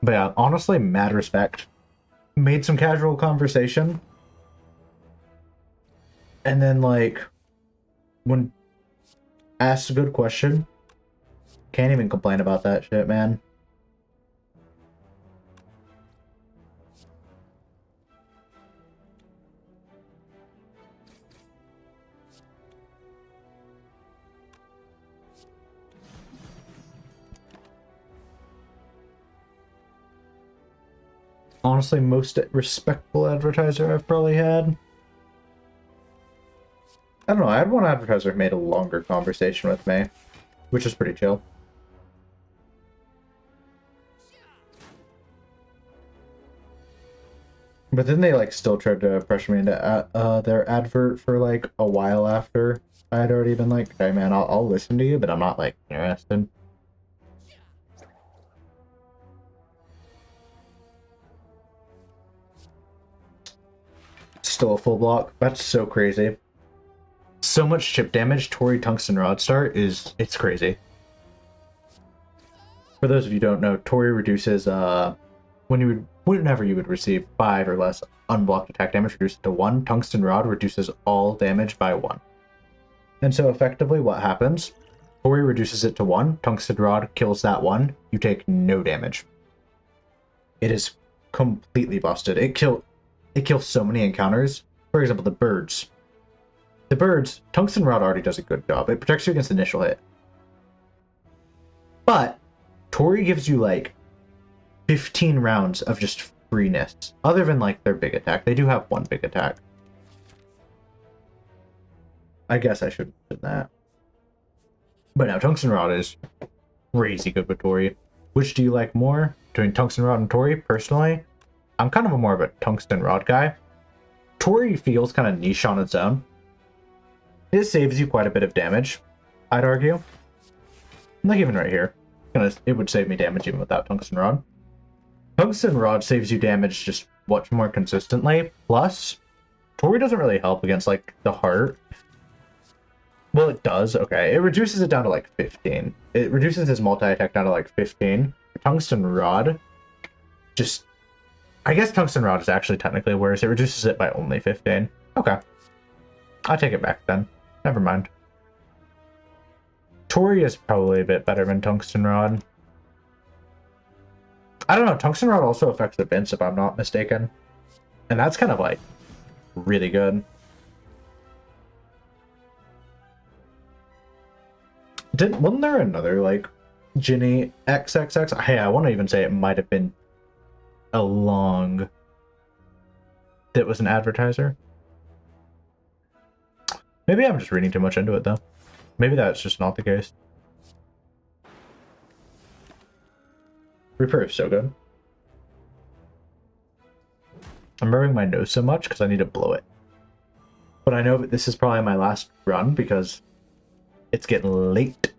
But yeah, honestly, mad respect. Made some casual conversation. And then, like, when asked a good question, can't even complain about that shit, man. Honestly, most respectful advertiser I've probably had. I don't know, I had one advertiser who made a longer conversation with me, which is pretty chill. But then they like still tried to pressure me into their advert for like a while after I had already been like, hey man, I'll listen to you, but I'm not like interested. Still a full block. That's so crazy. So much chip damage Tori Tungsten Rod start is, it's crazy. For those of you who don't know, Tori reduces whenever you would receive 5 or less unblocked attack damage, reduce it to 1. Tungsten Rod reduces all damage by 1. And so effectively what happens, Tori reduces it to 1, Tungsten Rod kills that 1, you take no damage. It is completely busted. It kills so many encounters. For example, the birds. The birds, Tungsten Rod already does a good job. It protects you against the initial hit. But Tori gives you like 15 rounds of just freeness. Other than like their big attack. They do have one big attack. I guess I should have done that. But now Tungsten Rod is crazy good with Tori. Which do you like more between Tungsten Rod and Tori? Personally, I'm kind of more of a Tungsten Rod guy. Tori feels kind of niche on its own. It saves you quite a bit of damage, I'd argue. Like even right here. It would save me damage even without Tungsten Rod. Tungsten Rod saves you damage just much more consistently. Plus, Tori doesn't really help against like the heart. Well, it does. Okay, it reduces it down to like 15. It reduces his multi-attack down to like 15. Tungsten Rod, just... I guess Tungsten Rod is actually technically worse. It reduces it by only 15. Okay. I'll take it back then. Never mind. Tori is probably a bit better than Tungsten Rod. I don't know, Tungsten Rod also affects the Vince if I'm not mistaken. And that's kind of like really good. Wasn't there another like Ginny XXX? Hey, I want to even say it might have been a long that was an advertiser. Maybe I'm just reading too much into it though. Maybe that's just not the case. Reaper is so good. I'm rubbing my nose so much because I need to blow it. But I know that this is probably my last run because it's getting late.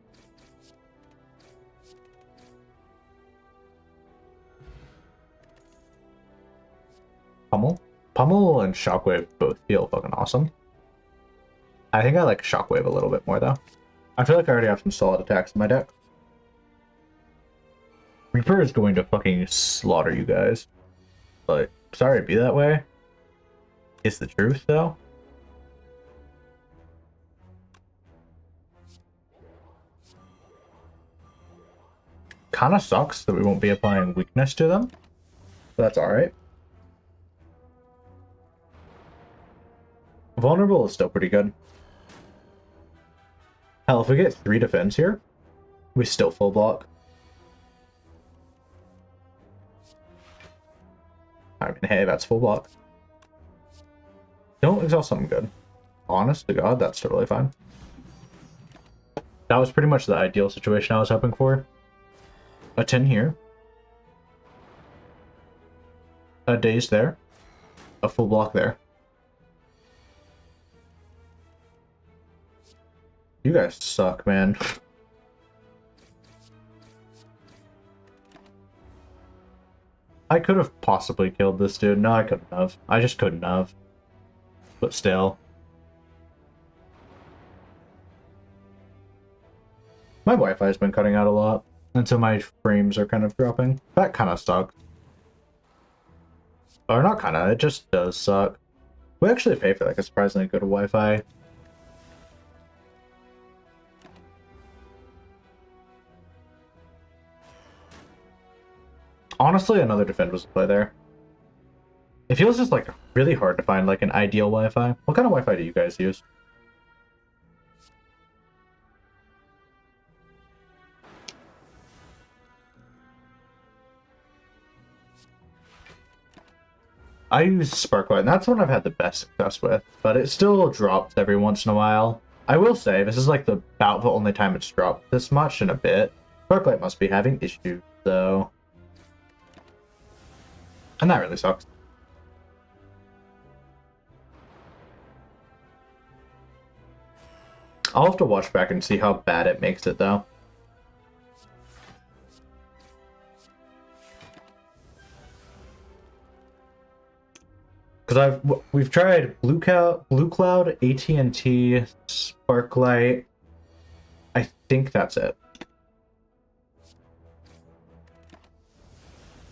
Pummel and Shockwave both feel fucking awesome. I think I like Shockwave a little bit more though. I feel like I already have some solid attacks in my deck. Reaper is going to fucking slaughter you guys. But sorry to be that way. It's the truth though. kind of sucks that we won't be applying weakness to them. But that's alright. Vulnerable is still pretty good. Hell, if we get 3 defense here, we still full block. I mean, hey, that's full block. Don't exhaust something good. Honest to God, that's totally fine. That was pretty much the ideal situation I was hoping for. A 10 here. A daze there. A full block there. You guys suck, man. I could have possibly killed this dude. No, I couldn't have. I just couldn't have. But still. My Wi-Fi has been cutting out a lot, and so my frames are kind of dropping. That kind of sucks. Or not kind of, it just does suck. We actually pay for like a surprisingly good Wi-Fi. Honestly, another defend was to play there. It feels just like really hard to find like an ideal Wi-Fi. What kind of Wi-Fi do you guys use? I use Sparklight, and that's one I've had the best success with, but it still drops every once in a while. I will say, this is like about the only time it's dropped this much in a bit. Sparklight must be having issues, though. And that really sucks. I'll have to watch back and see how bad it makes it, though. Because we've tried Blue Cloud, AT&T, Sparklight. I think that's it.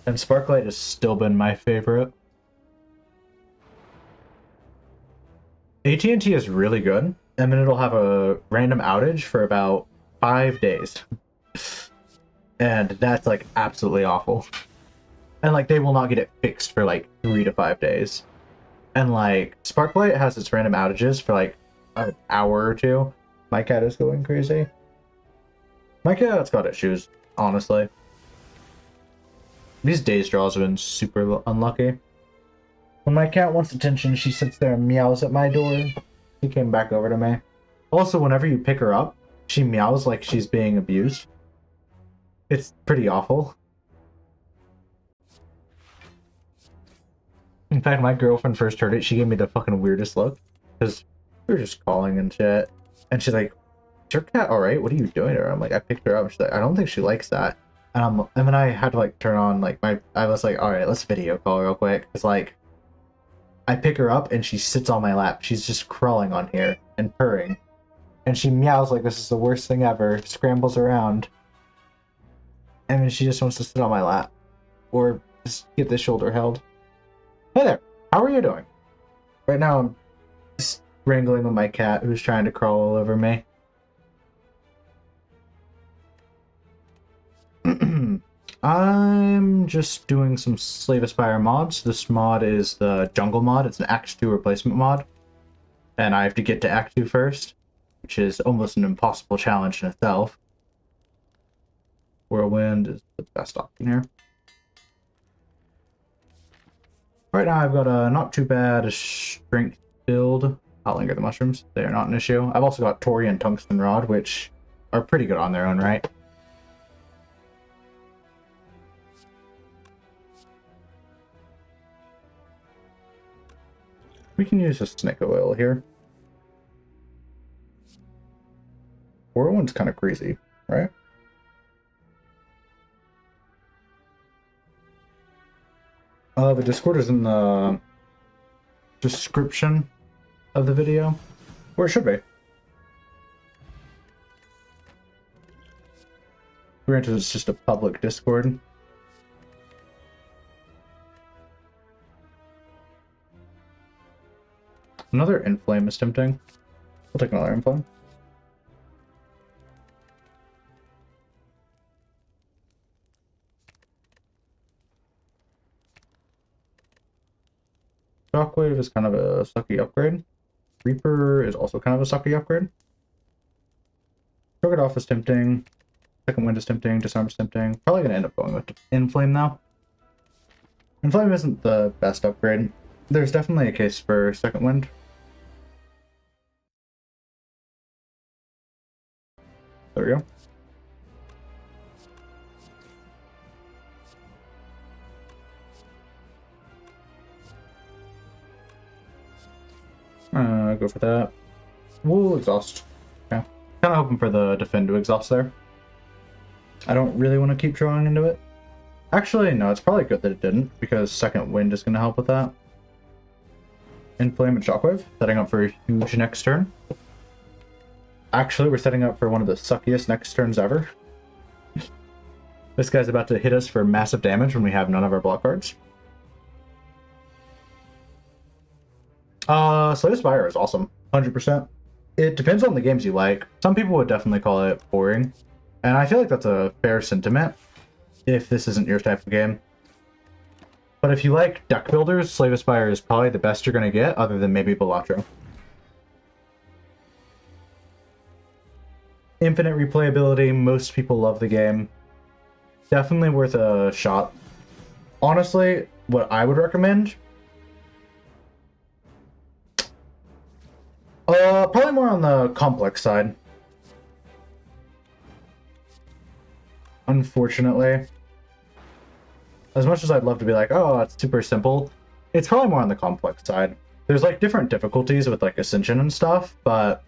And Sparklight has still been my favorite. AT&T is really good, and then it'll have a random outage for about 5 days. And that's like absolutely awful. And like they will not get it fixed for like 3 to 5 days. And like Sparklight has its random outages for like an hour or two. My cat is going crazy. My cat's got issues, honestly. These daze draws have been super unlucky. When my cat wants attention, she sits there and meows at my door. She came back over to me. Also, whenever you pick her up, she meows like she's being abused. It's pretty awful. In fact, my girlfriend first heard it, she gave me the fucking weirdest look. Because we were just calling and shit. And she's like, is your cat alright? What are you doing to her? I'm like, I picked her up. She's like, I don't think she likes that. And then I had to like turn on like I was like, alright, let's video call real quick. It's like, I pick her up and she sits on my lap. She's just crawling on here and purring. And she meows like this is the worst thing ever. Scrambles around. And then she just wants to sit on my lap. Or just get the shoulder held. Hey there, how are you doing? Right now I'm just wrangling with my cat who's trying to crawl all over me. I'm just doing some Slave Aspire mods. This mod is the Jungle mod. It's an Act 2 replacement mod. And I have to get to Act 2 first, which is almost an impossible challenge in itself. Whirlwind is the best option here. Right now I've got a not too bad strength build. I'll linger the mushrooms. They are not an issue. I've also got Tori and Tungsten Rod, which are pretty good on their own right. We can use a snake oil here. Whirlwind's kind of crazy, right? The Discord is in the description of the video, or it should be. Granted, it's just a public Discord. Another Inflame is tempting. We'll take another Inflame. Shockwave is kind of a sucky upgrade. Reaper is also kind of a sucky upgrade. Shrug It Off is tempting. Second Wind is tempting. Disarm is tempting. Probably going to end up going with Inflame now. Inflame isn't the best upgrade. There's definitely a case for Second Wind. There we go. Go for that. We'll exhaust. Yeah. Kind of hoping for the defend to exhaust there. I don't really want to keep drawing into it. Actually, no, it's probably good that it didn't, because Second Wind is going to help with that. Inflame and Shockwave, setting up for a huge next turn. Actually, we're setting up for one of the suckiest next turns ever. This guy's about to hit us for massive damage when we have none of our block cards. Slay the Spire is awesome, 100%. It depends on the games you like. Some people would definitely call it boring, and I feel like that's a fair sentiment if this isn't your type of game. But if you like deck builders, Slay the Spire is probably the best you're going to get, other than maybe Balatro. Infinite replayability, most people love the game. Definitely worth a shot. Honestly, what I would recommend... probably more on the complex side. Unfortunately. As much as I'd love to be like, oh, it's super simple, it's probably more on the complex side. There's like different difficulties with like Ascension and stuff, but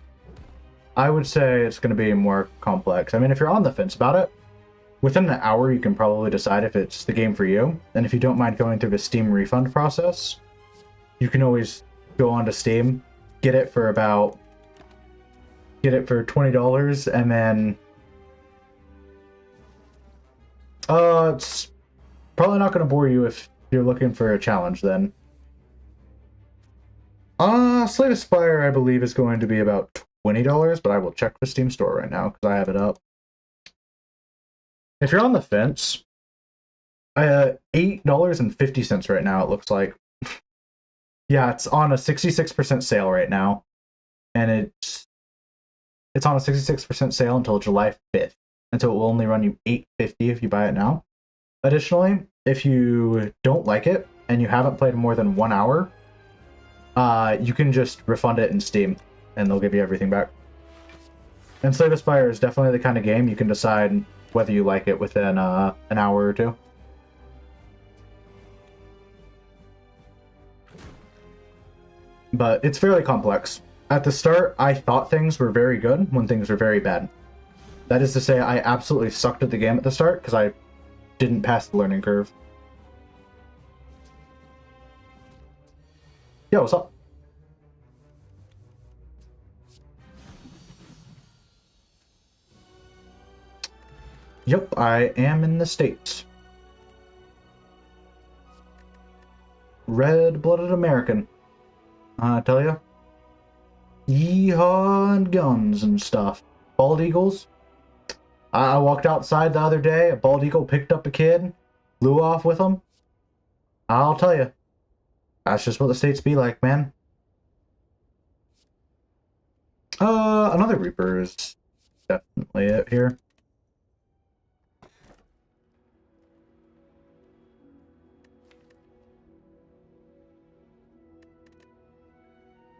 I would say it's going to be more complex. I mean, if you're on the fence about it, within an hour you can probably decide if it's the game for you. And if you don't mind going through the Steam refund process, you can always go onto Steam, get it for $20, and then it's probably not going to bore you if you're looking for a challenge then. Slay the Spire, I believe, is going to be about $20, but I will check the Steam store right now because I have it up. If you're on the fence, $8.50 right now, it looks like. Yeah, it's on a 66% sale right now, and it's on a 66% sale until July 5th, and so it will only run you $8.50 if you buy it now. Additionally, if you don't like it and you haven't played more than 1 hour, you can just refund it in Steam, and they'll give you everything back. And Slay the Spire is definitely the kind of game you can decide whether you like it within an hour or two. But it's fairly complex. At the start, I thought things were very good when things were very bad. That is to say, I absolutely sucked at the game at the start because I didn't pass the learning curve. Yo, what's up? Yep, I am in the States. Red-blooded American. I tell ya. Yeehaw and guns and stuff. Bald eagles. I walked outside the other day, a bald eagle picked up a kid, flew off with him. I'll tell you, that's just what the States be like, man. Another Reaper is definitely it here.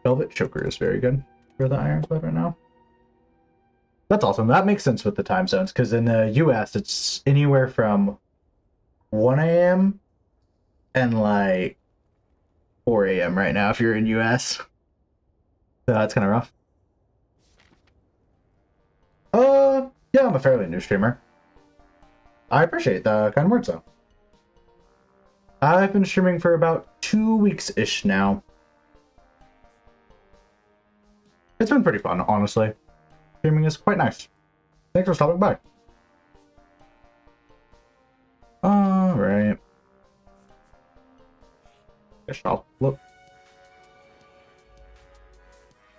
Velvet Choker is very good for the Iron Sweat right now. That's awesome. That makes sense with the time zones, because in the US, it's anywhere from 1 a.m. and like 4 a.m. right now if you're in US. So that's kind of rough. Yeah, I'm a fairly new streamer. I appreciate the kind words, though. I've been streaming for about 2 weeks-ish now. It's been pretty fun, honestly. Streaming is quite nice. Thanks for stopping by. Alright. Guess I'll look.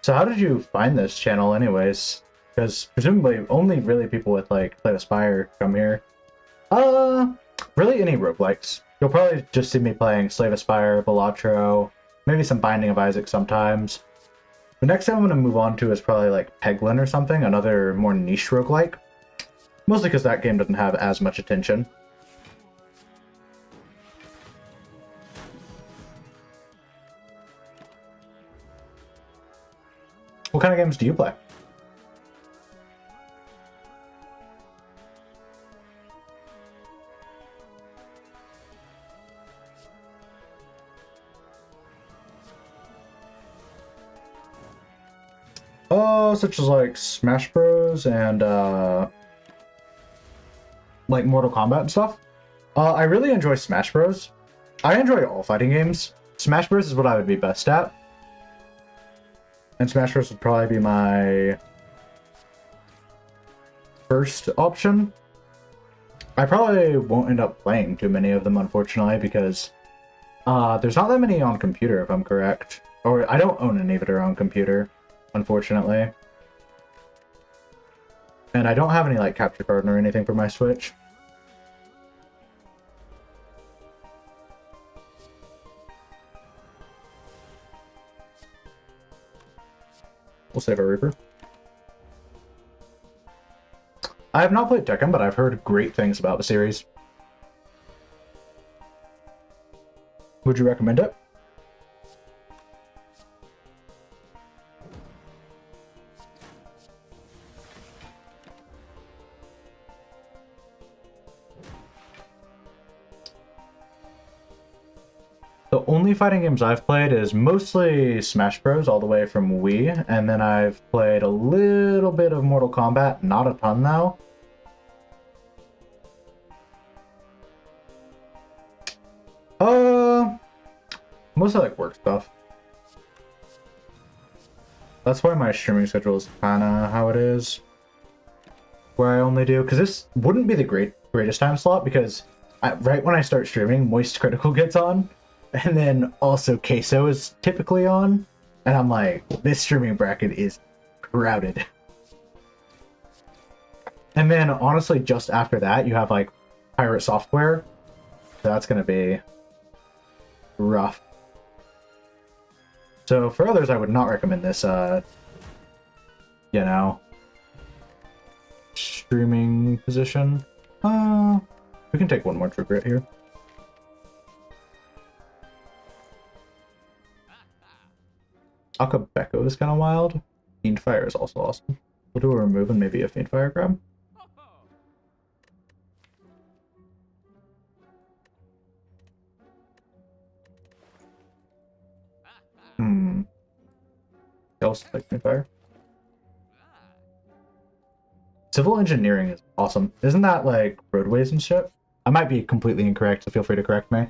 So how did you find this channel anyways? Because presumably only really people with like Slay the Spire come here. Really any roguelikes. You'll probably just see me playing Slay the Spire, Balatro, Maybe some Binding of Isaac sometimes. The next thing I'm going to move on to is probably like Peglin or something, another more niche roguelike. Mostly because that game doesn't have as much attention. What kind of games do you play? Such as like Smash Bros. And like Mortal Kombat and stuff. I really enjoy Smash Bros. I enjoy all fighting games. Smash Bros. Is what I would be best at. And Smash Bros. Would probably be my first option. I probably won't end up playing too many of them, unfortunately, because there's not that many on computer, if I'm correct. Or I don't own any that are on computer, unfortunately. And I don't have any like capture card or anything for my Switch. We'll save our Reaper. I have not played Tekken, but I've heard great things about the series. Would you recommend it? The only fighting games I've played is mostly Smash Bros. All the way from Wii, and then I've played a little bit of Mortal Kombat, not a ton though. Mostly like work stuff. That's why my streaming schedule is kinda how it is. Where I only do, because this wouldn't be the greatest time slot, because right when I start streaming, Moist Critical gets on. And then also Queso is typically on. And I'm like, this streaming bracket is crowded. And then honestly, just after that, you have like Pirate Software. So that's going to be rough. So for others, I would not recommend this, you know, streaming position. We can take one more True Grit here. Akabeko is kind of wild. Fiend Fire is also awesome. We'll do a remove and maybe a Fiend Fire grab. Else like Fiend Fire. Civil engineering is awesome. Isn't that like roadways and shit? I might be completely incorrect, so feel free to correct me.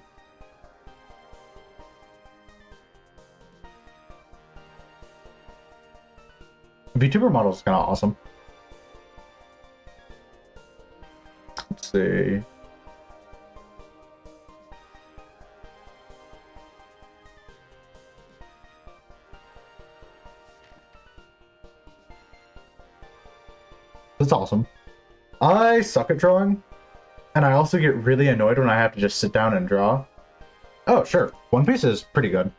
VTuber model is kind of awesome. Let's see. That's awesome. I suck at drawing, and I also get really annoyed when I have to just sit down and draw. Oh, sure. One Piece is pretty good.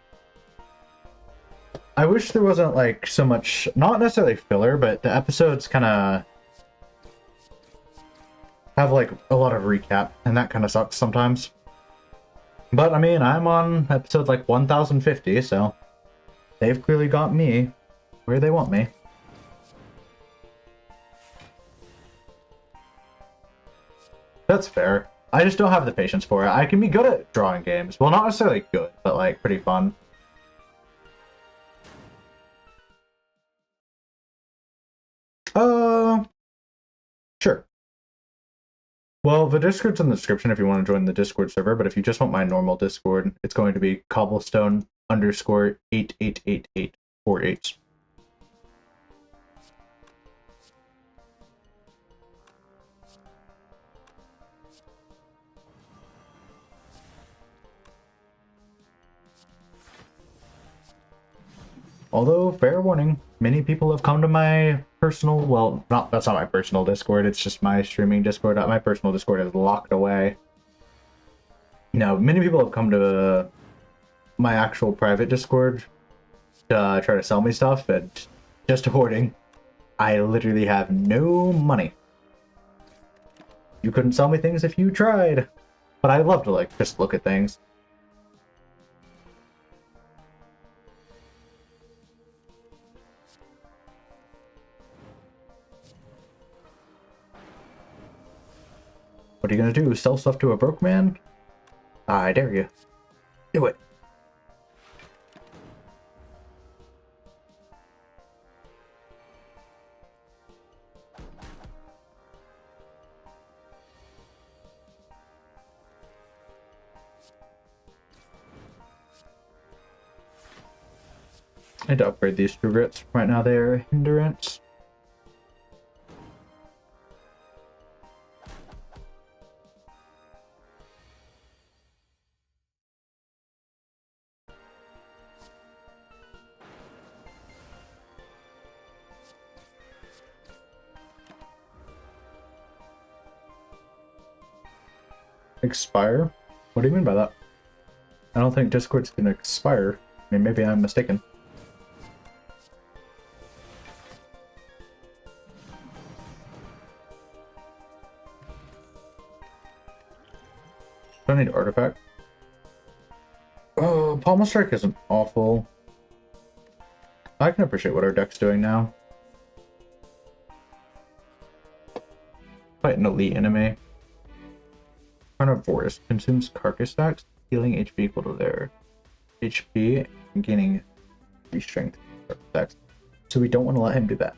I wish there wasn't like so much, not necessarily filler, but the episodes kind of have like a lot of recap, and that kind of sucks sometimes. But I mean, I'm on episode like 1050, so they've clearly got me where they want me. That's fair. I just don't have the patience for it. I can be good at drawing games. Well, not necessarily good, but like pretty fun. Sure. Well, the Discord's in the description if you want to join the Discord server, but if you just want my normal Discord, it's going to be cobblestone_888848. Although, fair warning, many people have come to my personal, well, that's not my personal Discord, it's just my streaming Discord. My personal Discord is locked away. You know, many people have come to my actual private Discord to try to sell me stuff, and just hoarding. I literally have no money. You couldn't sell me things if you tried. But I love to, like, just look at things. What are you gonna do? Sell stuff to a broke man? I dare you. Do it. I need to upgrade these frigates. Right now they're a hindrance. Expire? What do you mean by that? I don't think Discord's gonna expire. I mean, maybe I'm mistaken. Do I need artifact? Oh, Pommel Strike isn't awful. I can appreciate what our deck's doing now. Fight an elite enemy. Carnivorous consumes carcass stacks, healing HP equal to their HP, and gaining 3 strength stacks. So we don't want to let him do that.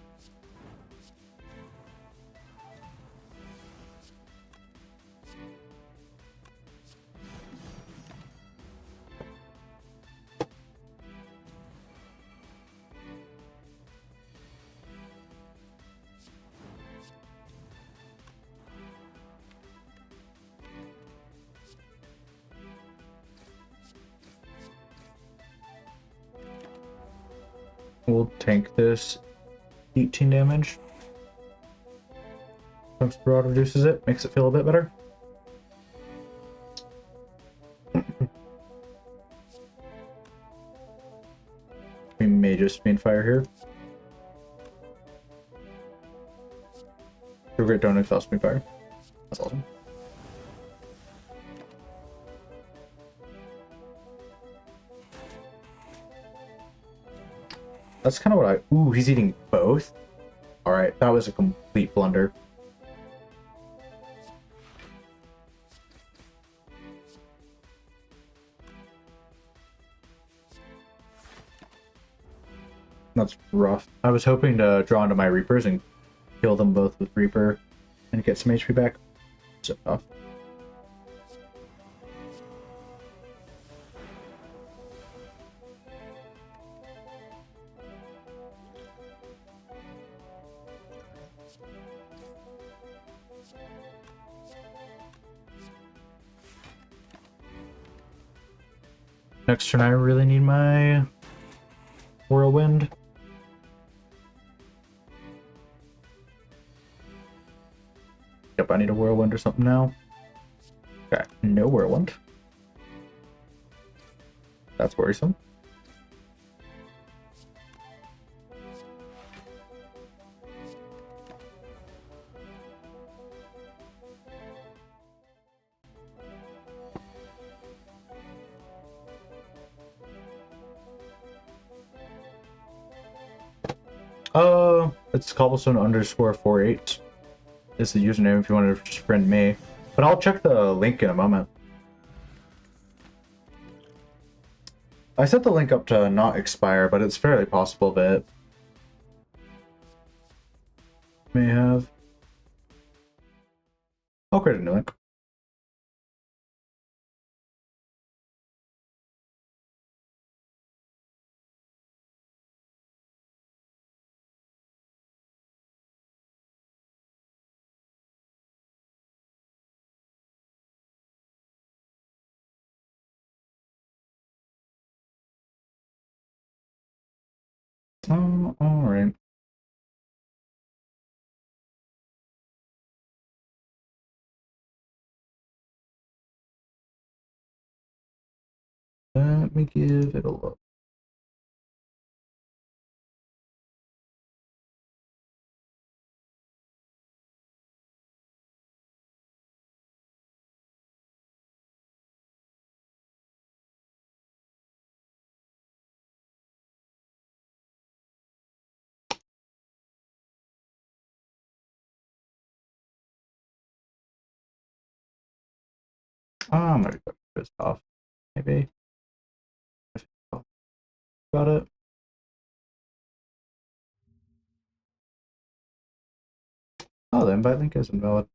We'll tank this 18 damage. Chunks Broad reduces it, makes it feel a bit better. We may just main fire here. Frigate don't exhaust main fire. That's awesome. That's kind of what I... Ooh, he's eating both? Alright, that was a complete blunder. That's rough. I was hoping to draw into my Reapers and kill them both with Reaper and get some HP back. So tough. Next turn I really need my Whirlwind. Yep, I need a Whirlwind or something now. Okay, no Whirlwind. That's worrisome. It's cobblestone underscore 48 is the username if you want to just friend me. But I'll check the link in a moment. I set the link up to not expire, but it's fairly possible that it may have. I'll create a new link. Alright. Let me give it a look. I might be pissed off. Maybe. Got it. Oh, the invite link is invalid.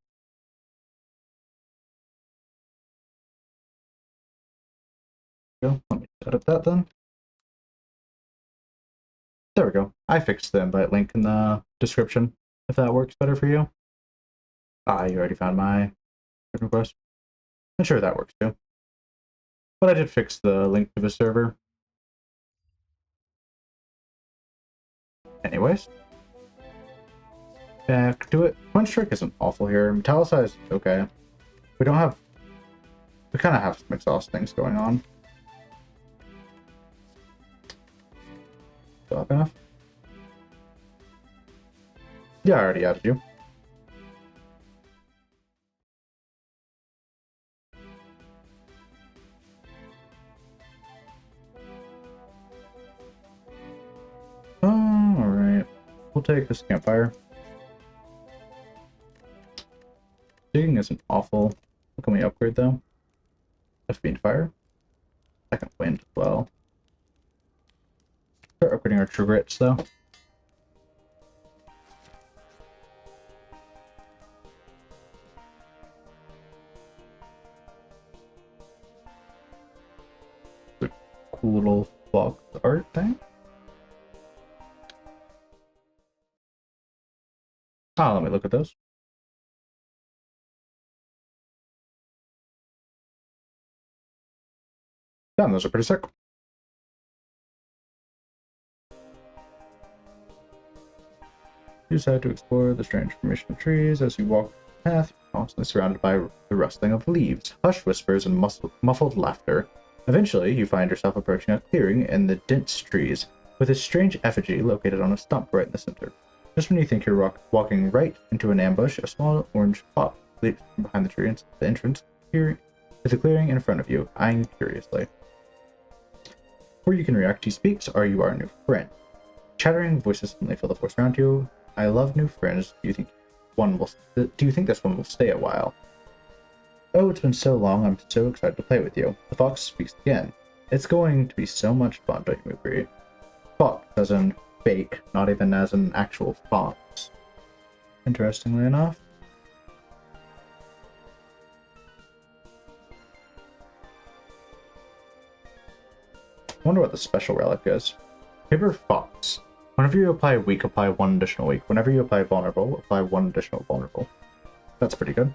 Go. Let me edit that then. There we go. I fixed the invite link in the description, if that works better for you. Ah, you already found my request. I'm sure that works too. But I did fix the link to the server. Anyways. Back to it. Punch trick isn't awful here. Metallicize is okay. We kind of have some exhaust things going on. Stop enough. Yeah, I already added you. Alright. We'll take this campfire. Digging isn't awful. What can we upgrade though? Fiend fire. Second wind as well. Start upgrading our true grits though. The cool little fox art thing. Ah, let me look at those. Damn, those are pretty sick. You decide to explore the strange formation of trees. As you walk the path, you're constantly surrounded by the rustling of leaves, hushed whispers, and muffled laughter. Eventually, you find yourself approaching a clearing in the dense trees, with a strange effigy located on a stump right in the center. Just when you think you're walking right into an ambush, a small orange pop leaps from behind the tree into the entrance to the clearing in front of you, eyeing you curiously. Before you can react, he speaks, or you are a new friend. Chattering voices suddenly fill the forest around you. I love new friends. Do you think this one will stay a while? Oh, it's been so long. I'm so excited to play with you. The fox speaks again. It's going to be so much fun, don't you agree? Fox, as in fake, not even as an actual fox. Interestingly enough. I wonder what the special relic is. Paper Fox. Whenever you apply weak, apply one additional weak. Whenever you apply vulnerable, apply one additional vulnerable. That's pretty good.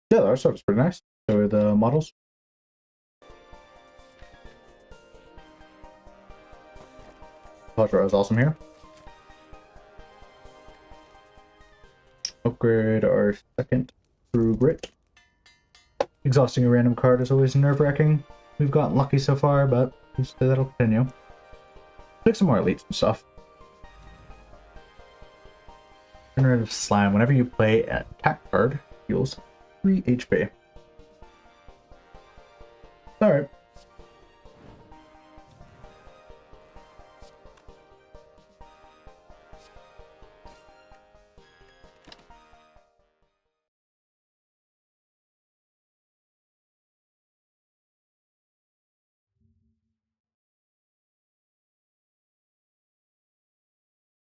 Yeah, the art stuff is pretty nice. So are the models. Paltrow is awesome here. Upgrade our second True Grit. Exhausting a random card is always nerve-wracking. We've gotten lucky so far, but that'll continue. Pick some more elites and stuff. Generative Slime. Whenever you play an attack card, heals 3 HP. Alright.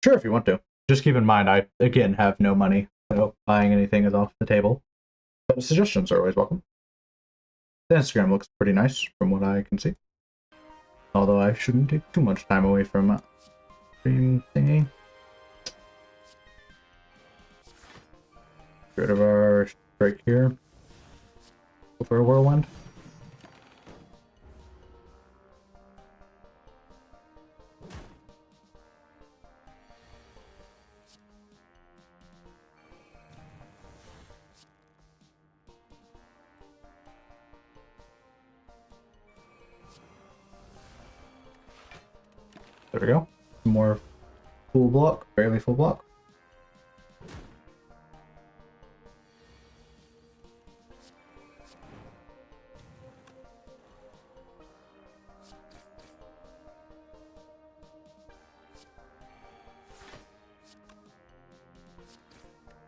Sure, if you want to. Just keep in mind, I, again, have no money, so buying anything is off the table. But suggestions are always welcome. The Instagram looks pretty nice from what I can see. Although I shouldn't take too much time away from stream thingy. Get rid of our strike here. Go for a whirlwind. There we go. Some more full block, barely full block.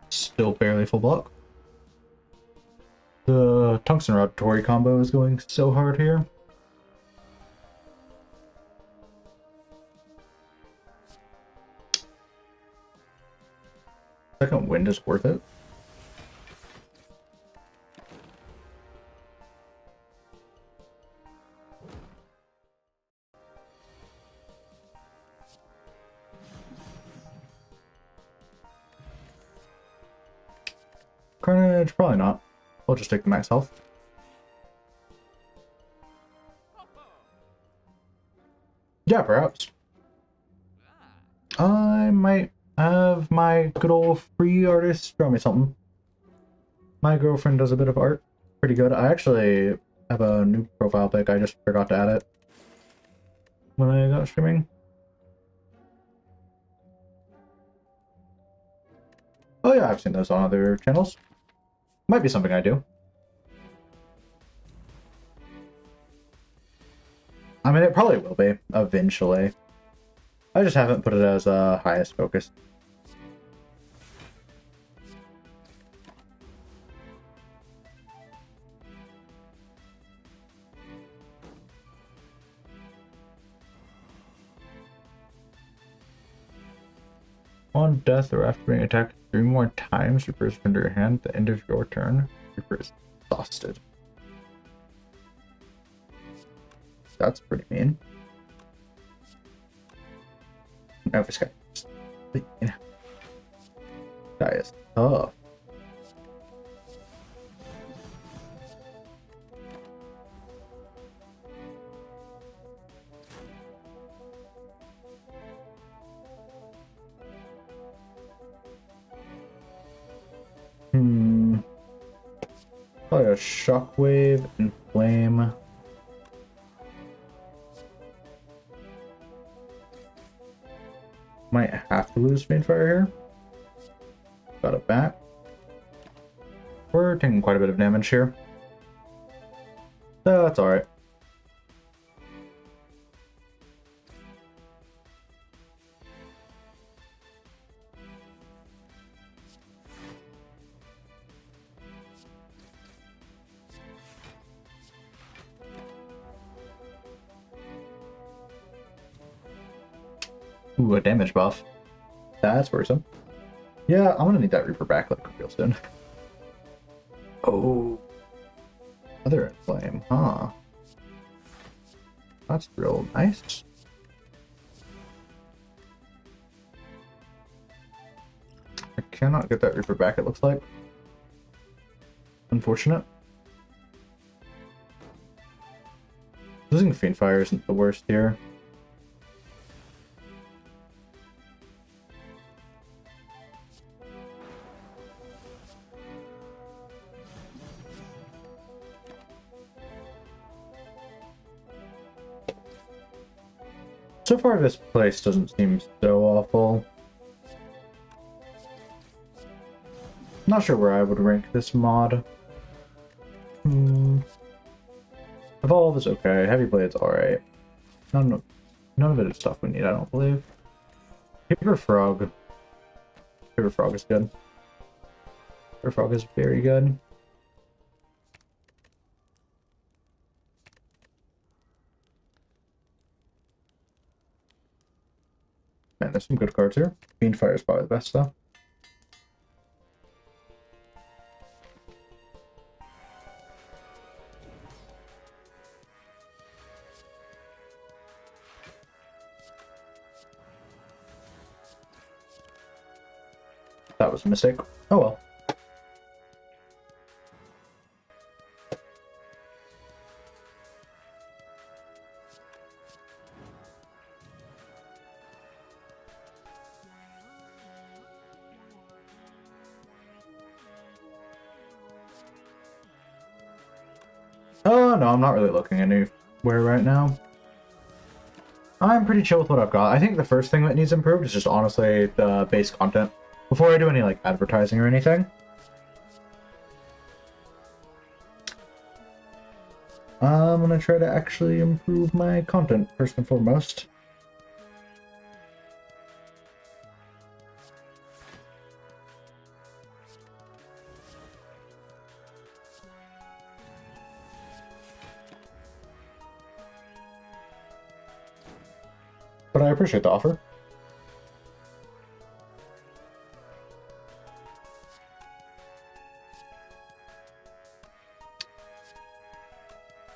Still barely full block. The Tungsten Rod Tori combo is going so hard here. Second wind is worth it. Carnage, probably not. We'll just take the max health. Yeah, perhaps. I might have my good old free artist draw me something. My girlfriend does a bit of art. Pretty good. I actually have a new profile pic. I just forgot to add it when I got streaming. Oh yeah, I've seen those on other channels. Might be something I do. I mean, it probably will be, eventually. I just haven't put it as a highest focus. On death or after being attacked 3 more times, Reaper is under your hand at the end of your turn. Reaper is exhausted. That's pretty mean. No, this guy. Guy is tough. Probably a shockwave and flame. Might have to lose Fiendfire here. Got it back. We're taking quite a bit of damage here. That's alright. Ooh, a damage buff. That's worrisome. Yeah, I'm gonna need that Reaper back like real soon. Oh. Other flame, huh? That's real nice. I cannot get that Reaper back, it looks like. Unfortunate. Losing Fiendfire isn't the worst here. So far, this place doesn't seem so awful. Not sure where I would rank this mod. Evolve is okay. Heavy Blade's alright. None of it is stuff we need, I don't believe. Paper Frog. Paper Frog is good. Paper Frog is very good. Man, there's some good cards here. Fiendfire is probably the best though. That was a mistake. Oh well. Oh no, I'm not really looking anywhere right now. I'm pretty chill with what I've got. I think the first thing that needs improved is just honestly the base content. Before I do any like advertising or anything. I'm gonna try to actually improve my content first and foremost. But I appreciate the offer.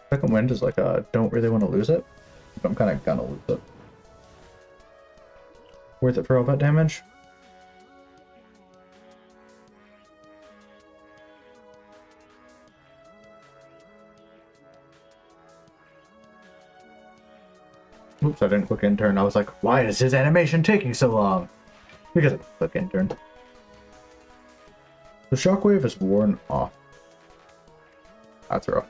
Second wind is like a don't really want to lose it, but I'm kind of gonna lose it. Worth it for all that damage? Oops, I didn't click intern. I was like, why is his animation taking so long? Because I didn't click intern. The shockwave is worn off. That's rough.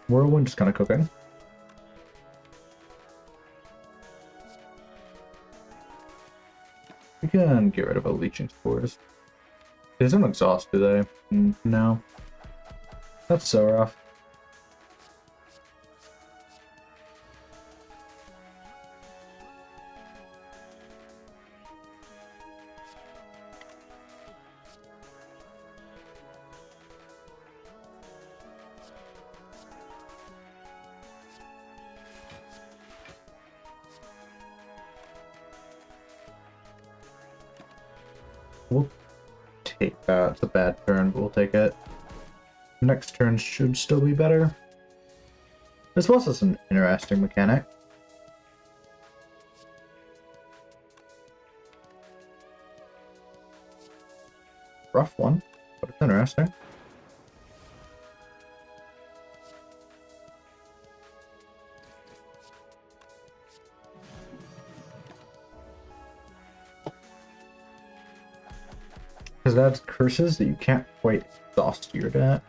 Whirlwind is kind of cooking. We can get rid of a leeching spores. They don't exhaust, do they? No. That's so rough. We'll take that. It's a bad turn, but we'll take it. Next turn should still be better. This boss is an interesting mechanic. Rough one, but it's interesting. Because that's curses that you can't quite exhaust your debt.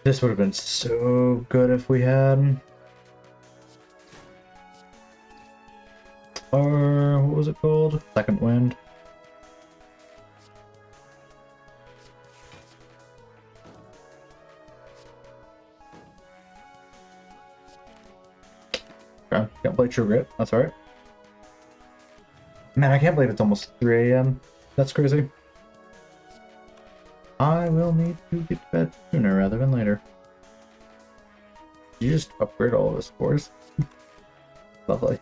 This would have been so good if we had. Or what was it called? Second wind. Okay, can't play True Grit. That's alright. Man, I can't believe it's almost 3 a.m. That's crazy. I will need to get to bed sooner rather than later. Did you just upgrade all of his scores? Lovely.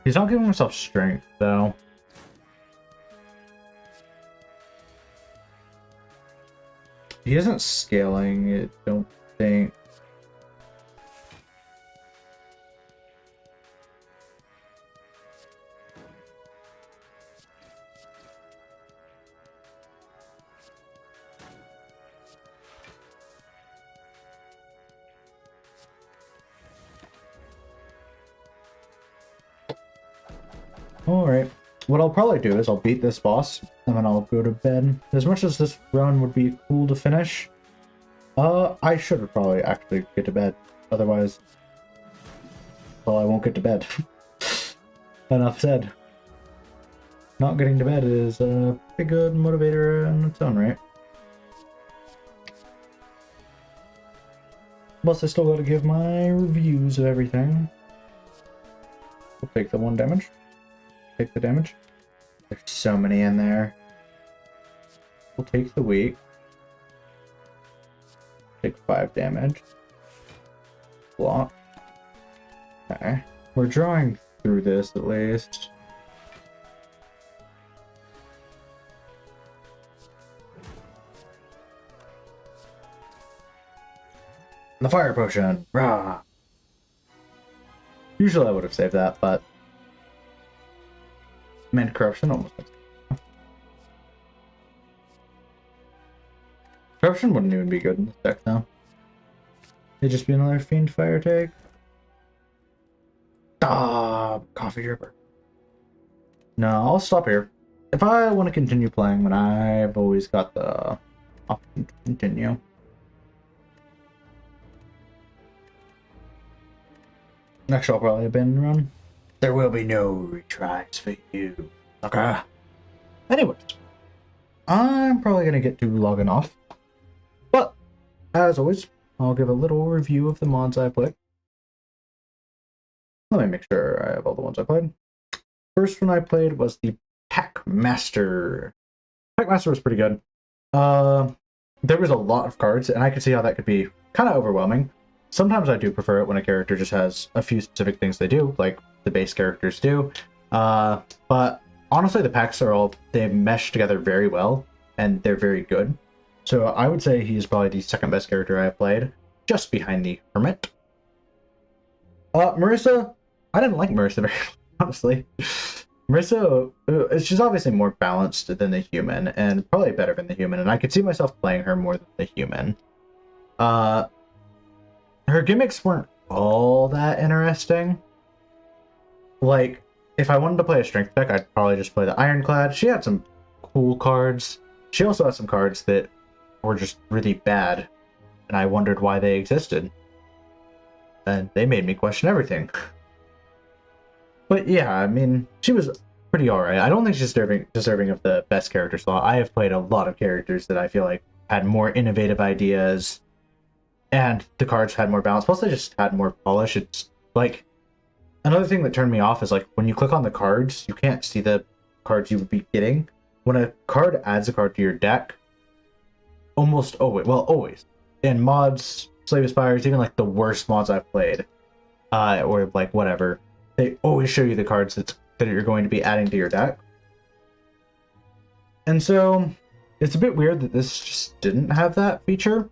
He's not giving himself strength, though. He isn't scaling it, don't think. Alright, what I'll probably do is I'll beat this boss, and then I'll go to bed. As much as this run would be cool to finish, I should probably actually get to bed. Otherwise, well, I won't get to bed. Enough said. Not getting to bed is a pretty good motivator in its own right. Plus, I still gotta give my reviews of everything. We'll take the 1 damage. Take the damage. There's so many in there. We'll take the weak. Take 5 damage. Block. Okay. We're drawing through this at least. The fire potion! Rah! Usually I would have saved that, but man, corruption almost makes sense. Corruption wouldn't even be good in this deck now. It'd just be another fiend fire take. Ah, coffee dripper. No, I'll stop here. If I want to continue playing, then I've always got the option to continue. Next, I'll probably abandon run. There will be no retries for you. Okay. Anyways, I'm probably gonna get to logging off. But as always, I'll give a little review of the mods I played. Let me make sure I have all the ones I played. First one I played was the Packmaster. Packmaster was pretty good. There was a lot of cards, and I could see how that could be kind of overwhelming. Sometimes I do prefer it when a character just has a few specific things they do, like the base characters do. But honestly, the packs they mesh together very well, and they're very good. So I would say he's probably the second best character I've played, just behind the Hermit. Marisa, I didn't like Marisa very much, honestly. Marisa, she's obviously more balanced than the human, and probably better than the human, and I could see myself playing her more than the human. Her gimmicks weren't all that interesting. Like, if I wanted to play a strength deck, I'd probably just play the Ironclad. She had some cool cards. She also had some cards that were just really bad, and I wondered why they existed. And they made me question everything. But yeah, I mean, she was pretty alright. I don't think she's deserving of the best character slot. I have played a lot of characters that I feel like had more innovative ideas, and the cards had more balance. Plus, they just had more polish. It's like, another thing that turned me off is like when you click on the cards, you can't see the cards you would be getting. When a card adds a card to your deck, always, in mods, Slave Aspires, even like the worst mods I've played, or like whatever, they always show you the cards that you're going to be adding to your deck. And so it's a bit weird that this just didn't have that feature,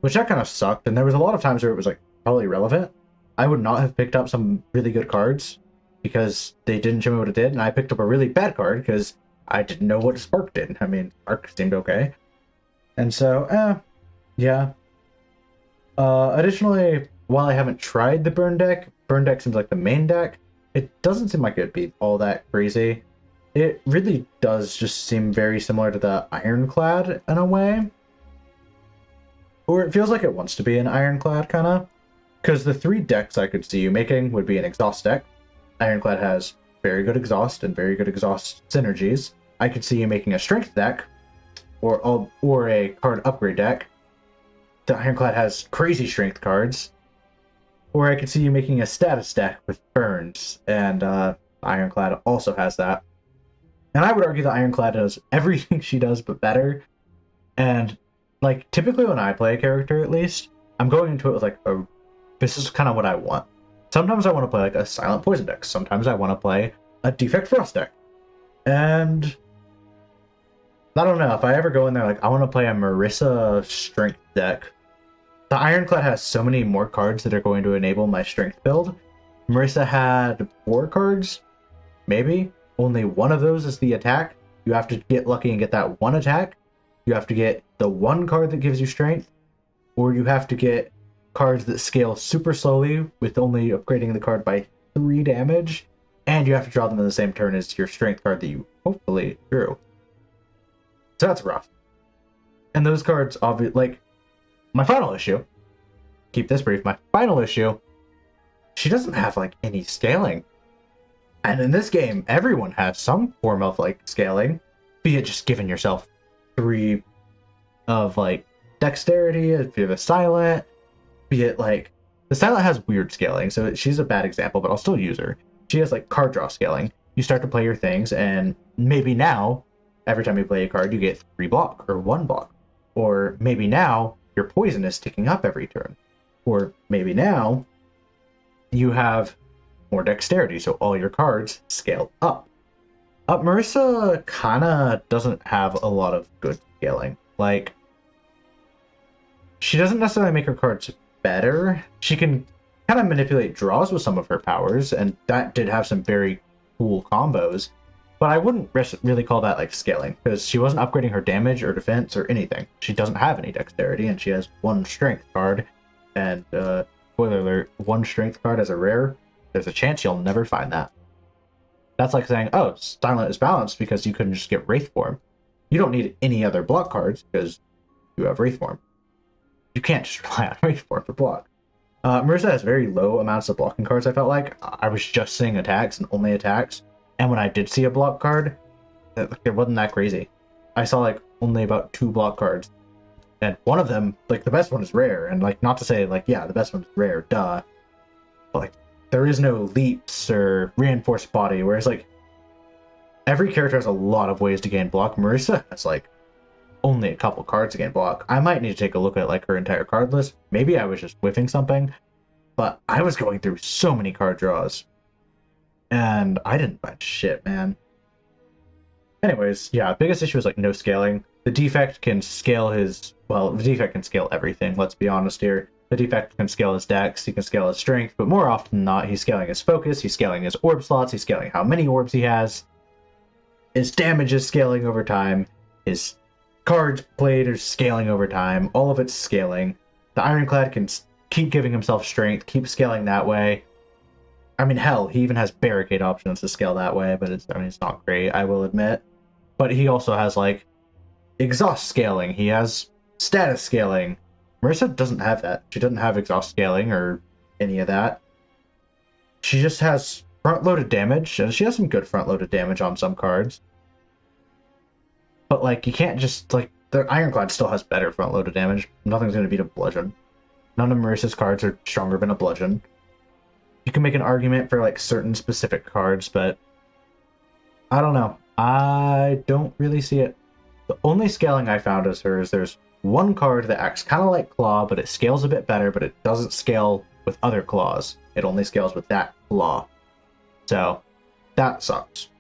which that kind of sucked. And there was a lot of times where it was like probably relevant. I would not have picked up some really good cards because they didn't show me what it did, and I picked up a really bad card because I didn't know what Spark did. I mean, Spark seemed okay. And so, yeah. Additionally, while I haven't tried the Burn deck seems like the main deck. It doesn't seem like it'd be all that crazy. It really does just seem very similar to the Ironclad in a way. Or it feels like it wants to be an Ironclad, kind of. Because the three decks I could see you making would be an Exhaust deck. Ironclad has very good Exhaust and very good Exhaust synergies. I could see you making a Strength deck, or a card upgrade deck. The Ironclad has crazy Strength cards. Or I could see you making a Status deck with Burns, and Ironclad also has that. And I would argue that Ironclad does everything she does, but better. And, like, typically when I play a character, at least, I'm going into it with, like, this is kind of what I want. Sometimes I want to play, like, a Silent Poison deck. Sometimes I want to play a Defect Frost deck. And I don't know, if I ever go in there, like, I want to play a Marisa Strength deck, the Ironclad has so many more cards that are going to enable my Strength build. Marisa had 4 cards, maybe. Only one of those is the attack. You have to get lucky and get that one attack. You have to get the one card that gives you Strength, or you have to get cards that scale super slowly with only upgrading the card by 3 damage, and you have to draw them in the same turn as your Strength card that you hopefully drew. So that's rough. And those cards, obviously, like, my final issue, keep this brief, my final issue, she doesn't have, like, any scaling. And in this game, everyone has some form of, like, scaling, be it just giving yourself 3 of, like, dexterity, if you have a silent, be it, like, the silent has weird scaling, so she's a bad example, but I'll still use her. She has, like, card draw scaling. You start to play your things, and maybe now, every time you play a card, you get 3 block, or 1 block. Or maybe now, your poison is ticking up every turn. Or maybe now, you have more dexterity, so all your cards scale up. Marisa kinda doesn't have a lot of good scaling. Like, she doesn't necessarily make her cards better. She can kind of manipulate draws with some of her powers, and that did have some very cool combos. But I wouldn't really call that, like, scaling, because she wasn't upgrading her damage or defense or anything. She doesn't have any dexterity, and she has 1 strength card. And, spoiler alert, 1 strength card as a rare, there's a chance you'll never find that. That's like saying, oh, Silent is balanced because you couldn't just get Wraith Form. You don't need any other block cards because you have Wraith Form. You can't just rely on Wraith Form for block. Marissa has very low amounts of blocking cards, I felt like. I was just seeing attacks and only attacks. And when I did see a block card, it wasn't that crazy. I saw like only about 2 block cards. And one of them, like the best one is rare. And like, not to say like, yeah, the best one is rare, duh. But like, there is no leaps or reinforced body, whereas like, every character has a lot of ways to gain block. Marissa has like only a couple cards to gain block. I might need to take a look at like her entire card list. Maybe I was just whiffing something, but I was going through so many card draws, and I didn't find shit, man. Anyways, yeah, biggest issue is like no scaling. The defect can scale his, well, the defect can scale everything, let's be honest here. The defect can scale his dex, he can scale his strength, but more often than not, he's scaling his focus, he's scaling his orb slots, he's scaling how many orbs he has. His damage is scaling over time, his cards played are scaling over time, all of it's scaling. The Ironclad can keep giving himself strength, keep scaling that way. I mean, hell, he even has barricade options to scale that way, but it's not great, I will admit. But he also has, like, exhaust scaling, he has status scaling. Marissa doesn't have that. She doesn't have exhaust scaling or any of that. She just has front-loaded damage, and she has some good front-loaded damage on some cards. But, like, you can't just, like, the Ironclad still has better front-loaded damage. Nothing's going to beat a Bludgeon. None of Marissa's cards are stronger than a Bludgeon. You can make an argument for, like, certain specific cards, but I don't know. I don't really see it. The only scaling I found as her is there's one card that acts kind of like Claw, but it scales a bit better, but it doesn't scale with other claws. It only scales with that claw. So, that sucks.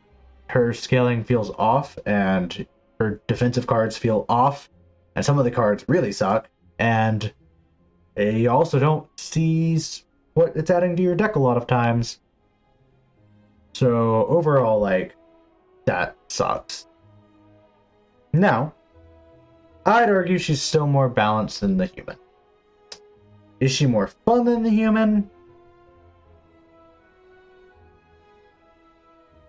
Her scaling feels off, and her defensive cards feel off, and some of the cards really suck, and you also don't see what it's adding to your deck a lot of times. So, overall, like, that sucks. Now, I'd argue she's still more balanced than the human. Is she more fun than the human?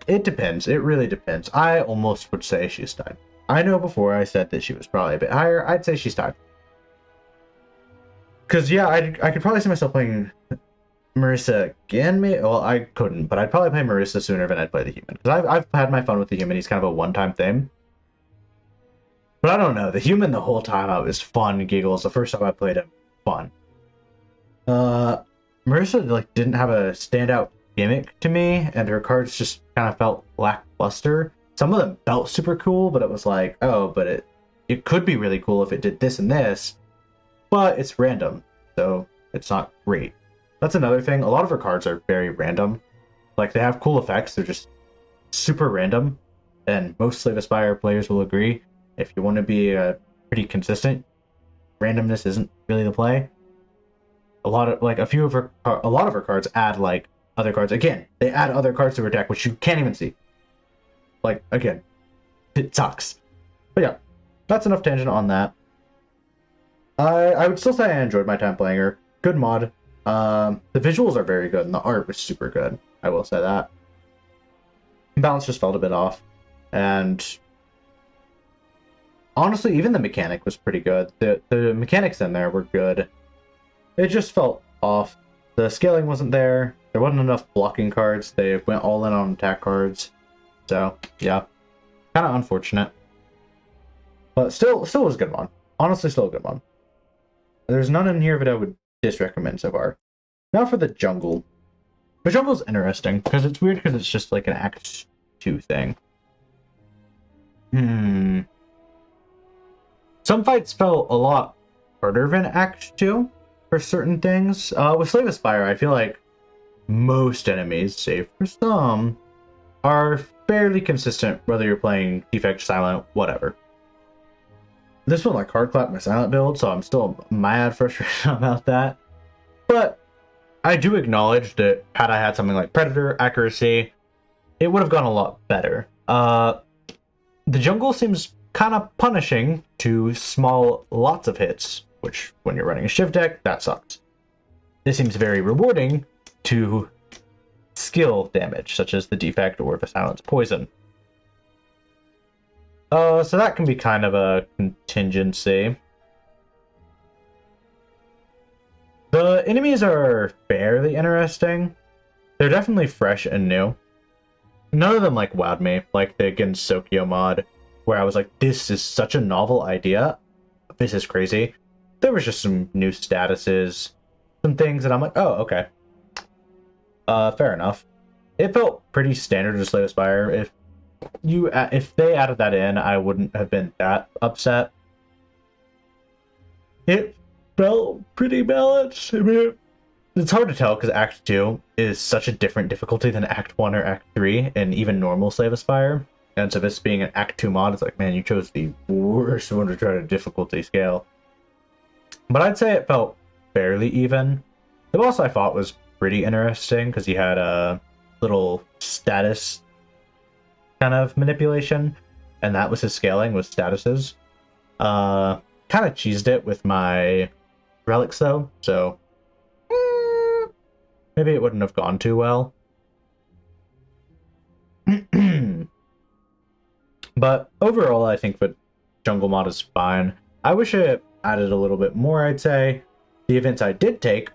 It depends. It really depends. I almost would say she's tied. I know before I said that she was probably a bit higher. I'd say she's tied. Because, yeah, I could probably see myself playing Marissa again. Well, I couldn't, but I'd probably play Marissa sooner than I'd play the human. Because I've had my fun with the human. He's kind of a one-time thing. But I don't know. The human the whole time out was fun, giggles. The first time I played him, fun. Marissa, like, didn't have a standout gimmick to me, and her cards just kind of felt lackluster. Some of them felt super cool, but it was like, oh, but it could be really cool if it did this and this, but it's random, so it's not great. That's another thing. A lot of her cards are very random. Like, they have cool effects, they're just super random, and most Slay the Spire players will agree. If you want to be pretty consistent, randomness isn't really the play. A lot of her cards add, like, other cards. Again, they add other cards to her deck, which you can't even see. Like, again, it sucks. But yeah, that's enough tangent on that. I would still say I enjoyed my time playing her. Good mod. The visuals are very good, and the art was super good. I will say that. Balance just felt a bit off. And honestly, even the mechanic was pretty good. The mechanics in there were good. It just felt off. The scaling wasn't there. There wasn't enough blocking cards. They went all in on attack cards. So, yeah. Kind of unfortunate. But still was a good one. Honestly, still a good one. There's none in here that I would disrecommend so far. Now for the jungle. The jungle's interesting, because it's weird because it's just like an Act 2 thing. Some fights felt a lot harder than Act 2 for certain things. With Slay the Spire, I feel like most enemies, save for some, are fairly consistent, whether you're playing Defect, Silent, whatever. This one, like, hard clapped my Silent build, so I'm still mad frustrated about that. But I do acknowledge that had I had something like Predator, Accuracy, it would have gone a lot better. The jungle seems kind of punishing to small lots of hits, which, when you're running a Shiv deck, that sucks. This seems very rewarding to skill damage, such as the defect or the silence poison. So that can be kind of a contingency. The enemies are fairly interesting. They're definitely fresh and new. None of them like wowed me, like the Gensokyo mod, where I was like, this is such a novel idea. This is crazy. There was just some new statuses, some things that I'm like, oh, okay. Fair enough. It felt pretty standard to Slay the Spire. If they added that in, I wouldn't have been that upset. It felt pretty balanced. I mean, it's hard to tell because Act 2 is such a different difficulty than Act 1 or Act 3 and even normal Slay the Spire. And so this being an Act 2 mod, it's like, man, you chose the worst one to try to difficulty scale. But I'd say it felt fairly even. The boss I fought was pretty interesting because he had a little status kind of manipulation, and that was his scaling with statuses. Kind of cheesed it with my relics though, so maybe it wouldn't have gone too well. But overall, I think that jungle mod is fine. I wish it added a little bit more, I'd say. The events I did take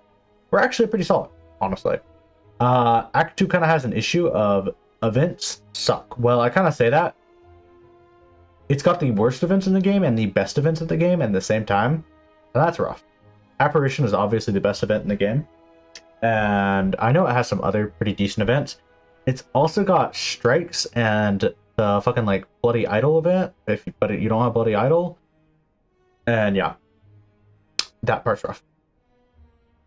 were actually pretty solid, honestly. Act 2 kind of has an issue of events suck. Well, I kind of say that. It's got the worst events in the game and the best events in the game at the same time. And that's rough. Apparition is obviously the best event in the game. And I know it has some other pretty decent events. It's also got strikes and the fucking like Bloody Idol event, but you don't have Bloody Idol. And yeah, that part's rough.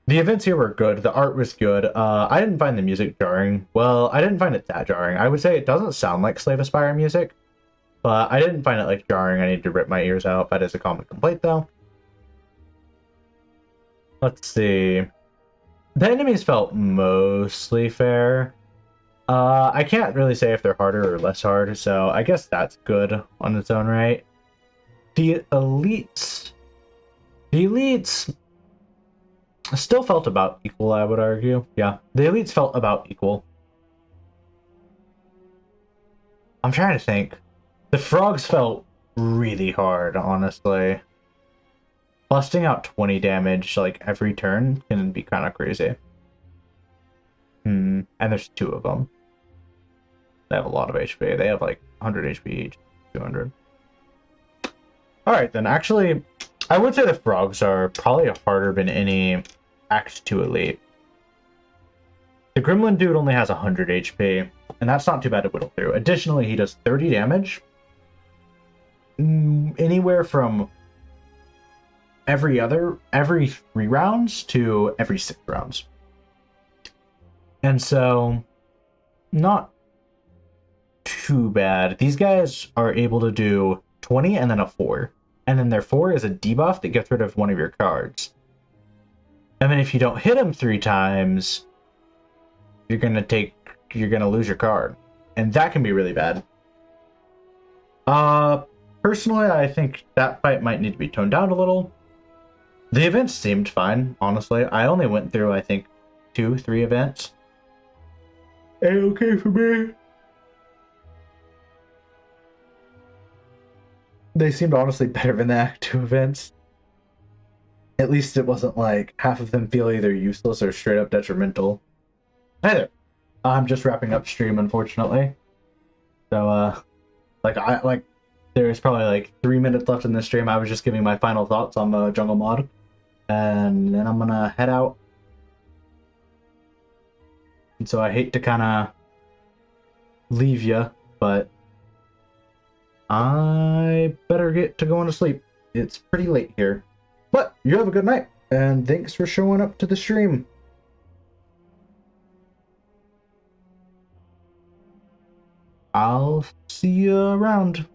The events here were good. The art was good. I didn't find the music jarring. Well, I didn't find it that jarring. I would say it doesn't sound like Slay the Spire music, but I didn't find it like jarring. I need to rip my ears out. That is a common complaint, though. Let's see. The enemies felt mostly fair. I can't really say if they're harder or less hard, so I guess that's good on its own right. The elites still felt about equal, I would argue. Yeah, the elites felt about equal. I'm trying to think. The frogs felt really hard, honestly. Busting out 20 damage like every turn can be kind of crazy. And there's 2 of them. They have a lot of HP. They have like 100 HP each. 200. Alright then, actually, I would say the frogs are probably harder than any Act 2 elite. The Gremlin dude only has 100 HP, and that's not too bad to whittle through. Additionally, he does 30 damage. Anywhere from every 3 rounds to every 6 rounds. And so, not too bad. These guys are able to do 20 and then a 4. And then their 4 is a debuff that gets rid of one of your cards. And then if you don't hit them 3 times, you're gonna lose your card. And that can be really bad. Personally, I think that fight might need to be toned down a little. The events seemed fine, honestly. I only went through, I think, 2-3 events. A-okay for me. They seemed honestly better than the Act 2 events. At least it wasn't like half of them feel either useless or straight up detrimental. Either. I'm just wrapping up stream, unfortunately. So, there's probably like 3 minutes left in this stream. I was just giving my final thoughts on the jungle mod. And then I'm gonna head out. And so I hate to kind of leave you, but I better get to going to sleep. It's pretty late here. But you have a good night, and thanks for showing up to the stream. I'll see you around.